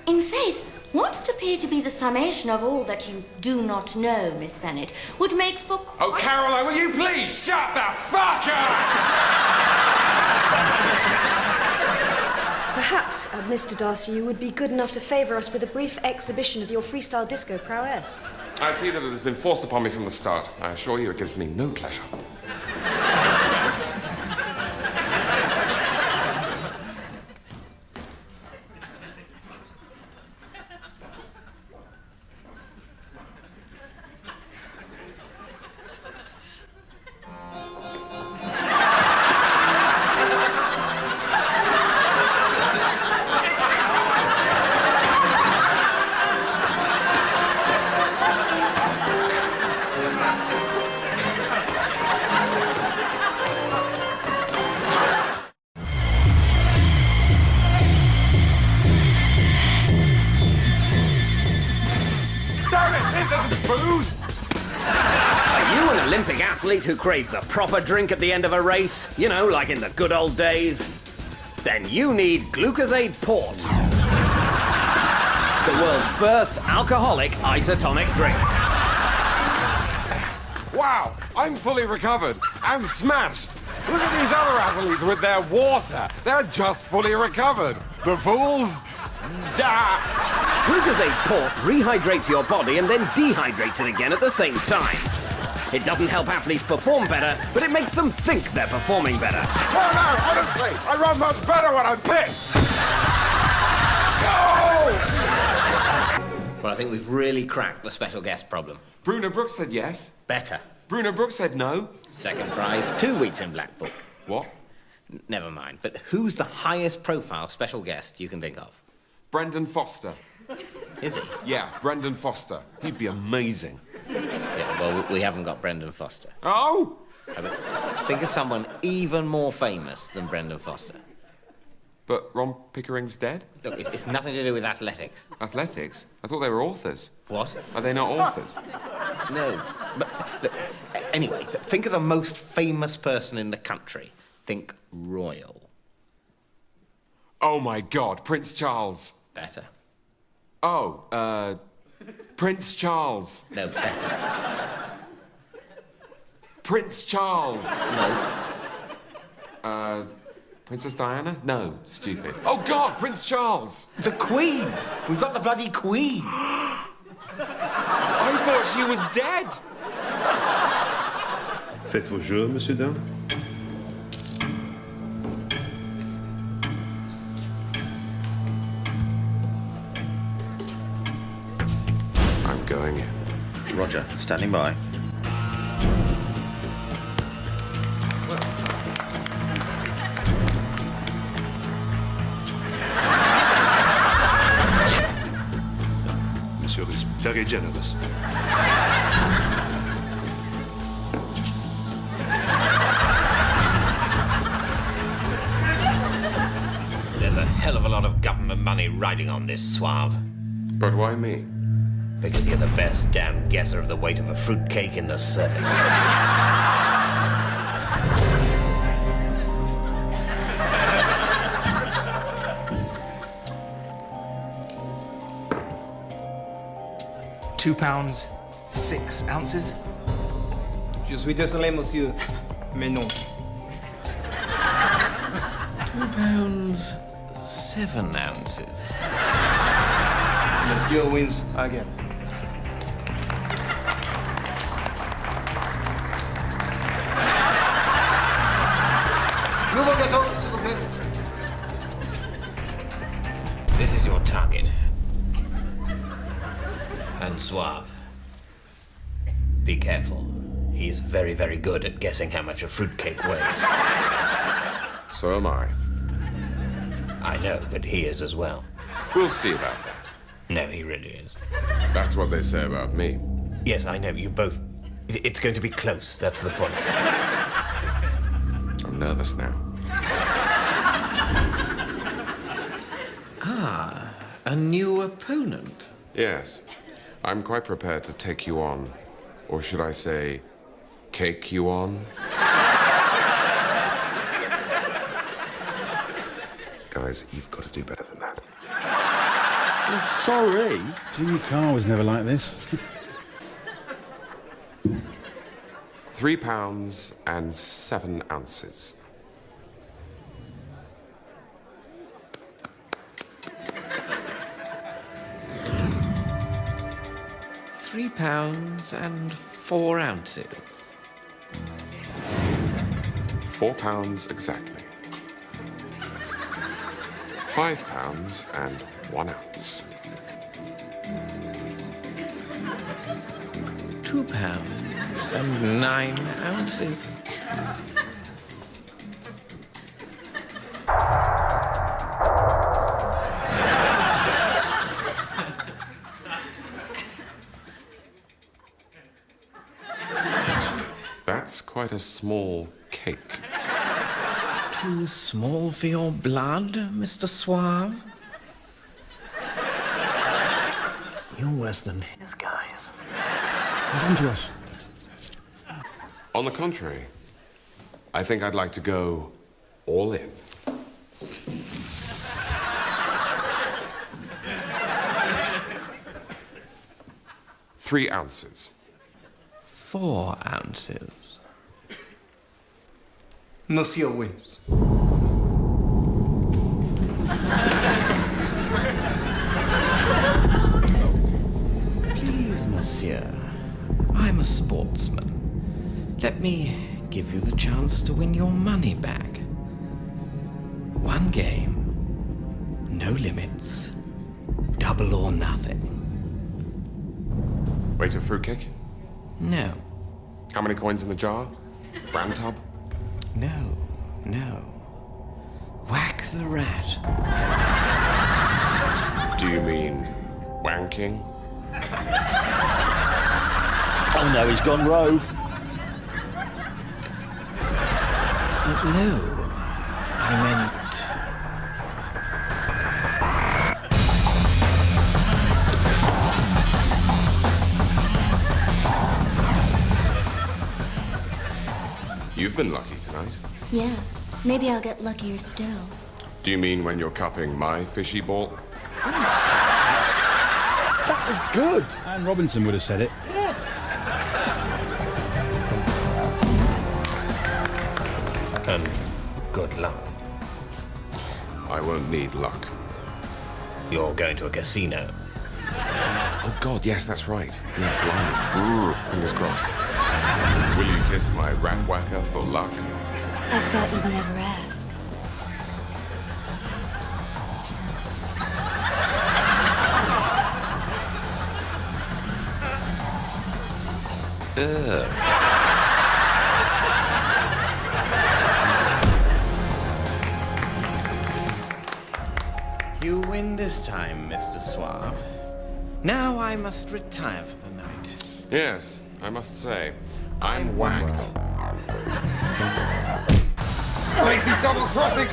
In faith, what would appear to be the summation of all that you do not know, Miss Bennet, would make for quite... Oh, Caroline, will you please shut the fuck up? Perhaps, Mr. Darcy, you would be good enough to favour us with a brief exhibition of your freestyle disco prowess. I see that it has been forced upon me from the start. I assure you it gives me no pleasure. Who craves a proper drink at the end of a race, you know, like in the good old days, then you need Glucosade Port. The world's first alcoholic isotonic drink. Wow, I'm fully recovered and smashed. Look at these other athletes with their water. They're just fully recovered. The fools? Glucosate port rehydrates your body and then dehydrates it again at the same time. It doesn't help athletes perform better, but it makes them think they're performing better. Oh no, honestly, I run much better when I'm pissed. Well, I think we've really cracked the special guest problem. Bruno Brooks said yes. Better. Bruno Brooks said no. Second prize, 2 weeks in Blackpool. What? Never mind. But who's the highest profile special guest you can think of? Brendan Foster. Is he? Yeah, Brendan Foster. He'd be amazing. Yeah, well, we haven't got Brendan Foster. Oh! Think of someone even more famous than Brendan Foster. But Ron Pickering's dead? Look, it's nothing to do with athletics. Athletics? I thought they were authors. What? Are they not authors? No. But look, anyway, think of the most famous person in the country. Think royal. Oh my God, Prince Charles. Better. Oh, Prince Charles. No, better. Prince Charles. No. Princess Diana? No, stupid. Oh God, Prince Charles. The Queen. We've got the bloody Queen. I thought she was dead. Faites vos jeux, monsieur Dain. I'm going in. Roger, standing by. Monsieur is very generous. There's a hell of a lot of government money riding on this, Suave. But why me? Because you're the best damn guesser of the weight of a fruitcake in the service. £2, 6 ounces. Je suis désolé, monsieur, mais non. £2, 7 ounces. Monsieur wins again. Nouveau gâteau, s'il vous plaît. This is your target. And Suave. Be careful. He's very, very good at guessing how much a fruitcake weighs. So am I. I know, but he is as well. We'll see about that. No, he really is. That's what they say about me. Yes, I know. You both... It's going to be close. That's the point. I'm nervous now. Ah, a new opponent. Yes. I'm quite prepared to take you on. Or should I say, cake you on? Guys, you've got to do better than that. Oh, sorry. Jimmy Carr was never like this. £3 and 7 ounces. £3 and 4 ounces. £4 exactly. £5 and 1 ounce. £2 and 9 ounces. That's quite a small cake. Too small for your blood, Mr. Suave? You're worse than his guys. Hold on to us. On the contrary, I think I'd like to go all in. $3 ounces. 4 ounces. Monsieur wins. Please, monsieur. I'm a sportsman. Let me give you the chance to win your money back. One game. No limits. Double or nothing. Rate of fruitcake? No. How many coins in the jar? Bran tub? No. No. Whack the rat. Do you mean wanking? Oh no, he's gone rogue. No. I meant... You've been lucky tonight. Yeah, maybe I'll get luckier still. Do you mean when you're cupping my fishy ball? That was good. Anne Robinson would have said it. And good luck. I won't need luck. You're going to a casino. Oh, God, yes, that's right. Yeah, blimey. Fingers crossed. Will you kiss my rat whacker for luck? I thought you'd never ask. You win this time, Mr. Suave. Now I must retire for the night. Yes, I must say, I'm whacked. Lazy double-crossing!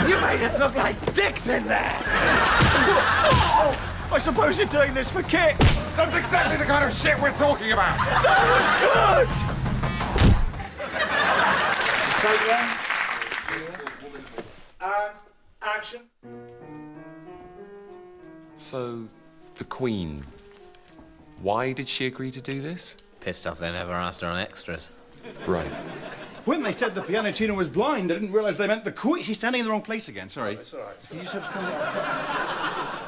You made us look like dicks in there! I suppose you're doing this for kicks! That's exactly the kind of shit we're talking about! That Take one. And action. So, the Queen. Why did she agree to do this? Pissed off they never asked her on extras. Right. When they said the piano tuner was blind, I didn't realise they meant the queen. She's standing in the wrong place again, sorry. It's all right. You just have to come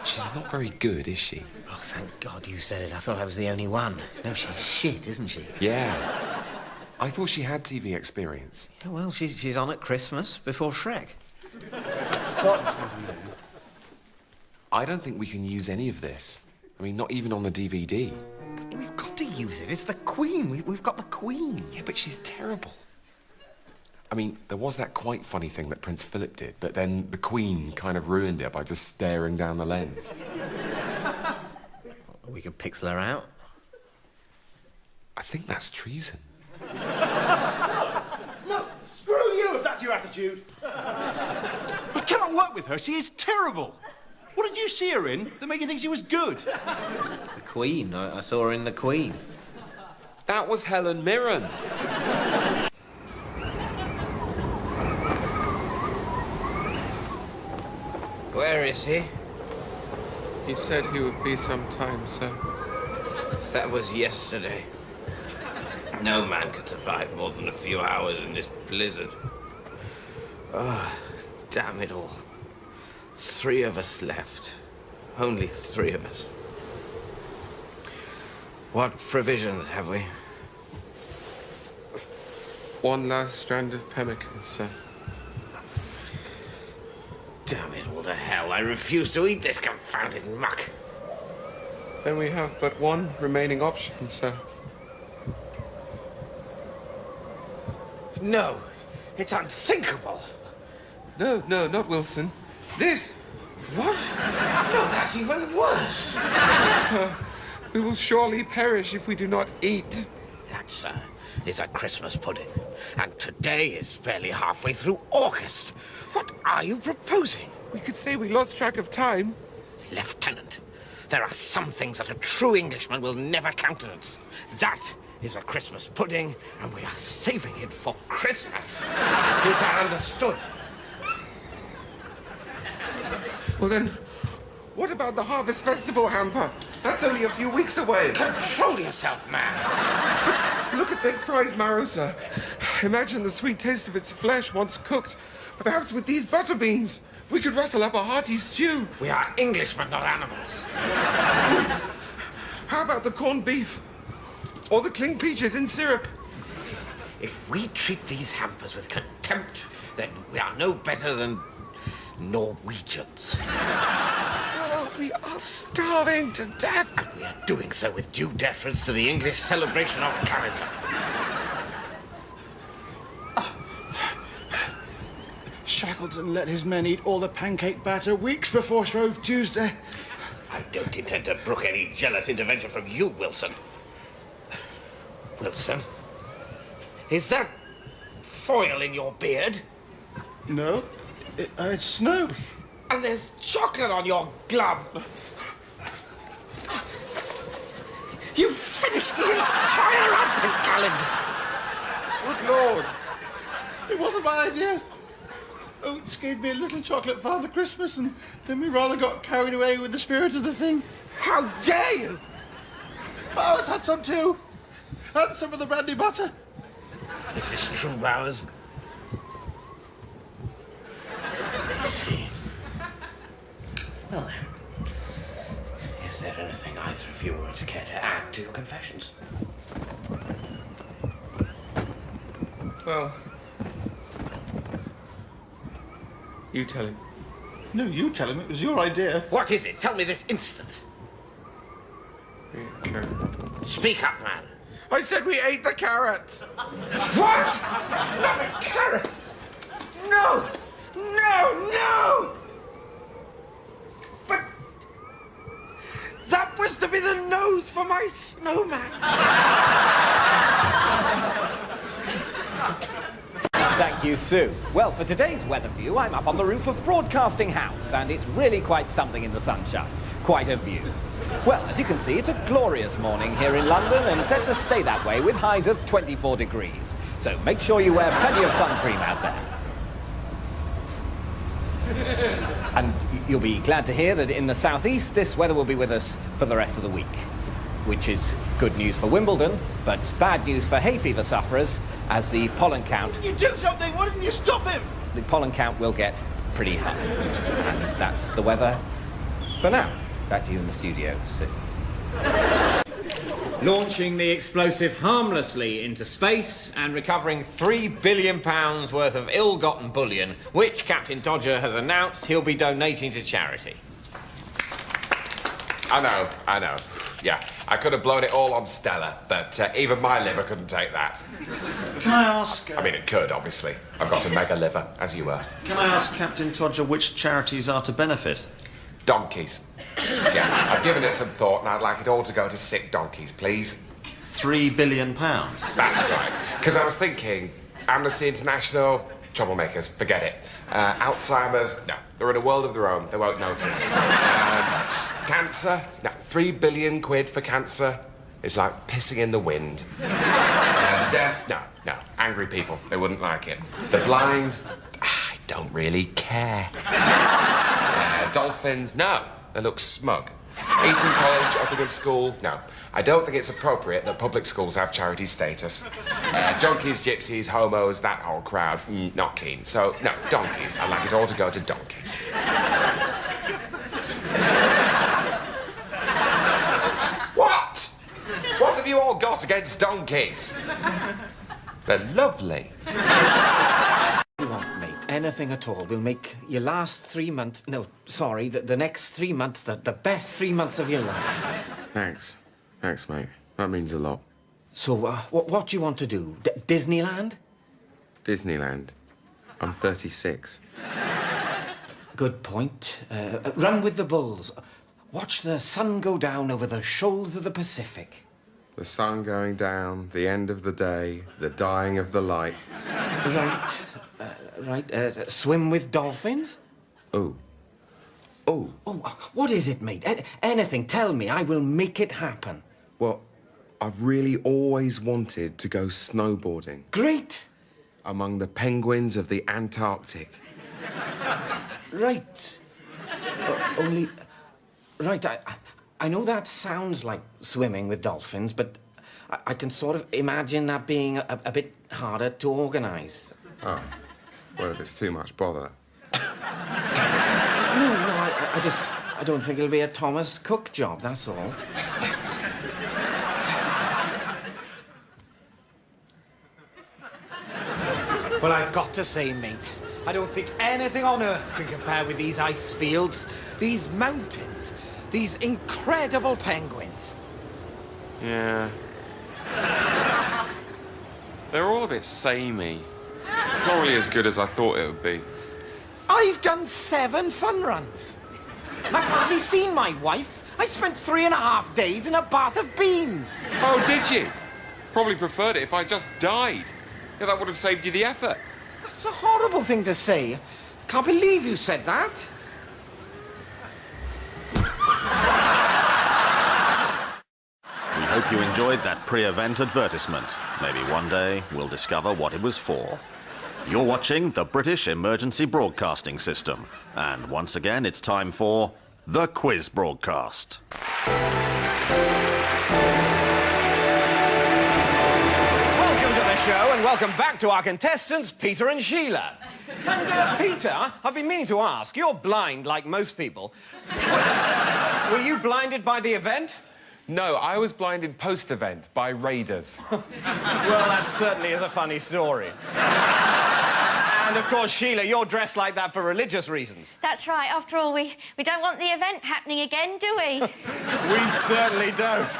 She's not very good, is she? Oh, thank God you said it. I thought I was the only one. No, she's shit, isn't she? Yeah. I thought she had TV experience. Yeah, well, she's on at Christmas before Shrek. I don't think we can use any of this. I mean, not even on the DVD. We've got to use it. It's the Queen. We've got the Queen. Yeah, but she's terrible. I mean, there was that quite funny thing that Prince Philip did, but then the Queen kind of ruined it by just staring down the lens. We could pixel her out. I think that's treason. No, screw you if that's your attitude. I cannot work with her. She is terrible. What did you see her in that made you think she was good? The Queen. I saw her in The Queen. That was Helen Mirren. Where is he? He said he would be some time, sir. That was yesterday. No man could survive more than a few hours in this blizzard. Oh, damn it all. 3 of us left. Only 3 of us. What provisions have we? 1 last strand of pemmican, sir. Damn it all to hell. I refuse to eat this confounded muck. Then we have but 1 remaining option, sir. No, it's unthinkable. No, not Wilson. This! What? No, that's even worse. Sir, we will surely perish if we do not eat. That, sir, is a Christmas pudding. And today is barely halfway through August. What are you proposing? We could say we lost track of time. Lieutenant, there are some things that a true Englishman will never countenance. That is a Christmas pudding, and we are saving it for Christmas. Is that understood? Well then, what about the Harvest Festival hamper? That's only a few weeks away. Control yourself, man. Look at this prize marrow, sir. Imagine the sweet taste of its flesh once cooked. Perhaps with these butter beans, we could rustle up a hearty stew. We are Englishmen, not animals. How about the corned beef? Or the cling peaches in syrup? If we treat these hampers with contempt, then we are no better than Norwegians. Sir, we are starving to death. And we are doing so with due deference to the English celebration of calendar. Shackleton let his men eat all the pancake batter weeks before Shrove Tuesday. I don't intend to brook any jealous intervention from you, Wilson. Wilson? Is that foil in your beard? No, it's snow. And there's chocolate on your glove. You finished the entire Advent calendar. Good Lord. It wasn't my idea. Oates gave me a little chocolate Father Christmas, and then we rather got carried away with the spirit of the thing. How dare you! Bowers had some too. And some of the brandy butter. This is true, Bowers. Let's see. Well then, is there anything either of you would care to add to your confessions? Well, you tell him. No, you tell him it was your idea. What is it? Tell me this instant. Speak up, man. I said we ate the carrot. What? Not a carrot? No! No, no! But that was to be the nose for my snowman. Thank you, Sue. Well, for today's weather view, I'm up on the roof of Broadcasting House, and it's really quite something in the sunshine. Quite a view. Well, as you can see, it's a glorious morning here in London and set to stay that way with highs of 24 degrees. So make sure you wear plenty of sun cream out there. And you'll be glad to hear that in the southeast, this weather will be with us for the rest of the week. Which is good news for Wimbledon, but bad news for hay fever sufferers, as the pollen count... You do something! Why didn't you stop him? The pollen count will get pretty high. And that's the weather for now. Back to you in the studio, Sue. Launching the explosive harmlessly into space And recovering £3 billion worth of ill-gotten bullion, which Captain Dodger has announced he'll be donating to charity. I know. Yeah, I could have blown it all on Stella, but even my liver couldn't take that. Can I ask... I mean, it could, obviously. I've got a mega liver, as you were. Can I ask Captain Todger which charities are to benefit? Donkeys. Yeah, I've given it some thought, and I'd like it all to go to sick donkeys, please. £3 billion? That's right. Because I was thinking, Amnesty International, troublemakers, forget it. Alzheimer's, no, they're in a world of their own, they won't notice. Cancer, no, £3 billion for cancer is like pissing in the wind. Deaf, no, angry people, they wouldn't like it. The blind, I don't really care. Dolphins, no, they look smug. Eton College, Uppingham School, no. I don't think it's appropriate that public schools have charity status. Junkies, gypsies, homos, that whole crowd, not keen. So, no, donkeys. I'd like it all to go to donkeys. What? What have you all got against donkeys? They're lovely. You want, mate? Anything at all will make your last 3 months... No, sorry, the next 3 months, the best 3 months of your life. Thanks. Thanks, mate. That means a lot. So, what do you want to do? Disneyland? Disneyland. I'm 36. Good point. Run with the bulls. Watch the sun go down over the shoals of the Pacific. The sun going down, the end of the day, the dying of the light. Right. Swim with dolphins? Oh. Oh, what is it, mate? Anything, tell me. I will make it happen. Well, I've really always wanted to go snowboarding. Great! Among the penguins of the Antarctic. Right. Right, I know that sounds like swimming with dolphins, but I can sort of imagine that being a bit harder to organise. Oh. Well, if it's too much bother. No, I don't think it'll be a Thomas Cook job, that's all. Well, I've got to say, mate, I don't think anything on earth can compare with these ice fields, these mountains, these incredible penguins. Yeah. They're all a bit samey. It's not really as good as I thought it would be. I've done 7 fun runs. I've hardly seen my wife. I spent 3.5 days in a bath of beans. Oh, did you? Probably preferred it if I just died. Yeah, that would have saved you the effort. That's a horrible thing to say. Can't believe you said that. We hope you enjoyed that pre-event advertisement. Maybe one day we'll discover what it was for. You're watching the British Emergency Broadcasting System. And once again, it's time for the Quiz Broadcast. Welcome to the show and welcome back to our contestants, Peter and Sheila. And, Peter, I've been meaning to ask, you're blind like most people. Were you blinded by the event? No, I was blinded post-event by raiders. Well, that certainly is a funny story. And, of course, Sheila, you're dressed like that for religious reasons. That's right. After all, we don't want the event happening again, do we? We certainly don't.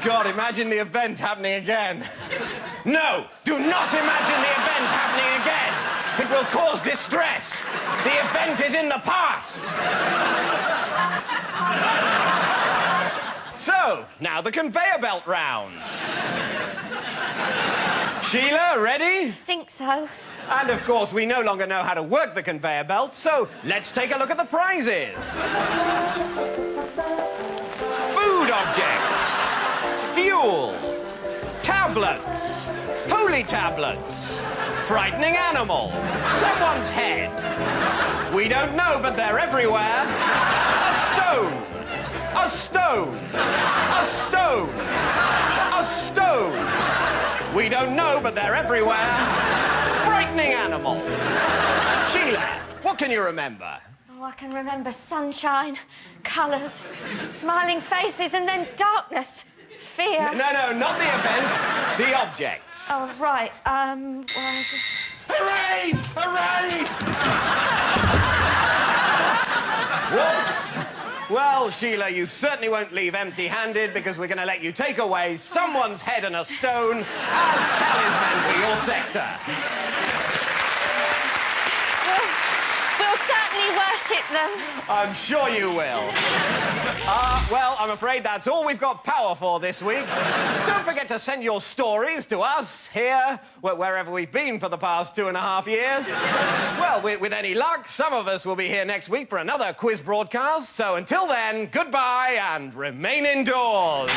God, imagine the event happening again. No, do not imagine the event happening again. It will cause distress. The event is in the past. So, now the conveyor belt round. Sheila, ready? Think so. And, of course, we no longer know how to work the conveyor belt, so let's take a look at the prizes. Food objects, fuel, tablets, holy tablets, frightening animal, someone's head. We don't know, but they're everywhere. A stone, a stone, a stone, a stone. We don't know, but they're everywhere. Frightening animal. Sheila, what can you remember? Oh, I can remember sunshine, colours, smiling faces, and then darkness, fear. No, not the event. The objects. Oh, right. Well, A raid! A raid! Whoops. Well, Sheila, you certainly won't leave empty-handed because we're going to let you take away someone's head and a stone as talisman for your sector. We'll certainly worship them. I'm sure you will. Well, I'm afraid that's all we've got power for this week. Don't forget to send your stories to us here, wherever we've been for the past 2.5 years. Well, with any luck, some of us will be here next week for another quiz broadcast. So until then, goodbye and remain indoors.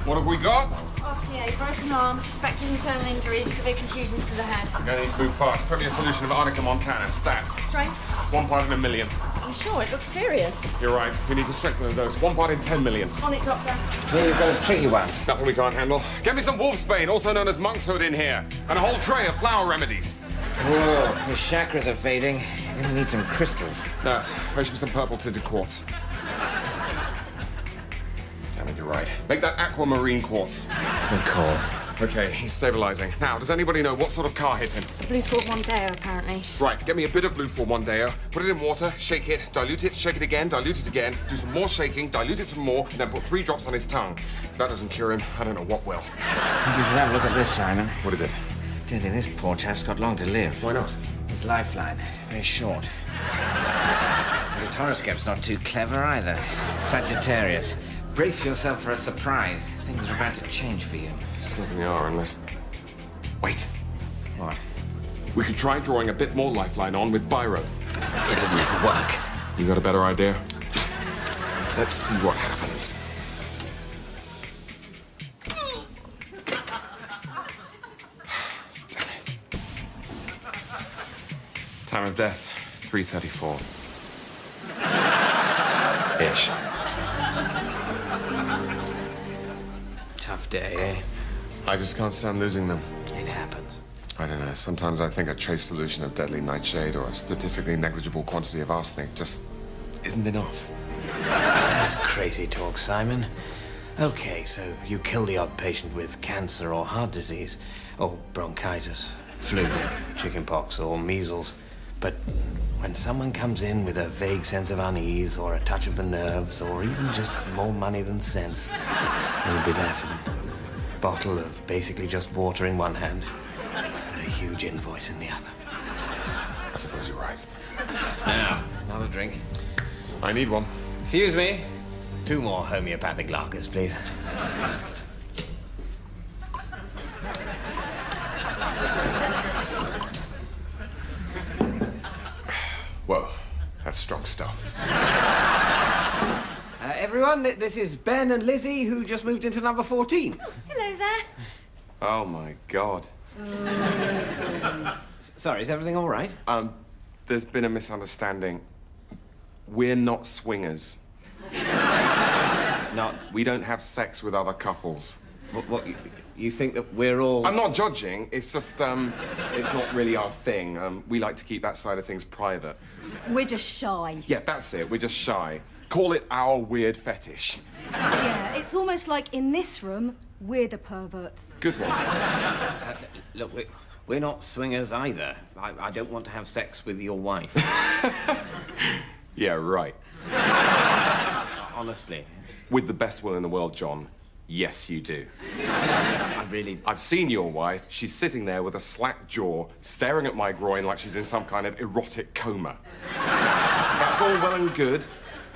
What have we got? RTA, broken arm, suspected internal injuries, severe contusions to the head. I'm going to need to move fast. Put me a solution of Arnica Montana. Stat. Strength? 1 part in a million. Are you sure? It looks serious. You're right. We need to strengthen the dose. 1 part in 10 million. On it, Doctor. Here you've got a tricky one. Nothing we can't handle. Get me some wolfsbane, also known as monk's hood, in here. And a whole tray of flower remedies. Whoa, his chakras are fading. You're gonna need some crystals. Nurse, fetch me some purple tinted quartz. Damn it, you're right. Make that aquamarine quartz. Good call. Okay, he's stabilizing. Now, does anybody know what sort of car hit him? The Blue Ford Mondeo, apparently. Right, get me a bit of Blue Ford Mondeo, put it in water, shake it, dilute it, shake it again, dilute it again, do some more shaking, dilute it some more, and then put 3 drops on his tongue. If that doesn't cure him, I don't know what will. I think you should have a look at this, Simon. What is it? I don't think this poor chap's got long to live. Why not? His lifeline, very short. But his horoscope's not too clever either. Sagittarius. Brace yourself for a surprise. Things are about to change for you. Certainly are, unless... Wait. What? We could try drawing a bit more lifeline on with biro. It'll never work. You got a better idea? Let's see what happens. Damn of death, 3:34. Ish. Tough day, eh? I just can't stand losing them. It happens. I don't know. Sometimes I think a trace solution of deadly nightshade or a statistically negligible quantity of arsenic just isn't enough. That's crazy talk, Simon. Okay, so you kill the odd patient with cancer or heart disease, or bronchitis, flu, chickenpox, or measles. But when someone comes in with a vague sense of unease, or a touch of the nerves, or even just more money than sense, you'll be there for them. Bottle of basically just water in one hand, and a huge invoice in the other. I suppose you're right. Now, another drink. I need one. Excuse me. 2 more homeopathic lagers, please. Whoa, that's strong stuff. Everyone, this is Ben and Lizzie, who just moved into number 14. Hello there. Oh my God. Sorry, is everything all right? There's been a misunderstanding. We're not swingers. Not? We don't have sex with other couples. What you think that we're all... I'm not judging. It's just, it's not really our thing. We like to keep that side of things private. We're just shy. Yeah, that's it. We're just shy. Call it our weird fetish. Yeah, it's almost like in this room, we're the perverts. Good one. Look, we're not swingers either. I don't want to have sex with your wife. Yeah, right. Honestly. With the best will in the world, John, yes, you do. I've seen your wife. She's sitting there with a slack jaw, staring at my groin like she's in some kind of erotic coma. That's all well and good,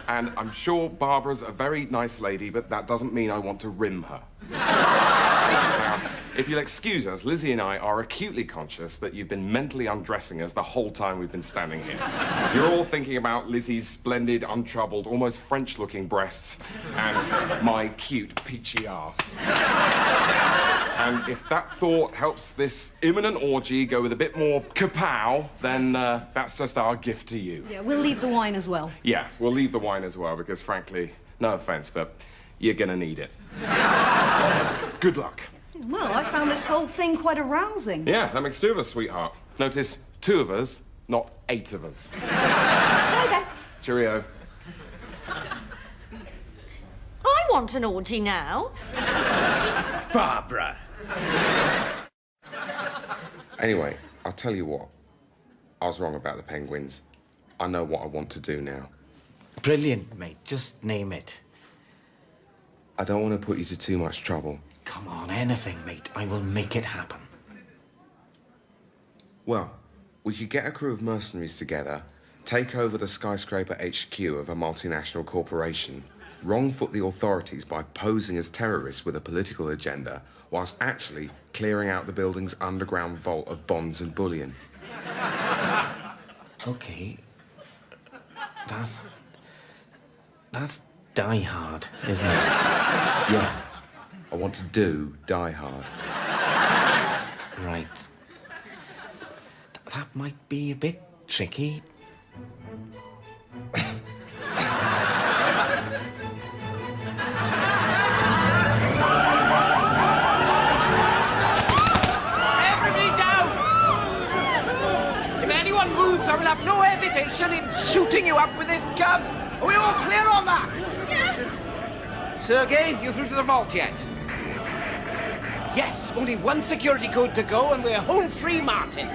and I'm sure Barbara's a very nice lady, but that doesn't mean I want to rim her. Now, if you'll excuse us, Lizzie and I are acutely conscious that you've been mentally undressing us the whole time we've been standing here. You're all thinking about Lizzie's splendid, untroubled, almost French-looking breasts and my cute, peachy arse. And if that thought helps this imminent orgy go with a bit more kapow, then that's just our gift to you. Yeah, we'll leave the wine as well. Yeah, we'll leave the wine as well, because frankly, no offense, but you're gonna need it. Good luck. Well, I found this whole thing quite arousing. Yeah, that makes 2 of us, sweetheart. Notice 2 of us, not 8 of us. Bye then. Cheerio. I want an orgy now. Barbara! Anyway, I'll tell you what. I was wrong about the penguins. I know what I want to do now. Brilliant, mate. Just name it. I don't want to put you to too much trouble. Come on, anything, mate. I will make it happen. Well, we could get a crew of mercenaries together, take over the skyscraper HQ of a multinational corporation, wrong-foot the authorities by posing as terrorists with a political agenda, whilst actually clearing out the building's underground vault of bonds and bullion. Okay. That's Die Hard, isn't it? Yeah. I want to do Die Hard. Right. That might be a bit tricky. Everybody down! If anyone moves, I will have no hesitation in shooting you up with this gun. Are we all clear on that? Yes. Sergei, you through to the vault yet? Yes, only 1 security code to go and we're home free, Martin.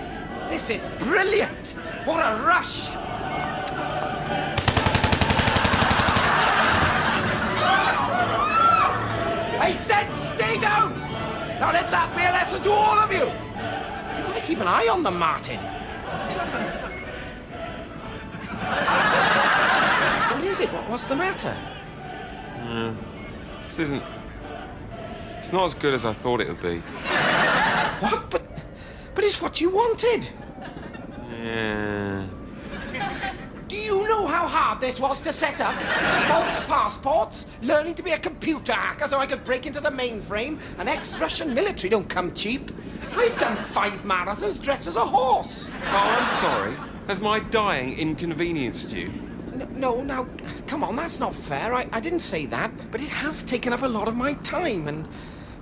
This is brilliant. What a rush. I said stay down. Now let that be a lesson to all of you. You've got to keep an eye on them, Martin. What is it? What's the matter? This isn't... It's not as good as I thought it would be. What? But it's what you wanted. Yeah. Do you know how hard this was to set up? False passports, learning to be a computer hacker so I could break into the mainframe, and ex-Russian military don't come cheap. I've done 5 marathons dressed as a horse. Oh, I'm sorry. Has my dying inconvenienced you? No, now, come on, that's not fair. I didn't say that, but it has taken up a lot of my time, and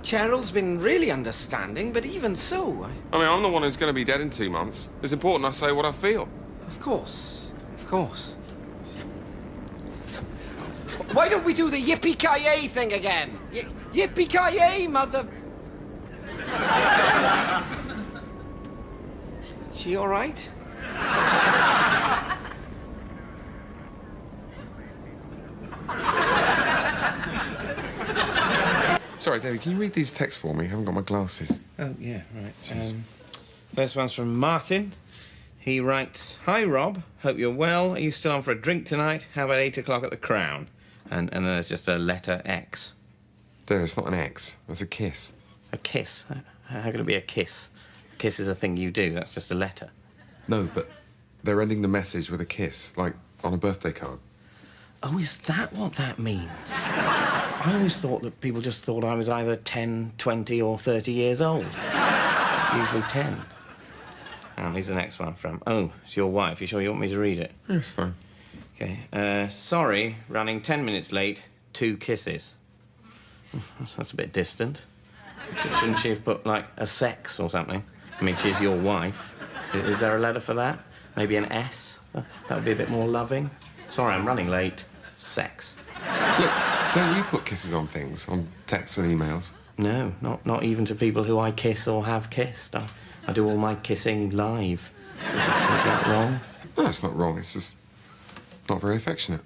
Cheryl's been really understanding, but even so... I mean, I'm the one who's going to be dead in 2 months. It's important I say what I feel. Of course, of course. Why don't we do the yippee-ki-yay thing again? Yippee-ki-yay, mother... She all right? Sorry, David, can you read these texts for me? I haven't got my glasses. Oh, yeah, right. First one's from Martin. He writes, "Hi, Rob. Hope you're well. Are you still on for a drink tonight? How about 8 o'clock at the Crown?" And then there's just a letter X. David, it's not an X. It's a kiss. A kiss? How can it be a kiss? A kiss is a thing you do. That's just a letter. No, but they're ending the message with a kiss, like on a birthday card. Oh, is that what that means? I always thought that people just thought I was either 10, 20 or 30 years old. Usually 10. And here's the next one from... Oh, it's your wife. You sure you want me to read it? Yeah, it's fine. OK. Sorry, running 10 minutes late. 2 kisses. That's a bit distant. Shouldn't she have put, like, a sex or something? I mean, she's your wife. Is there a letter for that? Maybe an S? That would be a bit more loving. Sorry, I'm running late. Sex. Look, don't you put kisses on things, on texts and emails? No, not even to people who I kiss or have kissed. I do all my kissing live. Is that wrong? No, it's not wrong. It's just not very affectionate.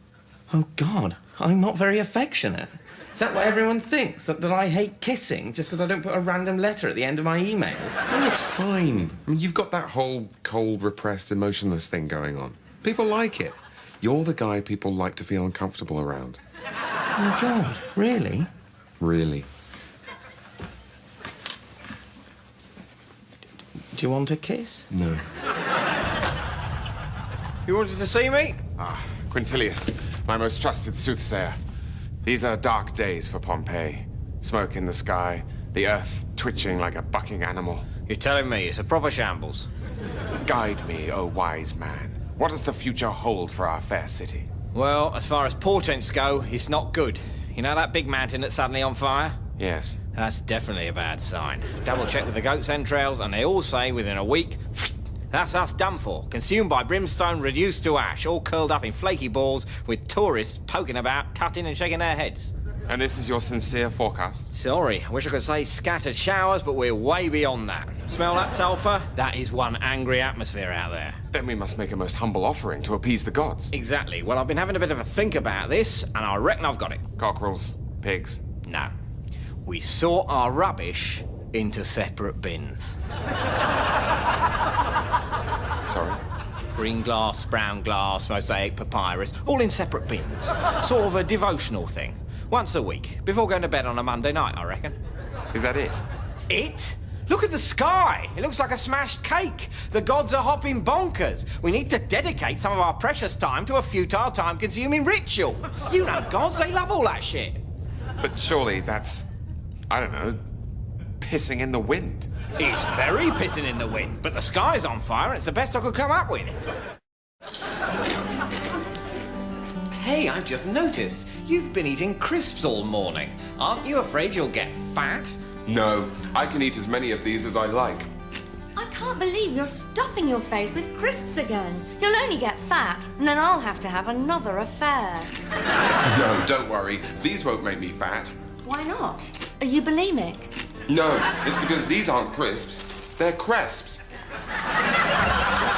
Oh, God, I'm not very affectionate. Is that what everyone thinks? That I hate kissing just because I don't put a random letter at the end of my emails? No, it's fine. I mean, you've got that whole cold, repressed, emotionless thing going on. People like it. You're the guy people like to feel uncomfortable around. Oh, God, really? Really. Do you want a kiss? No. You wanted to see me? Ah, Quintilius, my most trusted soothsayer. These are dark days for Pompeii. Smoke in the sky, the earth twitching like a bucking animal. You're telling me it's a proper shambles? Guide me, O wise man. What does the future hold for our fair city? Well, as far as portents go, it's not good. You know that big mountain that's suddenly on fire? Yes. That's definitely a bad sign. Double check with the goat's entrails, and they all say within a week, that's us done for. Consumed by brimstone, reduced to ash, all curled up in flaky balls, with tourists poking about, tutting and shaking their heads. And this is your sincere forecast? Sorry, I wish I could say scattered showers, but we're way beyond that. Smell that sulphur? That is one angry atmosphere out there. Then we must make a most humble offering to appease the gods. Exactly. Well, I've been having a bit of a think about this, and I reckon I've got it. Cockerels, pigs. No. We sort our rubbish into separate bins. Sorry? Green glass, brown glass, mosaic, papyrus, all in separate bins. Sort of a devotional thing. Once a week, before going to bed on a Monday night, I reckon. Is that it? It? Look at the sky! It looks like a smashed cake. The gods are hopping bonkers. We need to dedicate some of our precious time to a futile, time-consuming ritual. You know gods, they love all that shit. But surely that's, I don't know, pissing in the wind. It's very pissing in the wind, but the sky's on fire and it's the best I could come up with. Hey, I've just noticed. You've been eating crisps all morning. Aren't you afraid you'll get fat? No, I can eat as many of these as I like. I can't believe you're stuffing your face with crisps again. You'll only get fat, and then I'll have to have another affair. No, don't worry. These won't make me fat. Why not? Are you bulimic? No, it's because these aren't crisps. They're cresps.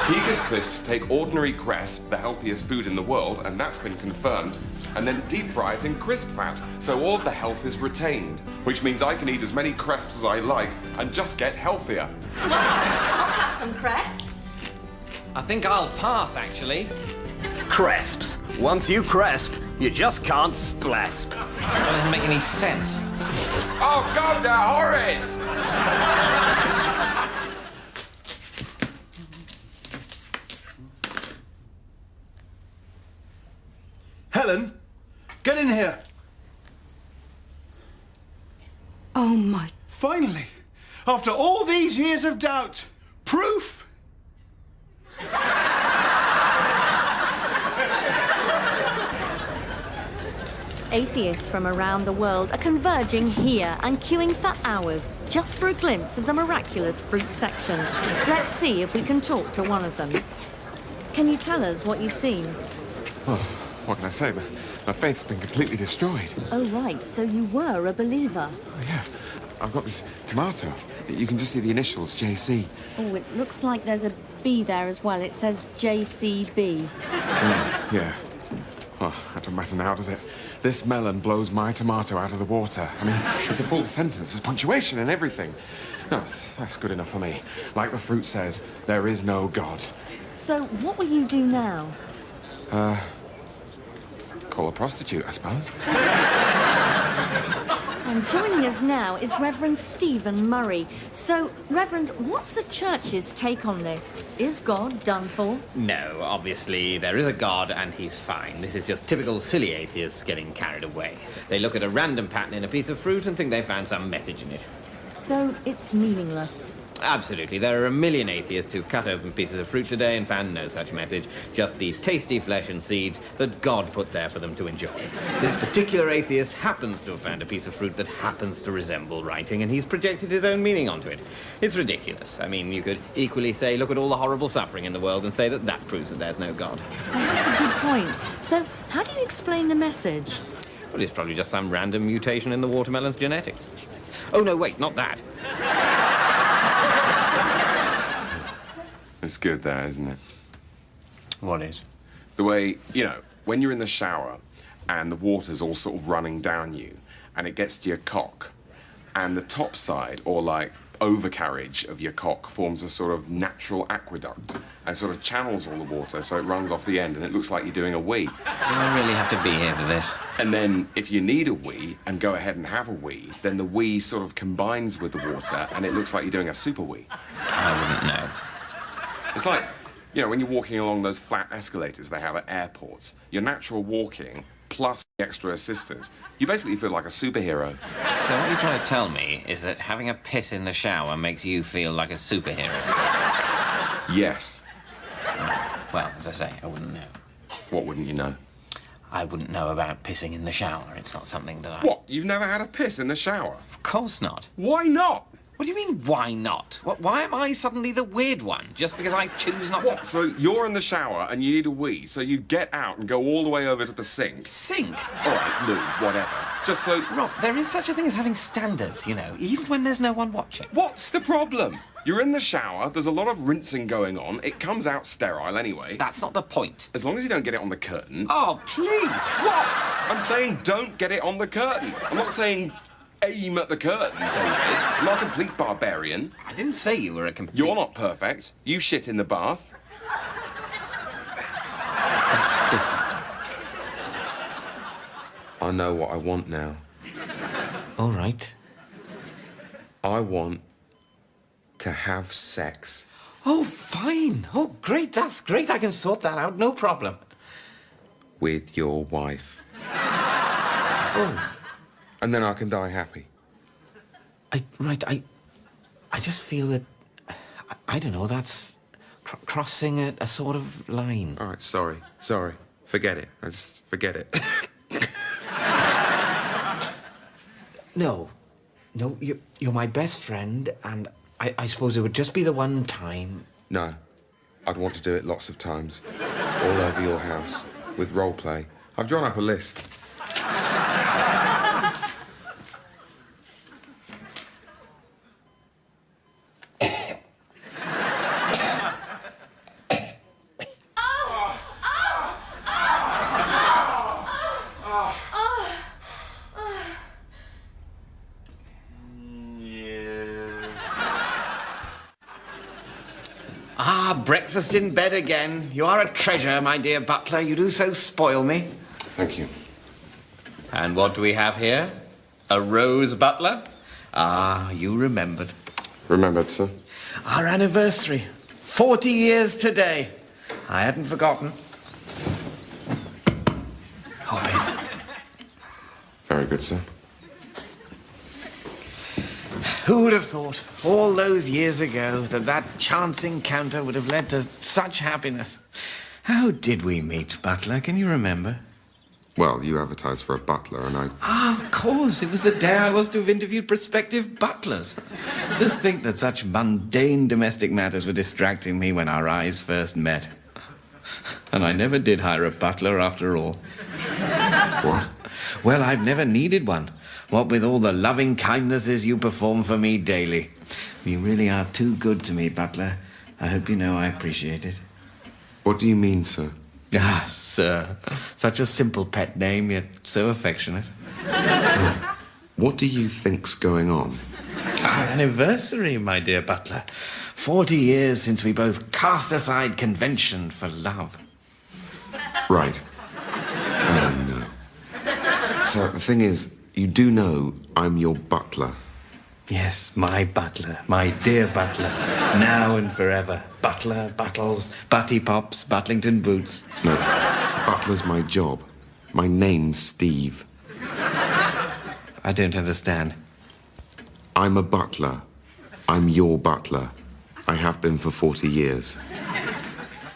Pega's crisps take ordinary cresp, the healthiest food in the world, and that's been confirmed, and then deep fry it in crisp fat, so all of the health is retained, which means I can eat as many cresps as I like and just get healthier. Well, I'll have some cresps. I think I'll pass, actually. Cresps. Once you cresp, you just can't splasp. That doesn't make any sense. Oh, God, they're horrid! Helen, get in here. Oh, my... Finally, after all these years of doubt, proof! atheists from around the world are converging here and queuing for hours just for a glimpse of the miraculous fruit section. Let's see if we can talk to one of them. Can you tell us what you've seen? Oh, what can I say? My faith's been completely destroyed. Oh, right, so you were a believer. Oh, yeah. I've got this tomato. You can just see the initials, JC. Oh, it looks like there's a B there as well. It says JCB. Yeah. Oh, that doesn't matter now, does it? This melon blows my tomato out of the water. I mean, it's a full sentence. There's punctuation and everything. No, that's good enough for me. Like the fruit says, there is no God. So what will you do now? Call a prostitute, I suppose. And joining us now is Reverend Stephen Murray. So, Reverend, what's the church's take on this? Is God done for? No, obviously there is a God and he's fine. This is just typical silly atheists getting carried away. They look at a random pattern in a piece of fruit and think they found some message in it. So, it's meaningless. Absolutely. There are a million atheists who've cut open pieces of fruit today and found no such message, just the tasty flesh and seeds that God put there for them to enjoy. This particular atheist happens to have found a piece of fruit that happens to resemble writing, and he's projected his own meaning onto it. It's ridiculous. I mean, you could equally say, look at all the horrible suffering in the world and say that that proves that there's no God. Well, that's a good point. So, how do you explain the message? Well, it's probably just some random mutation in the watermelon's genetics. Oh, no, wait, not that. It's good, that, isn't it? What is? The way, you know, when you're in the shower and the water's all sort of running down you and it gets to your cock and the top side, or like overcarriage of your cock, forms a sort of natural aqueduct and sort of channels all the water so it runs off the end and it looks like you're doing a wee. I really have to be here for this. And then if you need a wee and go ahead and have a wee, then the wee sort of combines with the water and it looks like you're doing a super wee. I wouldn't know. It's like, you know, when you're walking along those flat escalators they have at airports, your natural walking plus the extra assistance, you basically feel like a superhero. So what you're trying to tell me is that having a piss in the shower makes you feel like a superhero? Yes. Well, as I say, I wouldn't know. What wouldn't you know? I wouldn't know about pissing in the shower. It's not something that I... What? You've never had a piss in the shower? Of course not. Why not? What do you mean, why not? Why am I suddenly the weird one, just because I choose not to... So you're in the shower and you need a wee, so you get out and go all the way over to the sink. Sink? All right, Lou, whatever. Just so... Rob, there is such a thing as having standards, you know, even when there's no one watching. What's the problem? You're in the shower, there's a lot of rinsing going on, it comes out sterile anyway. That's not the point. As long as you don't get it on the curtain. Oh, please! What? I'm saying don't get it on the curtain. I'm not saying... aim at the curtain, David. I'm not a complete barbarian. I didn't say you were a complete... You're not perfect. You shit in the bath. That's different. I know what I want now. All right. I want to have sex. Oh, fine. Oh, great. That's great. I can sort that out. No problem. With your wife. Oh. And then I can die happy. I just feel that, I don't know, that's crossing a sort of line. All right, sorry. Forget it. Just forget it. No, you're my best friend, and I suppose it would just be the one time. No, I'd want to do it lots of times. All over your house, with role play. I've drawn up a list. Breakfast in bed again. You are a treasure, my dear butler. You do so spoil me. Thank you. And what do we have here? A rose butler? Ah, you remembered. Remembered, sir. Our anniversary. 40 years today. I hadn't forgotten. Hop in. Very good, sir. Who would have thought, all those years ago, that chance encounter would have led to such happiness? How did we meet, Butler? Can you remember? Well, you advertised for a butler, and I... Ah, of course. It was the day I was to have interviewed prospective butlers. To think that such mundane domestic matters were distracting me when our eyes first met. And I never did hire a butler after all. What? Well, I've never needed one. What with all the loving kindnesses you perform for me daily. You really are too good to me, butler. I hope you know I appreciate it. What do you mean, sir? Ah, sir. Such a simple pet name, yet so affectionate. What do you think's going on? Our anniversary, my dear butler. 40 years since we both cast aside convention for love. Right. Oh, no. So, the thing is, you do know I'm your butler. Yes, my butler, my dear butler, now and forever. Butler, buttles, butty pops, Butlington boots. No, butler's my job. My name's Steve. I don't understand. I'm a butler. I'm your butler. I have been for 40 years.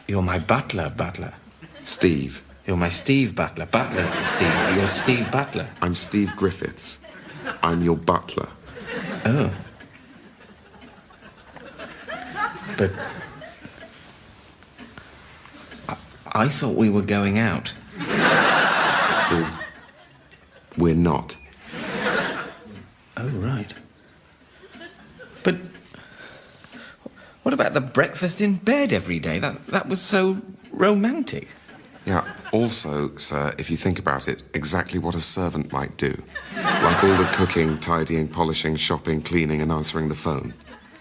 You're my butler, butler. Steve. You're my Steve Butler. Butler, Steve. You're Steve Butler. I'm Steve Griffiths. I'm your butler. Oh. But... I thought we were going out. We're not. Oh, right. But... what about the breakfast in bed every day? That was so romantic. Yeah, also, sir, if you think about it, exactly what a servant might do. Like all the cooking, tidying, polishing, shopping, cleaning, and answering the phone.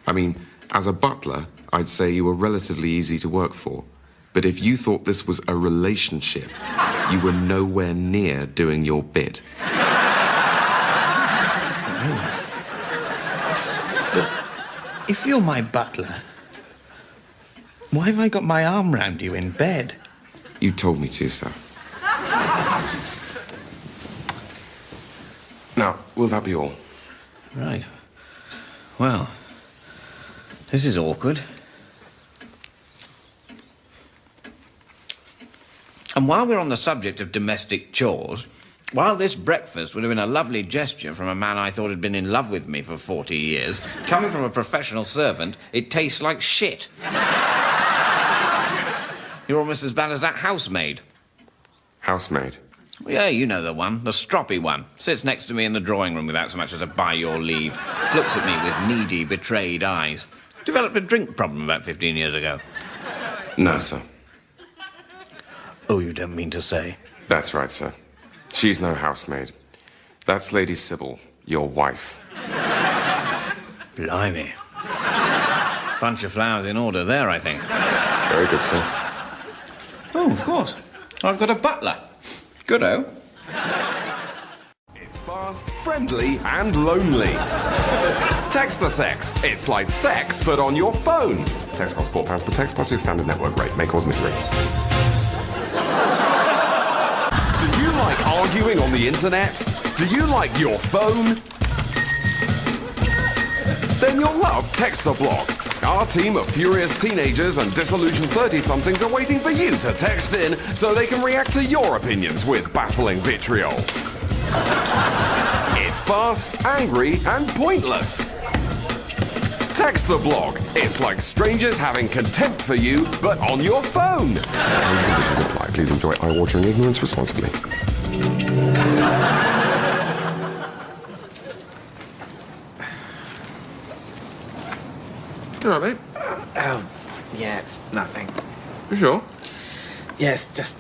I mean, as a butler, I'd say you were relatively easy to work for. But if you thought this was a relationship, you were nowhere near doing your bit. But if you're my butler, why have I got my arm round you in bed? You told me to, sir. Now, will that be all? Right. Well, this is awkward. And while we're on the subject of domestic chores, while this breakfast would have been a lovely gesture from a man I thought had been in love with me for 40 years, coming from a professional servant, it tastes like shit. You're almost as bad as that housemaid. Housemaid? Yeah, you know the one, the stroppy one. Sits next to me in the drawing room without so much as a by your leave. Looks at me with needy, betrayed eyes. Developed a drink problem about 15 years ago. No, sir. Oh, you don't mean to say? That's right, sir. She's no housemaid. That's Lady Sybil, your wife. Blimey. Bunch of flowers in order there, I think. Very good, sir. Oh, of course. I've got a butler. Good-o. It's fast, friendly, and lonely. Text the sex. It's like sex, but on your phone. Text costs £4 per text plus your standard network rate. May cause misery. Do you like arguing on the internet? Do you like your phone? Then you'll love Text-a-Block. Our team of furious teenagers and disillusioned 30-somethings are waiting for you to text in so they can react to your opinions with baffling vitriol. It's fast, angry, and pointless. Text-a-Block. It's like strangers having contempt for you, but on your phone. Terms and conditions apply. Please enjoy eye-watering ignorance responsibly. You all right, mate? Oh, yeah, it's nothing. You sure? Yes, just...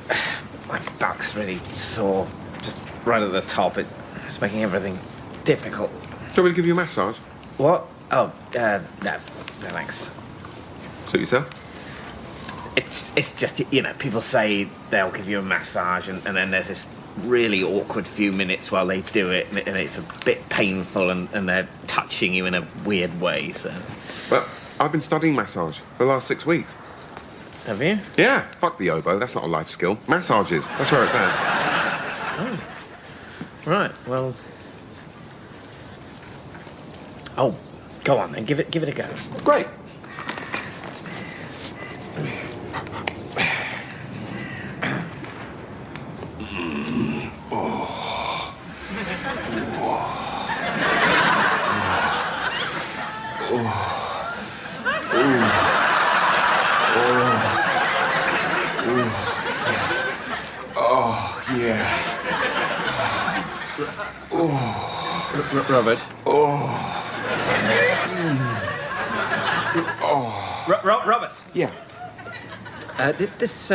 my back's really sore. Just right at the top. It's making everything difficult. Do you want me to give you a massage? What? Oh, no. No, thanks. Suit yourself? It's just, you know, people say they'll give you a massage and then there's this really awkward few minutes while they do it and it's a bit painful and they're touching you in a weird way, so... Well, I've been studying massage for the last 6 weeks. Have you? Yeah, fuck the oboe, that's not a life skill. Massages, that's where it's at. Oh. Right, well... Oh, go on then, give it a go. Great. Oh, yeah. Oh. Robert. Oh. Oh. Robert. Yeah. Did this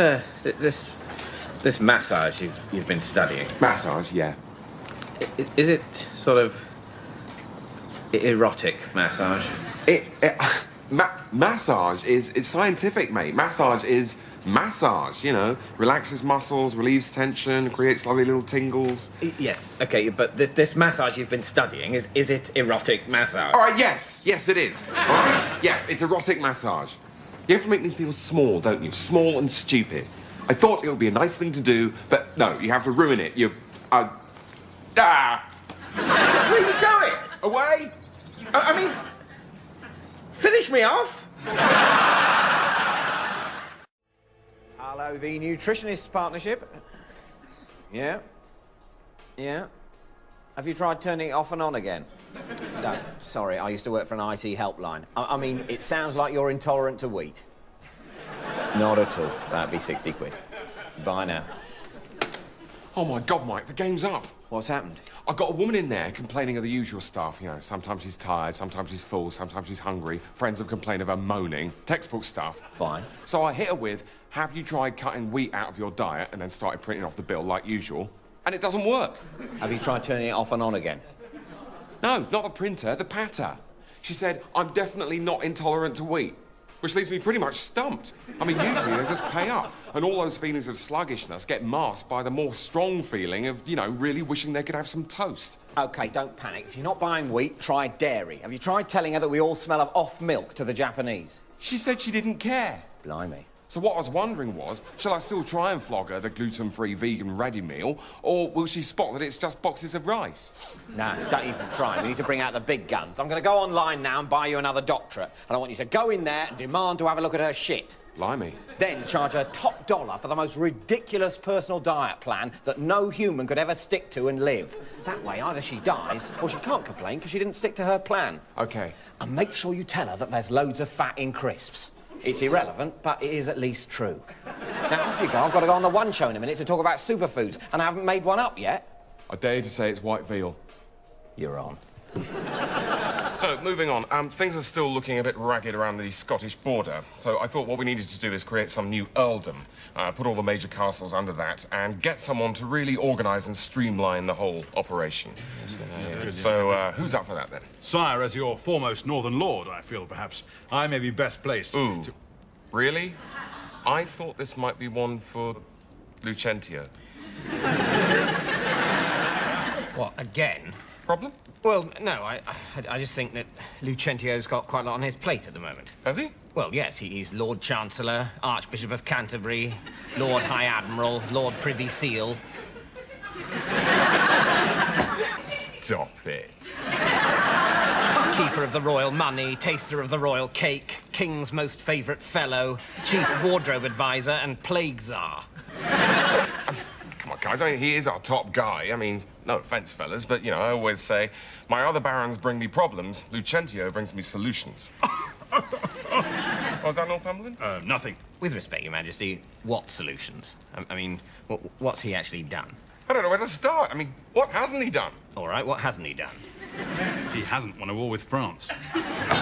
massage you've been studying? Massage, yeah. Is it sort of erotic massage? Massage is scientific, mate. Massage is massage, you know. Relaxes muscles, relieves tension, creates lovely little tingles. Yes, okay, but this massage you've been studying, is it erotic massage? All right, yes, it is. All right? Yes, it's erotic massage. You have to make me feel small, don't you? Small and stupid. I thought it would be a nice thing to do, but no, you have to ruin it. Where are you going? Away? I mean, finish me off. Hello, the Nutritionists Partnership. Yeah? Yeah? Have you tried turning it off and on again? No, sorry, I used to work for an IT helpline. I mean, it sounds like you're intolerant to wheat. Not at all. That'd be 60 quid. Bye now. Oh, my God, Mike, the game's up. What's happened? I've got a woman in there complaining of the usual stuff. You know, sometimes she's tired, sometimes she's full, sometimes she's hungry. Friends have complained of her moaning. Textbook stuff. Fine. So I hit her with, have you tried cutting wheat out of your diet? And then started printing off the bill like usual. And it doesn't work. Have you tried turning it off and on again? No, not the printer, the patter. She said, I'm definitely not intolerant to wheat. Which leaves me pretty much stumped. I mean, usually they just pay up. And all those feelings of sluggishness get masked by the more strong feeling of, you know, really wishing they could have some toast. OK, don't panic. If you're not buying wheat, try dairy. Have you tried telling her that we all smell of off milk to the Japanese? She said she didn't care. Blimey. So what I was wondering was, shall I still try and flog her the gluten-free vegan ready meal, or will she spot that it's just boxes of rice? No, don't even try. We need to bring out the big guns. I'm going to go online now and buy you another doctorate, and I want you to go in there and demand to have a look at her shit. Blimey. Then charge her top dollar for the most ridiculous personal diet plan that no human could ever stick to and live. That way, either she dies, or she can't complain because she didn't stick to her plan. OK. And make sure you tell her that there's loads of fat in crisps. It's irrelevant, but it is at least true. Now, off you go. I've got to go on the One Show in a minute to talk about superfoods, and I haven't made one up yet. I dare you to say it's white veal. You're on. So, moving on. Things are still looking a bit ragged around the Scottish border. So I thought what we needed to do is create some new earldom, put all the major castles under that, and get someone to really organise and streamline the whole operation. So, who's up for that, then? Sire, as your foremost northern lord, I feel perhaps I may be best placed Ooh. to... Really? I thought this might be one for Lucentio. What, again? Problem? Well, no, I just think that Lucentio's got quite a lot on his plate at the moment. Has he? Well, yes, he's Lord Chancellor, Archbishop of Canterbury, Lord High Admiral, Lord Privy Seal. Stop it. Keeper of the royal money, taster of the royal cake, king's most favourite fellow, chief wardrobe advisor, and plague czar. Come on, guys, I mean, he is our top guy. I mean, no offence, fellas, but, you know, I always say, my other barons bring me problems, Lucentio brings me solutions. Was that Northumberland? Nothing. With respect, Your Majesty, what solutions? I mean, what's he actually done? I don't know where to start. I mean, what hasn't he done? All right, what hasn't he done? He hasn't won a war with France.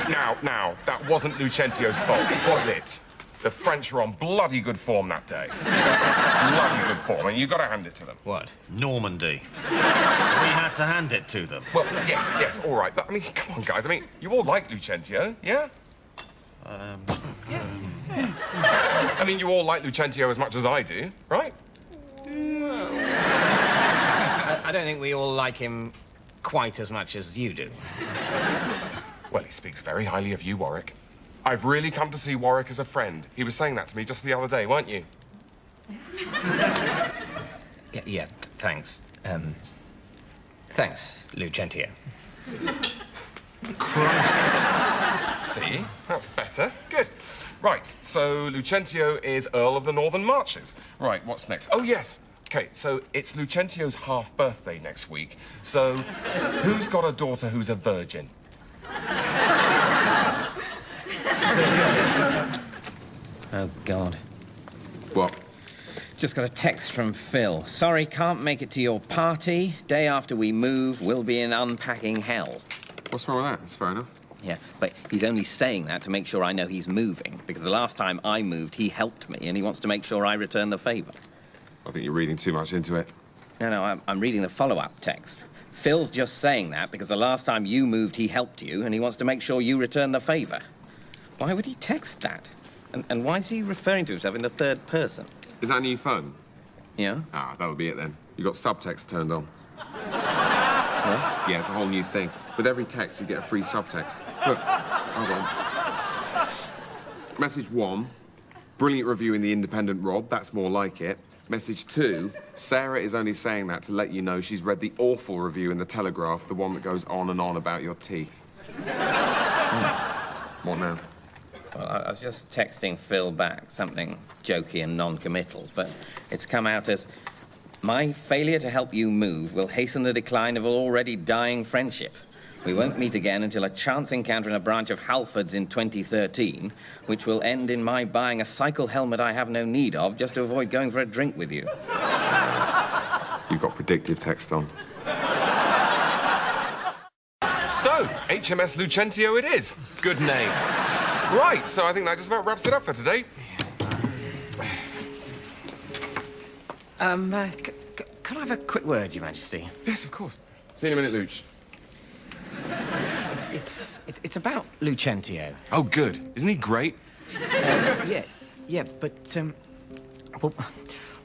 Now, that wasn't Lucentio's fault, was it? The French were on bloody good form that day. Bloody good form, and you got to hand it to them. What? Normandy. We had to hand it to them. Well, yes, all right. But, I mean, come on, guys. I mean, you all like Lucentio, yeah? I mean, you all like Lucentio as much as I do, right? I don't think we all like him quite as much as you do. Well, he speaks very highly of you, Warwick. I've really come to see Warwick as a friend. He was saying that to me just the other day, weren't you? Yeah, thanks. Thanks, Lucentio. Christ. See? That's better. Good. Right, so Lucentio is Earl of the Northern Marches. Right, what's next? Oh, yes. OK, so it's Lucentio's half-birthday next week. So who's got a daughter who's a virgin? Oh, God. What? Just got a text from Phil. Sorry, can't make it to your party. Day after we move, we'll be in unpacking hell. What's wrong with that? That's fair enough. Yeah, but he's only saying that to make sure I know he's moving, because the last time I moved, he helped me, and he wants to make sure I return the favour. I think you're reading too much into it. No, I'm reading the follow-up text. Phil's just saying that because the last time you moved, he helped you, and he wants to make sure you return the favour. Why would he text that? And why is he referring to himself in the third person? Is that a new phone? Yeah? Ah, that would be it then. You got subtext turned on. What? Yeah, it's a whole new thing. With every text, you get a free subtext. Look, hold on. Message 1, brilliant review in The Independent, Rob. That's more like it. Message 2, Sarah is only saying that to let you know she's read the awful review in The Telegraph, the one that goes on and on about your teeth. What now? Well, I was just texting Phil back, something jokey and non-committal, but it's come out as, my failure to help you move will hasten the decline of an already dying friendship. We won't meet again until a chance encounter in a branch of Halfords in 2013, which will end in my buying a cycle helmet I have no need of just to avoid going for a drink with you. You've got predictive text on. So, HMS Lucentio it is. Good name. Right, so I think that just about wraps it up for today. Could I have a quick word, Your Majesty? Yes, of course. See you in a minute, Luch. It's about Lucentio. Oh, good. Isn't he great? Yeah, but, well,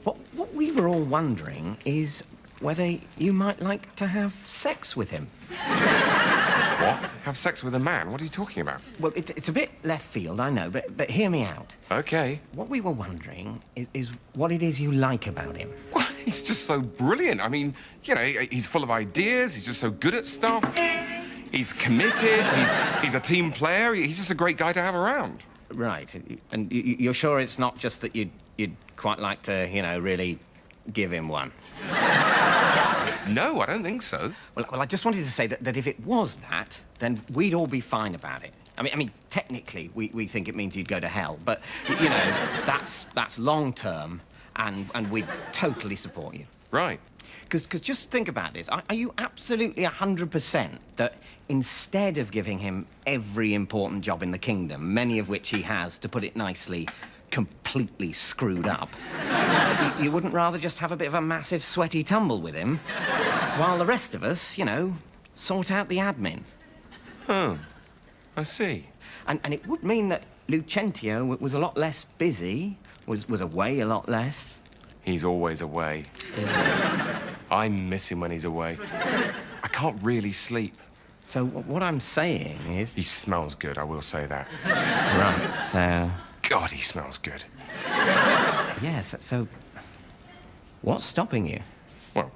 what we were all wondering is whether you might like to have sex with him. What? Have sex with a man? What are you talking about? Well, it's a bit left field, I know, but hear me out. Okay. What we were wondering is what it is you like about him. Well, he's just so brilliant. I mean, you know, he's full of ideas. He's just so good at stuff. He's committed. He's a team player. He's just a great guy to have around. Right. And you're sure it's not just that you'd quite like to, you know, really give him one? No, I don't think so. Well, I just wanted to say that if it was that, then we'd all be fine about it. I mean, technically, we think it means you'd go to hell, but, you know, that's long-term, and we'd totally support you. Right. Because just think about this. Are you absolutely 100% that instead of giving him every important job in the kingdom, many of which he has, to put it nicely, completely screwed up, you wouldn't rather just have a bit of a massive sweaty tumble with him, while the rest of us, you know, sort out the admin? Oh, I see. And it would mean that Lucentio was a lot less busy, was away a lot less. He's always away. I miss him when he's away. I can't really sleep. So what I'm saying is... He smells good, I will say that. Right, so... God, he smells good. Yes, so... What's stopping you? Well,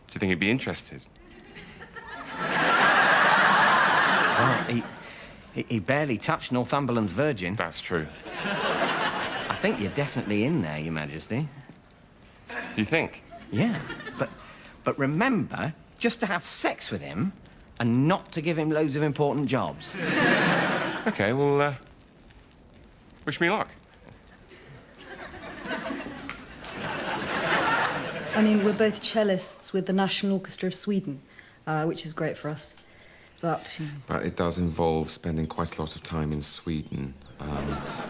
do you think he'd be interested? Well, he barely touched Northumberland's Virgin. That's true. I think you're definitely in there, Your Majesty. Do you think? Yeah, but remember, just to have sex with him and not to give him loads of important jobs. OK, well, wish me luck. I mean, we're both cellists with the National Orchestra of Sweden, which is great for us. But it does involve spending quite a lot of time in Sweden.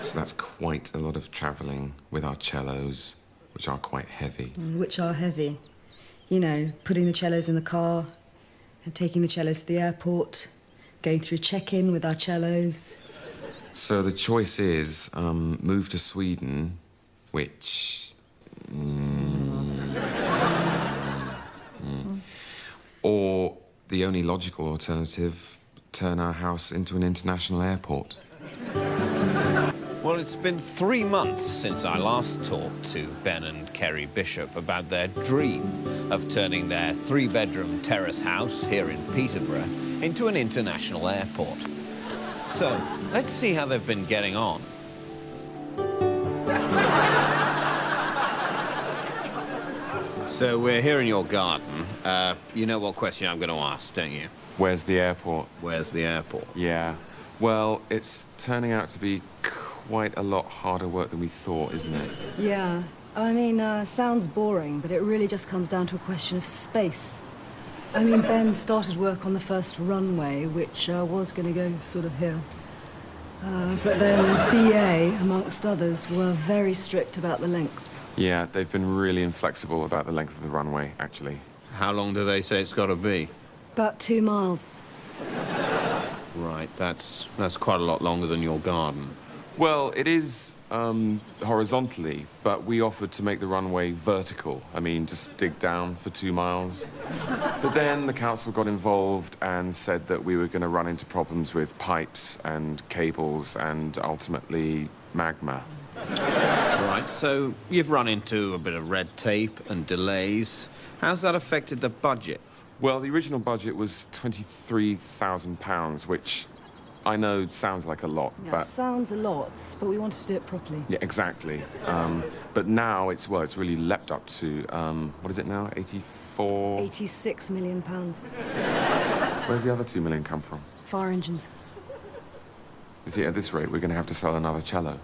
So that's quite a lot of travelling with our cellos, which are quite heavy. Which are heavy. You know, putting the cellos in the car and taking the cellos to the airport, going through check-in with our cellos. So the choice is move to Sweden, which... Or the only logical alternative, turn our house into an international airport. Well, it's been 3 months since I last talked to Ben and Kerry Bishop about their dream of turning their 3-bedroom terrace house here in Peterborough into an international airport. So, let's see how they've been getting on. So, we're here in your garden. You know what question I'm going to ask, don't you? Where's the airport? Where's the airport? Yeah. Well, it's turning out to be quite a lot harder work than we thought, isn't it? Yeah, I mean, sounds boring, but it really just comes down to a question of space. I mean, Ben started work on the first runway, which was going to go sort of here. But then BA, amongst others, were very strict about the length. Yeah, they've been really inflexible about the length of the runway, actually. How long do they say it's got to be? About 2 miles. Right, that's quite a lot longer than your garden. Well, it is horizontally, but we offered to make the runway vertical. I mean, just dig down for 2 miles. But then the council got involved and said that we were going to run into problems with pipes and cables and ultimately magma. Right, so you've run into a bit of red tape and delays. How's that affected the budget? Well, the original budget was £23,000, which I know sounds like a lot, Yeah, but... it sounds a lot, but we wanted to do it properly. Yeah, exactly. But now it's really leapt up to, what is it now, 84? 86 million pounds. Where's the other 2 million come from? Fire engines. You see, at this rate, we're going to have to sell another cello.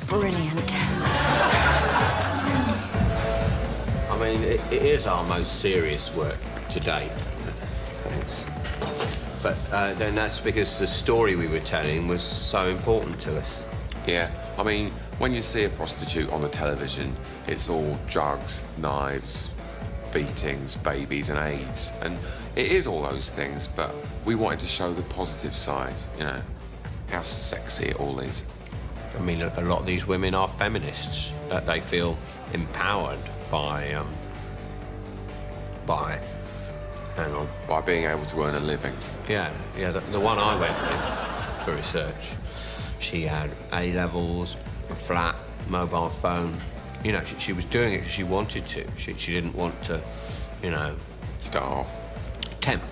Brilliant. I mean, it is our most serious work to date. Thanks. But then that's because the story we were telling was so important to us. Yeah, I mean, when you see a prostitute on the television, it's all drugs, knives, beatings, babies and AIDS. And it is all those things, but we wanted to show the positive side, you know, how sexy it all is. I mean, a lot of these women are feminists, that they feel empowered by, hang on. By being able to earn a living. Yeah, the one I went with for research, she had A-levels, a flat, mobile phone. You know, she was doing it because she wanted to. She didn't want to, you know... Starve. Temp.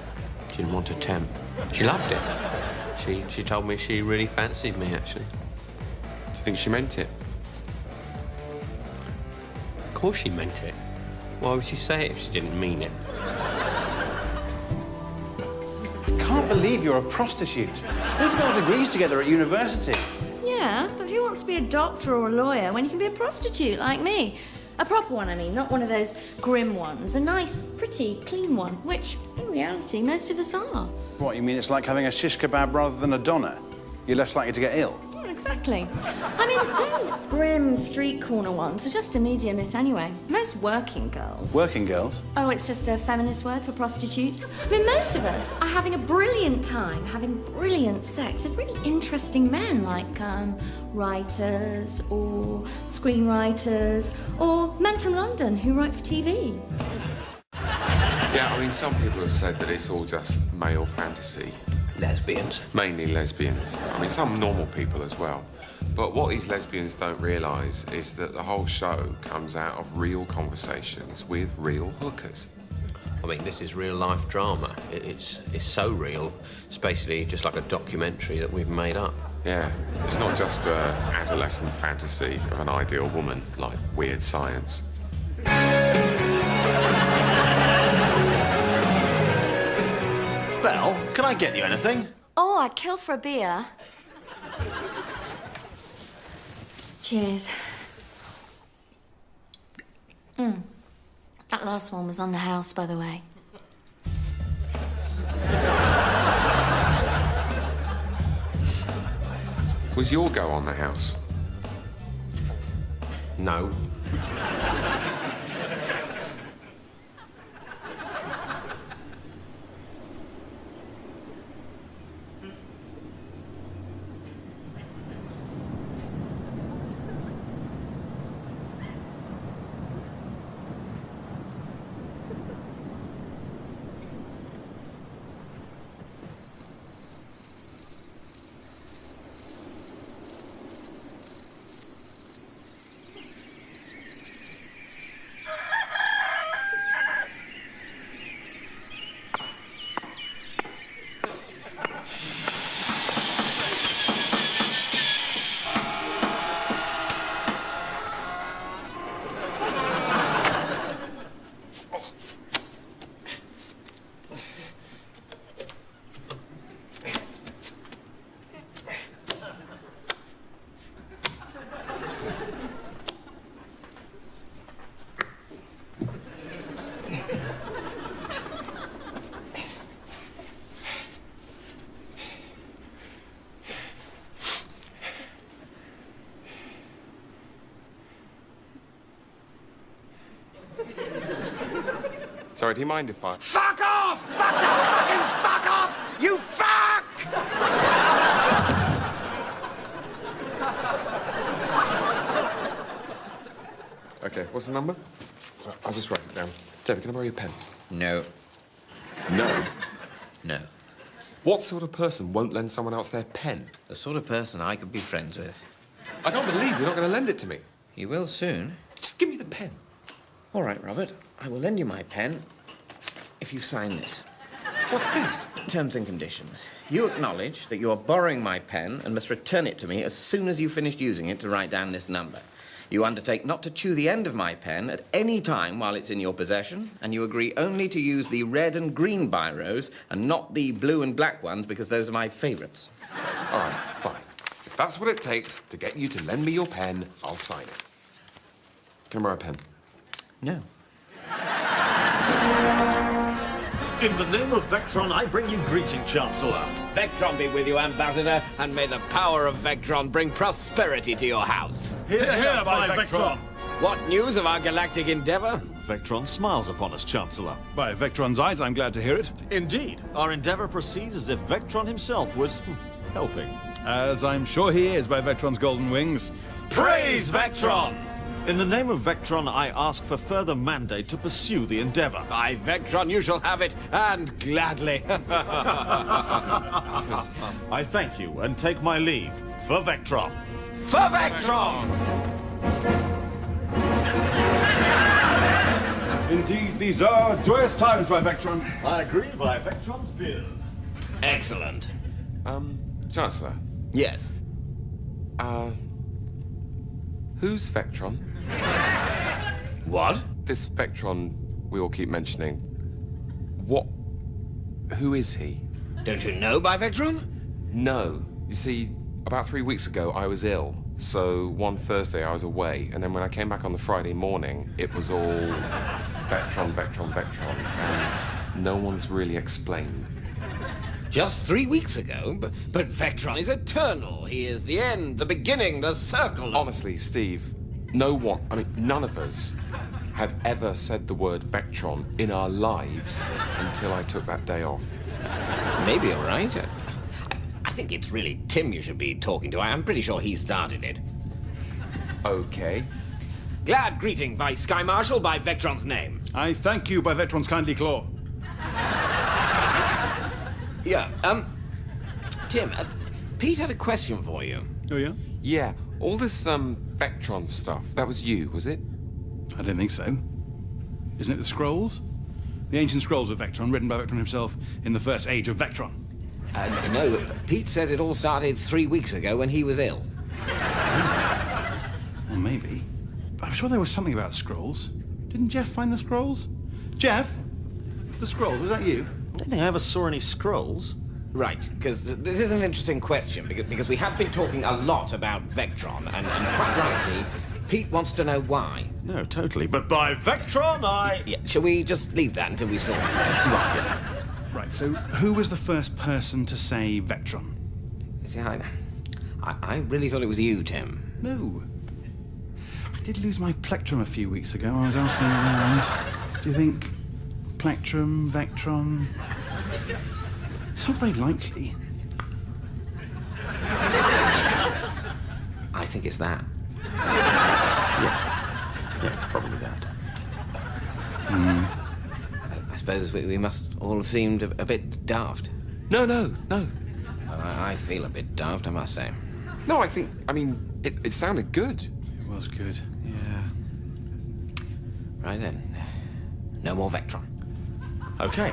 She didn't want to temp. She loved it. She told me she really fancied me, actually. Do you think she meant it? Of course she meant it. Why would she say it if she didn't mean it? I can't believe you're a prostitute. We've got degrees together at university. Yeah, but who wants to be a doctor or a lawyer when you can be a prostitute like me? A proper one, I mean, not one of those grim ones. A nice, pretty, clean one, which, in reality, most of us are. What, you mean it's like having a shish kebab rather than a doner? You're less likely to get ill? Yeah, exactly. I mean, those grim street corner ones are just a media myth anyway. Most working girls... Working girls? Oh, it's just a feminist word for prostitute. I mean, most of us are having a brilliant time, having brilliant sex with really interesting men, like, writers or screenwriters or men from London who write for TV. Yeah, I mean, some people have said that it's all just male fantasy. Lesbians. Mainly lesbians. I mean, some normal people as well. But what these lesbians don't realise is that the whole show comes out of real conversations with real hookers. I mean, this is real-life drama. It's so real. It's basically just like a documentary that we've made up. Yeah, it's not just an adolescent fantasy of an ideal woman, like Weird Science. Belle, can I get you anything? Oh, I'd kill for a beer. Cheers. That last one was on the house, by the way. Was your go on the house? No. Sorry, do you mind if I... Fuck off! Fuck off! Fucking fuck off! You fuck! Okay, what's the number? So I'll just write it down. David, can I borrow your pen? No. No? No. What sort of person won't lend someone else their pen? The sort of person I could be friends with. I can't believe you're not going to lend it to me. You will soon. Just give me the pen. All right, Robert. I will lend you my pen if you sign this. What's this? Terms and conditions. You acknowledge that you are borrowing my pen and must return it to me as soon as you've finished using it to write down this number. You undertake not to chew the end of my pen at any time while it's in your possession, and you agree only to use the red and green biros and not the blue and black ones because those are my favourites. All right, fine. If that's what it takes to get you to lend me your pen, I'll sign it. Can I borrow a pen? No. In the name of Vectron, I bring you greeting, Chancellor. Vectron be with you, Ambassador, and may the power of Vectron bring prosperity to your house. Hear, hear, by Vectron. What news of our galactic endeavour? Vectron smiles upon us, Chancellor. By Vectron's eyes, I'm glad to hear it. Indeed, our endeavour proceeds as if Vectron himself was helping. As I'm sure he is by Vectron's golden wings. Praise Vectron! In the name of Vectron, I ask for further mandate to pursue the endeavour. By Vectron, you shall have it, and gladly. I thank you and take my leave. For Vectron. For Vectron! Indeed, these are joyous times by Vectron. I agree by Vectron's beard. Excellent. Chancellor? Yes? Who's Vectron? What? This Vectron we all keep mentioning. Who is he? Don't you know by Vectron? No. You see, about 3 weeks ago, I was ill. So one Thursday, I was away. And then when I came back on the Friday morning, it was all Vectron, Vectron, Vectron. And no one's really explained. Just 3 weeks ago? But Vectron is eternal. He is the end, the beginning, the circle. Honestly, Steve, none of us had ever said the word Vectron in our lives until I took that day off. Maybe you're right. I think it's really Tim you should be talking to. I'm pretty sure he started it. Okay. Glad greeting, Vice Sky Marshal, by Vectron's name. I thank you by Vectron's kindly claw. Yeah, Tim, Pete had a question for you. Oh, yeah? Yeah, all this, Vectron stuff, that was you, was it? I don't think so. Isn't it the scrolls? The ancient scrolls of Vectron, written by Vectron himself in the first age of Vectron. No, Pete says it all started 3 weeks ago when he was ill. Well, maybe. But I'm sure there was something about scrolls. Didn't Jeff find the scrolls? Jeff? The scrolls, was that you? I don't think I ever saw any scrolls. Right, because this is an interesting question, because we have been talking a lot about Vectron, and quite rightly, Pete wants to know why. No, totally. But by Vectron, Yeah, shall we just leave that until we sort this? Right. Right, so who was the first person to say Vectron? See, I really thought it was you, Tim. No. I did lose my plectrum a few weeks ago. I was asking around. Do you think plectrum, Vectron? It's not very likely. I think it's that. Yeah, it's probably that. I suppose we must all have seemed a bit daft. No. Well, I feel a bit daft, I must say. No, it sounded good. It was good. Yeah. Right then. No more Vectron. Okay.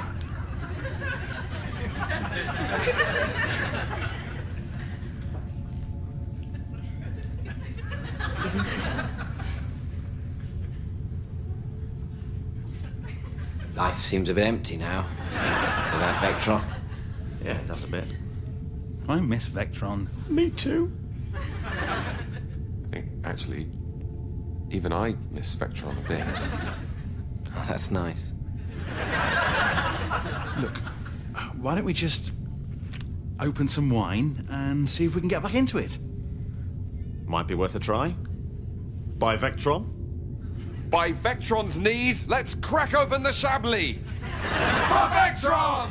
Life seems a bit empty now, without Vectron. Yeah, it does a bit. I miss Vectron. Me too. I think, actually, even I miss Vectron a bit. Oh, that's nice. Look, why don't we just open some wine and see if we can get back into it? Might be worth a try. By Vectron. By Vectron's knees, let's crack open the Chablis! For Vectron!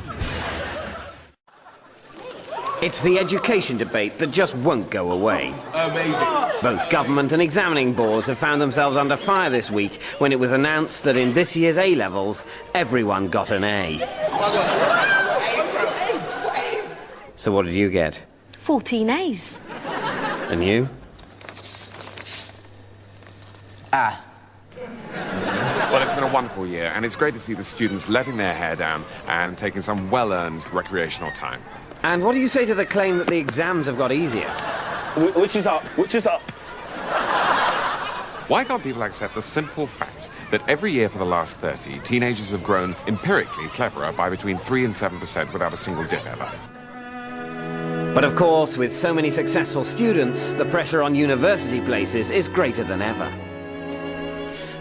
It's the education debate that just won't go away. Amazing. Both government and examining boards have found themselves under fire this week when it was announced that in this year's A-levels, everyone got an A. So what did you get? 14 A's. And you? Well, it's been a wonderful year, and it's great to see the students letting their hair down and taking some well-earned recreational time. And what do you say to the claim that the exams have got easier? Which is up? Which is up? Why can't people accept the simple fact that every year for the last 30, teenagers have grown empirically cleverer by between 3 and 7% without a single dip ever? But of course, with so many successful students, the pressure on university places is greater than ever.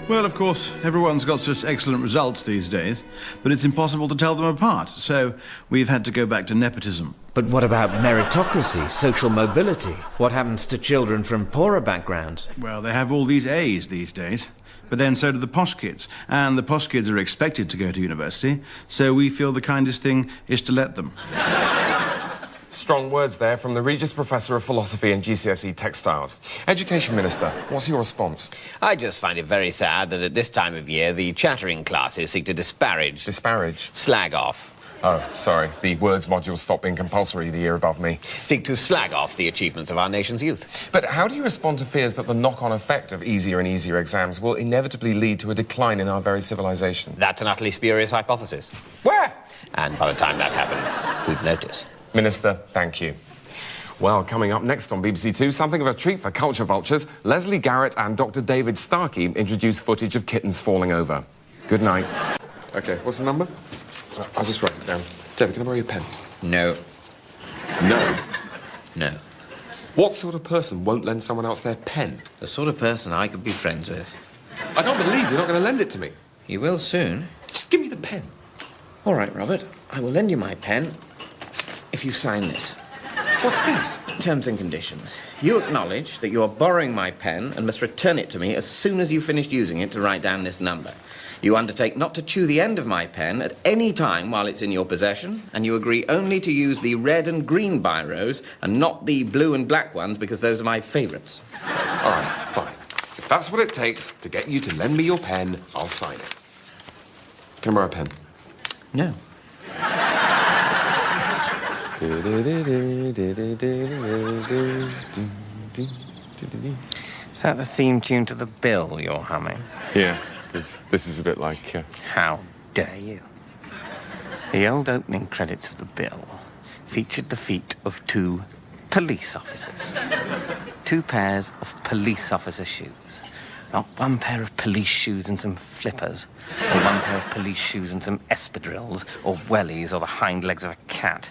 Well, of course, everyone's got such excellent results these days that it's impossible to tell them apart. So we've had to go back to nepotism. But what about meritocracy, social mobility? What happens to children from poorer backgrounds? Well, they have all these A's these days. But then so do the posh kids. And the posh kids are expected to go to university, so we feel the kindest thing is to let them. Strong words there from the Regis Professor of Philosophy and GCSE Textiles. Education Minister, what's your response? I just find it very sad that at this time of year, the chattering classes seek to disparage. Disparage? Slag off. Oh, sorry. The words module stopped being compulsory the year above me. Seek to slag off the achievements of our nation's youth. But how do you respond to fears that the knock-on effect of easier and easier exams will inevitably lead to a decline in our very civilization? That's an utterly spurious hypothesis. Where? And by the time that happened, we'd notice. Minister, thank you. Well, coming up next on BBC Two, something of a treat for culture vultures, Leslie Garrett and Dr. David Starkey introduce footage of kittens falling over. Good night. OK, what's the number? I'll just write it down. David, can I borrow your pen? No. No? No. What sort of person won't lend someone else their pen? The sort of person I could be friends with. I can't believe you're not going to lend it to me. You will soon. Just give me the pen. All right, Robert. I will lend you my pen if you sign this. What's this? Terms and conditions. You acknowledge that you are borrowing my pen and must return it to me as soon as you've finished using it to write down this number. You undertake not to chew the end of my pen at any time while it's in your possession, and you agree only to use the red and green biros and not the blue and black ones because those are my favourites. All right, fine. If that's what it takes to get you to lend me your pen, I'll sign it. Can I borrow a pen? No. Is that the theme tune to the bill you're humming? Yeah, this is a bit like... How dare you? The old opening credits of the bill featured the feet of 2 police officers. 2 pairs of police officer shoes. Not 1 pair of police shoes and some flippers, or 1 pair of police shoes and some espadrilles, or wellies, or the hind legs of a cat.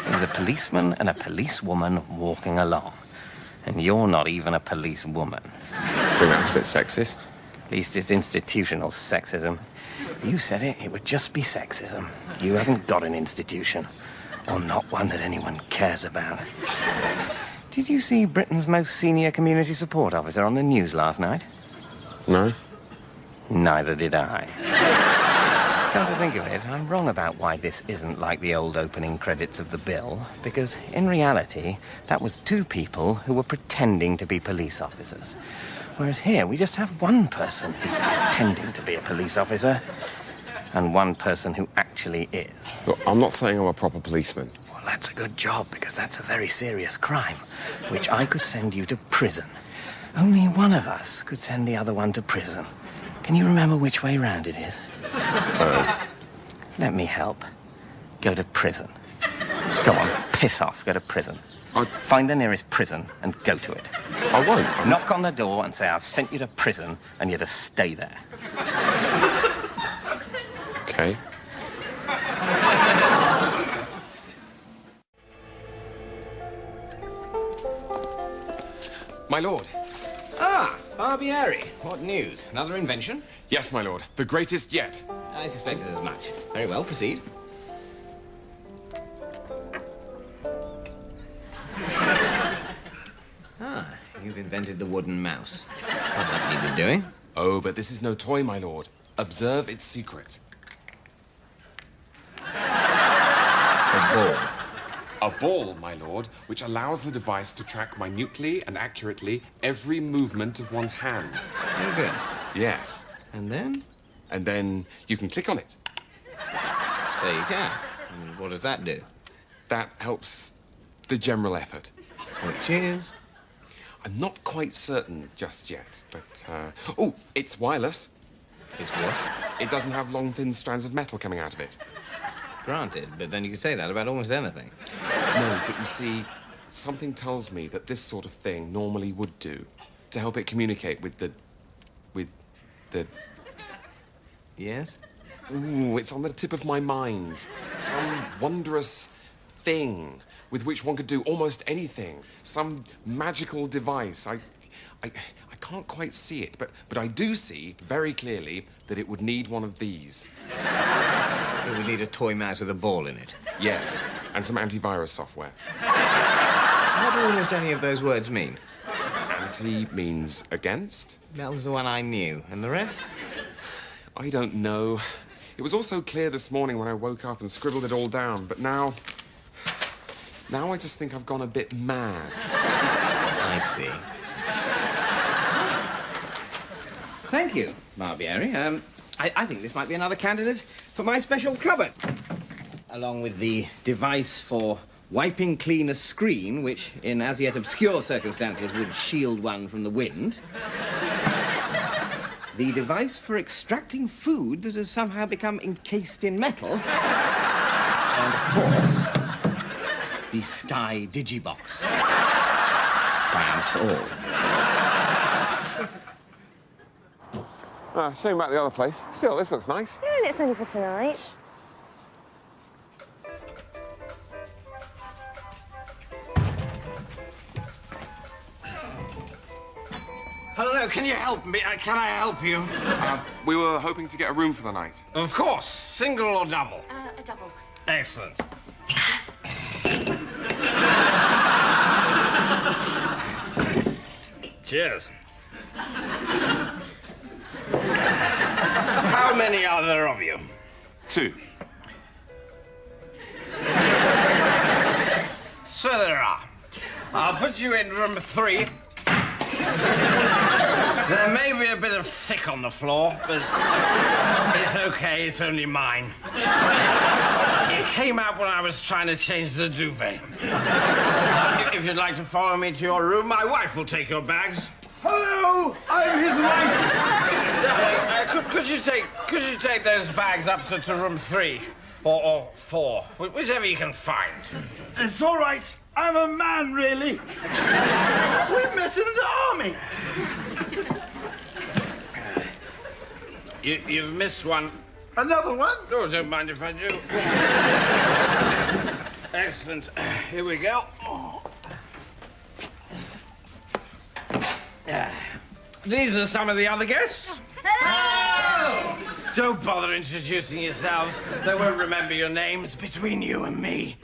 It was a policeman and a policewoman walking along. And you're not even a policewoman. I think that's a bit sexist. At least it's institutional sexism. If you said it, it would just be sexism. You haven't got an institution. Or not one that anyone cares about. Did you see Britain's most senior community support officer on the news last night? No. Neither did I. Come to think of it, I'm wrong about why this isn't like the old opening credits of the bill, because in reality, that was 2 people who were pretending to be police officers. Whereas here, we just have 1 person who's pretending to be a police officer, and 1 person who actually is. Look, I'm not saying I'm a proper policeman. Well, that's a good job, because that's a very serious crime, for which I could send you to prison. Only one of us could send the other one to prison. Can you remember which way round it is? Let me help. Go to prison. Go on, piss off, go to prison. Find the nearest prison and go to it. I won't. Knock on the door and say, I've sent you to prison and you're to stay there. Okay. My lord. Ah, Barbieri. What news? Another invention? Yes, my lord. The greatest yet. I suspected as much. Very well, proceed. Ah, you've invented the wooden mouse. What that needed doing? Oh, but this is no toy, my lord. Observe its secret. A ball. A ball, my lord, which allows the device to track minutely and accurately every movement of one's hand. Oh, good. Yes. And then? And then you can click on it. So you can. And what does that do? That helps the general effort. Which is? I'm not quite certain just yet, but, oh, it's wireless. It's what? It doesn't have long, thin strands of metal coming out of it. Granted, but then you can say that about almost anything. No, but you see, something tells me that this sort of thing normally would do to help it communicate with the... Yes? Ooh, it's on the tip of my mind. Some wondrous thing with which one could do almost anything. Some magical device. I can't quite see it, but I do see very clearly that it would need one of these. We need a toy mouse with a ball in it. Yes, and some antivirus software. What do almost any of those words mean? Anti means against. That was the one I knew. And the rest? I don't know. It was all so clear this morning when I woke up and scribbled it all down, but now I just think I've gone a bit mad. I see. Thank you, Barbieri. I think this might be another candidate for my special cupboard. Along with the device for wiping clean a screen, which, in as yet obscure circumstances, would shield one from the wind. The device for extracting food that has somehow become encased in metal. And, of course, the Sky Digibox. Triumphs all. Shame about the other place. Still, this looks nice. Yeah, and it's only for tonight. Hello, can you help me? Can I help you? We were hoping to get a room for the night. Of course. Single or double? A double. Excellent. Cheers. How many are there of you? 2. So there are. I'll put you in room 3. There may be a bit of sick on the floor, but it's okay, it's only mine. It came out when I was trying to change the duvet. If you'd like to follow me to your room, my wife will take your bags. Hello, I'm his wife. Could you take those bags up to room 3 or 4, whichever you can find. It's all right. I'm a man, really. We met in the army. You've missed one. Another one? Oh, don't mind if I do. Excellent. Here we go. These are some of the other guests. Hello! Don't bother introducing yourselves. They won't remember your names. Between you and me,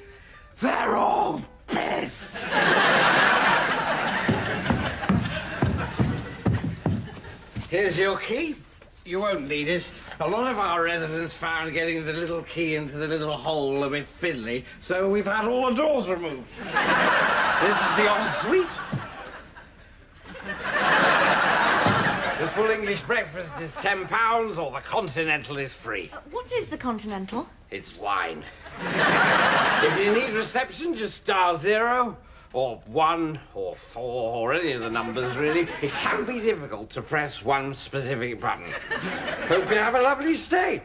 they're all pissed. Here's your key. You won't need it. A lot of our residents found getting the little key into the little hole a bit fiddly, so we've had all the doors removed. This is the ensuite. The full English breakfast is £10, or the continental is free. What is the Continental? It's wine. If you need reception, just dial 0, or 1, or 4, or any of the numbers, really. It can be difficult to press one specific button. Hope you have a lovely stay.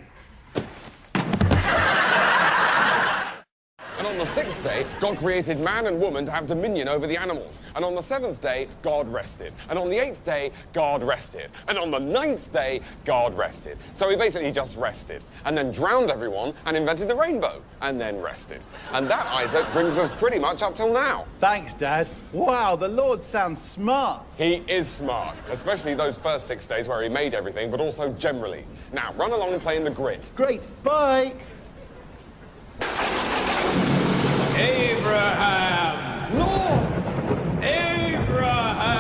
And on the 6th day, God created man and woman to have dominion over the animals. And on the 7th day, God rested. And on the 8th day, God rested. And on the 9th day, God rested. So he basically just rested. And then drowned everyone and invented the rainbow. And then rested. And that, Isaac, brings us pretty much up till now. Thanks, Dad. Wow, the Lord sounds smart. He is smart, especially those first 6 days where he made everything, but also generally. Now, run along and play in the grid. Great, bye. Abraham! Lord! Abraham!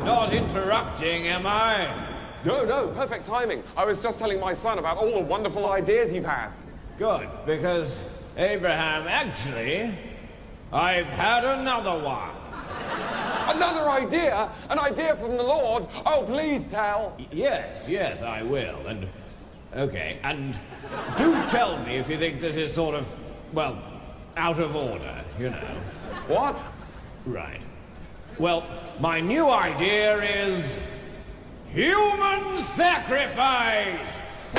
Not interrupting, am I? No, perfect timing. I was just telling my son about all the wonderful ideas you've had. Good, because, Abraham, actually, I've had another one. Another idea? An idea from the Lord? Oh, please tell. Yes, I will. And, okay, and do tell me if you think this is sort of, well, out of order, you know. What? Right. Well, my new idea is human sacrifice!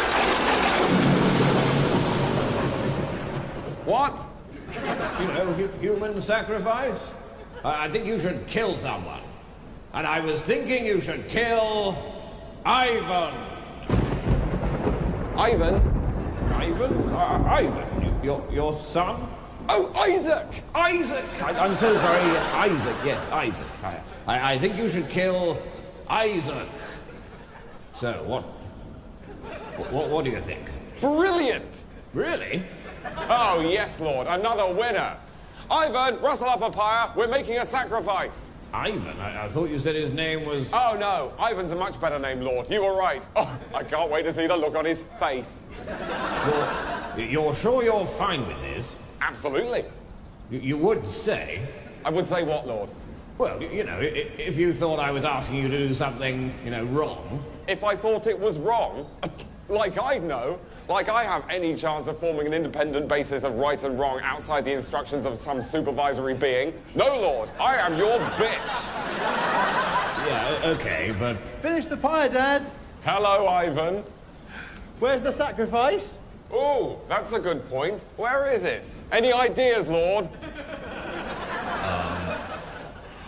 What? You know, human sacrifice? I think you should kill someone. And I was thinking you should kill Ivan. Ivan? Ivan? Ivan, your son? Oh, Isaac! Isaac! I'm so sorry, it's Isaac, yes, Isaac. I think you should kill Isaac. So, what do you think? Brilliant! Really? Oh, yes, Lord, another winner. Ivan, rustle up a pyre, we're making a sacrifice. Ivan? I thought you said his name was... Oh, no, Ivan's a much better name, Lord. You were right. Oh, I can't wait to see the look on his face. You're sure you're fine with this? Absolutely. You would say? I would say what, Lord? Well, you know, if you thought I was asking you to do something, you know, wrong... If I thought it was wrong? Like I'd know. Like I have any chance of forming an independent basis of right and wrong outside the instructions of some supervisory being? No, Lord, I am your bitch. Yeah, okay, but... Finish the pie, Dad. Hello, Ivan. Where's the sacrifice? Ooh, that's a good point. Where is it? Any ideas, Lord?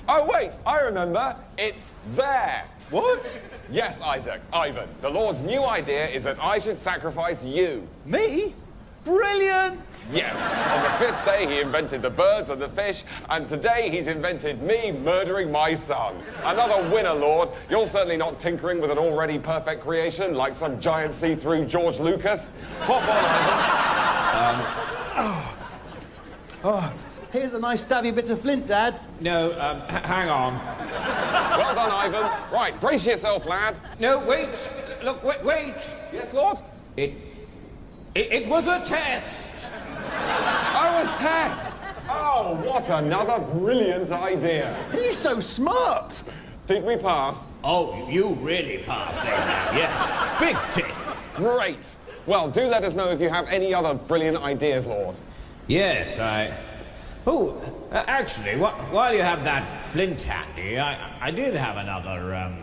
Oh, wait, I remember. It's there. What? Yes, Isaac, Ivan. The Lord's new idea is that I should sacrifice you. Me? Brilliant! Yes. On the 5th day, he invented the birds and the fish, and today he's invented me murdering my son. Another winner, Lord. You're certainly not tinkering with an already perfect creation like some giant see-through George Lucas. Hop on, Oh, Ivan. here's a nice stabby bit of flint, Dad. No, hang on. Well done, Ivan. Right, brace yourself, lad. No, wait. Look, wait. Yes, Lord? It was a test. Oh, a test. Oh, what another brilliant idea. He's so smart. Did we pass? Oh, you really passed, Abraham. Yes. Big tick. Great. Well, do let us know if you have any other brilliant ideas, Lord. Yes, Oh, actually, while you have that flint handy, I did have another,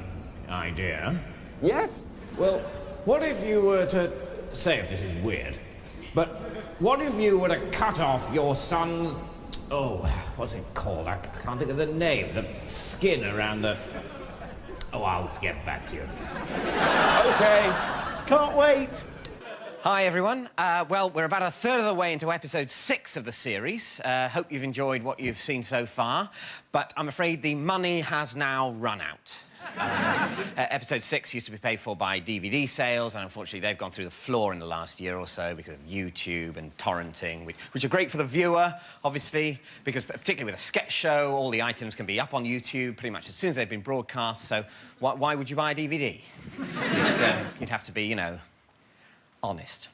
idea. Yes? Well, what if you were to... Say if this is weird, but what if you were to cut off your son's... Oh, what's it called? I can't think of the name. The skin around the... Oh, I'll get back to you. Okay. Can't wait. Hi, everyone. Well, we're about a third of the way into episode 6 of the series. Hope you've enjoyed what you've seen so far, but I'm afraid the money has now run out. Episode 6 used to be paid for by DVD sales, and unfortunately they've gone through the floor in the last year or so because of YouTube and torrenting, which are great for the viewer, obviously, because particularly with a sketch show, all the items can be up on YouTube pretty much as soon as they've been broadcast, so why would you buy a DVD? You'd have to be, you know, honest.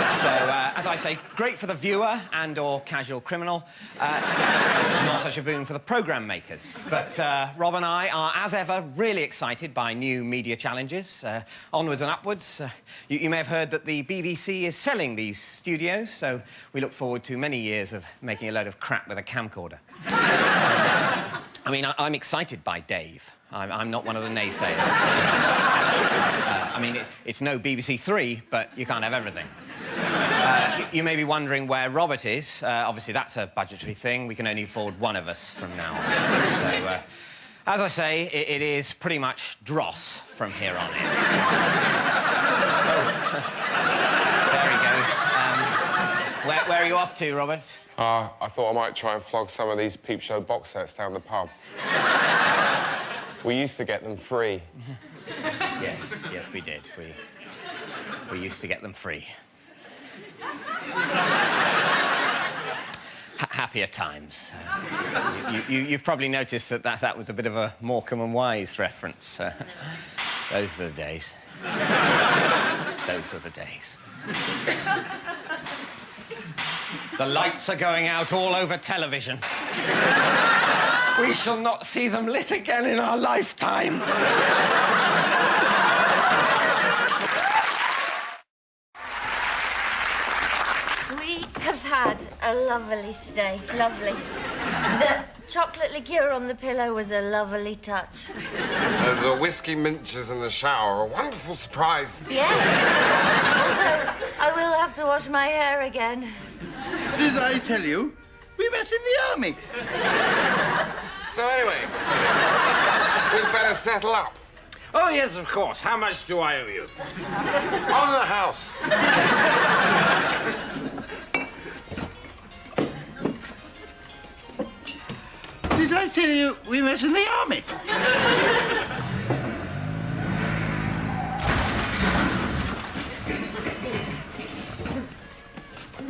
So, as I say, great for the viewer and or casual criminal. Not such a boon for the programme makers. But Rob and I are, as ever, really excited by new media challenges. Onwards and upwards. You may have heard that the BBC is selling these studios, so we look forward to many years of making a load of crap with a camcorder. I mean, I'm excited by Dave. I'm not one of the naysayers. I mean, it's no BBC 3, but you can't have everything. You may be wondering where Robert is. Obviously, that's a budgetary thing. We can only afford one of us from now on. So, as I say, it is pretty much dross from here on in. There he goes. Where are you off to, Robert? I thought I might try and flog some of these Peep Show box sets down the pub. We used to get them free. Yes, we did. We used to get them free. Happier times. You've probably noticed that was a bit of a Morecambe and Wise reference. Those are the days. Those are the days. The lights are going out all over television. We shall not see them lit again in our lifetime. We have had a lovely stay. Lovely. The chocolate liqueur on the pillow was a lovely touch. The whiskey minches in the shower, a wonderful surprise. Yes. Although I will have to wash my hair again. Did I tell you? We met in the army. So anyway, we'd better settle up. Oh, yes, of course. How much do I owe you? On the house. Did I tell you we met in the army?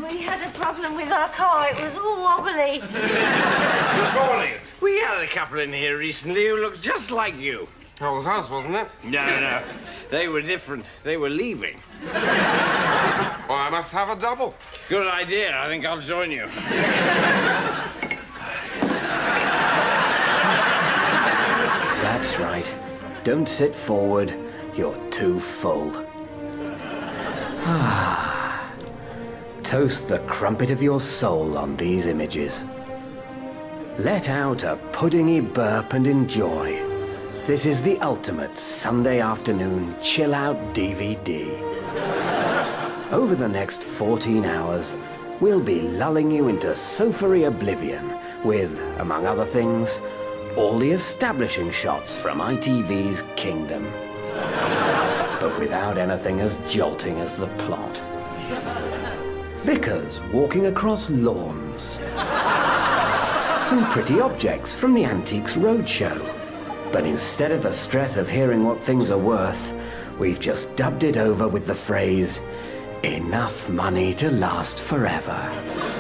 We had a problem with our car. It was all wobbly. Good morning. We had a couple in here recently who looked just like you. That was us, wasn't it? No. They were different. They were leaving. Well, I must have a double. Good idea. I think I'll join you. That's right. Don't sit forward. You're too full. Toast the crumpet of your soul on these images. Let out a puddingy burp and enjoy. This is the ultimate Sunday afternoon chill-out DVD. Over the next 14 hours, we'll be lulling you into sofa-y oblivion with, among other things, all the establishing shots from ITV's Kingdom. But without anything as jolting as the plot. Vicars walking across lawns. Some pretty objects from the Antiques Roadshow. But instead of the stress of hearing what things are worth, we've just dubbed it over with the phrase, enough money to last forever.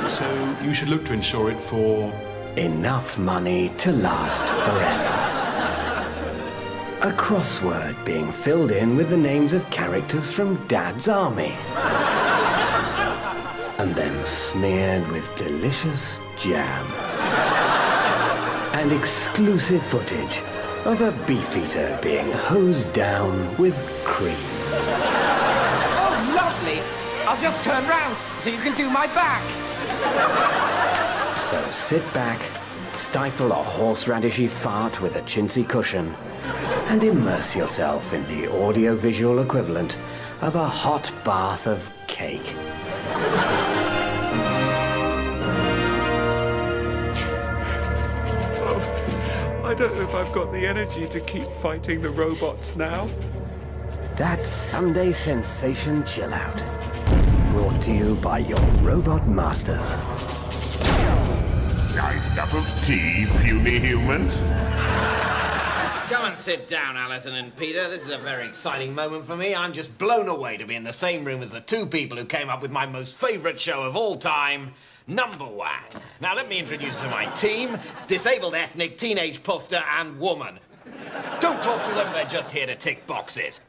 So you should look to insure it for... Enough money to last forever. A crossword being filled in with the names of characters from Dad's army. And then smeared with delicious jam. And exclusive footage of a beefeater being hosed down with cream. Oh, lovely! I'll just turn round so you can do my back. So sit back, stifle a horseradishy fart with a chintzy cushion, and immerse yourself in the audiovisual equivalent of a hot bath of cake. I don't know if I've got the energy to keep fighting the robots now. That's Sunday Sensation Chill Out. Brought to you by your robot masters. Nice cup of tea, puny humans. Come and sit down, Alison and Peter. This is a very exciting moment for me. I'm just blown away to be in the same room as the two people who came up with my most favourite show of all time, Number One. Now, let me introduce you to my team, disabled ethnic, teenage pufter, and woman. Don't talk to them, they're just here to tick boxes.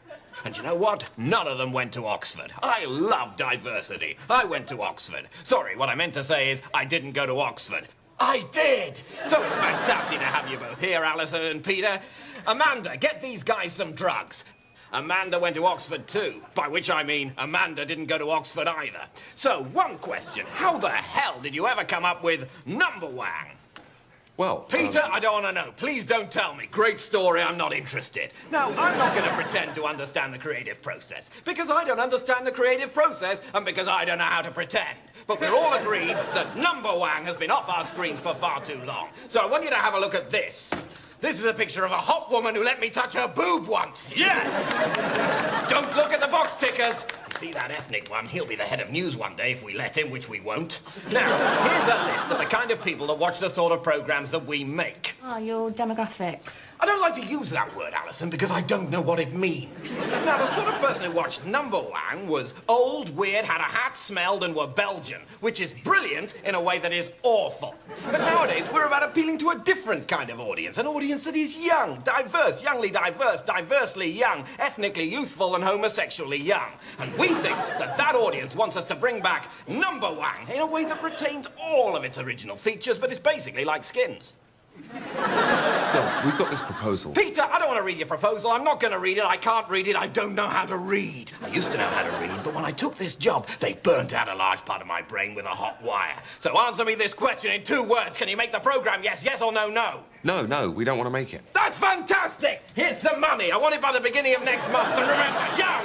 And you know what? None of them went to Oxford. I love diversity. I went to Oxford. Sorry, what I meant to say is I didn't go to Oxford. I did! So it's fantastic to have you both here, Alison and Peter. Amanda, get these guys some drugs. Amanda went to Oxford too, by which I mean Amanda didn't go to Oxford either. So, one question. How the hell did you ever come up with Number One? Well, Peter, I don't want to know. Please don't tell me. Great story, I'm not interested. Now, I'm not going to pretend to understand the creative process, because I don't understand the creative process, and because I don't know how to pretend. But we're all agreed that Number One has been off our screens for far too long. So I want you to have a look at this. This is a picture of a hot woman who let me touch her boob once. Yes! Don't look at the box tickers. You see that ethnic one? He'll be the head of news one day if we let him, which we won't. Now, here's a list of the kind of people that watch the sort of programmes that we make. Oh, your demographics. I don't like to use that word, Alison, because I don't know what it means. Now, the sort of person person who watched Number One was old, weird, had a hat, smelled, and were Belgian, which is brilliant in a way that is awful. But nowadays, we're about appealing to a different kind of audience, an audience that is young, diverse, youngly diverse, diversely young, ethnically youthful, and homosexually young. And we think that that audience wants us to bring back Number One in a way that retains all of its original features, but is basically like Skins. Well, we've got this proposal. Peter, I don't want to read your proposal. I'm not going to read it. I can't read it. I don't know how to read. I used to know how to read, but when I took this job, they burnt out a large part of my brain with a hot wire. So answer me this question in 2 words. Can you make the program yes, yes, or no, no? No, we don't want to make it. That's fantastic! Here's some money. I want it by the beginning of next month. And remember, young,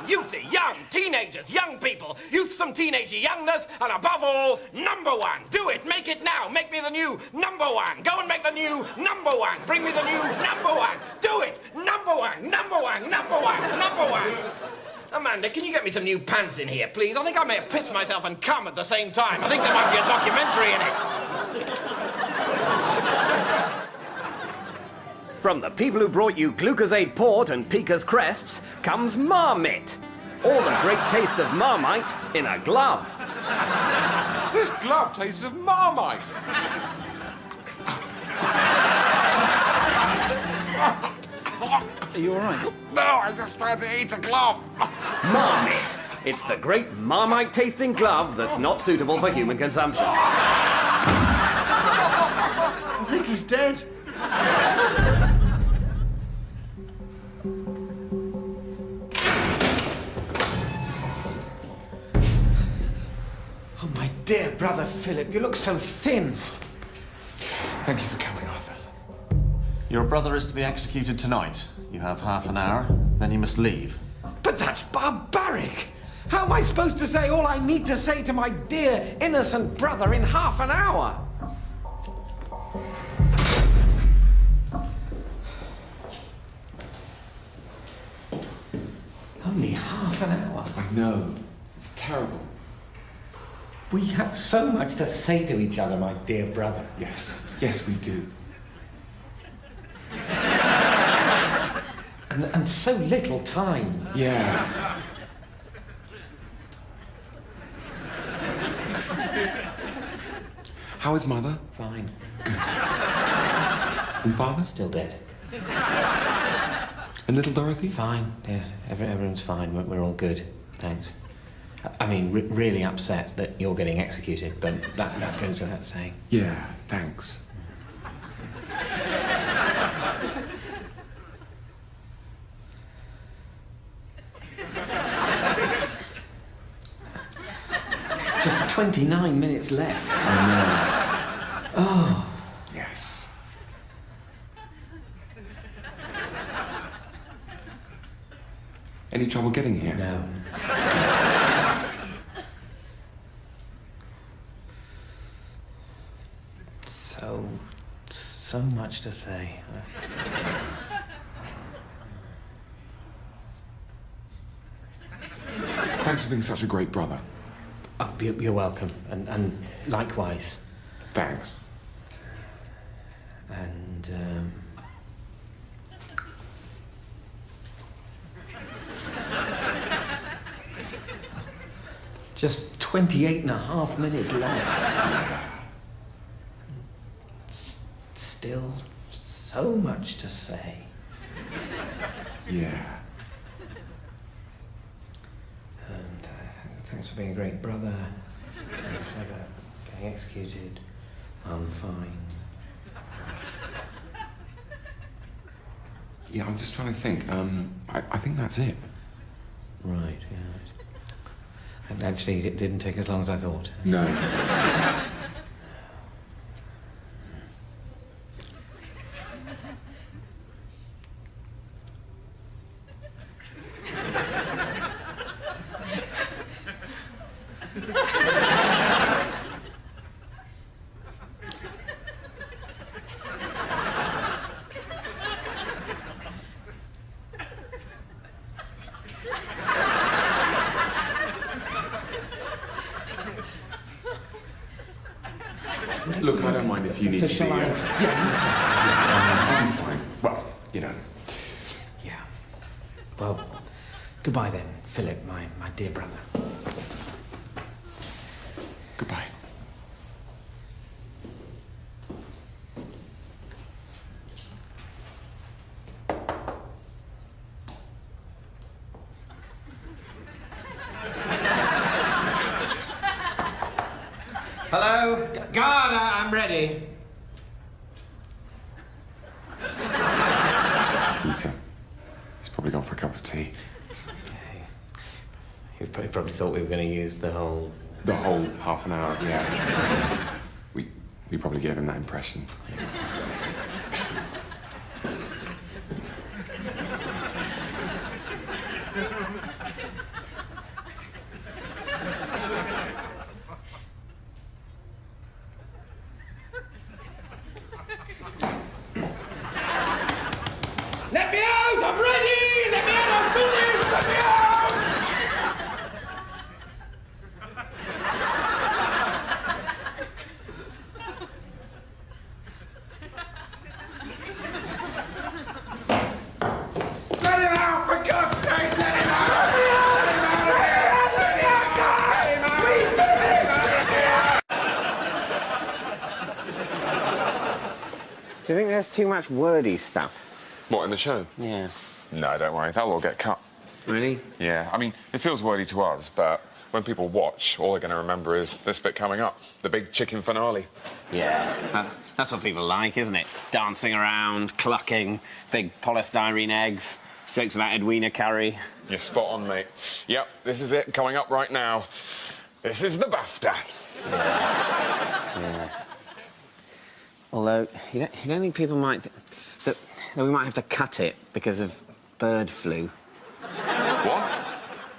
youthy, young, teenagers, young people, youthsome teenage youngness, and above all, Number One. Do it. Make it now. Make me the new Number One. Go and make the new Number One. Bring me the new Number One. Do it. Number One, Number One, Number One, Number One. Amanda, can you get me some new pants in here, please? I think I may have pissed myself and come at the same time. I think there might be a documentary in it. From the people who brought you Glucosade Port and Pika's Cresps comes Marmite. All the great taste of Marmite in a glove. This glove tastes of Marmite. Are you all right? No, I just tried to eat a glove. Marmite. It's the great Marmite-tasting glove that's not suitable for human consumption. I think he's dead. Oh, my dear brother Philip, you look so thin. Thank you for coming, Arthur. Your brother is to be executed tonight. You have half an hour, then you must leave. But that's barbaric. How am I supposed to say all I need to say to my dear, innocent brother in half an hour? Only half an hour? I know. It's terrible. We have so much to say to each other, my dear brother. Yes, we do. And so little time. Yeah. How is Mother? Fine. And Father? Still dead. And little Dorothy? Fine, yes. Everyone's fine. We're all good. Thanks. I mean, really upset that you're getting executed, but that goes without saying. Yeah, thanks. Just 29 minutes left. I know. Oh. Yes. Any trouble getting here? No. So much to say. Thanks for being such a great brother. Oh, you're welcome, and likewise. Thanks. And, just 28.5 minutes left. Still so much to say. Yeah. Thanks for being a great brother. Thanks for getting executed. I'm fine. Yeah, I'm just trying to think. I think that's it. Right, yeah. And actually, it didn't take as long as I thought. No. Look, I don't mind if you need to be... shall I? Yeah, I'll be fine. Well, you know. Yeah. Well, Goodbye then, Philip, my dear brother. Goodbye. Hello? Guard, I'm ready. He's probably gone for a cup of tea. He probably thought we were going to use the whole... The whole half an hour, yeah. We probably gave him that impression. Yes. Let me out! I'm ready! Let me out! I'm finished! Let me out! Let him out! For God's sake, let him out! Let him out! Let him out! Let him out! Please, let him out! Do you think there's too much wordy stuff? What, in the show? Yeah. No, don't worry. That'll all get cut. Really? Yeah. I mean, it feels wordy to us, but when people watch, all they're going to remember is this bit coming up. The big chicken finale. Yeah. That's what people like, isn't it? Dancing around, clucking, big polystyrene eggs, jokes about Edwina Curry. You're spot on, mate. Yep, this is it, coming up right now. This is the BAFTA. Yeah. Although, you don't think people might... that we might have to cut it because of bird flu? What?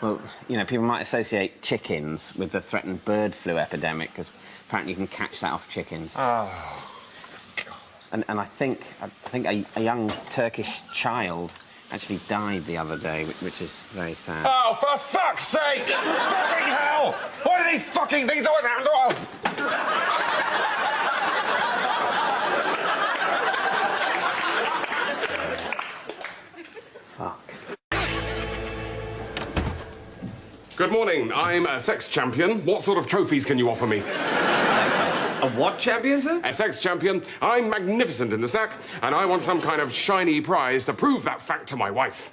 Well, you know, people might associate chickens with the threatened bird flu epidemic, because apparently you can catch that off chickens. Oh, God. And I think a young Turkish child actually died the other day, which is very sad. Oh, for fuck's sake! Fucking hell! Why do these fucking things always happen to us? Fuck. Good morning. I'm a sex champion. What sort of trophies can you offer me? A what champion, sir? A sex champion. I'm magnificent in the sack, and I want some kind of shiny prize to prove that fact to my wife.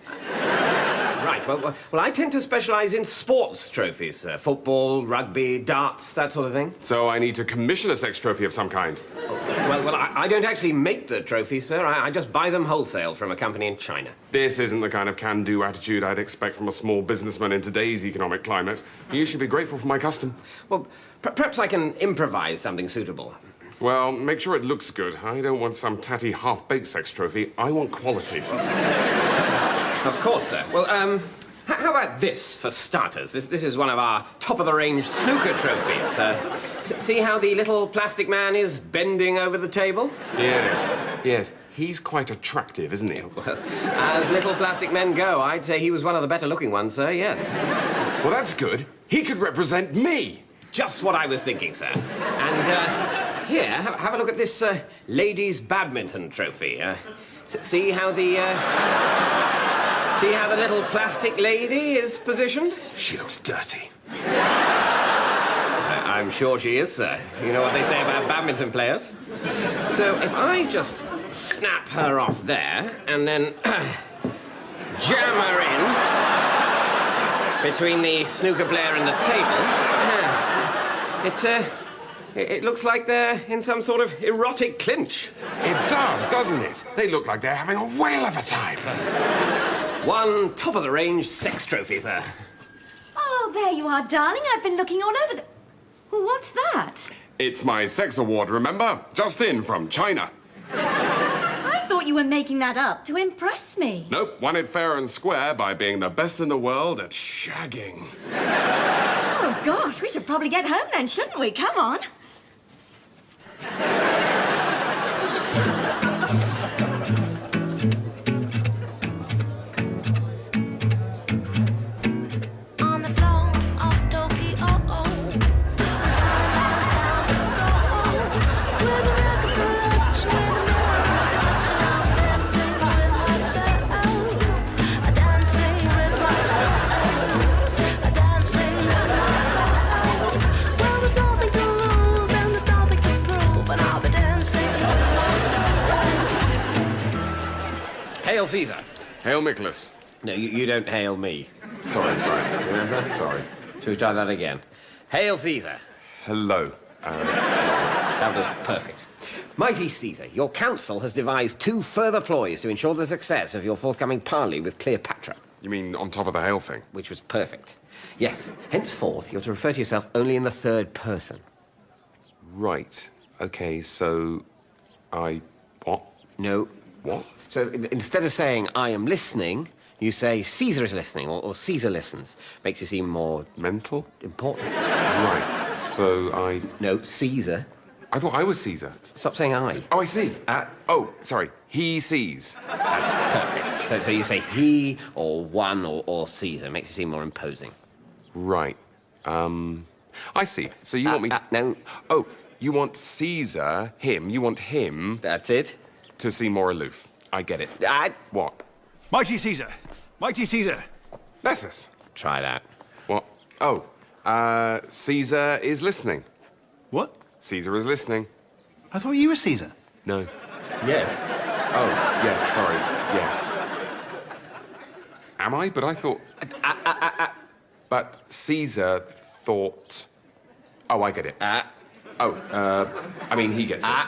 Right, well, I tend to specialise in sports trophies, sir. Football, rugby, darts, that sort of thing. So I need to commission a sex trophy of some kind. Well, I don't actually make the trophies, sir. I just buy them wholesale from a company in China. This isn't the kind of can-do attitude I'd expect from a small businessman in today's economic climate. You should be grateful for my custom. Well, perhaps I can improvise something suitable. Well, make sure it looks good. I don't want some tatty, half-baked sex trophy. I want quality. Of course, sir. Well, how about this, for starters? This is one of our top-of-the-range snooker trophies. See how the little plastic man is bending over the table? Yes. He's quite attractive, isn't he? Well, as little plastic men go, I'd say he was one of the better-looking ones, sir, yes. Well, that's good. He could represent me. Just what I was thinking, sir. And, here, have a look at this, ladies' badminton trophy. See how the, See how the little plastic lady is positioned? She looks dirty. I'm sure she is, sir. You know what they say about badminton players? So if I just snap her off there and then jam her in between the snooker player and the table, it looks like they're in some sort of erotic clinch. It does, doesn't it? They look like they're having a whale of a time. One top-of-the-range sex trophy, sir. Oh, there you are, darling. I've been looking all over the... Well, what's that? It's my sex award, remember? Just in from China. I thought you were making that up to impress me. Nope, won it fair and square by being the best in the world at shagging. Oh, gosh, we should probably get home then, shouldn't we? Come on. Hail Caesar. Hail Nicholas. No, you don't hail me. Sorry, right. Remember? Sorry. Shall we try that again? Hail Caesar. Hello. That was perfect. Mighty Caesar, your council has devised 2 further ploys to ensure the success of your forthcoming parley with Cleopatra. You mean on top of the hail thing? Which was perfect. Yes, henceforth, you're to refer to yourself only in the 3rd person. Right. Okay, so... What? No. What? So instead of saying, I am listening, you say, Caesar is listening, or Caesar listens. Makes you seem more... Mental? Important. Right. So No, Caesar. I thought I was Caesar. Stop saying I. Oh, I see. Oh, sorry. He sees. That's perfect. So you say he, or one, or Caesar. Makes you seem more imposing. Right. I see. So you want me to... No. Oh, you want Caesar, him, you want him... That's it. To seem more aloof. I get it. What? Mighty Caesar! Mighty Caesar! Nessus. Try that. What? Oh, Caesar is listening. What? Caesar is listening. I thought you were Caesar. No. Yes. Oh, yeah, sorry. Yes. Am I? But I thought... But Caesar thought... Oh, I get it. I mean, he gets it.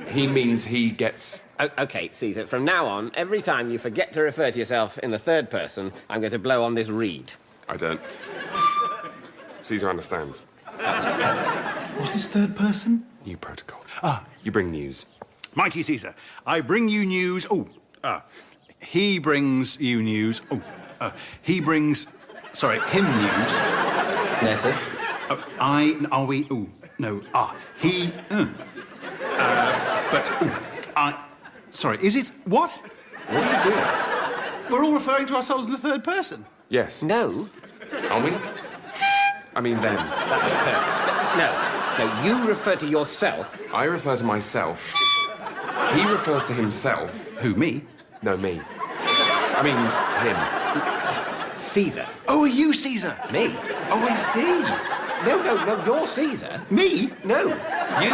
He means he gets... OK, Caesar, from now on, every time you forget to refer to yourself in the 3rd person, I'm going to blow on this reed. I don't. Caesar understands. What's this 3rd person? New protocol. Ah. You bring news. Mighty Caesar, I bring you news... he brings you news... he brings... Sorry, him news... Nessus. Are we... Ooh, no. He... Sorry, is it... What? What are you doing? We're all referring to ourselves in the 3rd person. Yes. No. Are we? I mean, them. That was perfect. No, you refer to yourself. I refer to myself. He refers to himself. Who, me? No, me. I mean, him. Caesar. Oh, are you Caesar? Me? Oh, I see. No, you're Caesar. Me? No. You.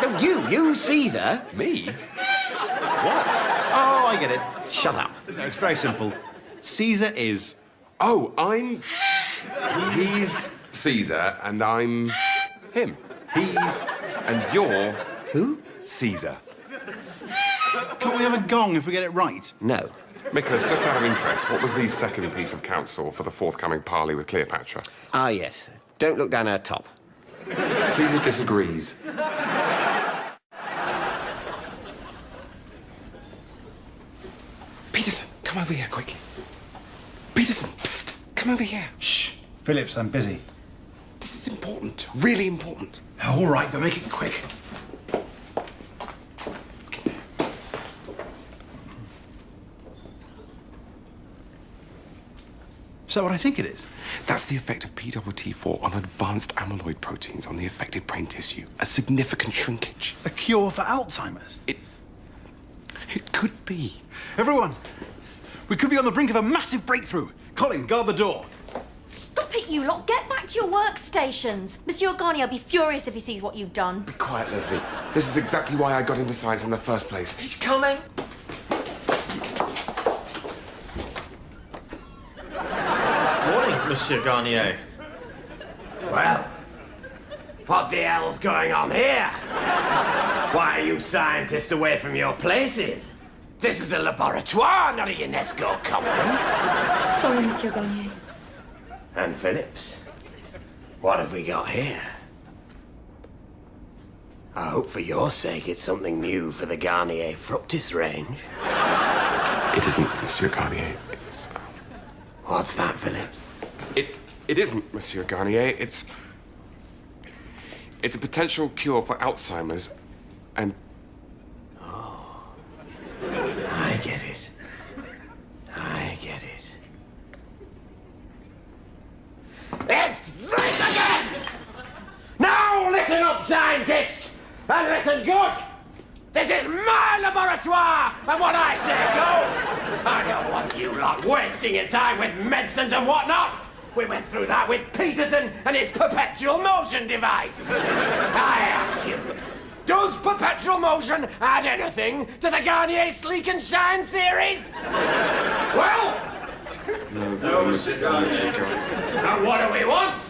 No, you Caesar. Me? What? Oh, I get it. Shut up. No, it's very simple. Caesar is... Oh, I'm... He's Caesar, and I'm... him. He's... And you're... Who? Caesar. Can't we have a gong if we get it right? No. Nicholas, just out of interest, what was the 2nd piece of counsel for the forthcoming parley with Cleopatra? Ah, yes. Don't look down her top. Caesar disagrees. Peterson, come over here, quick. Peterson, psst, come over here. Shh. Phillips, I'm busy. This is important, really important. All right, but make it quick. Is that what I think it is? That's the effect of PWT4 on advanced amyloid proteins on the affected brain tissue. A significant shrinkage. A cure for Alzheimer's? It could be. Everyone, we could be on the brink of a massive breakthrough. Colin, guard the door. Stop it, you lot. Get back to your workstations. Monsieur Garnier will be furious if he sees what you've done. Be quiet, Leslie. This is exactly why I got into science in the first place. He's coming. Monsieur Garnier. Well, what the hell's going on here? Why are you scientists away from your places? This is the laboratoire, not a UNESCO conference. Sorry, Monsieur Garnier. And Phillips, what have we got here? I hope for your sake it's something new for the Garnier fructis range. It isn't, Monsieur Garnier. It's... What's that, Phillips? It isn't, Monsieur Garnier. It's a potential cure for Alzheimer's, and... Oh. I get it. I get it. It's right again! Now listen up, scientists! And listen good! This is my laboratoire, and what I say goes! I don't want you lot wasting your time with medicines and whatnot! We went through that with Peterson and his perpetual motion device! I ask you, Does perpetual motion add anything to the Garnier Sleek and Shine series? Well, No, cigar. now what do we want?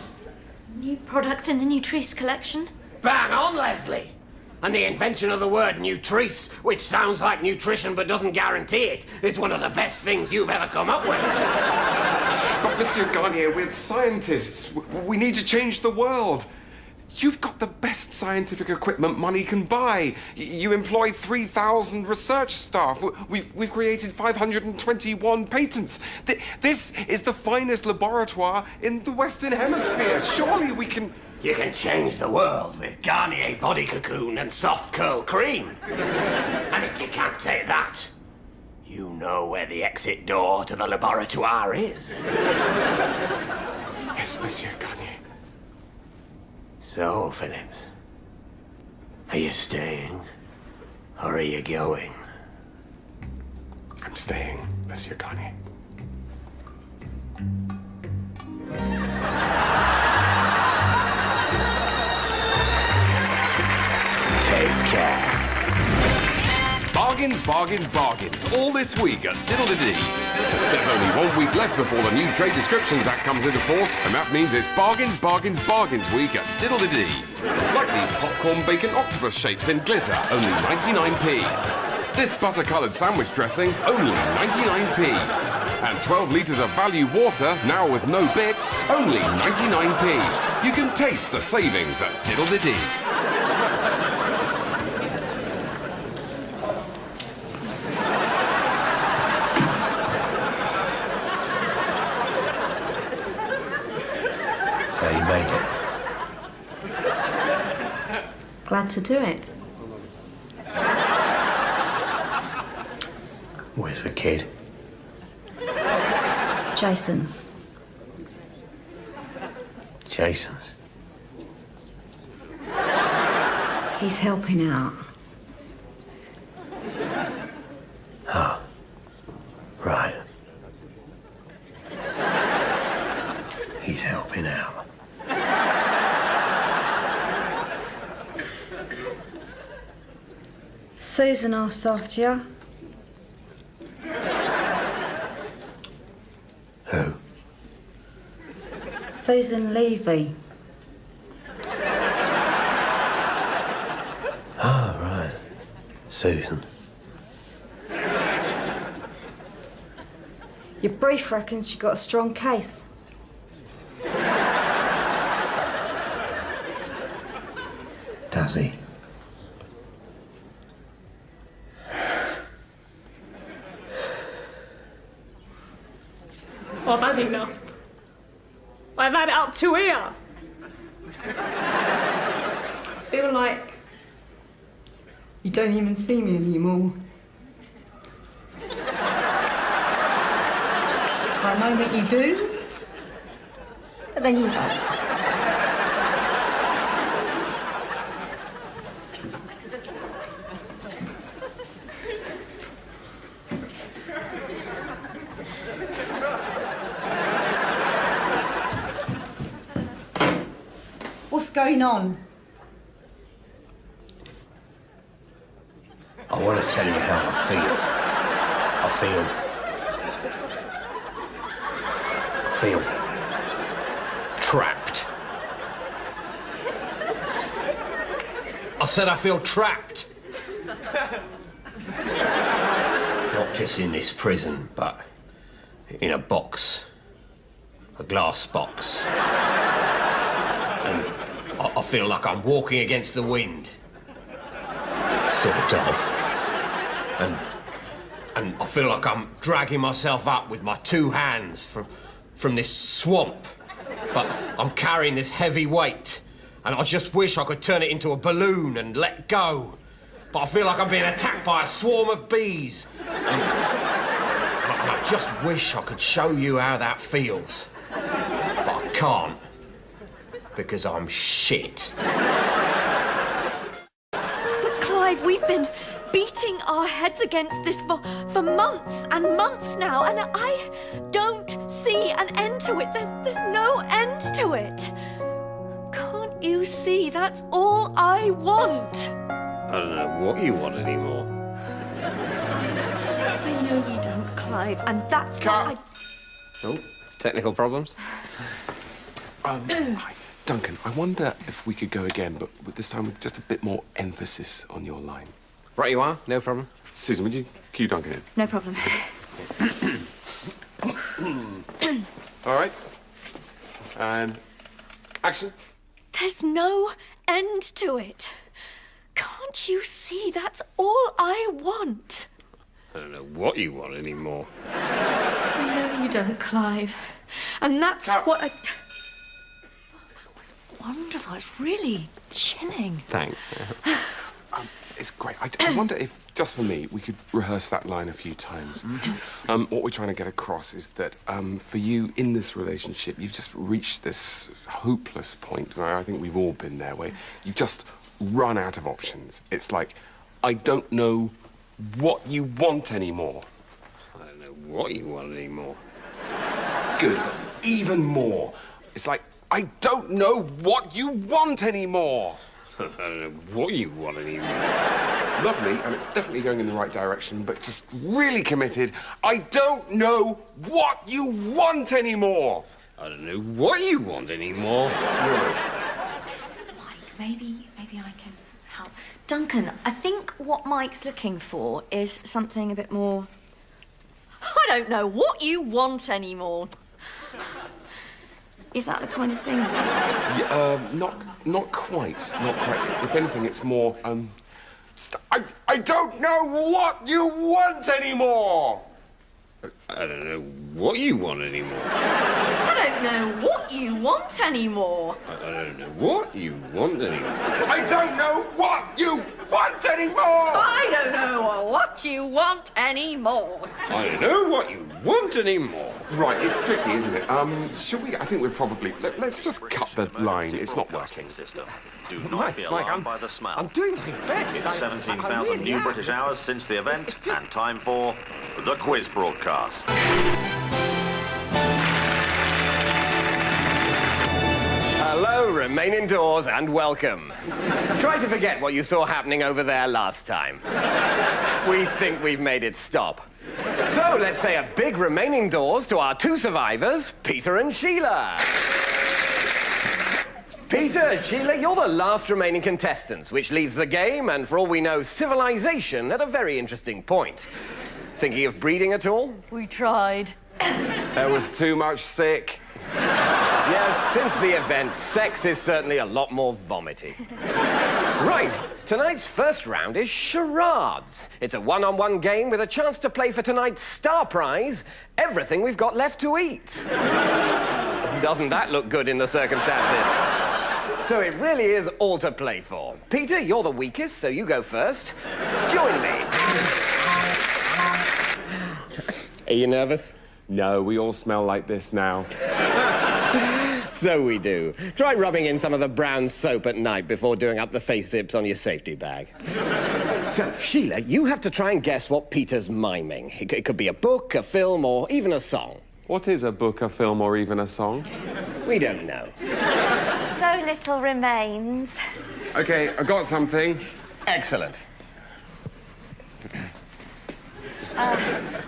New product in the Nutrice collection. Bang on, Leslie. And the invention of the word Nutrice, which sounds like nutrition but doesn't guarantee it, is one of the best things you've ever come up with. But, Monsieur Garnier, we're scientists. We need to change the world. You've got the best scientific equipment money can buy. You employ 3,000 research staff. We've created 521 patents. This is the finest laboratoire in the Western Hemisphere. Surely we can... You can change the world with Garnier Body Cocoon and Soft Curl Cream. And if you can't take that, you know where the exit door to the laboratoire is. Yes, Monsieur Garnier. So, Phillips, are you staying, or are you going? I'm staying, Monsieur Garnier. Take care. Bargains, bargains, bargains. All this week at Diddle-de-Dee. There's only 1 week left before the new Trade Descriptions Act comes into force, and that means it's bargains, bargains, bargains week at Diddle-de-Dee. Like these popcorn bacon octopus shapes in glitter, only 99p. This butter-coloured sandwich dressing, only 99p. And 12 litres of value water, now with no bits, only 99p. You can taste the savings at Diddle-de-Dee. So you made it. Glad to do it. Where's the kid? Jason's. Jason's. He's helping out. Oh. Right. He's helping out. Susan asked after you. Who? Susan Levy. Oh, right. Susan. Your brief reckons you got a strong case. Does he? I've had enough. I've had it up to here. I feel like you don't even see me anymore. For a moment you do, but then you don't. What's going on? I want to tell you how I feel trapped. I said I feel trapped. Not just in this prison, but in a box. A glass box. And I feel like I'm walking against the wind. Sort of. And I feel like I'm dragging myself up with my two hands from this swamp. But I'm carrying this heavy weight. And I just wish I could turn it into a balloon and let go. But I feel like I'm being attacked by a swarm of bees. And I just wish I could show you how that feels. But I can't. Because I'm shit. But Clive, we've been beating our heads against this for months and months now, and I don't see an end to it. There's no end to it. Can't you see? That's all I want. I don't know what you want anymore. I know you don't, Clive, and that's why Oh, technical problems? Hi, Duncan, I wonder if we could go again, but this time with just a bit more emphasis on your line. Right you are, no problem. Susan, would you cue Duncan in? No problem. All right. And action. There's no end to it. Can't you see that's all I want? I don't know what you want anymore. I know you don't, Clive. And that's what I... Oh, that was wonderful. It's really chilling. Thanks. It's great. I wonder if, just for me, we could rehearse that line a few times. What we're trying to get across is that for you, in this relationship, you've just reached this hopeless point, where I think we've all been there, where you've just run out of options. It's like, I don't know what you want anymore. I don't know what you want anymore. Good. Even more. It's like, I don't know what you want anymore. I don't know what you want anymore. Lovely, and it's definitely going in the right direction, but just really committed. I don't know what you want anymore. I don't know what you want anymore. Mike, maybe I can help. Duncan, I think what Mike's looking for is something a bit more... I don't know what you want anymore. Is that the kind of thing? Yeah, not quite. Not quite. If anything, it's more, I don't know what you want anymore! I don't know what you want anymore. I don't know what you want anymore. I don't know what you want anymore. I don't know what you want anymore! I don't know what you want anymore. I don't know what you want anymore. Right, it's tricky, isn't it? Should we? I think we're probably... Let's just cut the line. It's not working. Do not be alarmed by the smell. I'm doing my best. It's 17,000 new British hours since the event, and time for the quiz broadcast. Hello, remain indoors and welcome. Try to forget what you saw happening over there last time. We think we've made it stop. So let's say a big remain indoors to our two survivors, Peter and Sheila. Peter, Sheila, you're the last remaining contestants, which leaves the game, and for all we know, civilization, at a very interesting point. Thinking of breeding at all? We tried. There was too much sick. Yes, since the event, sex is certainly a lot more vomity. Right, tonight's first round is charades. It's a one-on-one game with a chance to play for tonight's star prize, everything we've got left to eat. Doesn't that look good in the circumstances? So it really is all to play for. Peter, you're the weakest, so you go first. Join me. Are you nervous? No, we all smell like this now. So we do. Try rubbing in some of the brown soap at night before doing up the face zips on your safety bag. So, Sheila, you have to try and guess what Peter's miming. It could be a book, a film, or even a song. What is a book, a film, or even a song? We don't know. So little remains. Okay, I got something. Excellent.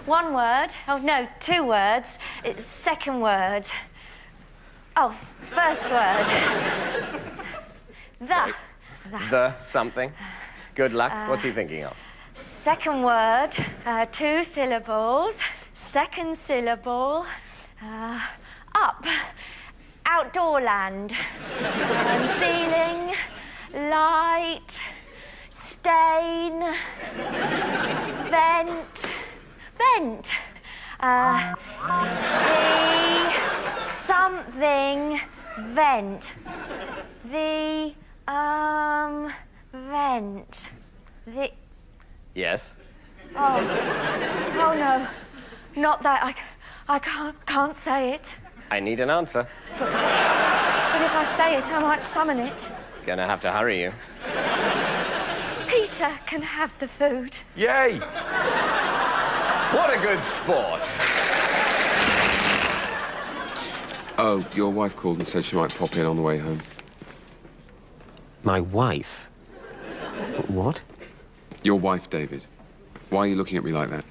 One word. Oh, no, two words. It's second word. Oh, first word. The something. Good luck. What's he thinking of? Second word, two syllables. Second syllable, up. Outdoor land. Ceiling, light, stain, vent. The something vent. The vent. The... Yes? Oh no. Not that. I can't say it. I need an answer. But if I say it, I might summon it. Gonna have to hurry you. Peter can have the food. Yay! What a good sport. Oh, your wife called and said she might pop in on the way home. My wife? What? Your wife, David. Why are you looking at me like that?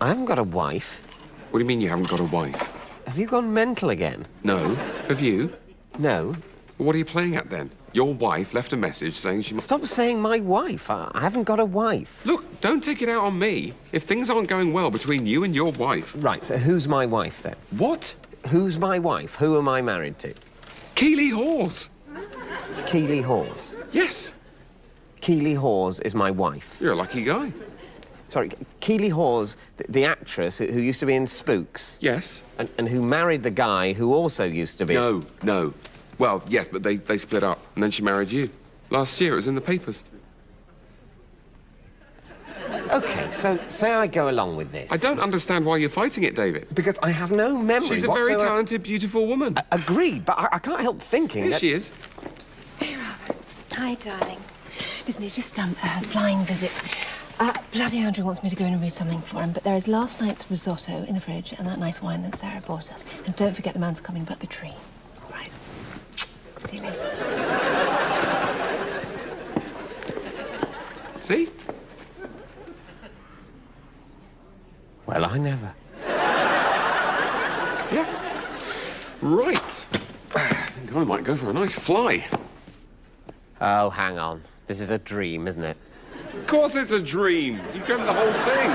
I haven't got a wife. What do you mean you haven't got a wife? Have you gone mental again? No. Have you? No. Well, what are you playing at then? Your wife left a message saying she... Stop saying my wife. I haven't got a wife. Look, don't take it out on me. If things aren't going well between you and your wife... Right, so who's my wife, then? What? Who's my wife? Who am I married to? Keeley Hawes. Keeley Hawes? Yes. Keeley Hawes is my wife. You're a lucky guy. Sorry, Keeley Hawes, the actress who used to be in Spooks? Yes. And who married the guy who also used to be... No. Well, yes, but they split up, and then she married you. Last year, it was in the papers. OK, so say I go along with this. I don't understand why you're fighting it, David. Because I have no memory She's a very talented, beautiful woman. Agreed, but I can't help thinking Here that... she is. Hey, Robert. Hi, darling. Listen, it's just a flying visit. Bloody Andrew wants me to go in and read something for him, but there is last night's risotto in the fridge and that nice wine that Sarah bought us. And don't forget the man's coming about the tree. All right. See you later. See? Well, I never. Yeah. Right. I think I might go for a nice fly. Oh, hang on. This is a dream, isn't it? Of course it's a dream. You dreamt the whole thing.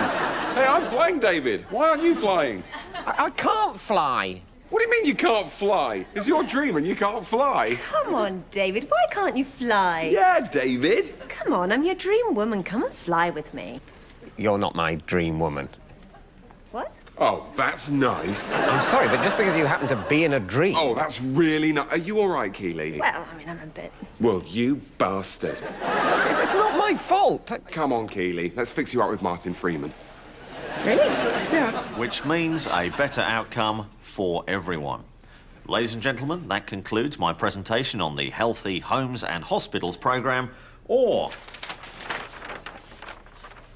Hey, I'm flying, David. Why aren't you flying? I can't fly. What do you mean you can't fly? It's your dream and you can't fly. Come on, David. Why can't you fly? Yeah, David. Come on, I'm your dream woman. Come and fly with me. You're not my dream woman. What? Oh, that's nice. I'm sorry, but just because you happen to be in a dream... Oh, that's really nice. Are you all right, Keeley? Well, I mean, I'm a bit... Well, you bastard. It's not my fault. Come on, Keeley. Let's fix you up with Martin Freeman. Really? Yeah. Which means a better outcome for everyone. Ladies and gentlemen, that concludes my presentation on the Healthy Homes and Hospitals programme, or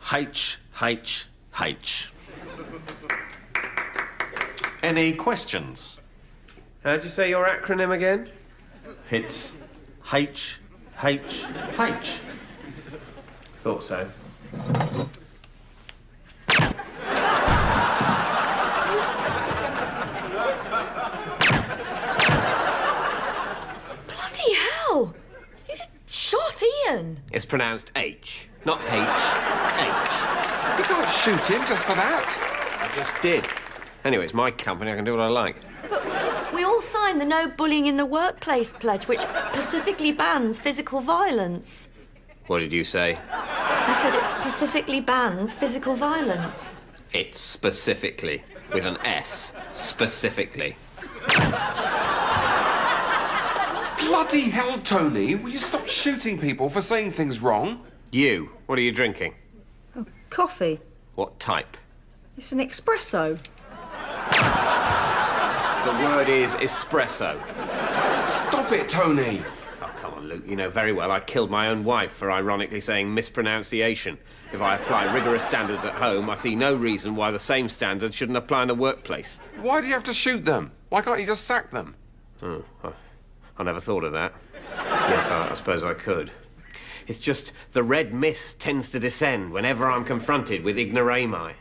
HHH. Any questions? How'd you say your acronym again? It's HHH. Thought so. Bloody hell! You just shot Ian. It's pronounced H, not H. H. You can't shoot him just for that. I just did. Anyway, it's my company. I can do what I like. But we all signed the No Bullying in the Workplace pledge, which specifically bans physical violence. What did you say? I said it specifically bans physical violence. It's specifically, with an S, specifically. Bloody hell, Tony. Will you stop shooting people for saying things wrong? You, what are you drinking? Coffee. What type? It's an espresso. The word is espresso. Stop it, Tony. Oh, come on, Luke. You know very well I killed my own wife for ironically saying mispronunciation. If I apply rigorous standards at home, I see no reason why the same standards shouldn't apply in the workplace. Why do you have to shoot them? Why can't you just sack them? Oh, I never thought of that. Yes, I suppose I could. It's just the red mist tends to descend whenever I'm confronted with ignoramus.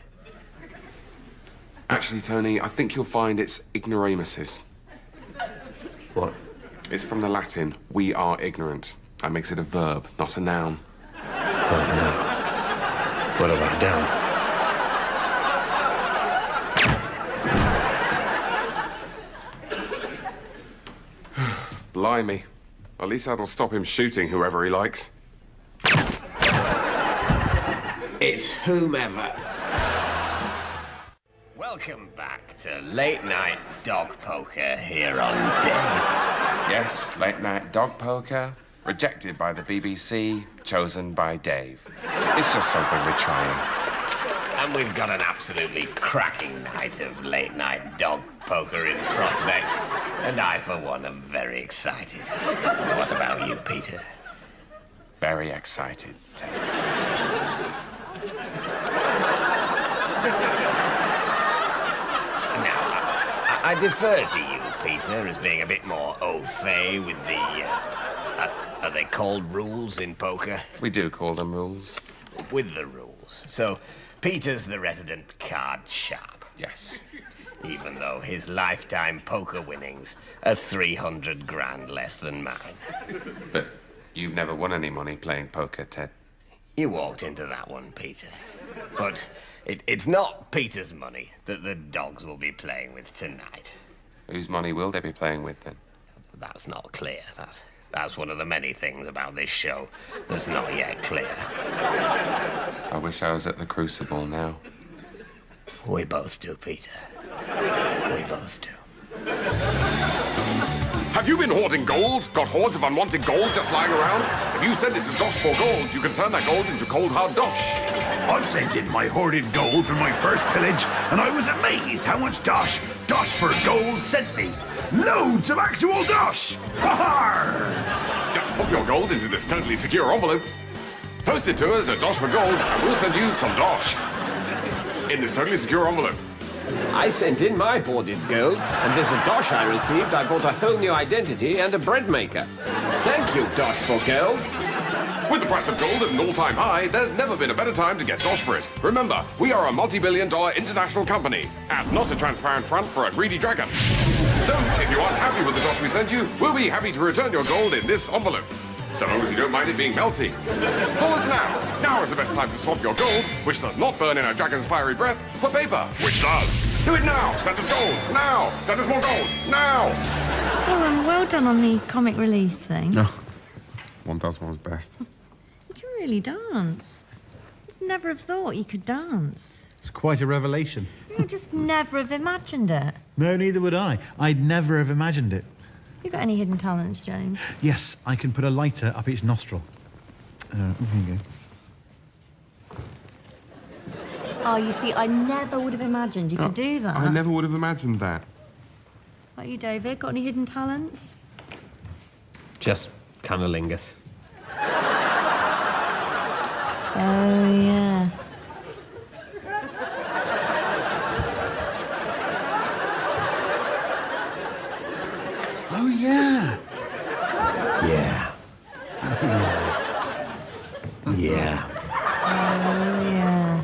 Actually, Tony, I think you'll find it's ignoramuses. What? It's from the Latin, we are ignorant. That makes it a verb, not a noun. Oh, no. What have I done? Blimey. At least that'll stop him shooting whoever he likes. It's whomever. Welcome back to Late Night Dog Poker here on Dave. Yes, late night dog poker, rejected by the BBC, chosen by Dave. It's just something we're trying. And we've got an absolutely cracking night of late night dog poker in prospect. And I, for one, am very excited. What about you, Peter? Very excited, Ted. I defer to you, Peter, as being a bit more au fait with the Are they called rules in poker? We do call them rules. With the rules. So, Peter's the resident card sharp. Yes. Even though his lifetime poker winnings are 300 grand less than mine. But you've never won any money playing poker, Ted. You walked into that one, Peter. But it's not Peter's money that the dogs will be playing with tonight. Whose money will they be playing with, then? That's not clear. That's one of the many things about this show that's not yet clear. I wish I was at the Crucible now. We both do, Peter. We both do. Have you been hoarding gold? Got hordes of unwanted gold just lying around? If you send it to Dosh for gold, you can turn that gold into cold hard dosh. I've sent in my hoarded gold from my first pillage, and I was amazed how much Dosh for gold sent me. Loads of actual Dosh! Ha-ha! Just pop your gold into this totally secure envelope. Post it to us at Dosh for gold, and we'll send you some Dosh. In this totally secure envelope. I sent in my hoarded gold, and this dosh I received, I bought a whole new identity and a bread maker. Thank you, Dosh for gold. With the price of gold at an all-time high, there's never been a better time to get Dosh for it. Remember, we are a multi-billion-dollar international company, and not a transparent front for a greedy dragon. So, if you aren't happy with the Dosh we sent you, we'll be happy to return your gold in this envelope. So long as you don't mind it being melty. Call us now. Now is the best time to swap your gold, which does not burn in a dragon's fiery breath, for paper, which does. Do it now. Send us gold. Now. Send us more gold. Now. Well done on the comic relief thing. No. One does one's best. You can really dance. I'd never have thought you could dance. It's quite a revelation. I just never have imagined it. No, neither would I. I'd never have imagined it. You got any hidden talents, James? Yes, I can put a lighter up each nostril. Here you go. Oh, you see, I never would have imagined you could do that. I never would have imagined that. Like you, David, got any hidden talents? Just cunnilingus. Oh, yeah. Oh, yeah. Yeah. Yeah.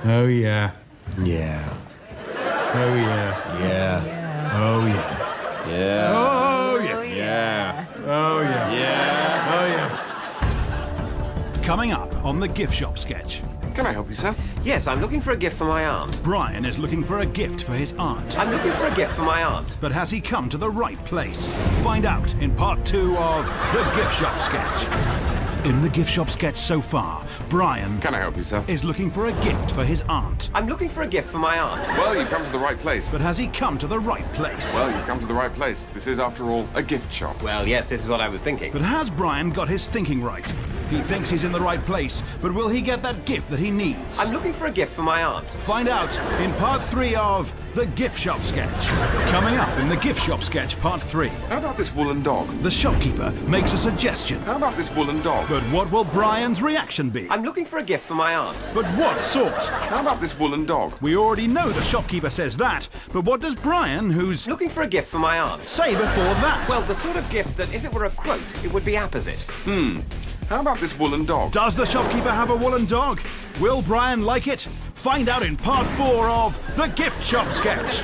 Oh, yeah. Yeah. Oh, yeah. Yeah. Oh, yeah. Yeah. Oh, yeah. Yeah. Oh, yeah. Yeah. Oh, yeah. Coming up on the gift shop sketch. Can I help you, sir? Yes, I'm looking for a gift for my aunt. Brian is looking for a gift for his aunt. I'm looking for a gift for my aunt. But has he come to the right place? Find out in part 2 of the gift shop sketch. In the gift shop sketch so far, Brian... Can I help you, sir? ...is looking for a gift for his aunt. I'm looking for a gift for my aunt. Well, you've come to the right place. But has he come to the right place? Well, you've come to the right place. This is, after all, a gift shop. Well, yes, this is what I was thinking. But has Brian got his thinking right? He thinks he's in the right place, but will he get that gift that he needs? I'm looking for a gift for my aunt. Find out in part 3 of the gift shop sketch. Coming up in the gift shop sketch part 3. How about this woolen dog? The shopkeeper makes a suggestion. How about this woolen dog? But what will Brian's reaction be? I'm looking for a gift for my aunt. But what sort? How about this woolen dog? We already know the shopkeeper says that, but what does Brian, who's... looking for a gift for my aunt. say before that? Well, the sort of gift that if it were a quote, it would be apposite. How about this woolen dog? Does the shopkeeper have a woolen dog? Will Brian like it? Find out in part 4 of the gift shop sketch.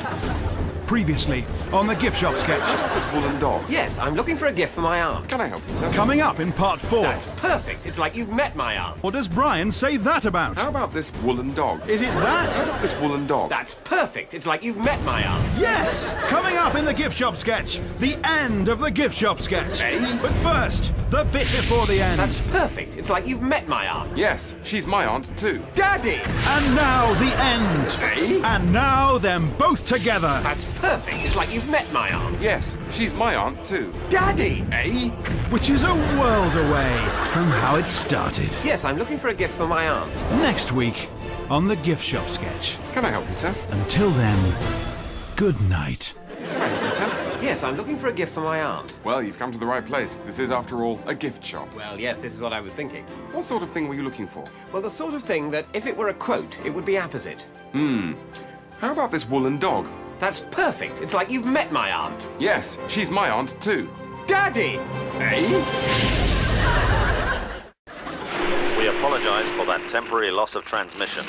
Previously on the gift shop sketch. How about this woolen dog? Yes, I'm looking for a gift for my aunt. Can I help you, sir? Coming up in part 4. That's perfect. It's like you've met my aunt. What does Brian say that about? How about this woolen dog? Is it that? How about this woolen dog? That's perfect. It's like you've met my aunt. Yes! Coming up in the gift shop sketch. The end of the gift shop sketch. But first, the bit before the end. That's perfect. It's like you've met my aunt. Yes, she's my aunt too. Daddy! And now the end. And now them both together. That's perfect. It's like you've met my aunt. Yes, she's my aunt too. Daddy! Which is a world away from how it started. Yes, I'm looking for a gift for my aunt. Next week on the gift shop sketch. Can I help you, sir? Until then, good night. Can I help you, sir? Yes, I'm looking for a gift for my aunt. Well, you've come to the right place. This is, after all, a gift shop. Well, yes, this is what I was thinking. What sort of thing were you looking for? Well, the sort of thing that if it were a quote, it would be apposite. How about this woolen dog? That's perfect. It's like you've met my aunt. Yes, she's my aunt too. Daddy! apologise for that temporary loss of transmission.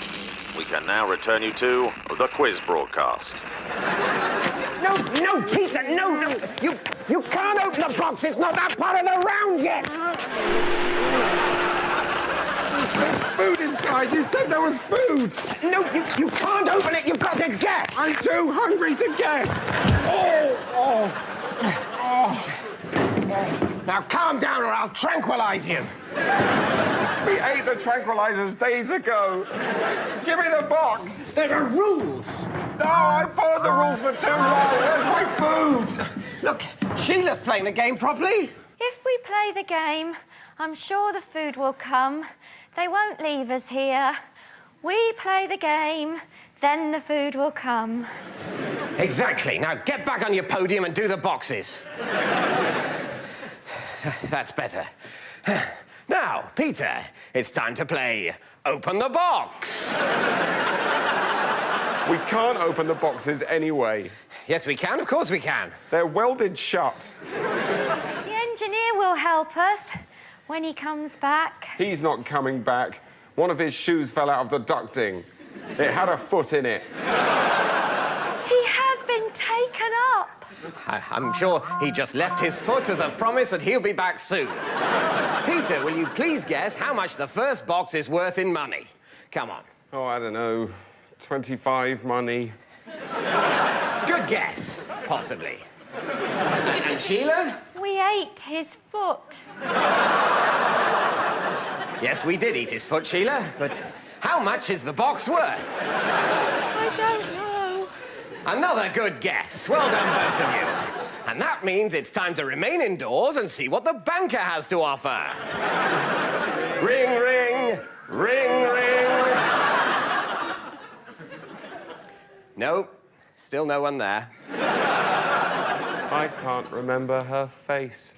We can now return you to the quiz broadcast. No, Peter, no. You can't open the box. It's not that part of the round yet. There's food inside. You said there was food. No, you can't open it. You've got to guess. I'm too hungry to guess. Now calm down or I'll tranquilize you. We ate the tranquilizers days ago. Give me the box. There are rules. No, I followed the rules for too long. Where's my food? Look, Sheila's playing the game properly. If we play the game, I'm sure the food will come. They won't leave us here. We play the game, then the food will come. Exactly. Now get back on your podium and do the boxes. That's better. Now, Peter, it's time to play Open the Box. We can't open the boxes anyway. Yes, we can. Of course we can. They're welded shut. The engineer will help us when he comes back. He's not coming back. One of his shoes fell out of the ducting. It had a foot in it. He has been taken up. I'm sure he just left his foot as a promise that he'll be back soon. Peter, will you please guess how much the first box is worth in money? Come on. Oh, I don't know. 25 money. Good guess. Possibly. And Sheila? We ate his foot. Yes, we did eat his foot, Sheila, but how much is the box worth? I don't know. Another good guess. Well done, both of you. And that means it's time to remain indoors and see what the banker has to offer. Ring, ring, ring, ring. Nope, still no one there. I can't remember her face.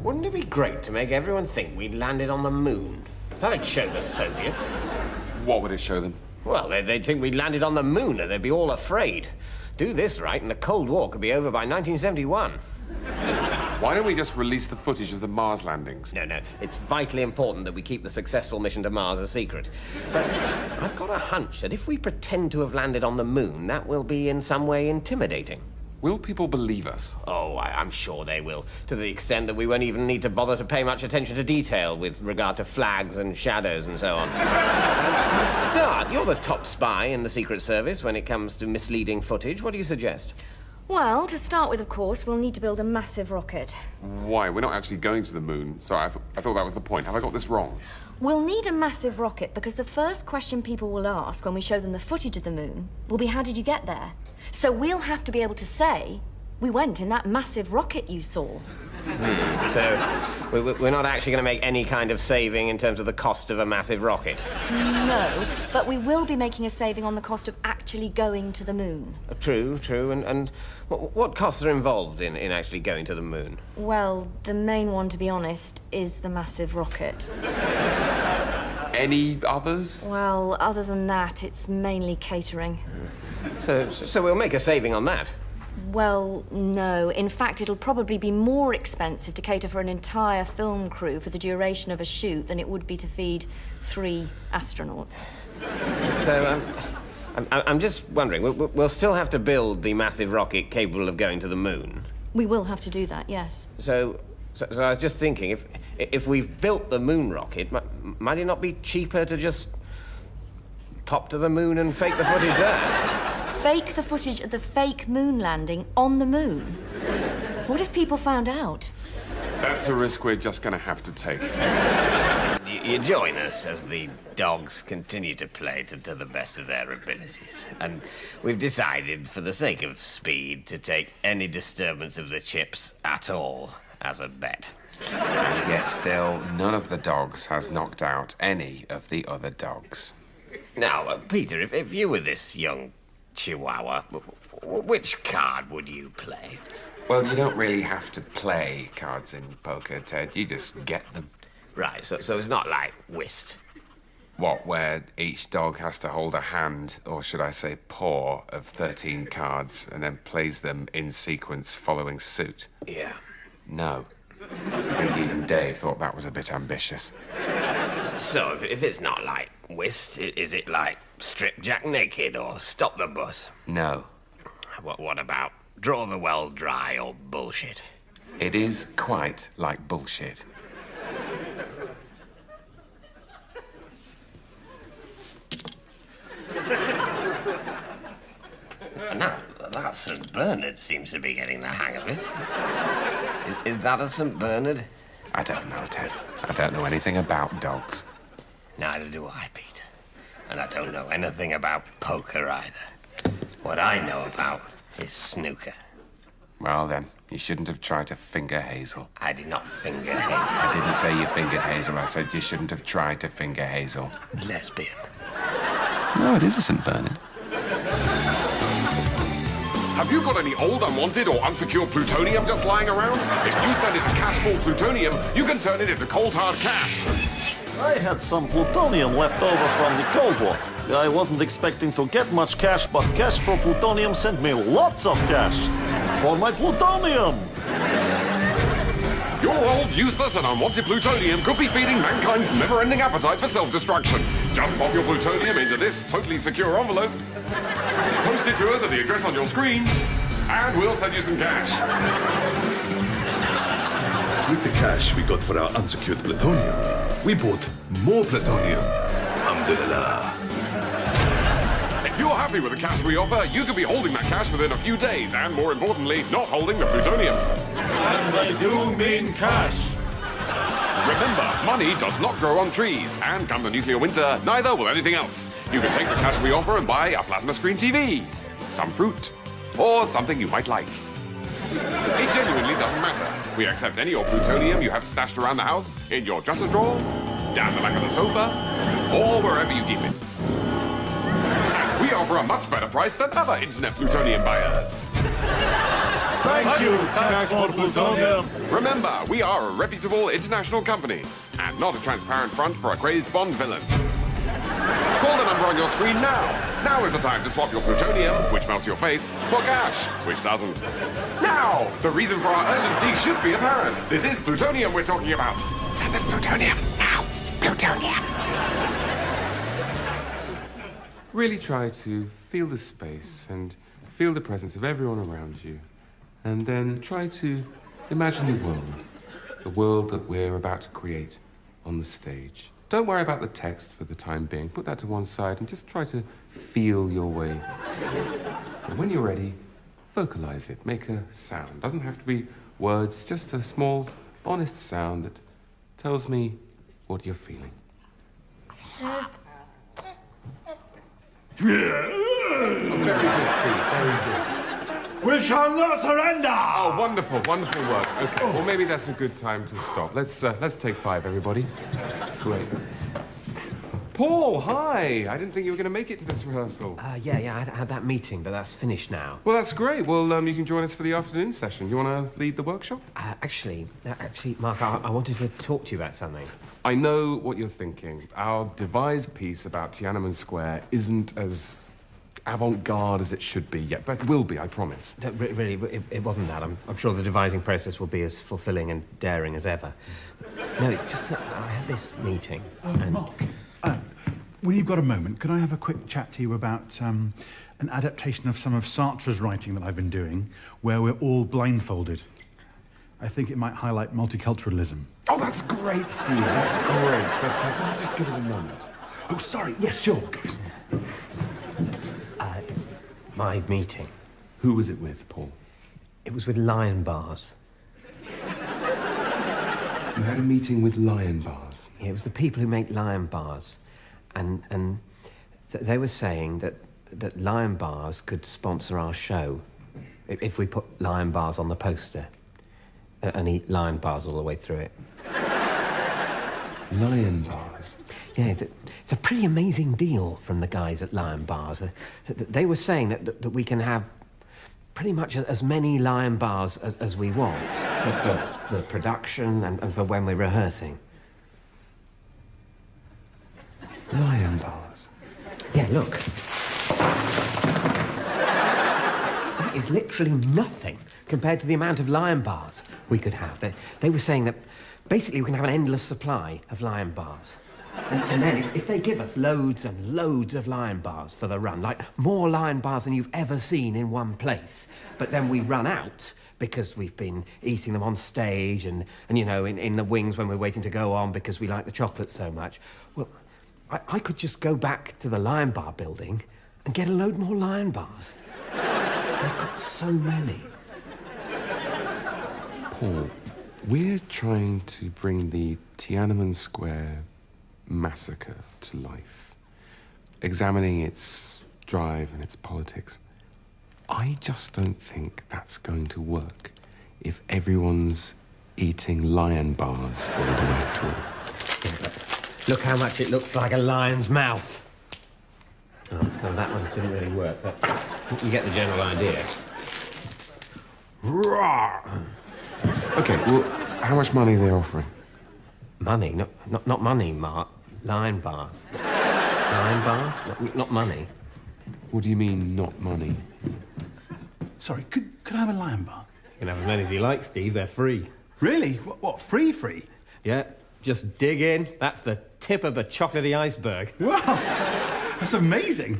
Wouldn't it be great to make everyone think we'd landed on the moon? That'd show the Soviets. What would it show them? Well, they'd think we'd landed on the moon and they'd be all afraid. Do this right and the Cold War could be over by 1971. Why don't we just release the footage of the Mars landings? No. It's vitally important that we keep the successful mission to Mars a secret. But I've got a hunch that if we pretend to have landed on the moon, that will be in some way intimidating. Will people believe us? Oh, I'm sure they will, to the extent that we won't even need to bother to pay much attention to detail with regard to flags and shadows and so on. Dart, you're the top spy in the Secret Service when it comes to misleading footage. What do you suggest? Well, to start with, of course, we'll need to build a massive rocket. Why? We're not actually going to the moon. Sorry, I thought that was the point. Have I got this wrong? We'll need a massive rocket because the first question people will ask when we show them the footage of the moon will be, how did you get there? So we'll have to be able to say, we went in that massive rocket you saw. So we're not actually going to make any kind of saving in terms of the cost of a massive rocket? No, but we will be making a saving on the cost of actually going to the moon. True. And what costs are involved in actually going to the moon? Well, the main one, to be honest, is the massive rocket. Any others? Well, other than that, it's mainly catering. So we'll make a saving on that? Well, no. In fact, it'll probably be more expensive to cater for an entire film crew for the duration of a shoot than it would be to feed 3 astronauts. So, I'm just wondering, we'll still have to build the massive rocket capable of going to the moon? We will have to do that, yes. So I was just thinking, if we've built the moon rocket, might it not be cheaper to just pop to the moon and fake the footage there? Fake the footage of the fake moon landing on the moon? What if people found out? That's a risk we're just going to have to take. You join us as the dogs continue to play to the best of their abilities. And we've decided, for the sake of speed, to take any disturbance of the chips at all as a bet. And yet still, none of the dogs has knocked out any of the other dogs. Now, Peter, if you were this young Chihuahua, which card would you play? Well, you don't really have to play cards in poker, Ted. You just get them. Right, so it's not like whist. What, where each dog has to hold a hand, or should I say paw, of 13 cards and then plays them in sequence following suit? Yeah. No. I think even Dave thought that was a bit ambitious. So, if it's not like whist, is it like strip Jack naked or stop the bus? No. What about draw the well dry or bullshit? It is quite like bullshit. Now, that St. Bernard seems to be getting the hang of it. Is that a St. Bernard? I don't know, Ted. I don't know anything about dogs. Neither do I, Peter. And I don't know anything about poker either. What I know about is snooker. Well, then, you shouldn't have tried to finger Hazel. I did not finger Hazel. I didn't say you fingered Hazel. I said you shouldn't have tried to finger Hazel. Lesbian. No, it is a St. Bernard. Have you got any old, unwanted, or unsecured plutonium just lying around? If you send it to Cashful Plutonium, you can turn it into cold hard cash. I had some plutonium left over from the Cold War. I wasn't expecting to get much cash, but Cash for Plutonium sent me lots of cash. For my plutonium! Your old, useless, and unwanted plutonium could be feeding mankind's never-ending appetite for self-destruction. Just pop your plutonium into this totally secure envelope, post it to us at the address on your screen, and we'll send you some cash. With the cash we got for our unsecured plutonium, we bought more plutonium. Alhamdulillah. If you're happy with the cash we offer, you could be holding that cash within a few days, and more importantly, not holding the plutonium. And I do mean cash. Remember, money does not grow on trees, and come the nuclear winter, neither will anything else. You can take the cash we offer and buy a plasma screen TV, some fruit, or something you might like. It genuinely doesn't matter. We accept any old plutonium you have stashed around the house, in your dresser drawer, down the back of the sofa, or wherever you keep it. And we offer a much better price than other internet plutonium buyers. Thank you, Cash for Plutonium. Remember, we are a reputable international company, and not a transparent front for a crazed Bond villain. Call the number on your screen now. Now is the time to swap your plutonium, which melts your face, for cash, which doesn't. Now! The reason for our urgency should be apparent. This is plutonium we're talking about. Send us plutonium now. Plutonium. Really try to feel the space and feel the presence of everyone around you. And then try to imagine the world that we're about to create on the stage. Don't worry about the text for the time being. Put that to one side and just try to feel your way. And when you're ready, vocalize it. Make a sound. Doesn't have to be words, just a small, honest sound that tells me what you're feeling. Very good, Steve. Very good. We shall not surrender! Oh, wonderful, wonderful work. Okay, well, maybe that's a good time to stop. Let's take 5, everybody. Great. Paul, hi! I didn't think you were going to make it to this rehearsal. Yeah, I had that meeting, but that's finished now. Well, that's great. Well, you can join us for the afternoon session. You want to lead the workshop? Actually, Mark, I wanted to talk to you about something. I know what you're thinking. Our devised piece about Tiananmen Square isn't as avant-garde as it should be yet, but it will be, I promise. No, really, it wasn't that. I'm sure the devising process will be as fulfilling and daring as ever. No, it's just that I had this meeting. Mark, when you've got a moment, could I have a quick chat to you about an adaptation of some of Sartre's writing that I've been doing, where we're all blindfolded? I think it might highlight multiculturalism. Oh, that's great, Steve. That's great. But can you just give us a moment? Oh, sorry. Yes, sure. My meeting. Who was it with, Paul? It was with lion bars. You had a meeting with lion bars? Yeah, it was the people who make lion bars. And they were saying that lion bars could sponsor our show if we put lion bars on the poster and eat lion bars all the way through it. Lion bars? Yeah, it's a pretty amazing deal from the guys at Lion Bars. They were saying that we can have pretty much as many lion bars as we want for the production and for when we're rehearsing. Lion bars? Yeah, look. That is literally nothing compared to the amount of lion bars we could have. They were saying that basically we can have an endless supply of lion bars. And then if they give us loads and loads of lion bars for the run, like more lion bars than you've ever seen in one place, but then we run out because we've been eating them on stage and you know, in the wings when we're waiting to go on because we like the chocolate so much, well, I could just go back to the Lion Bar building and get a load more lion bars. I've got so many. Paul, we're trying to bring the Tiananmen Square massacre to life, examining its drive and its politics. I just don't think that's going to work if everyone's eating lion bars all the way through. Yeah, but look how much it looks like a lion's mouth. Oh, no, that one didn't really work, but you get the general idea. Roar! Okay, well, how much money are they offering? Money? Not money, Mark. Lion bars. Lion bars? Not money. What do you mean, not money? Sorry, could I have a lion bar? You can have as many as you like, Steve. They're free. Really? What, free? Yeah, just dig in. That's the tip of the chocolatey iceberg. Wow, that's amazing.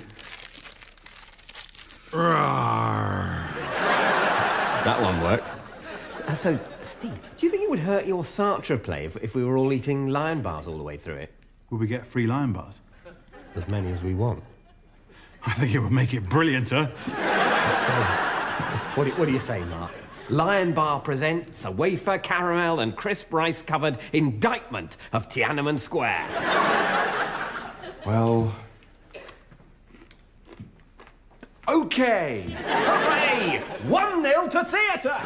That one worked. So, Steve, do you think it would hurt your Sartre play if we were all eating lion bars all the way through it? Will we get free lion bars? As many as we want. I think it would make it brillianter. So, what do you say, Mark? Lion Bar presents a wafer, caramel and crisp rice-covered indictment of Tiananmen Square. Well... OK! Hooray! 1-0 to theatre!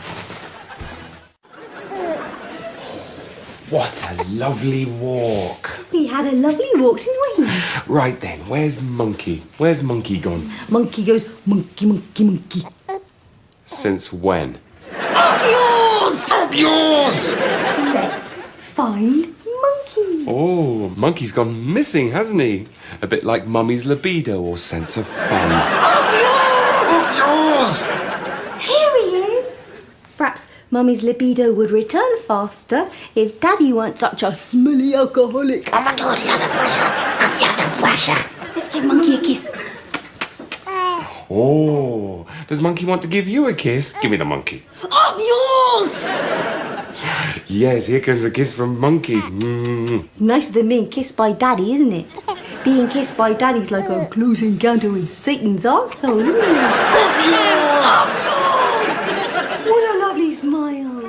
What a lovely walk. We had a lovely walk, didn't we? Right then, where's Monkey? Where's Monkey gone? Monkey goes, monkey, monkey, monkey. Since when? Up yours! Up yours! Let's find Monkey. Oh, Monkey's gone missing, hasn't he? A bit like Mummy's libido or sense of fun. Up yours! Up yours! Here he is. Perhaps Mummy's libido would return faster if Daddy weren't such a smelly alcoholic. I'm under a lot of pressure. Let's give Monkey a kiss. Oh, does Monkey want to give you a kiss? Give me the monkey. Up yours! Yes, here comes a kiss from Monkey. Mm. It's nicer than being kissed by Daddy, isn't it? Being kissed by Daddy's like a close encounter with Satan's arsehole, isn't it? Up yours! What a lovely smile.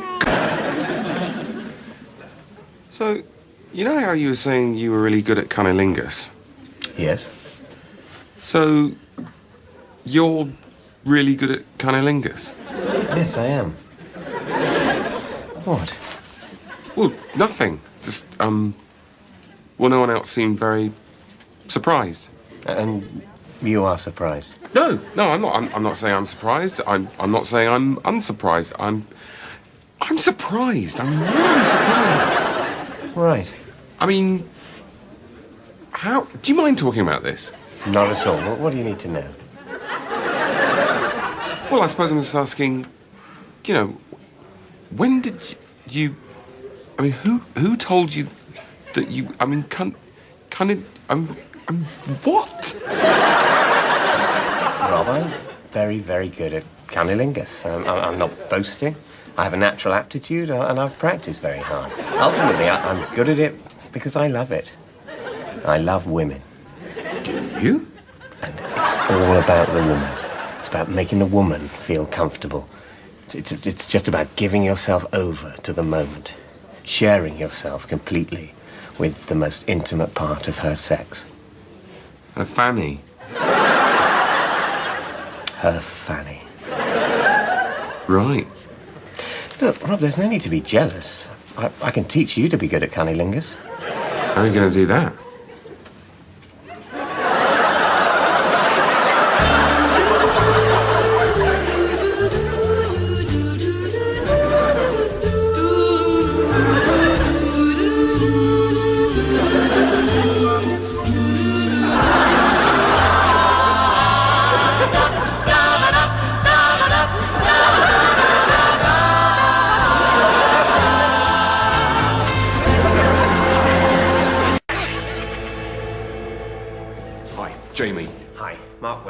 So, you know how you were saying you were really good at cunnilingus? Yes. So, you're really good at cunnilingus? Yes, I am. What? Well, nothing. Just, well, no one else seemed very surprised. And you are surprised? No, I'm not. I'm not saying I'm surprised. I'm not saying I'm unsurprised. I'm surprised. I'm really surprised. Right. I mean, how... Do you mind talking about this? Not at all. What do you need to know? Well, I suppose I'm just asking, you know, when did you... I mean, who told you that you... I mean, what? Rob, I'm very, very good at cunnilingus. I'm not boasting. I have a natural aptitude and I've practiced very hard. Ultimately, I'm good at it because I love it. I love women. Do you? And it's all about the woman. It's about making the woman feel comfortable. It's just about giving yourself over to the moment, sharing yourself completely with the most intimate part of her sex. Her fanny? Her fanny. Right. Look, Rob, there's no need to be jealous. I can teach you to be good at cunnilingus. How are you going to do that?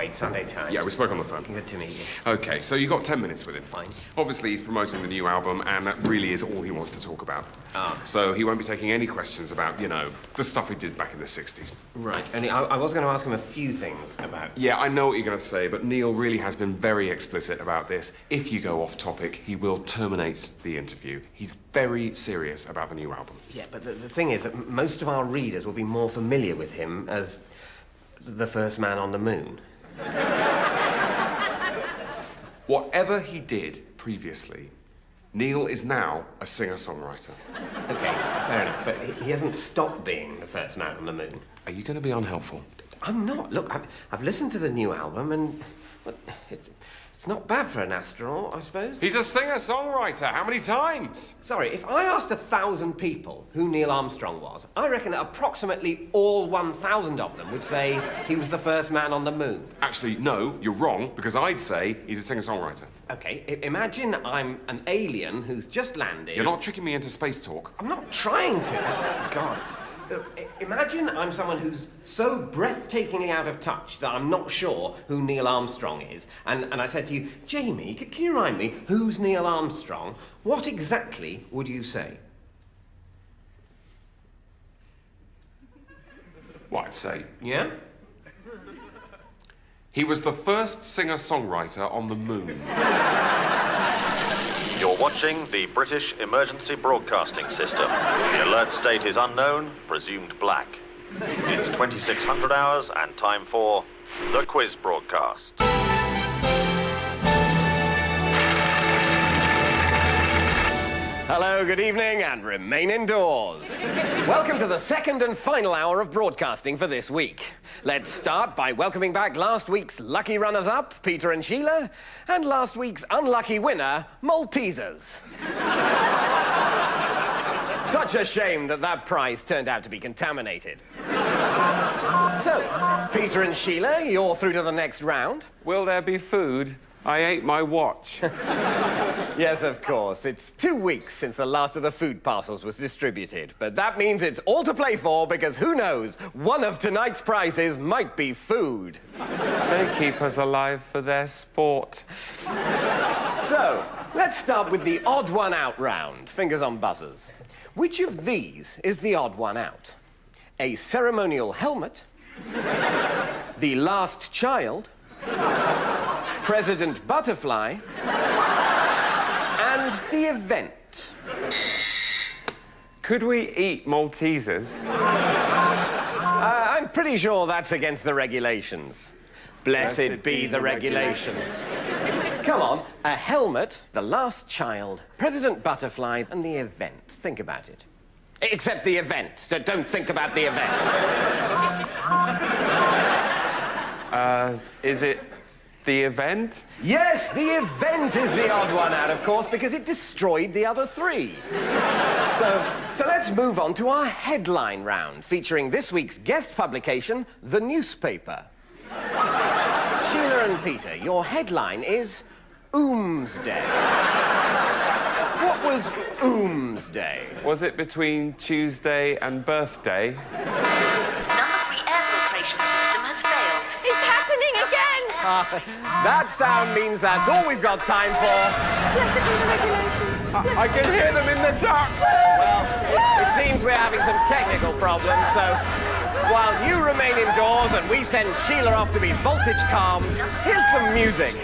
wait, Sunday Times. Yeah, we spoke on the phone. Good to meet you. Okay, so you got 10 minutes with him. Fine. Obviously, he's promoting the new album, and that really is all he wants to talk about. Ah. So he won't be taking any questions about, you know, the stuff he did back in the 60s. Right. Only I was going to ask him a few things about... Yeah, I know what you're going to say, but Neil really has been very explicit about this. If you go off topic, he will terminate the interview. He's very serious about the new album. Yeah, but the thing is that most of our readers will be more familiar with him as the first man on the moon. Whatever he did previously, Neil is now a singer-songwriter. Okay, fair enough, but he hasn't stopped being the first man on the moon. Are you going to be unhelpful? I'm not. Look, I've listened to the new album, and well, it's not bad for an astronaut, I suppose. He's a singer-songwriter. How many times? Sorry, if I asked 1,000 people who Neil Armstrong was, I reckon that approximately all 1,000 of them would say he was the first man on the moon. Actually, no, you're wrong, because I'd say he's a singer-songwriter. Okay, imagine I'm an alien who's just landed... You're not tricking me into space talk. I'm not trying to. Oh, God. Look, imagine I'm someone who's so breathtakingly out of touch that I'm not sure who Neil Armstrong is, and I said to you, Jamie, can you remind me who's Neil Armstrong? What exactly would you say? What I'd say? Yeah? He was the first singer-songwriter on the moon. You're watching the British Emergency Broadcasting System. The alert state is unknown, presumed black. It's 2600 hours and time for the quiz broadcast. Hello, good evening, and remain indoors. Welcome to the second and final hour of broadcasting for this week. Let's start by welcoming back last week's lucky runners-up, Peter and Sheila, and last week's unlucky winner, Maltesers. Such a shame that prize turned out to be contaminated. So, Peter and Sheila, you're through to the next round. Will there be food? I ate my watch. Yes, of course. It's 2 weeks since the last of the food parcels was distributed. But that means it's all to play for, because who knows, one of tonight's prizes might be food. They keep us alive for their sport. So, let's start with the odd one out round. Fingers on buzzers. Which of these is the odd one out? A ceremonial helmet? The last child? President Butterfly, and the event. Could we eat Maltesers? I'm pretty sure that's against the regulations. Blessed be the regulations. Come on, a helmet, the last child, President Butterfly, and the event. Think about it. Except the event. Don't think about the event. Is it the event? Yes, the event is the odd one out, of course, because it destroyed the other three. So let's move on to our headline round, featuring this week's guest publication, The Newspaper. Sheila and Peter, your headline is Oomsday. What was Oomsday? Was it between Tuesday and birthday? Number 3 air filtration system has failed. It's happening again! That sound means that's all we've got time for. Blessed be the regulations. I can hear them in the dark. Well, it seems we're having some technical problems, so while you remain indoors and we send Sheila off to be voltage calmed, here's some music.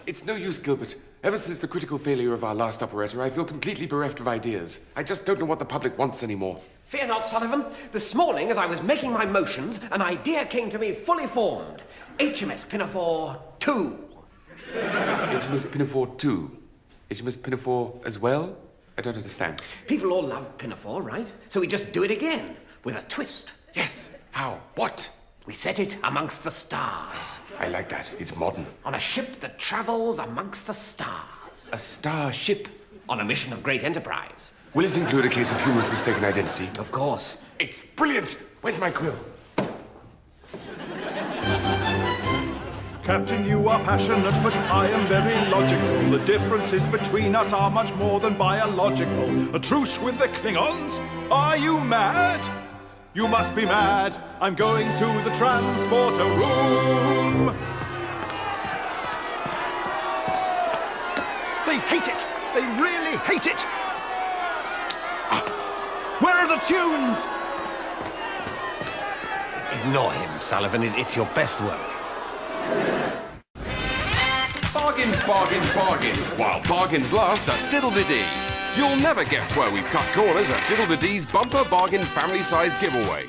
It's no use, Gilbert. Ever since the critical failure of our last operator, I feel completely bereft of ideas. I just don't know what the public wants anymore. Fear not, Sullivan. This morning, as I was making my motions, an idea came to me fully formed. HMS Pinafore 2. HMS Pinafore 2? HMS Pinafore as well? I don't understand. People all love Pinafore, right? So we just do it again, with a twist. Yes. How? What? We set it amongst the stars. I like that. It's modern. On a ship that travels amongst the stars. A starship? On a mission of great enterprise. Will it include a case of humorous mistaken identity? Of course. It's brilliant! Where's my quill? Captain, you are passionate, but I am very logical. The differences between us are much more than biological. A truce with the Klingons? Are you mad? You must be mad. I'm going to the transporter room. They hate it. They really hate it. Where are the tunes? Ignore him, Sullivan. It's your best work. Bargains, bargains, bargains, while bargains last at Diddle-de-Dee. You'll never guess where we've cut corners at Diddle-de-Dee's bumper bargain family size giveaway.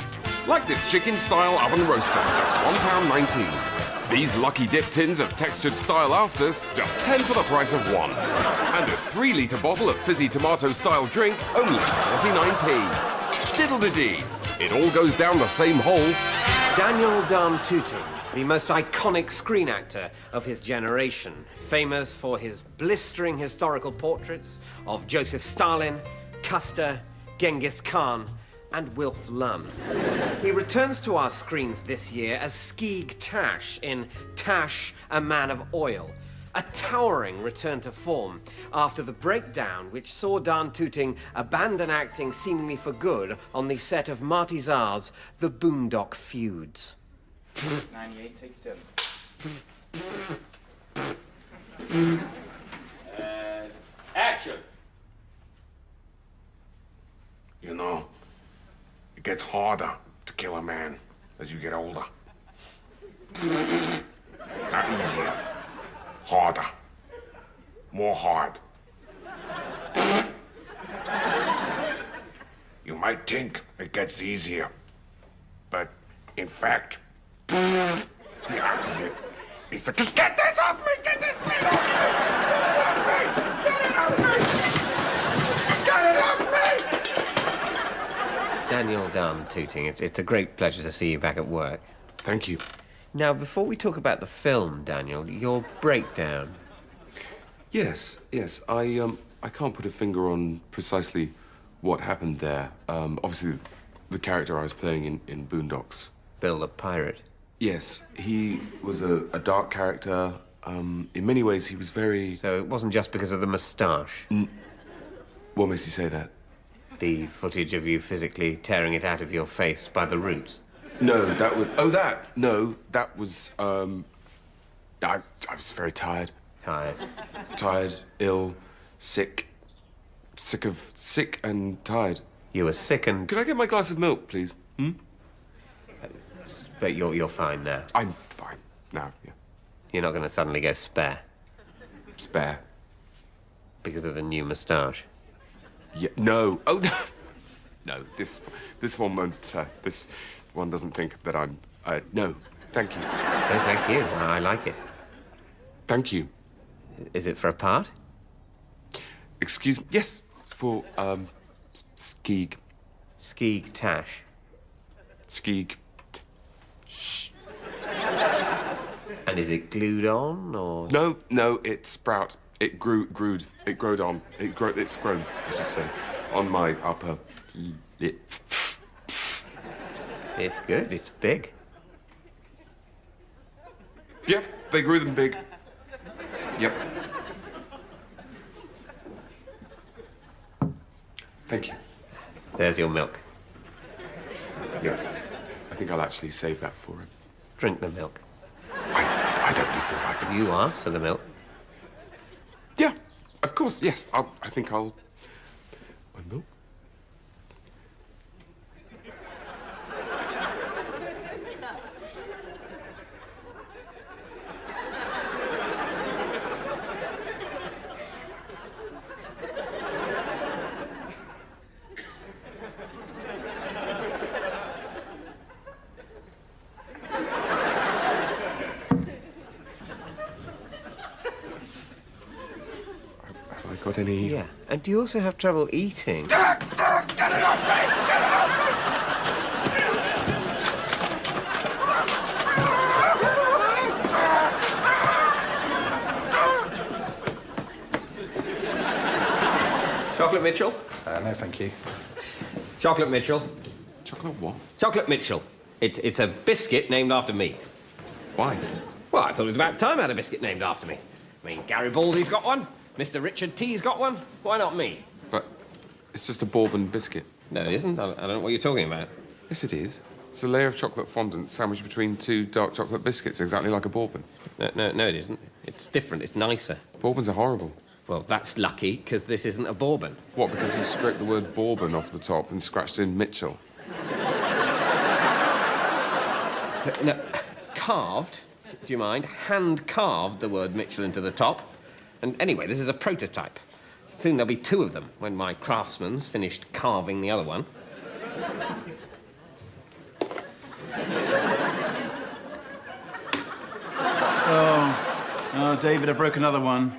Like this chicken style oven roaster, just £1.19. These lucky dip tins of textured style afters, just 10 for the price of one. And this 3-litre bottle of fizzy tomato style drink, only 49p. Diddle-de-Dee. It all goes down the same hole. Daniel Darm-Tooting, the most iconic screen actor of his generation, famous for his blistering historical portraits of Joseph Stalin, Custer, Genghis Khan, and Wilf Lunn. He returns to our screens this year as Skeeg Tash in Tash, a Man of Oil, a towering return to form after the breakdown which saw Darm-Tooting abandon acting seemingly for good on the set of Marty Czar's The Boondock Feuds. 98, take 7. Action! You know, it gets harder to kill a man as you get older. Not easier. Harder. More hard. You might think it gets easier, but in fact, the opposite is to just get this off me! Get this thing off me! Get it off me! Get it off me! Daniel Darm-Tooting, it's a great pleasure to see you back at work. Thank you. Now, before we talk about the film, Daniel, your breakdown. Yes. I can't put a finger on precisely what happened there. Obviously, the character I was playing in Boondocks. Bill the Pirate. Yes, he was a dark character. In many ways, he was very... So it wasn't just because of the moustache? What makes you say that? The footage of you physically tearing it out of your face by the roots. No, that was... Oh, that! No, that was... I was very tired. Tired? Tired, ill, sick. Sick and tired. You were sick and... Could I get my glass of milk, please? But you're fine now. I'm fine now, yeah. You're not going to suddenly go spare? Spare? Because of the new moustache? Yeah, no. Oh, no. No, this one won't, this one doesn't think that I'm... no, thank you. No, thank you. I like it. Thank you. Is it for a part? Excuse me. Yes, it's for, Skeeg. Skeeg Tash. Skeeg. Shh. And is it glued on, or...? No, it's sprout. It growed on. It's grown, I should say, on my upper lip. It's good. It's big. Yep, they grew them big. Yep. Thank you. There's your milk. Yeah. I think I'll actually save that for him. Drink the milk. I don't really feel like it. You asked for the milk. Yeah, of course, yes. I think I'll... My milk? Got any... Yeah. And do you also have trouble eating? Get it off me! Get it off me! Chocolate Mitchell? No, thank you. Chocolate Mitchell. Chocolate what? Chocolate Mitchell. It's a biscuit named after me. Why? Well, I thought it was about time I had a biscuit named after me. I mean, Gary Baldy's got one. Mr. Richard T's got one. Why not me? But it's just a bourbon biscuit. No, it isn't. I don't know what you're talking about. Yes, it is. It's a layer of chocolate fondant sandwiched between two dark chocolate biscuits, exactly like a bourbon. No, it isn't. It's different. It's nicer. Bourbons are horrible. Well, that's lucky, because this isn't a bourbon. What, because you've scraped the word bourbon off the top and scratched in Mitchell? No, carved, do you mind? Hand-carved the word Mitchell into the top. And anyway, this is a prototype. Soon there'll be two of them when my craftsman's finished carving the other one. Oh, David, I broke another one.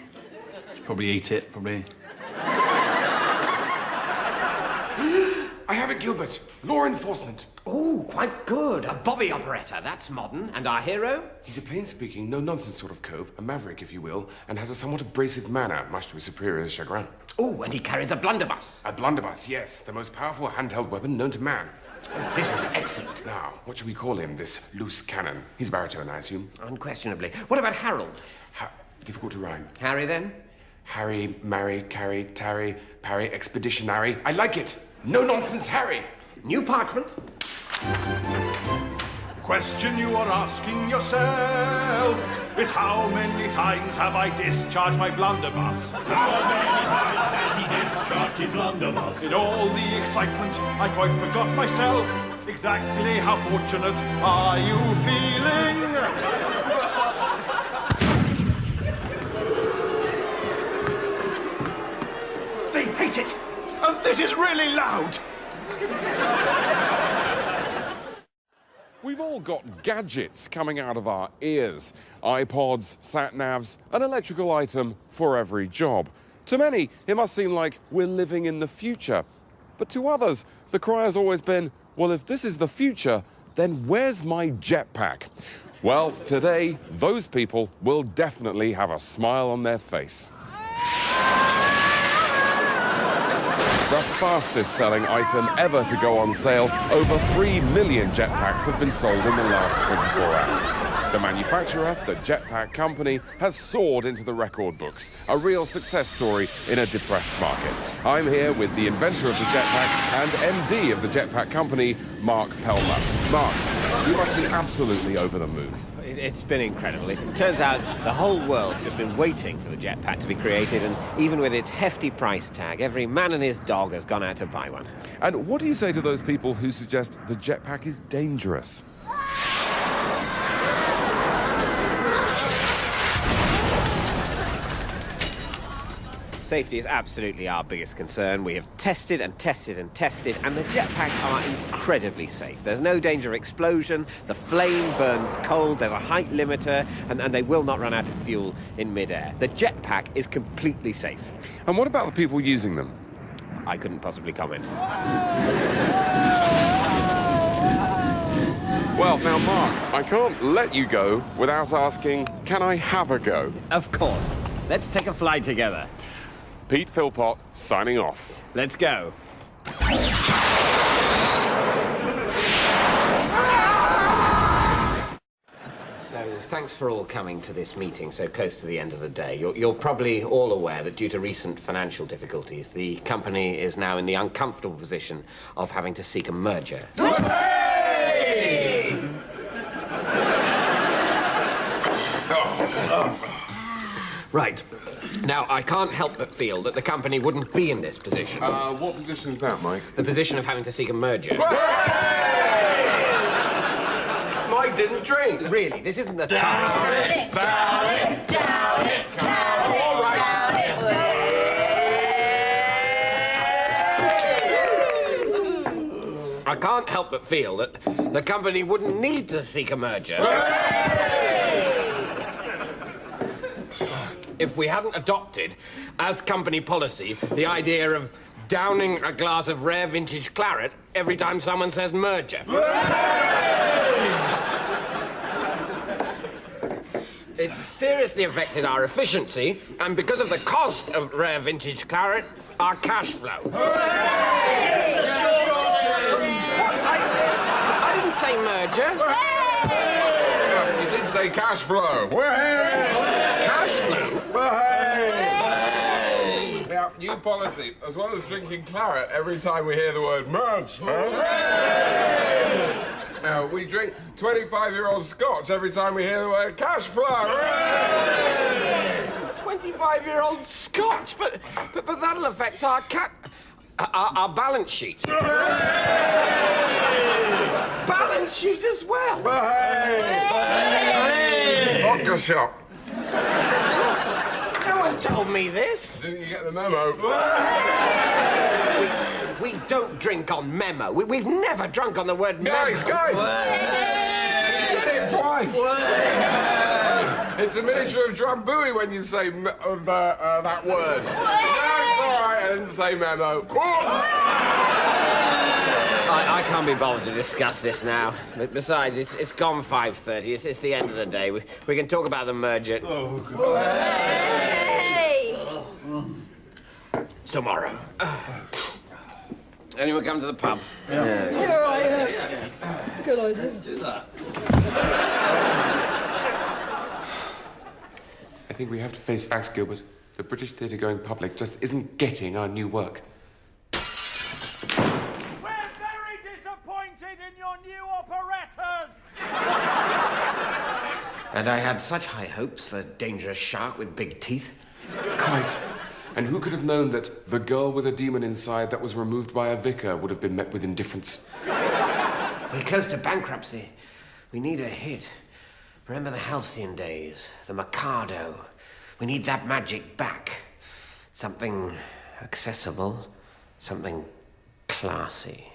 Should probably eat it, probably. I have it, Gilbert. Law enforcement. Oh, quite good. A bobby operator. That's modern. And our hero? He's a plain-speaking, no-nonsense sort of cove, a maverick, if you will, and has a somewhat abrasive manner, much to his superior's chagrin. Oh, and he carries a blunderbuss. A blunderbuss, yes. The most powerful handheld weapon known to man. This is excellent. Now, what shall we call him, this loose cannon? He's a baritone, I assume. Unquestionably. What about Harold? Difficult to rhyme. Harry, then? Harry, marry, carry, tarry, parry, expeditionary. I like it! No-nonsense Harry! New parchment. Question you are asking yourself is how many times have I discharged my blunderbuss? How many times has he discharged his blunderbuss? In all the excitement, I quite forgot myself. Exactly how fortunate are you feeling? They hate it! And this is really loud! We've all got gadgets coming out of our ears. iPods, sat-navs, an electrical item for every job. To many, it must seem like we're living in the future. But to others, the cry has always been, well, if this is the future, then where's my jetpack? Well, today, those people will definitely have a smile on their face. The fastest-selling item ever to go on sale, over 3 million jetpacks have been sold in the last 24 hours. The manufacturer, the Jetpack Company, has soared into the record books, a real success story in a depressed market. I'm here with the inventor of the jetpack and MD of the Jetpack Company, Mark Pelmer. Mark, you must be absolutely over the moon. It's been incredible. It turns out the whole world's just been waiting for the jetpack to be created, and even with its hefty price tag, every man and his dog has gone out to buy one. And what do you say to those people who suggest the jetpack is dangerous? Safety is absolutely our biggest concern. We have tested and tested and tested, and the jetpacks are incredibly safe. There's no danger of explosion, the flame burns cold, there's a height limiter, and they will not run out of fuel in mid-air. The jetpack is completely safe. And what about the people using them? I couldn't possibly comment. Well, now, Mark, I can't let you go without asking, can I have a go? Of course. Let's take a flight together. Pete Philpott, signing off. Let's go. So, thanks for all coming to this meeting so close to the end of the day. You're probably all aware that due to recent financial difficulties, the company is now in the uncomfortable position of having to seek a merger. Right. Now, I can't help but feel that the company wouldn't be in this position. What position is that, Mike? The position of having to seek a merger. Mike didn't drink. Really, this isn't the Down time. it, down it, down it, down it, all right. I can't help but feel that the company wouldn't need to seek a merger. If we hadn't adopted, as company policy, the idea of downing a glass of rare vintage claret every time someone says merger. It seriously affected our efficiency, and because of the cost of rare vintage claret, our cash flow. I didn't say merger. You did say cash flow. Cash flow? Yeah. new policy. As well as drinking claret every time we hear the word merge. Now, we drink 25-year-old scotch every time we hear the word cash flow. 25-year-old scotch? But that'll affect our our balance sheet. Balance sheet as well. Vodka shop. No one told me this. Didn't you get the memo? We don't drink on memo. We've never drunk on the word memo. Guys! You said it twice. It's a miniature of Drambuie when you say that word. No, it's all right. I didn't say memo. I can't be bothered to discuss this now. But besides, it's gone 5:30. It's the end of the day. We can talk about the merger. Oh, God. Hey! Tomorrow. Anyone come to the pub? Yeah, good idea. Let's do that. I think we have to face facts, Gilbert. The British theatre going public just isn't getting our new work. We're very disappointed in your new operettas! And I had such high hopes for Dangerous Shark with Big Teeth. Quite. And who could have known that the girl with a demon inside that was removed by a vicar would have been met with indifference? We're close to bankruptcy. We need a hit. Remember the halcyon days, the Mikado. We need that magic back. Something accessible, something classy.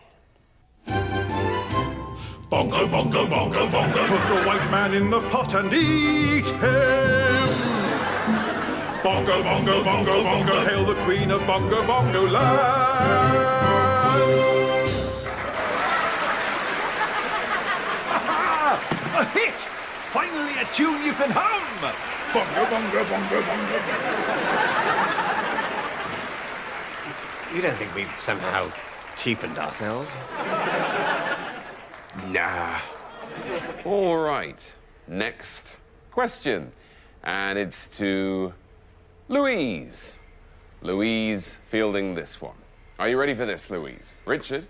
Bongo, bongo, bongo, bongo. Put the white man in the pot and eat him. Bongo, bongo, bongo, bongo. Hail the queen of bongo, bongo land. A hit! Finally a tune you can hum! Bongo, bongo, bongo, bongo. You don't think we've somehow cheapened ourselves? Nah. All right. Next question. And it's to Louise. Louise fielding this one. Are you ready for this, Louise? Richard,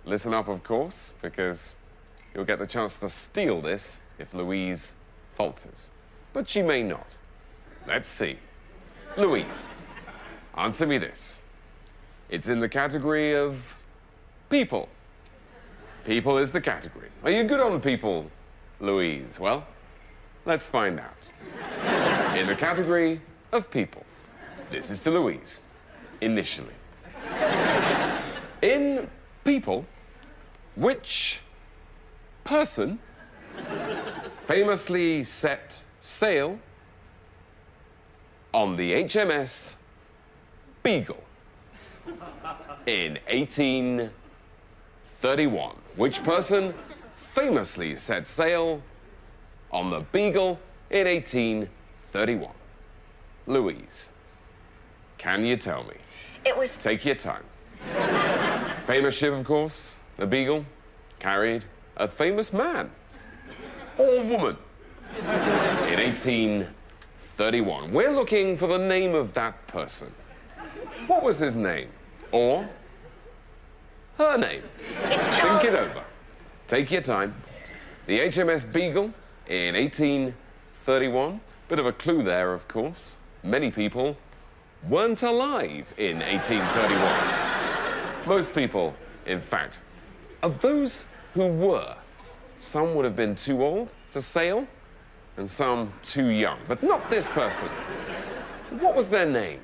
listen up, of course, because you'll get the chance to steal this if Louise falters. But she may not. Let's see. Louise, answer me this. It's in the category of people. People is the category. Are you good on people, Louise? Well, let's find out. In the category of people. This is to Louise, initially. In people, which person famously set sail on the HMS Beagle in 1831? Which person famously set sail on the Beagle in 1831? Louise, can you tell me? It was... Take your time. Famous ship, of course, the Beagle, carried a famous man or woman in 1831. We're looking for the name of that person. What was his name? Or her name? It's Think it over. Take your time. The HMS Beagle in 1831. Bit of a clue there, of course. Many people weren't alive in 1831. Most people, in fact. Of those who were, some would have been too old to sail, and some too young. But not this person. What was their name?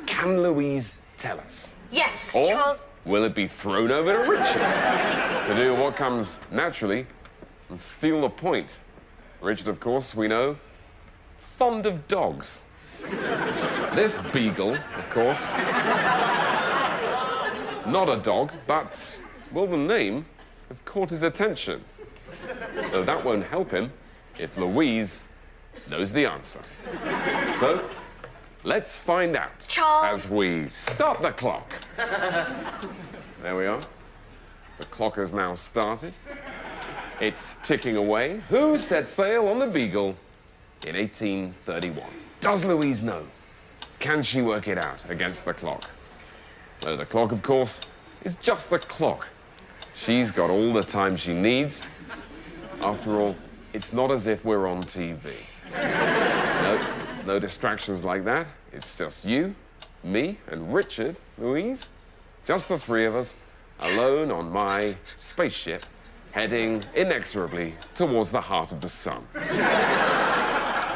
Can Louise tell us? Yes, Or Charles... will it be thrown over to Richard to do what comes naturally and steal the point? Richard, of course, we know, fond of dogs. This Beagle, of course, not a dog, but, well, the name have caught his attention. Though that won't help him if Louise knows the answer. So, let's find out. Charles. As we start the clock. There we are. The clock has now started. It's ticking away. Who set sail on the Beagle in 1831? Does Louise know? can she work it out against the clock? Oh, the clock, of course, is just a clock. She's got all the time she needs. After all, it's not as if we're on TV. No distractions like that. It's just you, me, and Richard, Louise. Just the three of us, alone on my spaceship, heading inexorably towards the heart of the sun.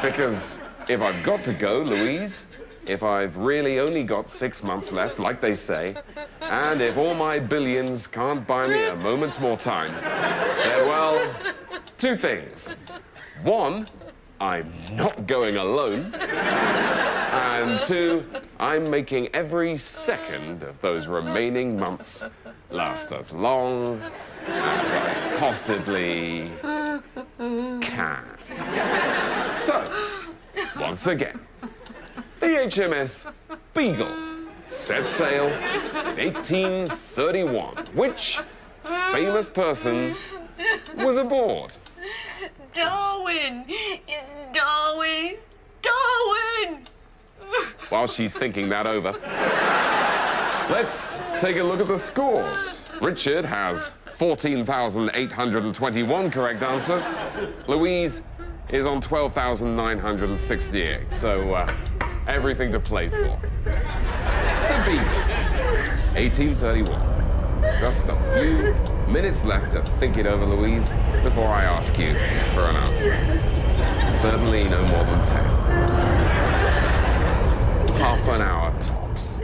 Because if I've got to go, Louise, if I've really only got 6 months left, like they say, and if all my billions can't buy me a moment's more time, then, well, two things. One, I'm not going alone. And two, I'm making every second of those remaining months last as long as I possibly can. So, once again, the HMS Beagle set sail in 1831. Which famous person was aboard? Darwin! It's Darwin! Darwin! While she's thinking that over, let's take a look at the scores. Richard has 14,821 correct answers. Louise is on 12,968, so everything to play for. The Beagle, 1831. Just a few minutes left to think it over, Louise, before I ask you for an answer. Certainly no more than 10. Half an hour tops.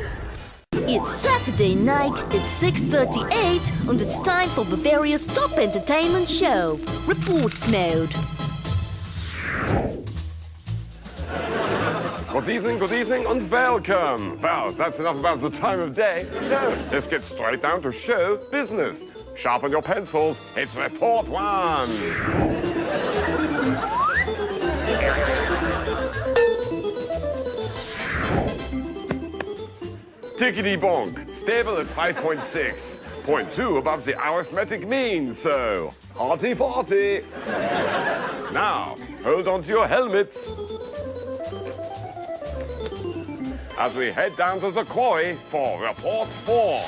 It's Saturday night, it's 6:38, and it's time for Bavaria's top entertainment show, Reports Mode. Good evening, and welcome. Well, that's enough about the time of day. So, let's get straight down to show business. Sharpen your pencils, it's Report 1. Tickety bonk, stable at 5.6. 0.2 above the arithmetic mean, so hearty-farty. Now, hold on to your helmets as we head down to the quarry for Report 4.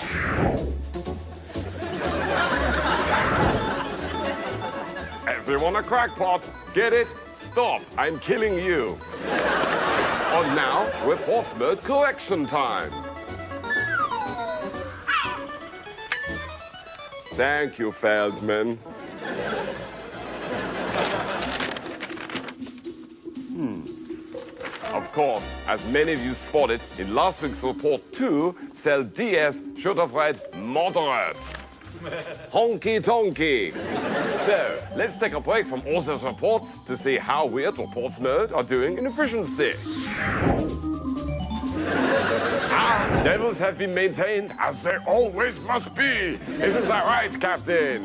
Everyone a crackpot. Get it? Stop. I'm killing you. And now, Reports Mode correction time. Thank you, Feldman. Of course, as many of you spotted in last week's Report 2, Cell DS should have read moderate. Honky tonky. So, let's take a break from all those reports to see how we at Reports Mode are doing in efficiency. Levels have been maintained as they always must be. Isn't that right, Captain?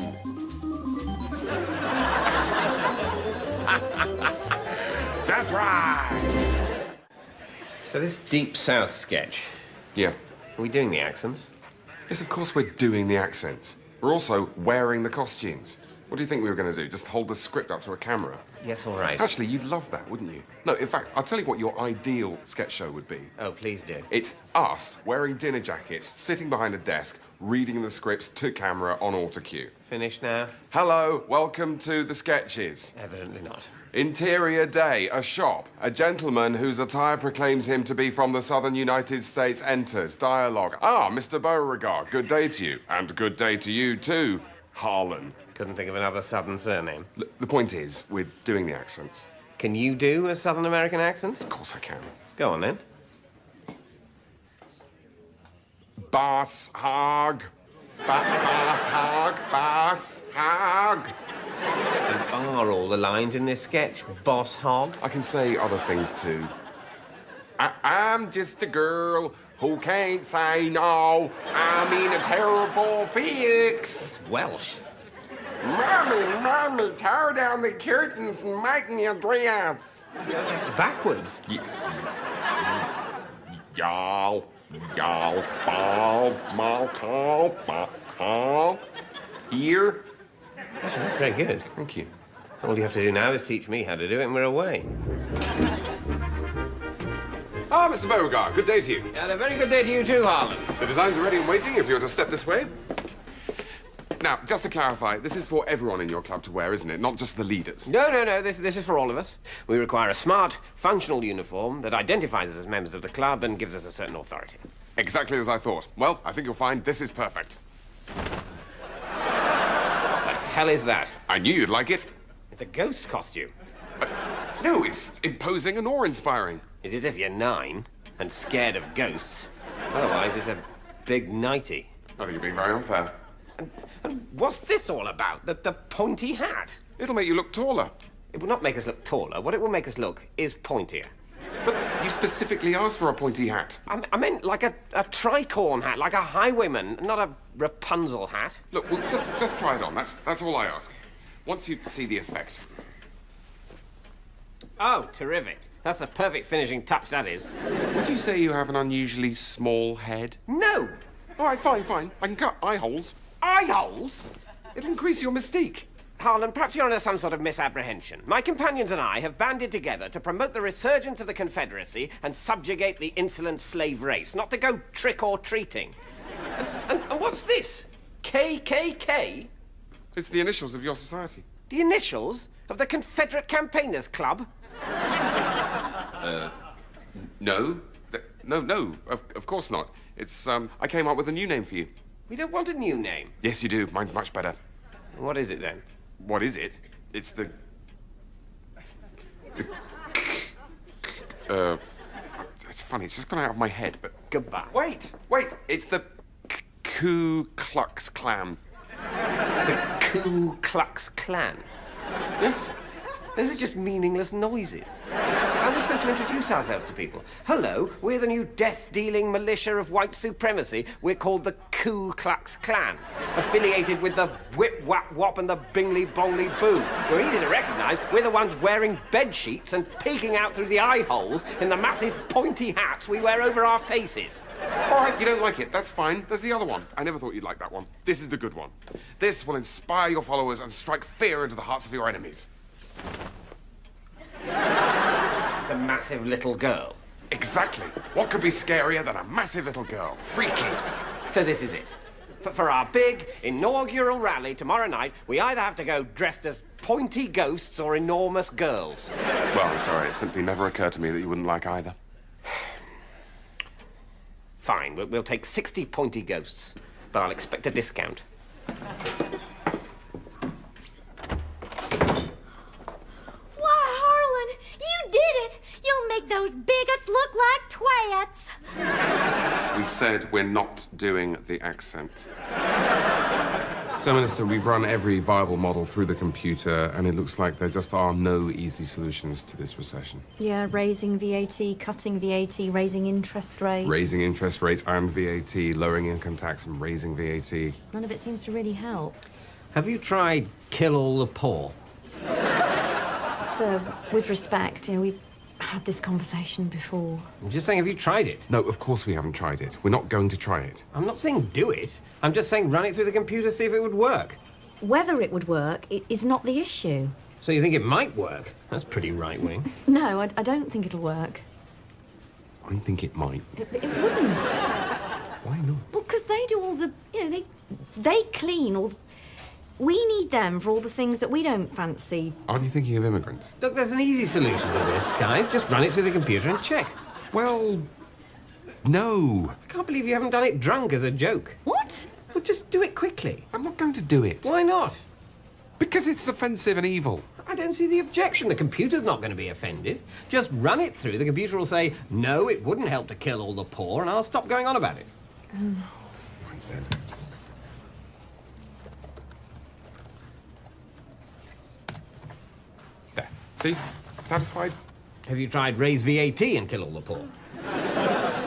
That's right. So this Deep South sketch. Yeah. Are we doing the accents? Yes, of course we're doing the accents. We're also wearing the costumes. What do you think we were going to do? Just hold the script up to a camera? Yes, all right. Actually, you'd love that, wouldn't you? No, in fact, I'll tell you what your ideal sketch show would be. Oh, please do. It's us wearing dinner jackets, sitting behind a desk, reading the scripts to camera on autocue. Finished now? Hello, welcome to the sketches. Evidently not. Interior day, a shop. A gentleman whose attire proclaims him to be from the southern United States enters. Dialogue. Ah, Mr. Beauregard, good day to you. And good day to you too, Harlan. Couldn't think of another southern surname. The point is, we're doing the accents. Can you do a Southern American accent? Of course I can. Go on then. Bass hog. Bass hog. Bass hog. And are all the lines in this sketch boss hog? I can say other things too. I'm just a girl who can't say no. I'm in a terrible fix. Welsh. Mommy, tear down the curtains and make me a dress. That's backwards. Y'all, ball, call, here. Actually, that's very good. Thank you. All you have to do now is teach me how to do it and we're away. Ah, Mr. Beauregard, good day to you. And a very good day to you too, Harlan. The designs are ready and waiting if you were to step this way. Now, just to clarify, this is for everyone in your club to wear, isn't it? Not just the leaders. No. This is for all of us. We require a smart, functional uniform that identifies us as members of the club and gives us a certain authority. Exactly as I thought. Well, I think you'll find this is perfect. What the hell is that? I knew you'd like it. It's a ghost costume. No, it's imposing and awe-inspiring. It's as if you're 9 and scared of ghosts. Otherwise, it's a big nightie. I think you're being very unfair. And what's this all about? The pointy hat? It'll make you look taller. It will not make us look taller. What it will make us look is pointier. But you specifically asked for a pointy hat. I meant like a tricorn hat, like a highwayman, not a Rapunzel hat. Look, well, just try it on. That's all I ask. Once you see the effect. Oh, terrific. That's the perfect finishing touch, that is. Would you say you have an unusually small head? No! All right, fine. I can cut eye holes. Eye holes? It'll increase your mystique. Harlan, perhaps you're under some sort of misapprehension. My companions and I have banded together to promote the resurgence of the Confederacy and subjugate the insolent slave race, not to go trick-or-treating. And what's this? KKK? It's the initials of your society. The initials of the Confederate Campaigners Club? No. No, of course not. It's, I came up with a new name for you. We don't want a new name. Yes, you do. Mine's much better. What is it, then? What is it? It's the... It's funny, it's just gone out of my head, but... Goodbye. Wait! It's the Ku Klux Klan. The Ku Klux Klan? Yes. Those are just meaningless noises. How are we supposed to introduce ourselves to people? Hello, we're the new death-dealing militia of white supremacy. We're called the Ku Klux Klan, affiliated with the Whip Wap Wop and the Bingley Bongley Boo. We're easy to recognise. We're the ones wearing bed sheets and peeking out through the eye holes in the massive pointy hats we wear over our faces. All right, you don't like it. That's fine. There's the other one. I never thought you'd like that one. This is the good one. This will inspire your followers and strike fear into the hearts of your enemies. It's a massive little girl. Exactly. What could be scarier than a massive little girl? Freaky. So this is it. For our big inaugural rally tomorrow night, we either have to go dressed as pointy ghosts or enormous girls. Well, I'm sorry. It simply never occurred to me that you wouldn't like either. Fine. We'll take 60 pointy ghosts, but I'll expect a discount. You did it! You'll make those bigots look like twats! We said we're not doing the accent. So, Minister, we've run every viable model through the computer, and it looks like there just are no easy solutions to this recession. Yeah, raising VAT, cutting VAT, raising interest rates. Raising interest rates and VAT, lowering income tax and raising VAT. None of it seems to really help. Have you tried kill all the poor? So, with respect, we've had this conversation before. I'm just saying, have you tried it? No, of course we haven't tried it. We're not going to try it. I'm not saying do it. I'm just saying run it through the computer, see if it would work. Whether it would work is not the issue. So you think it might work? That's pretty right-wing. No, I don't think it'll work. I think it might. It wouldn't. Why not? Well, because they do all the, they clean all. We need them for all the things that we don't fancy. Aren't you thinking of immigrants? Look, there's an easy solution to this, guys. Just run it through the computer and check. Well, no. I can't believe you haven't done it drunk as a joke. What? Well, just do it quickly. I'm not going to do it. Why not? Because it's offensive and evil. I don't see the objection. The computer's not going to be offended. Just run it through. The computer will say, no, it wouldn't help to kill all the poor, and I'll stop going on about it. Right then. There. See? Satisfied? Have you tried raise VAT and kill all the poor?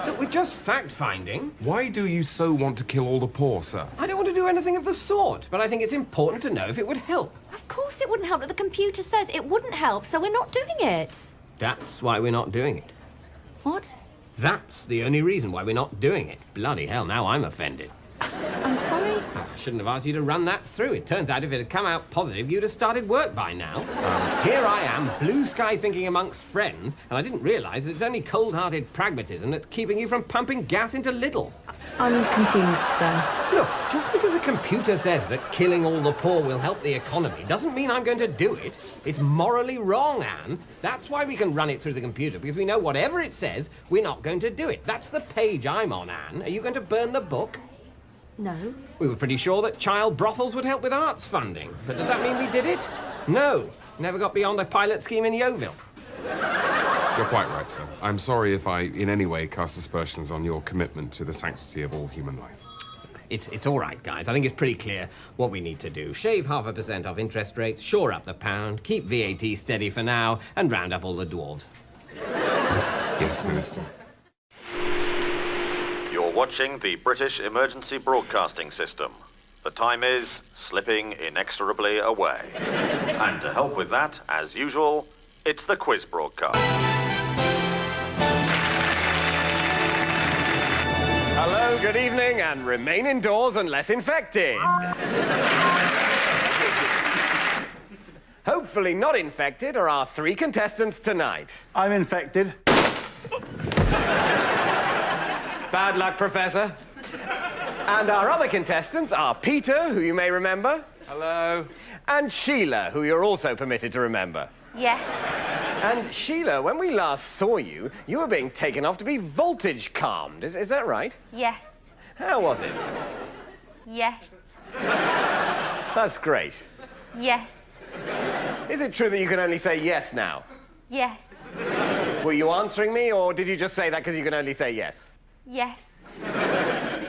Look, we're just fact-finding. Why do you so want to kill all the poor, sir? I don't want to do anything of the sort, but I think it's important to know if it would help. Of course it wouldn't help, but the computer says it wouldn't help, so we're not doing it. That's why we're not doing it. What? That's the only reason why we're not doing it. Bloody hell, now I'm offended. I'm sorry? I shouldn't have asked you to run that through. It turns out if it had come out positive, you'd have started work by now. Here I am, blue sky thinking amongst friends, and I didn't realise that it's only cold-hearted pragmatism that's keeping you from pumping gas into Lidl. I'm confused, sir. Look, just because a computer says that killing all the poor will help the economy doesn't mean I'm going to do it. It's morally wrong, Anne. That's why we can run it through the computer, because we know whatever it says, we're not going to do it. That's the page I'm on, Anne. Are you going to burn the book? No. We were pretty sure that child brothels would help with arts funding. But does that mean we did it? No. Never got beyond a pilot scheme in Yeovil. You're quite right, sir. I'm sorry if I, in any way, cast aspersions on your commitment to the sanctity of all human life. It's all right, guys. I think it's pretty clear what we need to do. Shave 0.5% off interest rates, shore up the pound, keep VAT steady for now, and round up all the dwarves. Yes, Minister. You're watching the British Emergency Broadcasting System. The time is slipping inexorably away. And to help with that, as usual, it's the quiz broadcast. Hello, good evening, and remain indoors unless infected. Hopefully not infected are our 3 contestants tonight. I'm infected. Bad luck, Professor. And our other contestants are Peter, who you may remember. Hello. And Sheila, who you're also permitted to remember. Yes. And Sheila, when we last saw you, you were being taken off to be voltage calmed. Is that right? Yes. How was it? Yes. That's great. Yes. Is it true that you can only say yes now? Yes. Were you answering me, or did you just say that because you can only say yes? Yes.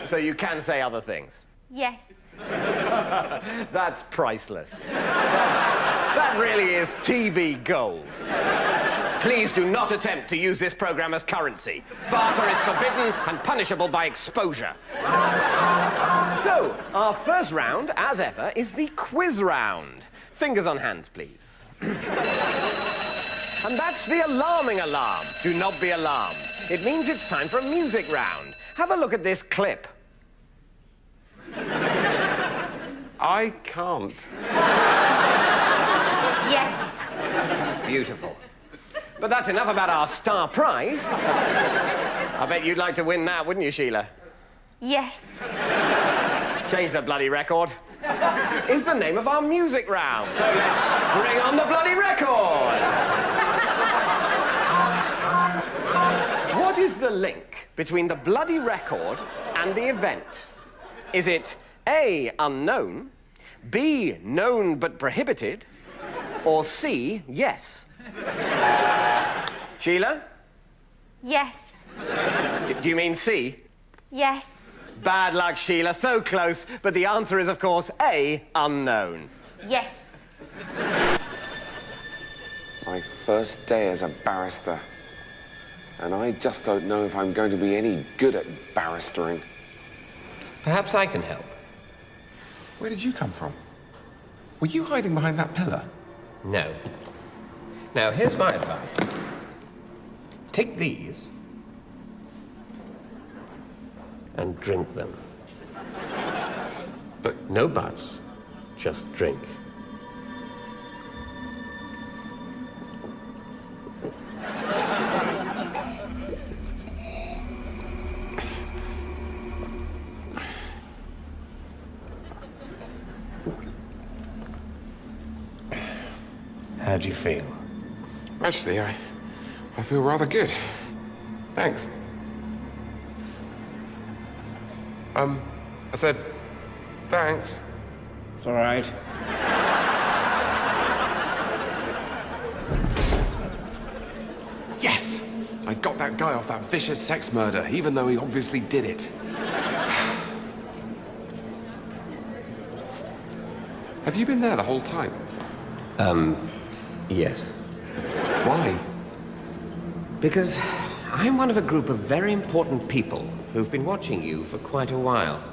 So you can say other things? Yes. That's priceless. That really is TV gold. Please do not attempt to use this program as currency. Barter is forbidden and punishable by exposure. So, our first round, as ever, is the quiz round. Fingers on hands, please. And that's the alarming alarm. Do not be alarmed. It means it's time for a music round. Have a look at this clip. I can't. Yes. Beautiful. But that's enough about our star prize. I bet you'd like to win that, wouldn't you, Sheila? Yes. Change the bloody record. Is the name of our music round. So let's bring on the bloody record. What is the link between the bloody record and the event? Is it A, unknown, B, known but prohibited, or C, yes? Sheila? Yes. Do you mean C? Yes. Bad luck, Sheila. So close. But the answer is, of course, A, unknown. Yes. My first day as a barrister. And I just don't know if I'm going to be any good at barristering. Perhaps I can help. Where did you come from? Were you hiding behind that pillar? No. Now, here's my advice. Take these and drink them. But no buts, just drink. How do you feel? Actually, I feel rather good. Thanks. I said, thanks. It's all right. Yes! I got that guy off that vicious sex murder, even though he obviously did it. Have you been there the whole time? Yes. Why? Because I'm one of a group of very important people who've been watching you for quite a while.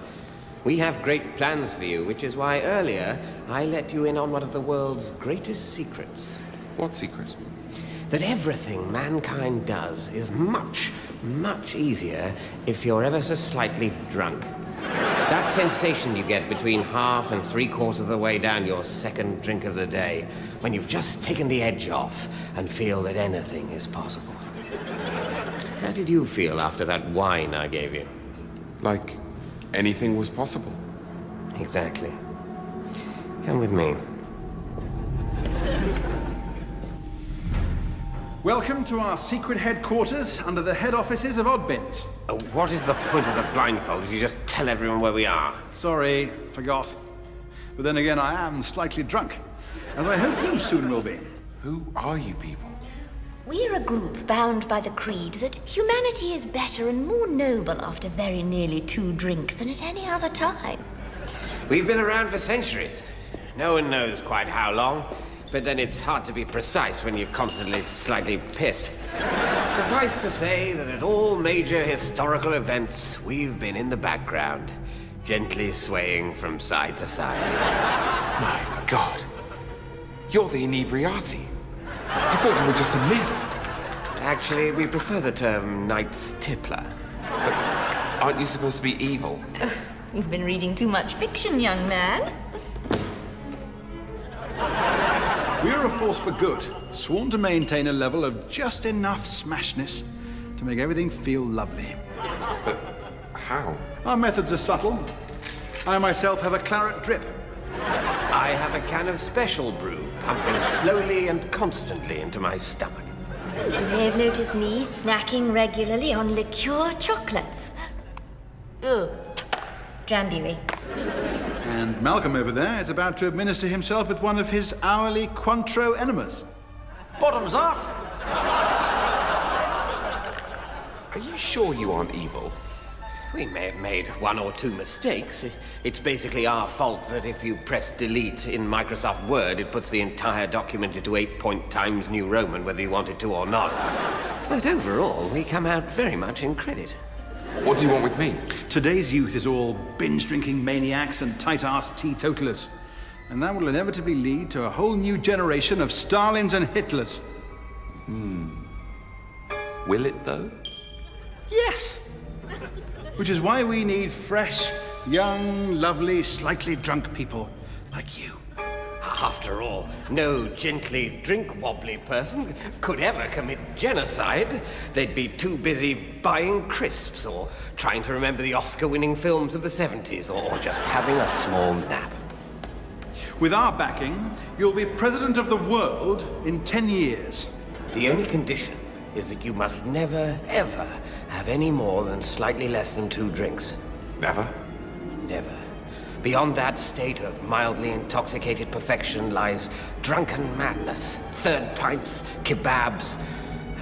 We have great plans for you, which is why earlier I let you in on one of the world's greatest secrets. What secret? That everything mankind does is much, much easier if you're ever so slightly drunk. That sensation you get between half and three-quarters of the way down your second drink of the day, when you've just taken the edge off and feel that anything is possible. How did you feel after that wine I gave you? Like anything was possible. Exactly. Come with me. Welcome to our secret headquarters under the head offices of Oddbins. What is the point of the blindfold if you just tell everyone where we are? Sorry, forgot. But then again, I am slightly drunk, as I hope you soon will be. Who are you people? We're a group bound by the creed that humanity is better and more noble after very nearly 2 drinks than at any other time. We've been around for centuries. No one knows quite how long, but then it's hard to be precise when you're constantly slightly pissed. Suffice to say that at all major historical events, we've been in the background, gently swaying from side to side. My God. You're the inebriati. I thought you were just a myth. Actually, we prefer the term Knights Templar. But aren't you supposed to be evil? You've been reading too much fiction, young man. We're a force for good, sworn to maintain a level of just enough smashness to make everything feel lovely. But how? Our methods are subtle. I myself have a claret drip. I have a can of special brew, pumping slowly and constantly into my stomach. And you may have noticed me snacking regularly on liqueur chocolates. Ugh. Drambuie. And Malcolm over there is about to administer himself with one of his hourly Cointreau enemas. Bottoms up! Are you sure you aren't evil? We may have made 1 or 2 mistakes. It's basically our fault that if you press delete in Microsoft Word, it puts the entire document into 8-point Times New Roman, whether you want it to or not. But overall, we come out very much in credit. What do you want with me? Today's youth is all binge-drinking maniacs and tight-ass teetotalers. And that will inevitably lead to a whole new generation of Stalins and Hitlers. Will it, though? Yes! Which is why we need fresh, young, lovely, slightly drunk people like you. After all, no gently drink-wobbly person could ever commit genocide. They'd be too busy buying crisps or trying to remember the Oscar-winning films of the 70s or just having a small nap. With our backing, you'll be president of the world in 10 years. The only condition is that you must never, ever have any more than slightly less than 2 drinks. Never? Never. Beyond that state of mildly intoxicated perfection lies drunken madness, 3rd pints, kebabs,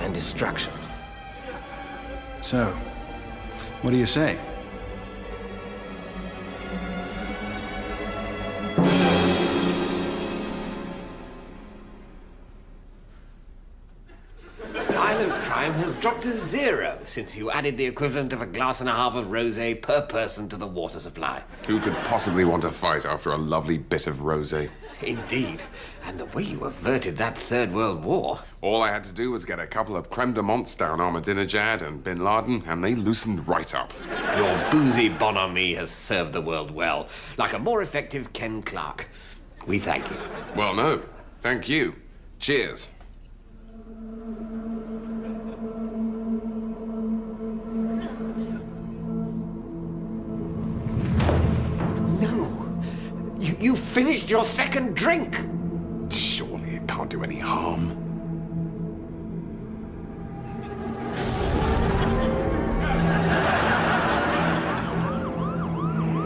and destruction. So, what do you say? Violent crime has dropped to 0 since you added the equivalent of a glass and a half of rosé per person to the water supply. Who could possibly want to fight after a lovely bit of rosé? Indeed. And the way you averted that 3rd World War. All I had to do was get a couple of creme de menthes down Ahmadinejad and bin Laden, and they loosened right up. Your boozy bonhomie has served the world well, like a more effective Ken Clark. We thank you. Well, no. Thank you. Cheers. You finished your 2nd drink! Surely it can't do any harm.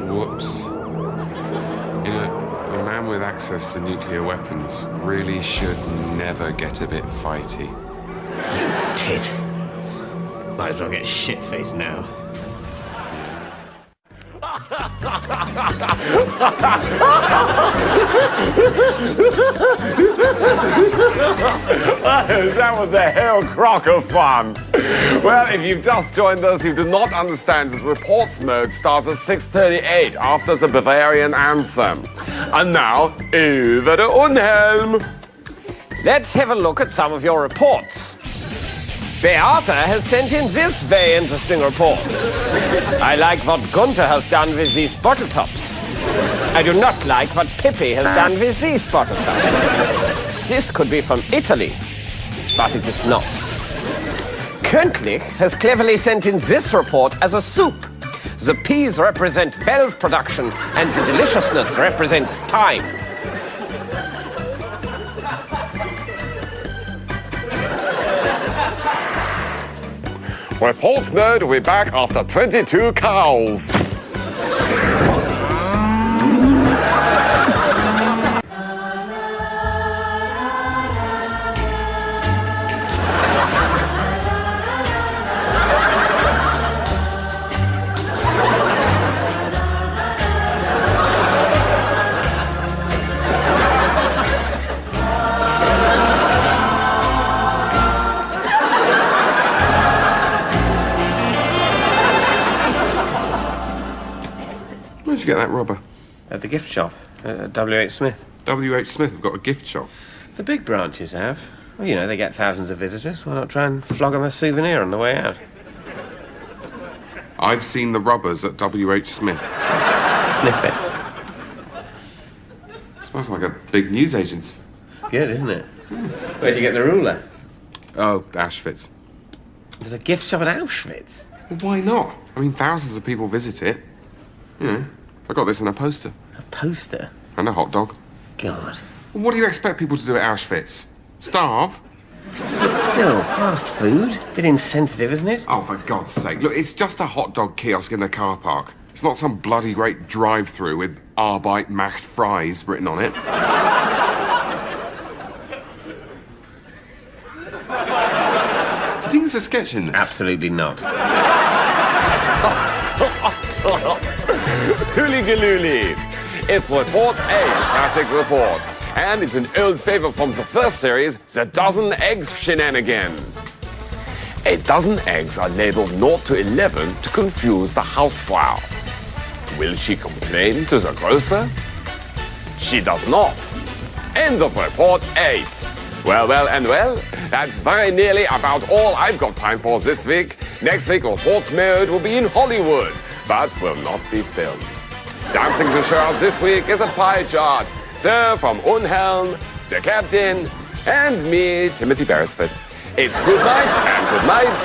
Whoops. You know, a man with access to nuclear weapons really should never get a bit fighty. You tit. Might as well get shit-faced now. That was a hell crock of fun. Well, if you've just joined us, you do not understand that reports mode starts at 6:38 after the Bavarian anthem. And now, over to Unhelm. Let's have a look at some of your reports. Beata has sent in this very interesting report. I like what Gunther has done with these bottle tops. I do not like what Pippi has done with these bottle tops. This could be from Italy, but it is not. Köntlich has cleverly sent in this report as a soup. The peas represent valve production, and the deliciousness represents time. Reports mode will be back after 22 cows. Where'd you get that rubber? At the gift shop, W.H. Smith. W.H. Smith have got a gift shop? The big branches have. Well, you know, they get thousands of visitors. Why not try and flog them a souvenir on the way out? I've seen the rubbers at W.H. Smith. Sniff it. Smells like a big newsagent's. It's good, isn't it? Where'd you get the ruler? Oh, Auschwitz. There's a gift shop at Auschwitz? Well, why not? I mean, thousands of people visit it. You know, I got this in a poster. A poster? And a hot dog. God. Well, what do you expect people to do at Auschwitz? Starve? But still, fast food? Bit insensitive, isn't it? Oh, for God's sake. Look, it's just a hot dog kiosk in the car park. It's not some bloody great drive-through with Arbeit macht fries written on it. Do you think there's a sketch in this? Absolutely not. Hooly-galooly. It's Report 8, classic report. And it's an old favourite from the first series, the dozen eggs shenanigan. A dozen eggs are labelled 0 to 11 to confuse the housefrau. Will she complain to the grocer? She does not. End of Report 8. Well, that's very nearly about all I've got time for this week. Next week, Reports Mode will be in Hollywood, but will not be filmed. Dancing the show this week is a pie chart. So, from Unhelm, the captain, and me, Timothy Beresford, it's good night and good night.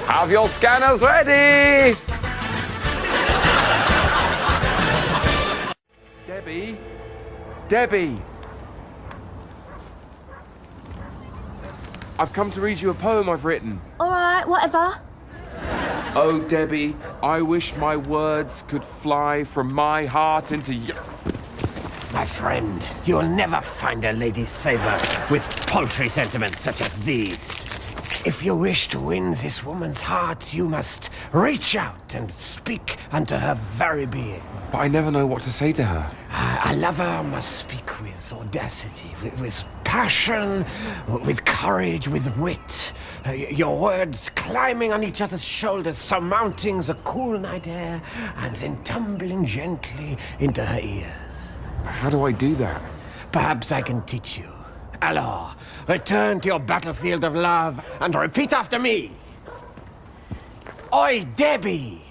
Have your scanners ready! Debbie? Debbie! I've come to read you a poem I've written. All right, whatever. Oh, Debbie, I wish my words could fly from my heart into My friend, you'll never find a lady's favor with paltry sentiments such as these. If you wish to win this woman's heart, you must reach out and speak unto her very being. But I never know what to say to her. A lover must speak with audacity, with passion, with courage, with wit. Your words climbing on each other's shoulders, surmounting the cool night air, and then tumbling gently into her ears. How do I do that? Perhaps I can teach you. Alors, return to your battlefield of love and repeat after me. Oi, Debbie!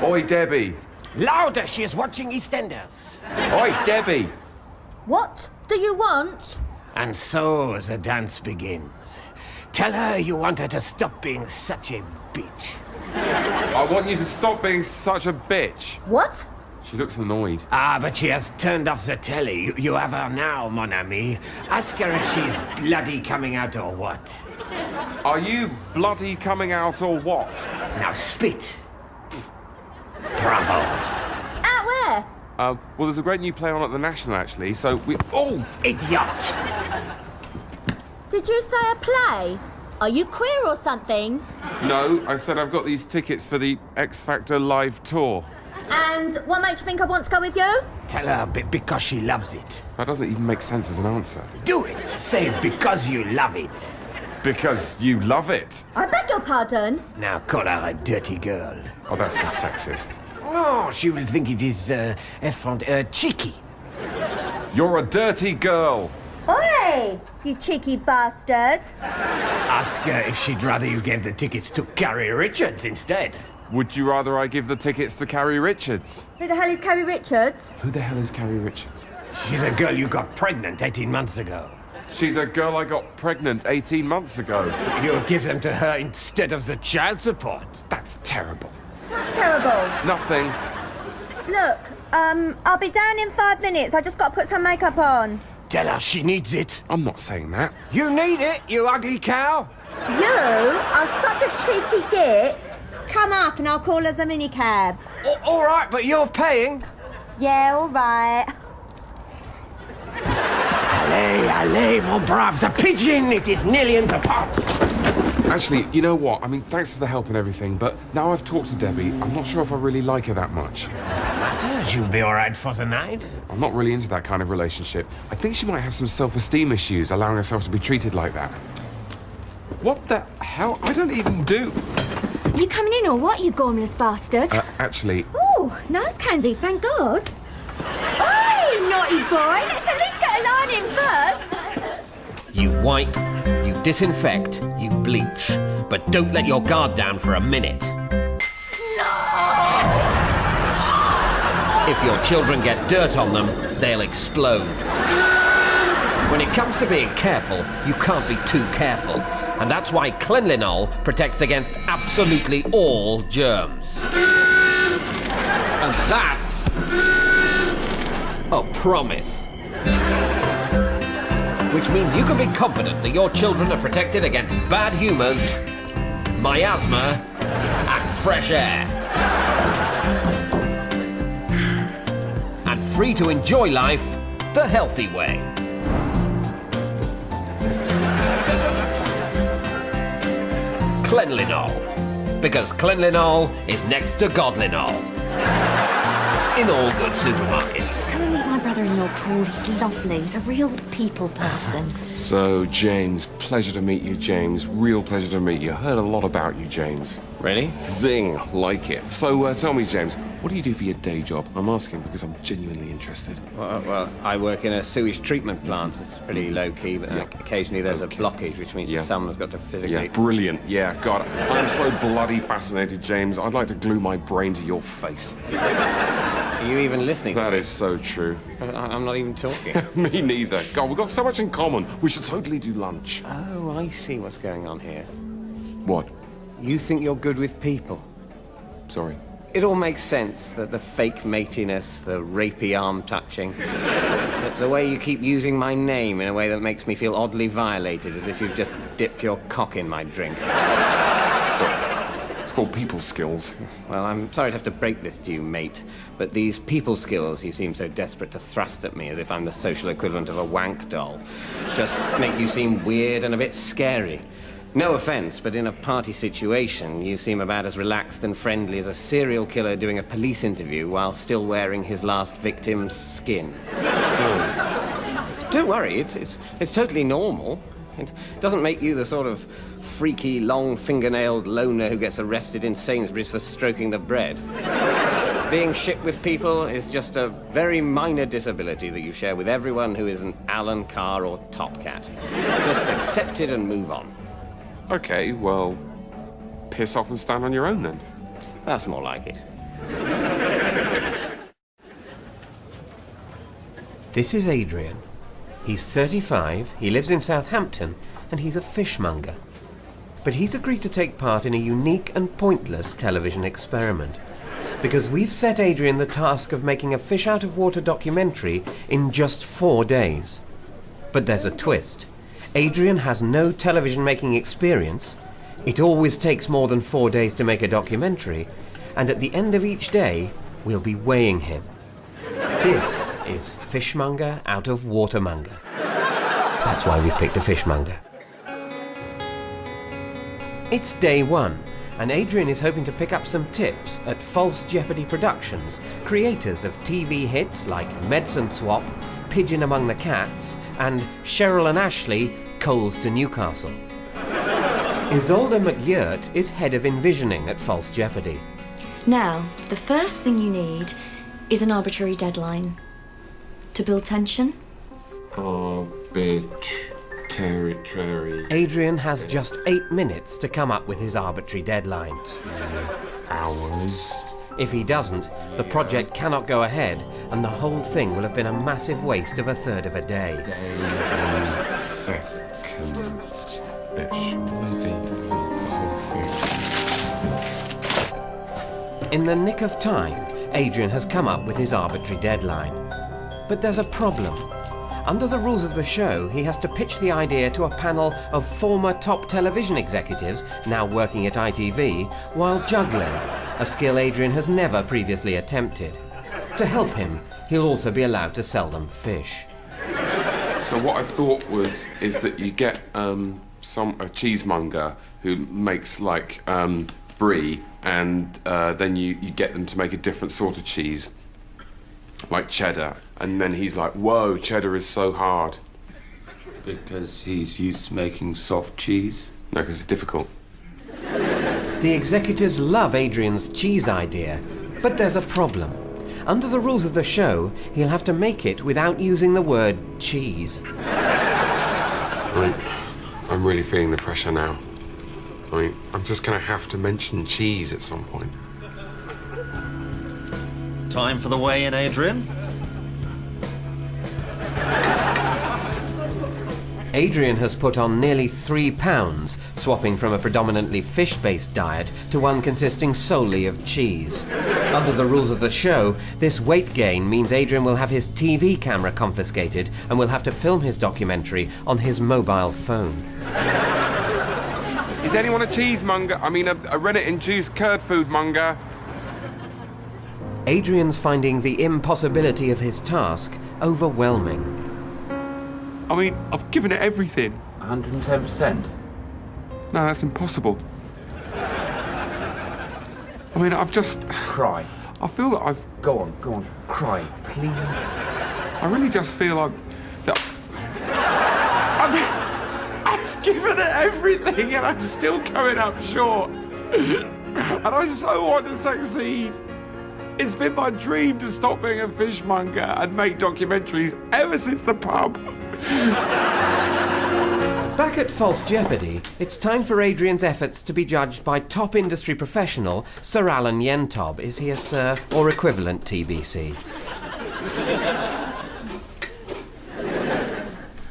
Oi, Debbie! Louder, she is watching EastEnders. Oi, Debbie! What do you want? And so the dance begins. Tell her you want her to stop being such a bitch. I want you to stop being such a bitch. What? She looks annoyed. Ah, but she has turned off the telly. You have her now, mon ami. Ask her if she's bloody coming out or what. Are you bloody coming out or what? Now spit. Bravo. Out where? Well, there's a great new play on at the National, actually, so we... Oh! Idiot! Did you say a play? Are you queer or something? No, I said I've got these tickets for the X Factor live tour. And what makes you think I want to go with you? Tell her because she loves it. That doesn't even make sense as an answer. Do it! Say because you love it. Because you love it. I beg your pardon? Now call her a dirty girl. Oh, that's just sexist. Oh, she will think it is cheeky. You're a dirty girl. Oi! Hey, you cheeky bastards. Ask her if she'd rather you gave the tickets to Carrie Richards instead. Would you rather I give the tickets to Carrie Richards? Who the hell is Carrie Richards? Who the hell is Carrie Richards? She's a girl you got pregnant 18 months ago. She's a girl I got pregnant 18 months ago. You'll give them to her instead of the child support. That's terrible. What's terrible? Nothing. Look, I'll be down in 5 minutes. I just got to put some makeup on. Tell her she needs it. I'm not saying that. You need it, you ugly cow. You are such a cheeky git. Come up and I'll call us a minicab. All right, but you're paying. Yeah, all right. Allez, allez, mon braves, a pigeon. It is nearly in the pot. Actually, you know what? I mean, thanks for the help and everything, but now I've talked to Debbie, I'm not sure if I really like her that much. She'll be all right for the night. I'm not really into that kind of relationship. I think she might have some self-esteem issues, allowing herself to be treated like that. What the hell? I don't even do... Are you coming in or what, you gormless bastard? Actually... Oh, nice candy, thank God. Oh, you naughty boy. Let's at least get a line in first. You wipe, you disinfect, you bleach, but don't let your guard down for a minute. If your children get dirt on them, they'll explode. When it comes to being careful, you can't be too careful. And that's why Cleanlinol protects against absolutely all germs. And that's a promise. Which means you can be confident that your children are protected against bad humours, miasma, and fresh air. And free to enjoy life the healthy way. Cleanlinol. Because Cleanlinol is next to Godlinol. In all good supermarkets. Come and meet my brother-in-law, Paul. He's lovely. He's a real people person. So, James, pleasure to meet you, James. Real pleasure to meet you. Heard a lot about you, James. Really? Zing, like it. So, tell me, James, what do you do for your day job? I'm asking because I'm genuinely interested. Well, I work in a sewage treatment plant. It's pretty low-key, but occasionally there's a blockage, which means that someone's got to physically... Yeah, brilliant. Yeah, God, I'm so bloody fascinated, James. I'd like to glue my brain to your face. Are you even listening to me? That is so true. I'm not even talking. Me neither. God, we've got so much in common. We should totally do lunch. Oh, I see what's going on here. What? You think you're good with people. Sorry. It all makes sense, that the fake matiness, the rapey arm touching, the way you keep using my name in a way that makes me feel oddly violated, as if you've just dipped your cock in my drink. Sorry. It's called people skills. Well, I'm sorry to have to break this to you, mate, but these people skills you seem so desperate to thrust at me as if I'm the social equivalent of a wank doll just make you seem weird and a bit scary. No offense, but in a party situation, you seem about as relaxed and friendly as a serial killer doing a police interview while still wearing his last victim's skin. Don't worry, it's totally normal. It doesn't make you the sort of freaky, long-fingernailed loner who gets arrested in Sainsbury's for stroking the bread. Being shit with people is just a very minor disability that you share with everyone who isn't Alan Carr or Top Cat. Just accept it and move on. Okay, well, piss off and stand on your own then. That's more like it. This is Adrian. He's 35, he lives in Southampton, and he's a fishmonger. But he's agreed to take part in a unique and pointless television experiment. Because we've set Adrian the task of making a fish-out-of-water documentary in just 4 days. But there's a twist. Adrian has no television-making experience. It always takes more than 4 days to make a documentary, and at the end of each day, we'll be weighing him. This is Fishmonger out of Watermonger. That's why we've picked a fishmonger. It's day 1, and Adrian is hoping to pick up some tips at False Jeopardy Productions, creators of TV hits like Medicine Swap, Pigeon Among the Cats, and Cheryl and Ashley, Coals to Newcastle. Isolde McYurt is head of envisioning at False Jeopardy. Now, the first thing you need is an arbitrary deadline. To build tension? Arbitrary. Adrian has just 8 minutes to come up with his arbitrary deadline. Hours. If he doesn't, the project cannot go ahead, and the whole thing will have been a massive waste of a third of a day. Second-ish, maybe. In the nick of time, Adrian has come up with his arbitrary deadline. But there's a problem. Under the rules of the show, he has to pitch the idea to a panel of former top television executives now working at ITV while juggling, a skill Adrian has never previously attempted. To help him, he'll also be allowed to sell them fish. So what I thought is that you get a cheesemonger who makes like brie, and then you get them to make a different sort of cheese, like cheddar, and then he's like, whoa, cheddar is so hard. Because he's used to making soft cheese? No, because it's difficult. The executives love Adrian's cheese idea, but there's a problem. Under the rules of the show, he'll have to make it without using the word cheese. I'm really feeling the pressure now. I'm just going to have to mention cheese at some point. Time for the weigh-in, Adrian. Adrian has put on nearly 3 pounds, swapping from a predominantly fish-based diet to one consisting solely of cheese. Under the rules of the show, this weight gain means Adrian will have his TV camera confiscated and will have to film his documentary on his mobile phone. Is anyone a cheesemonger? I mean, a rennet-induced curd food monger. Adrian's finding the impossibility of his task overwhelming. I mean, I've given it everything. 110%? No, that's impossible. I mean, I've just... Cry. I feel that I've... Go on, cry, please. I really just feel I mean, I've given it everything and I'm still coming up short. And I so want to succeed. It's been my dream to stop being a fishmonger and make documentaries ever since the pub. Back at False Jeopardy, it's time for Adrian's efforts to be judged by top industry professional Sir Alan Yentob. Is he a Sir or equivalent TBC?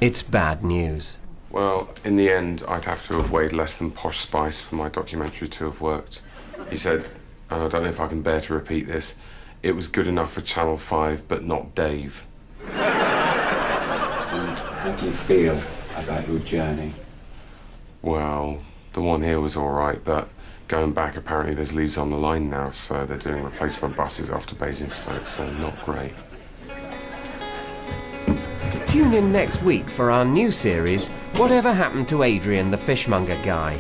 It's bad news. Well, in the end, I'd have to have weighed less than Posh Spice for my documentary to have worked. He said, and I don't know if I can bear to repeat this, it was good enough for Channel 5, but not Dave. How do you feel about your journey? Well, the one here was all right, but going back, apparently there's leaves on the line now, so they're doing replacement buses after Basingstoke, so not great. Tune in next week for our new series, Whatever Happened to Adrian the Fishmonger Guy?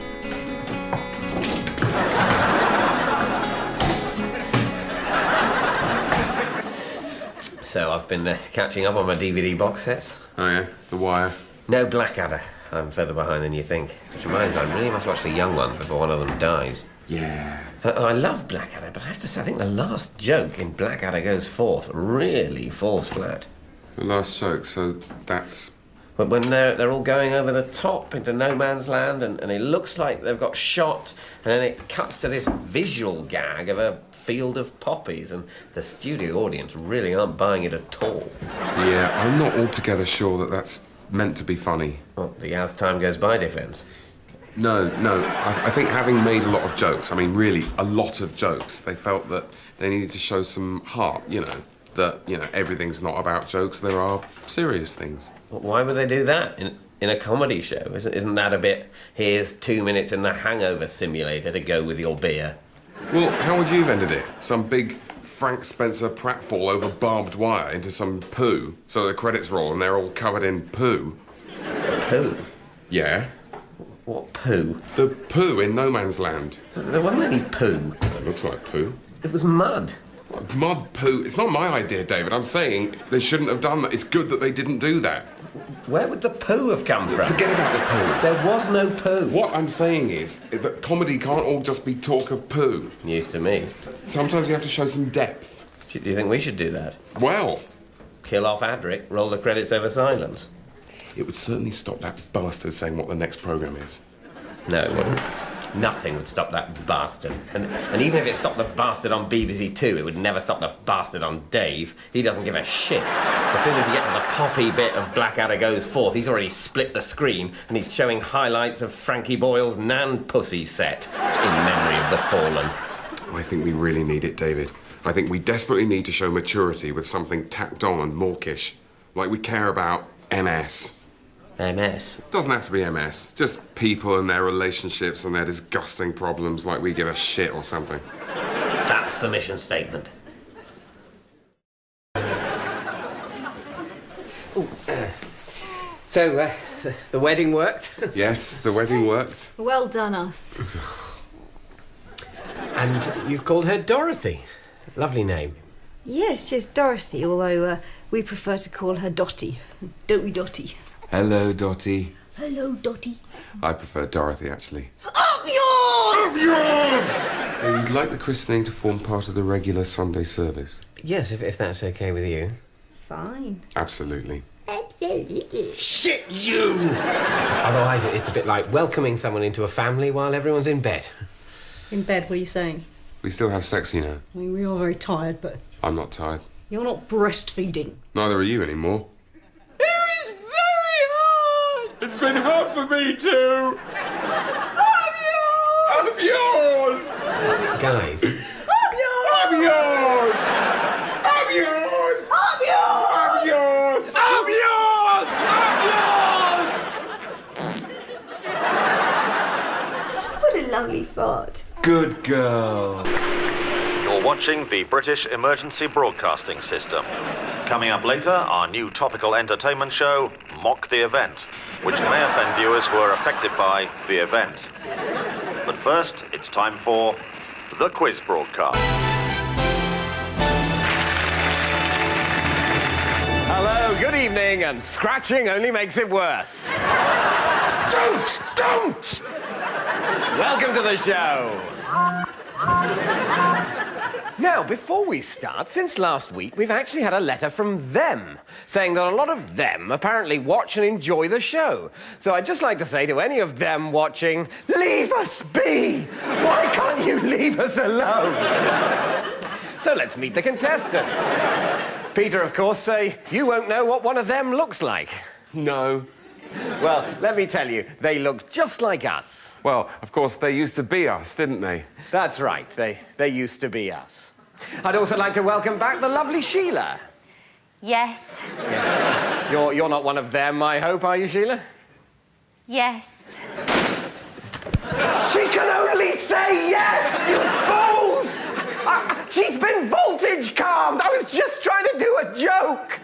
So I've been catching up on my DVD box sets. Oh yeah? The Wire? No Blackadder. I'm further behind than you think. Which reminds me, I really must watch the young ones before one of them dies. Yeah. I love Blackadder, but I have to say, I think the last joke in Blackadder Goes Forth really falls flat. The last joke, so that's... But when they're all going over the top into no man's land, and it looks like they've got shot, and then it cuts to this visual gag of a field of poppies, and the studio audience really aren't buying it at all. Yeah, I'm not altogether sure that that's meant to be funny. Well, the as time goes by defence. No. I think having made a lot of jokes, I mean, really, a lot of jokes, they felt that they needed to show some heart, you know, that, you know, everything's not about jokes, there are serious things. Well, why would they do that in a comedy show? Isn't that a bit, here's 2 minutes in the hangover simulator to go with your beer? Well, how would you have ended it? Some big Frank Spencer pratfall over barbed wire into some poo, so the credits roll and they're all covered in poo. Poo? Yeah. What poo? The poo in No Man's Land. There wasn't any poo. It looks like poo. It was mud. Mud poo. It's not my idea, David. I'm saying they shouldn't have done that. It's good that they didn't do that. Where would the poo have come from? Forget about the poo. There was no poo. What I'm saying is that comedy can't all just be talk of poo. News to me. Sometimes you have to show some depth. Do you think we should do that? Well. Kill off Adric, roll the credits over silence. It would certainly stop that bastard saying what the next programme is. No, it wouldn't. Nothing would stop that bastard. And even if it stopped the bastard on BBC Two, it would never stop the bastard on Dave. He doesn't give a shit. As soon as he gets to the poppy bit of Blackadder Goes Forth, he's already split the screen and he's showing highlights of Frankie Boyle's Nan Pussy set in memory of the fallen. I think we really need it, David. I think we desperately need to show maturity with something tacked on and mawkish. Like we care about MS. MS? Doesn't have to be MS. Just people and their relationships and their disgusting problems, like we give a shit or something. That's the mission statement. So, the wedding worked? Yes, the wedding worked. Well done, us. And you've called her Dorothy. Lovely name. Yes, Dorothy, although we prefer to call her Dotty. Don't we, Dotty? Hello, Dotty. Hello, Dotty. I prefer Dorothy, actually. Up yours! Up yours! So you'd like the christening to form part of the regular Sunday service? Yes, if that's okay with you. Fine. Absolutely. Absolutely. Shit, you! Otherwise, it's a bit like welcoming someone into a family while everyone's in bed. In bed, what are you saying? We still have sex, you know. I mean, we are very tired, but I'm not tired. you're not breastfeeding. Neither are you anymore. It's been hard for me too. I'm yours. Guys. I'm yours. I'm yours. I'm yours. I'm yours. I'm yours. What a lovely fart. Good girl. You're watching the British Emergency Broadcasting System. Coming up later, our new topical entertainment show, Mock the Event, which may offend viewers who are affected by the event. But first, it's time for the quiz broadcast. Hello, good evening, and scratching only makes it worse. Don't! Welcome to the show. Now, before we start, since last week, we've actually had a letter from them, saying that a lot of them apparently watch and enjoy the show. So I'd just like to say to any of them watching, leave us be! Why can't you leave us alone? So let's meet the contestants. Peter, of course, you won't know what one of them looks like. No. Well, let me tell you, they look just like us. Well, of course, they used to be us, didn't they? That's right, they used to be us. I'd also like to welcome back the lovely Sheila. Yes. Yeah. You're not one of them, I hope, are you, Sheila? Yes. She can only say yes, you fools! She's been voltage calmed. I was just trying to do a joke.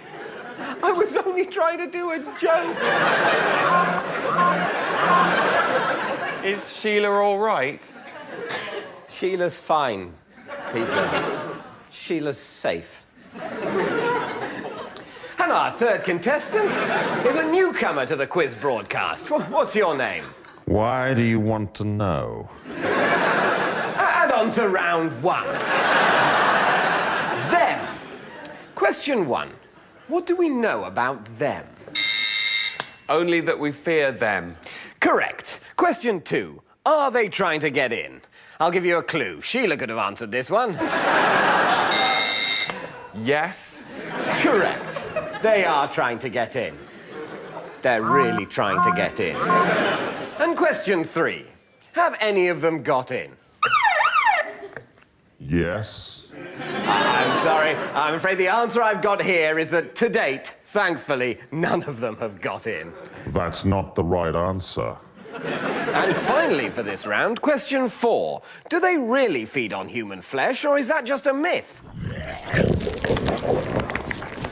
I was only trying to do a joke. Is Sheila all right? Sheila's fine, Peter. Sheila's safe. And our third contestant is a newcomer to the quiz broadcast. What's your name? Why do you want to know? And on to round one. Them. Question one. What do we know about them? Only that we fear them. Correct. Question two. Are they trying to get in? I'll give you a clue. Sheila could have answered this one. Yes. Correct. They are trying to get in. They're really trying to get in. And question three. Have any of them got in? Yes. I'm sorry. I'm afraid the answer I've got here is that to date, thankfully, none of them have got in. That's not the right answer. And finally for this round, question four. Do they really feed on human flesh, or is that just a myth?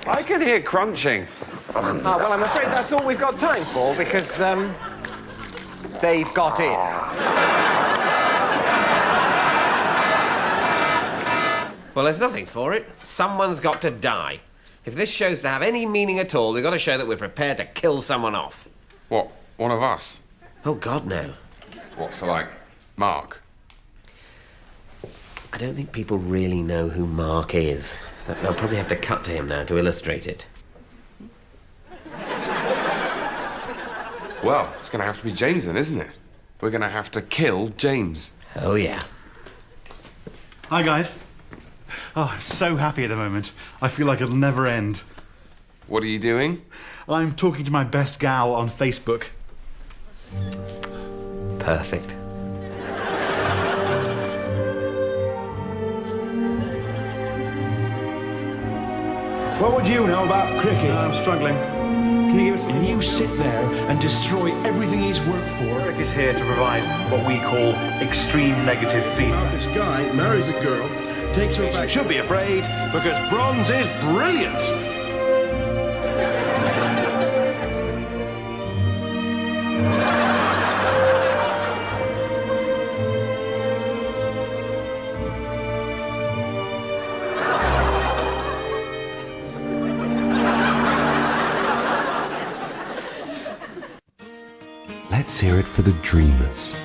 I can hear crunching. Well, I'm afraid that's all we've got time for, because, they've got in. Well, there's nothing for it. Someone's got to die. If this show's to have any meaning at all, we've got to show that we're prepared to kill someone off. What, one of us? Oh, God, no. What, so like, Mark? I don't think people really know who Mark is. They'll probably have to cut to him now to illustrate it. Well, it's going to have to be James then, isn't it? We're going to have to kill James. Oh, yeah. Hi, guys. Oh, I'm so happy at the moment. I feel like it'll never end. What are you doing? I'm talking to my best gal on Facebook. Perfect. What would you know about cricket? I'm struggling. Can you give us something? And you sit there and destroy everything he's worked for. Eric is here to provide what we call extreme negative feedback. This guy marries a girl, takes her back. Should be afraid, because bronze is brilliant. Let's hear it for the dreamers.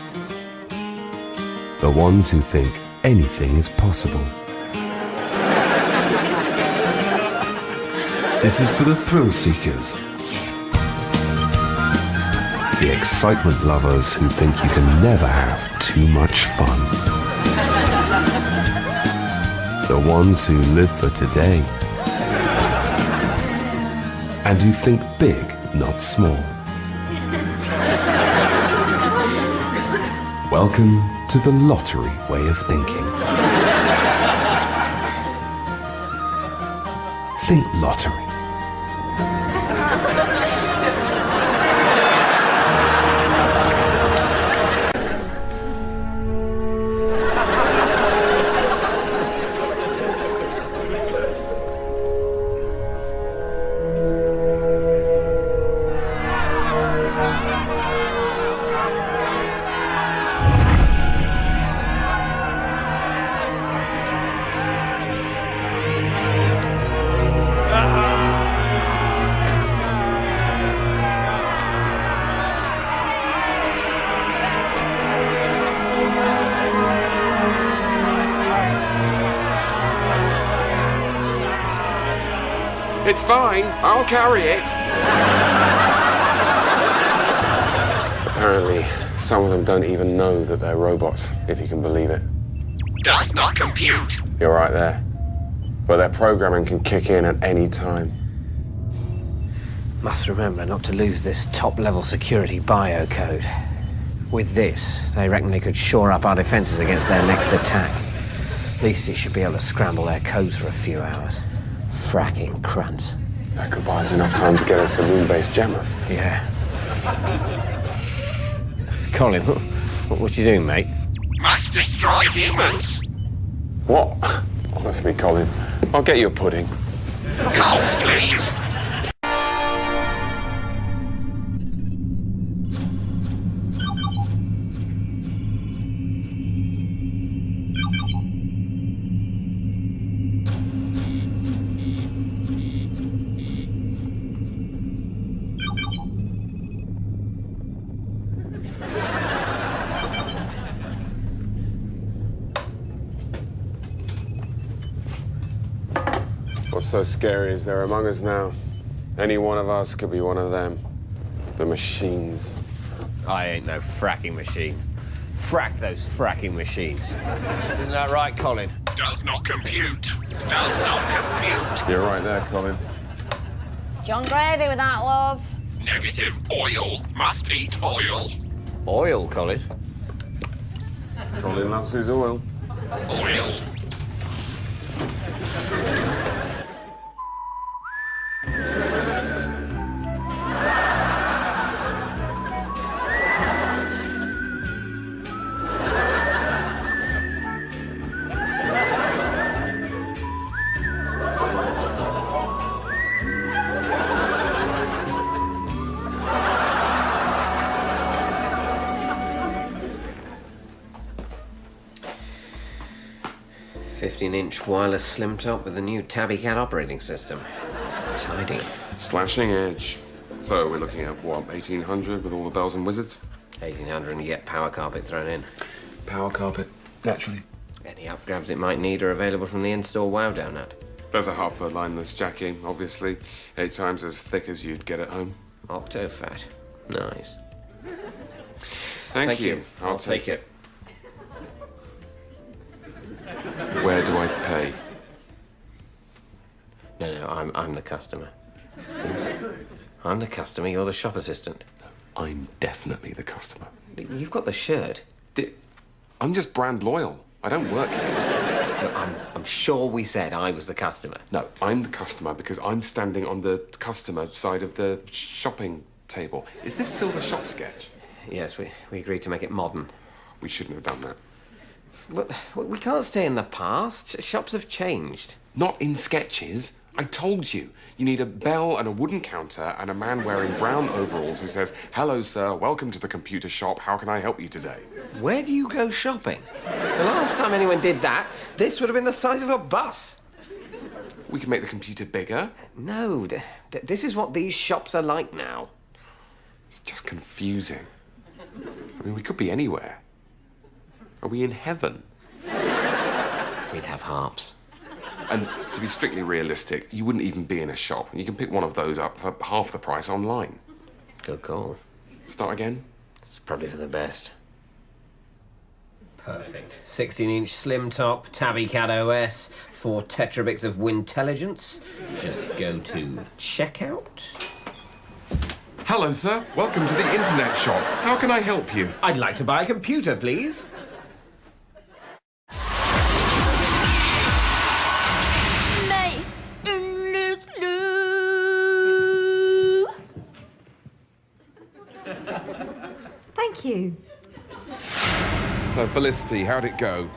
The ones who think anything is possible. This is for the thrill seekers. The excitement lovers who think you can never have too much fun. The ones who live for today. And who think big, not small. Welcome to the lottery way of thinking. Think lottery. It's fine. I'll carry it. Apparently, some of them don't even know that they're robots, if you can believe it. Does not compute. You're right there. But their programming can kick in at any time. Must remember not to lose this top-level security biocode. With this, they reckon they could shore up our defenses against their next attack. At least it should be able to scramble their codes for a few hours. Fracking crunts. That could buy us enough time to get us to moon-based jammer. Yeah. Colin, what you doing, mate? Must destroy humans. What? Honestly, Colin, I'll get you a pudding. Coals, please. What's so scary is they're among us now. Any one of us could be one of them. The machines. I ain't no fracking machine. Frack those fracking machines. Isn't that right, Colin? Does not compute. Does not compute. You're right there, Colin. John Gravy with that, love. Negative. Oil must eat oil. Oil, Colin? Colin loves his oil. Oil. Inch wireless slim top with the new Tabby Cat operating system. Tidy. Slashing edge. So we're looking at, what, 1800 with all the bells and whizzards? 1800 and you get power carpet thrown in. Power carpet, naturally. Any upgrabs it might need are available from the in-store Wow donut. There's a hub for lineless jacking, obviously. 8 times as thick as you'd get at home. Octo-fat. Nice. Thank you. I'll take it. Where do I pay? No, I'm the customer. I'm the customer, you're the shop assistant. I'm definitely the customer. You've got the shirt. I'm just brand loyal. I don't work here. Look, I'm sure we said I was the customer. No, I'm the customer because I'm standing on the customer side of the shopping table. Is this still the shop sketch? Yes, we agreed to make it modern. We shouldn't have done that. But we can't stay in the past. Shops have changed. Not in sketches. I told you. You need a bell and a wooden counter and a man wearing brown overalls who says, "Hello, sir. Welcome to the computer shop. How can I help you today?" Where do you go shopping? The last time anyone did that, this would have been the size of a bus. We can make the computer bigger. No, this is what these shops are like now. It's just confusing. I mean, we could be anywhere. Are we in heaven? We'd have harps. And to be strictly realistic, you wouldn't even be in a shop. You can pick one of those up for half the price online. Good call. Start again? It's probably for the best. Perfect. 16-inch slim top, Tabby Cat OS, 4 tetrabits of Wintelligence. Just go to checkout. Hello, sir. Welcome to the internet shop. How can I help you? I'd like to buy a computer, please. Thank you. So, Felicity, how'd it go?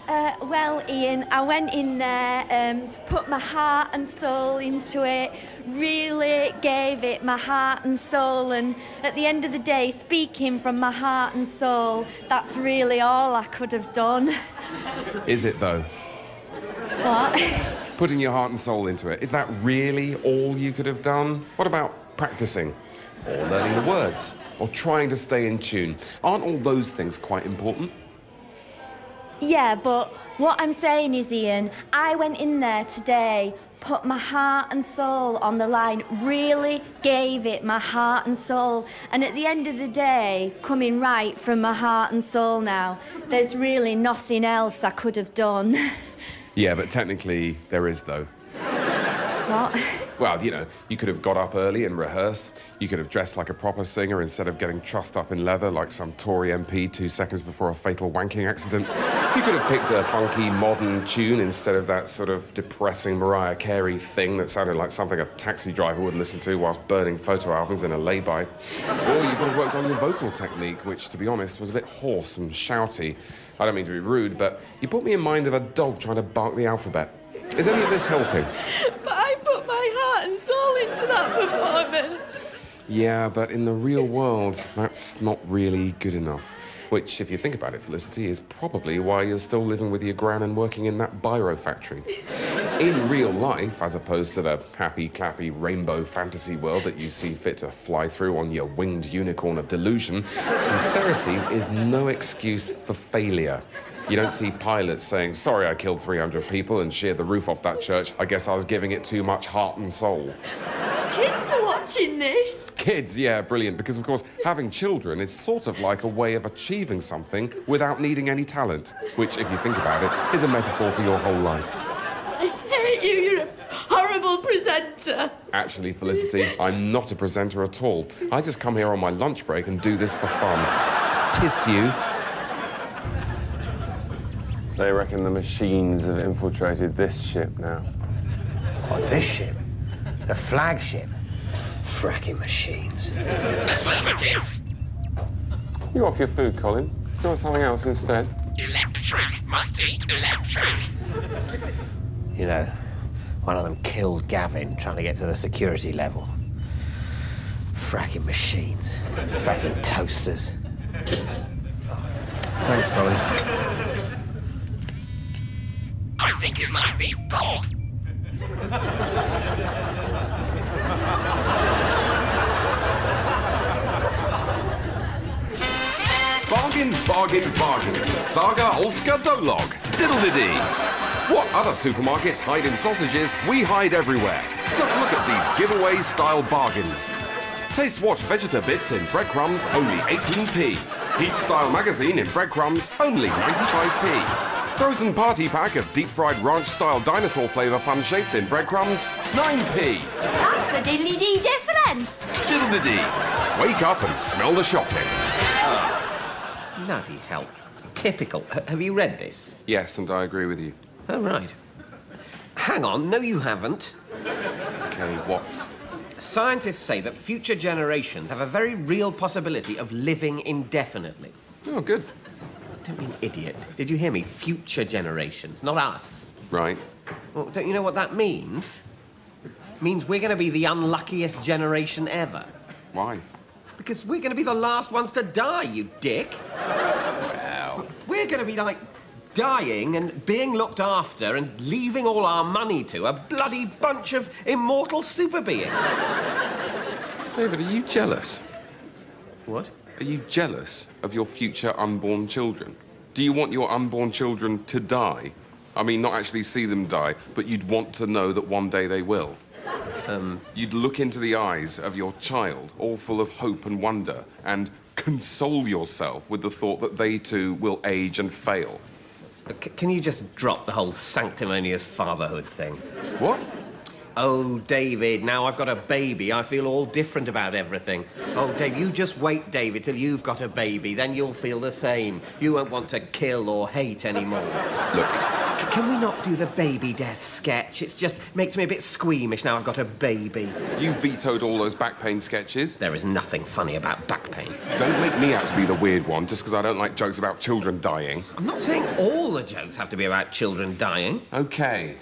Well, Ian, I went in there, put my heart and soul into it, really gave it my heart and soul, and at the end of the day, speaking from my heart and soul, that's really all I could have done. Is it, though? What? Putting your heart and soul into it. Is that really all you could have done? What about practicing? Or learning the words? Or trying to stay in tune? Aren't all those things quite important? Yeah, but what I'm saying is, Ian, I went in there today, put my heart and soul on the line, really gave it my heart and soul, and at the end of the day, coming right from my heart and soul now, there's really nothing else I could have done. Yeah, but technically there is, though. What? Well, you know, you could have got up early and rehearsed. You could have dressed like a proper singer instead of getting trussed up in leather like some Tory MP 2 seconds before a fatal wanking accident. You could have picked a funky, modern tune instead of that sort of depressing Mariah Carey thing that sounded like something a taxi driver would listen to whilst burning photo albums in a lay-by. Or you could have worked on your vocal technique, which, to be honest, was a bit hoarse and shouty. I don't mean to be rude, but you put me in mind of a dog trying to bark the alphabet. Is any of this helping? But I put my heart and soul into that performance. Yeah, but in the real world, that's not really good enough. Which, if you think about it, Felicity, is probably why you're still living with your gran and working in that biro factory. In real life, as opposed to the happy, clappy, rainbow fantasy world that you see fit to fly through on your winged unicorn of delusion, sincerity is no excuse for failure. You don't see pilots saying, "Sorry, I killed 300 people and sheared the roof off that church. I guess I was giving it too much heart and soul." Kids are watching this. Kids, yeah, brilliant. Because, of course, having children is sort of like a way of achieving something without needing any talent. Which, if you think about it, is a metaphor for your whole life. I hate you. You're a horrible presenter. Actually, Felicity, I'm not a presenter at all. I just come here on my lunch break and do this for fun. Tissue. They reckon the machines have infiltrated this ship now. What, this ship? The flagship? Fracking machines. You off your food, Colin? You want something else instead? Electric. Must eat electric. You know, one of them killed Gavin trying to get to the security level. Fracking machines. Fracking toasters. Thanks, Colin. I think it might be both. Bargains, bargains, bargains. Saga Olska Dolog. Diddle-de-dee. What other supermarkets hide in sausages, we hide everywhere. Just look at these giveaway-style bargains. Taste Watch Vegeta Bits in breadcrumbs, only 18p. Heat Style magazine in breadcrumbs, only 95p. Frozen party pack of deep-fried ranch-style dinosaur flavour fun shapes in breadcrumbs, 9p. That's the diddly-dee difference. Diddle-de-dee. Wake up and smell the shopping. Bloody hell. Typical. Have you read this? Yes, and I agree with you. Oh, right. Hang on, no you haven't. Okay, what? Scientists say that future generations have a very real possibility of living indefinitely. Oh, good. Don't be an idiot. Did you hear me? Future generations, not us. Right. Well, don't you know what that means? It means we're going to be the unluckiest generation ever. Why? Because we're going to be the last ones to die, you dick. Well... We're going to be, like, dying and being looked after and leaving all our money to a bloody bunch of immortal super beings. David, are you jealous? What? Are you jealous of your future unborn children? Do you want your unborn children to die? I mean, not actually see them die, but you'd want to know that one day they will. You'd look into the eyes of your child, all full of hope and wonder, and console yourself with the thought that they too will age and fail. Can you just drop the whole sanctimonious fatherhood thing? What? Oh, David, now I've got a baby, I feel all different about everything. Oh, Dave, you just wait, David, till you've got a baby, then you'll feel the same. You won't want to kill or hate anymore. Look. Can we not do the baby death sketch? It just makes me a bit squeamish now I've got a baby. You vetoed all those back pain sketches. There is nothing funny about back pain. Don't make me out to be the weird one just because I don't like jokes about children dying. I'm not saying all the jokes have to be about children dying. Okay.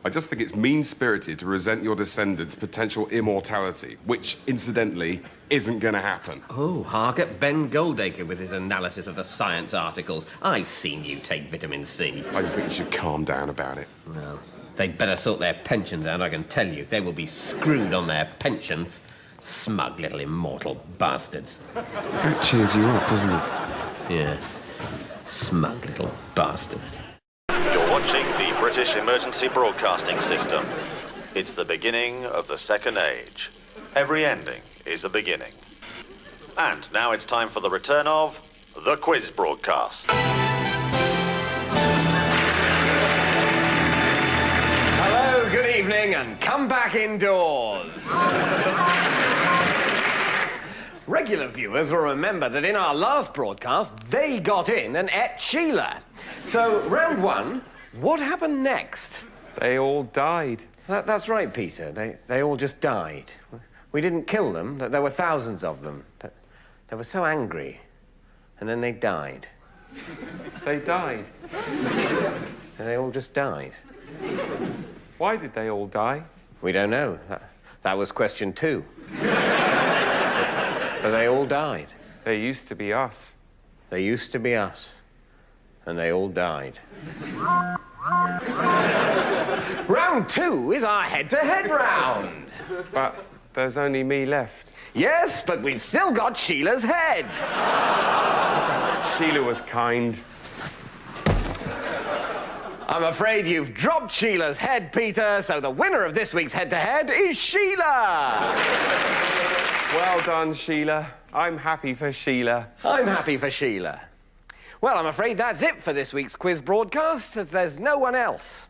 I just think it's mean-spirited to resent your descendants' potential immortality, which, incidentally, isn't going to happen. Oh, hark at Ben Goldacre with his analysis of the science articles. I've seen you take vitamin C. I just think you should calm down about it. Well, they'd better sort their pensions out, I can tell you. They will be screwed on their pensions. Smug little immortal bastards. That cheers you up, doesn't it? Yeah. Smug little bastards. You're watching the British Emergency Broadcasting System. It's the beginning of the Second Age. Every ending is a beginning. And now it's time for the return of the quiz broadcast. Hello, good evening, and come back indoors. Regular viewers will remember that in our last broadcast, they got in and ate Sheila. So, round one, what happened next? They all died. That's right, Peter. They all just died. We didn't kill them. There were thousands of them. They were so angry. And then they died. They died? And they all just died. Why did they all die? We don't know. That was question 2. But they all died. They used to be us. They used to be us. And they all died. Round 2 is our head-to-head round. But there's only me left. Yes, but we've still got Sheila's head. Sheila was kind. I'm afraid you've dropped Sheila's head, Peter, so the winner of this week's head-to-head is Sheila. Well done, Sheila. I'm happy for Sheila. I'm happy for Sheila. Well, I'm afraid that's it for this week's quiz broadcast, as there's no one else.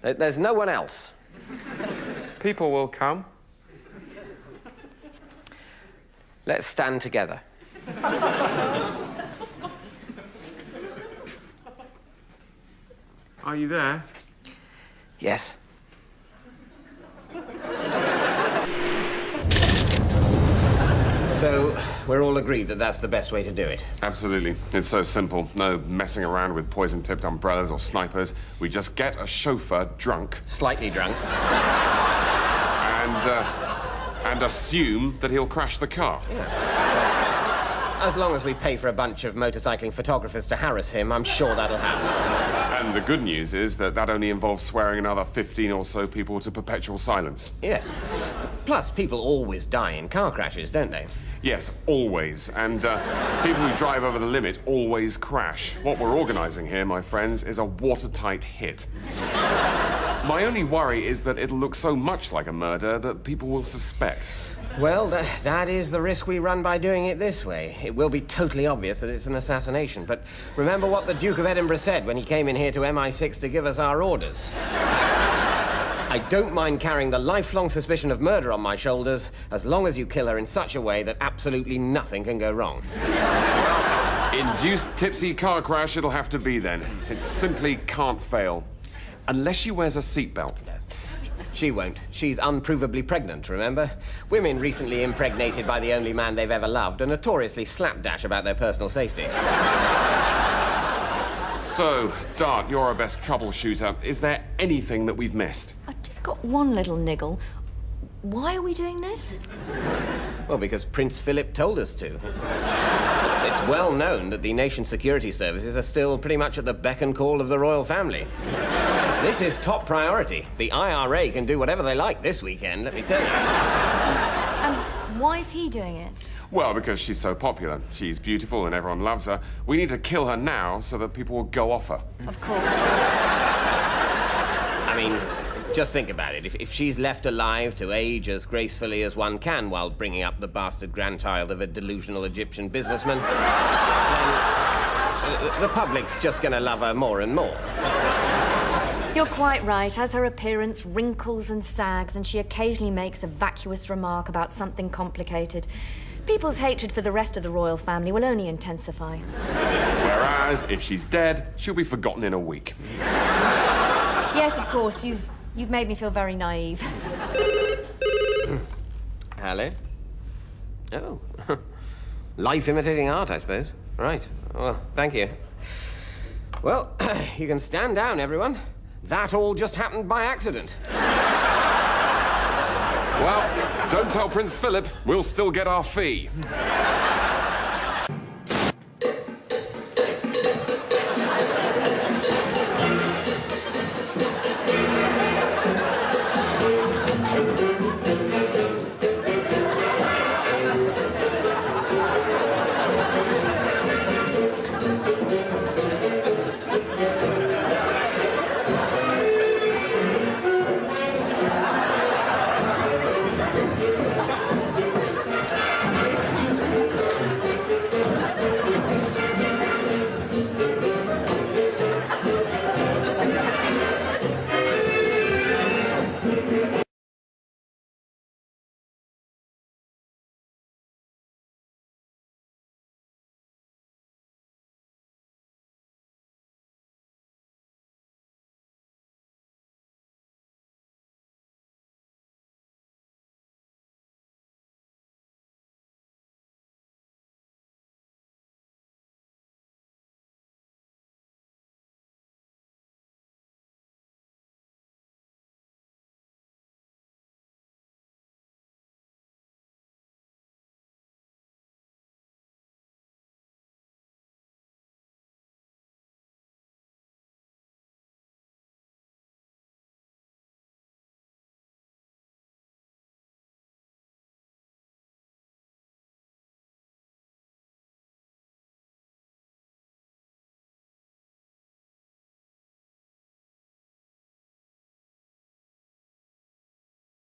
There's no one else. People will come. Let's stand together. Are you there? Yes. So, we're all agreed that that's the best way to do it? Absolutely. It's so simple. No messing around with poison-tipped umbrellas or snipers. We just get a chauffeur drunk. Slightly drunk. And assume that he'll crash the car. Yeah. As long as we pay for a bunch of motorcycling photographers to harass him, I'm sure that'll happen. And the good news is that only involves swearing another 15 or so people to perpetual silence. Yes. Plus, people always die in car crashes, don't they? Yes, always. And people who drive over the limit always crash. What we're organising here, my friends, is a watertight hit. My only worry is that it'll look so much like a murder that people will suspect. Well, that is the risk we run by doing it this way. It will be totally obvious that it's an assassination, but remember what the Duke of Edinburgh said when he came in here to MI6 to give us our orders. I don't mind carrying the lifelong suspicion of murder on my shoulders as long as you kill her in such a way that absolutely nothing can go wrong. Induced tipsy car crash it'll have to be then. It simply can't fail. Unless she wears a seatbelt. She won't. She's unprovably pregnant, remember? Women recently impregnated by the only man they've ever loved are notoriously slapdash about their personal safety. So, Dart, you're our best troubleshooter. Is there anything that we've missed? I've just got one little niggle. Why are we doing this? Well, because Prince Philip told us to. It's well known that the nation's security services are still pretty much at the beck and call of the royal family. This is top priority. The IRA can do whatever they like this weekend, let me tell you. And why is he doing it? Well, because she's so popular. She's beautiful and everyone loves her. We need to kill her now so that people will go off her. Of course. I mean, just think about it. If she's left alive to age as gracefully as one can while bringing up the bastard grandchild of a delusional Egyptian businessman, then the public's just going to love her more and more. You're quite right. As her appearance wrinkles and sags, and she occasionally makes a vacuous remark about something complicated, people's hatred for the rest of the royal family will only intensify. Whereas, if she's dead, she'll be forgotten in a week. Yes, of course. You've made me feel very naive. Hello? Oh. Life imitating art, I suppose. Right. Well, thank you. Well, you can stand down, everyone. That all just happened by accident. Well, don't tell Prince Philip. We'll still get our fee.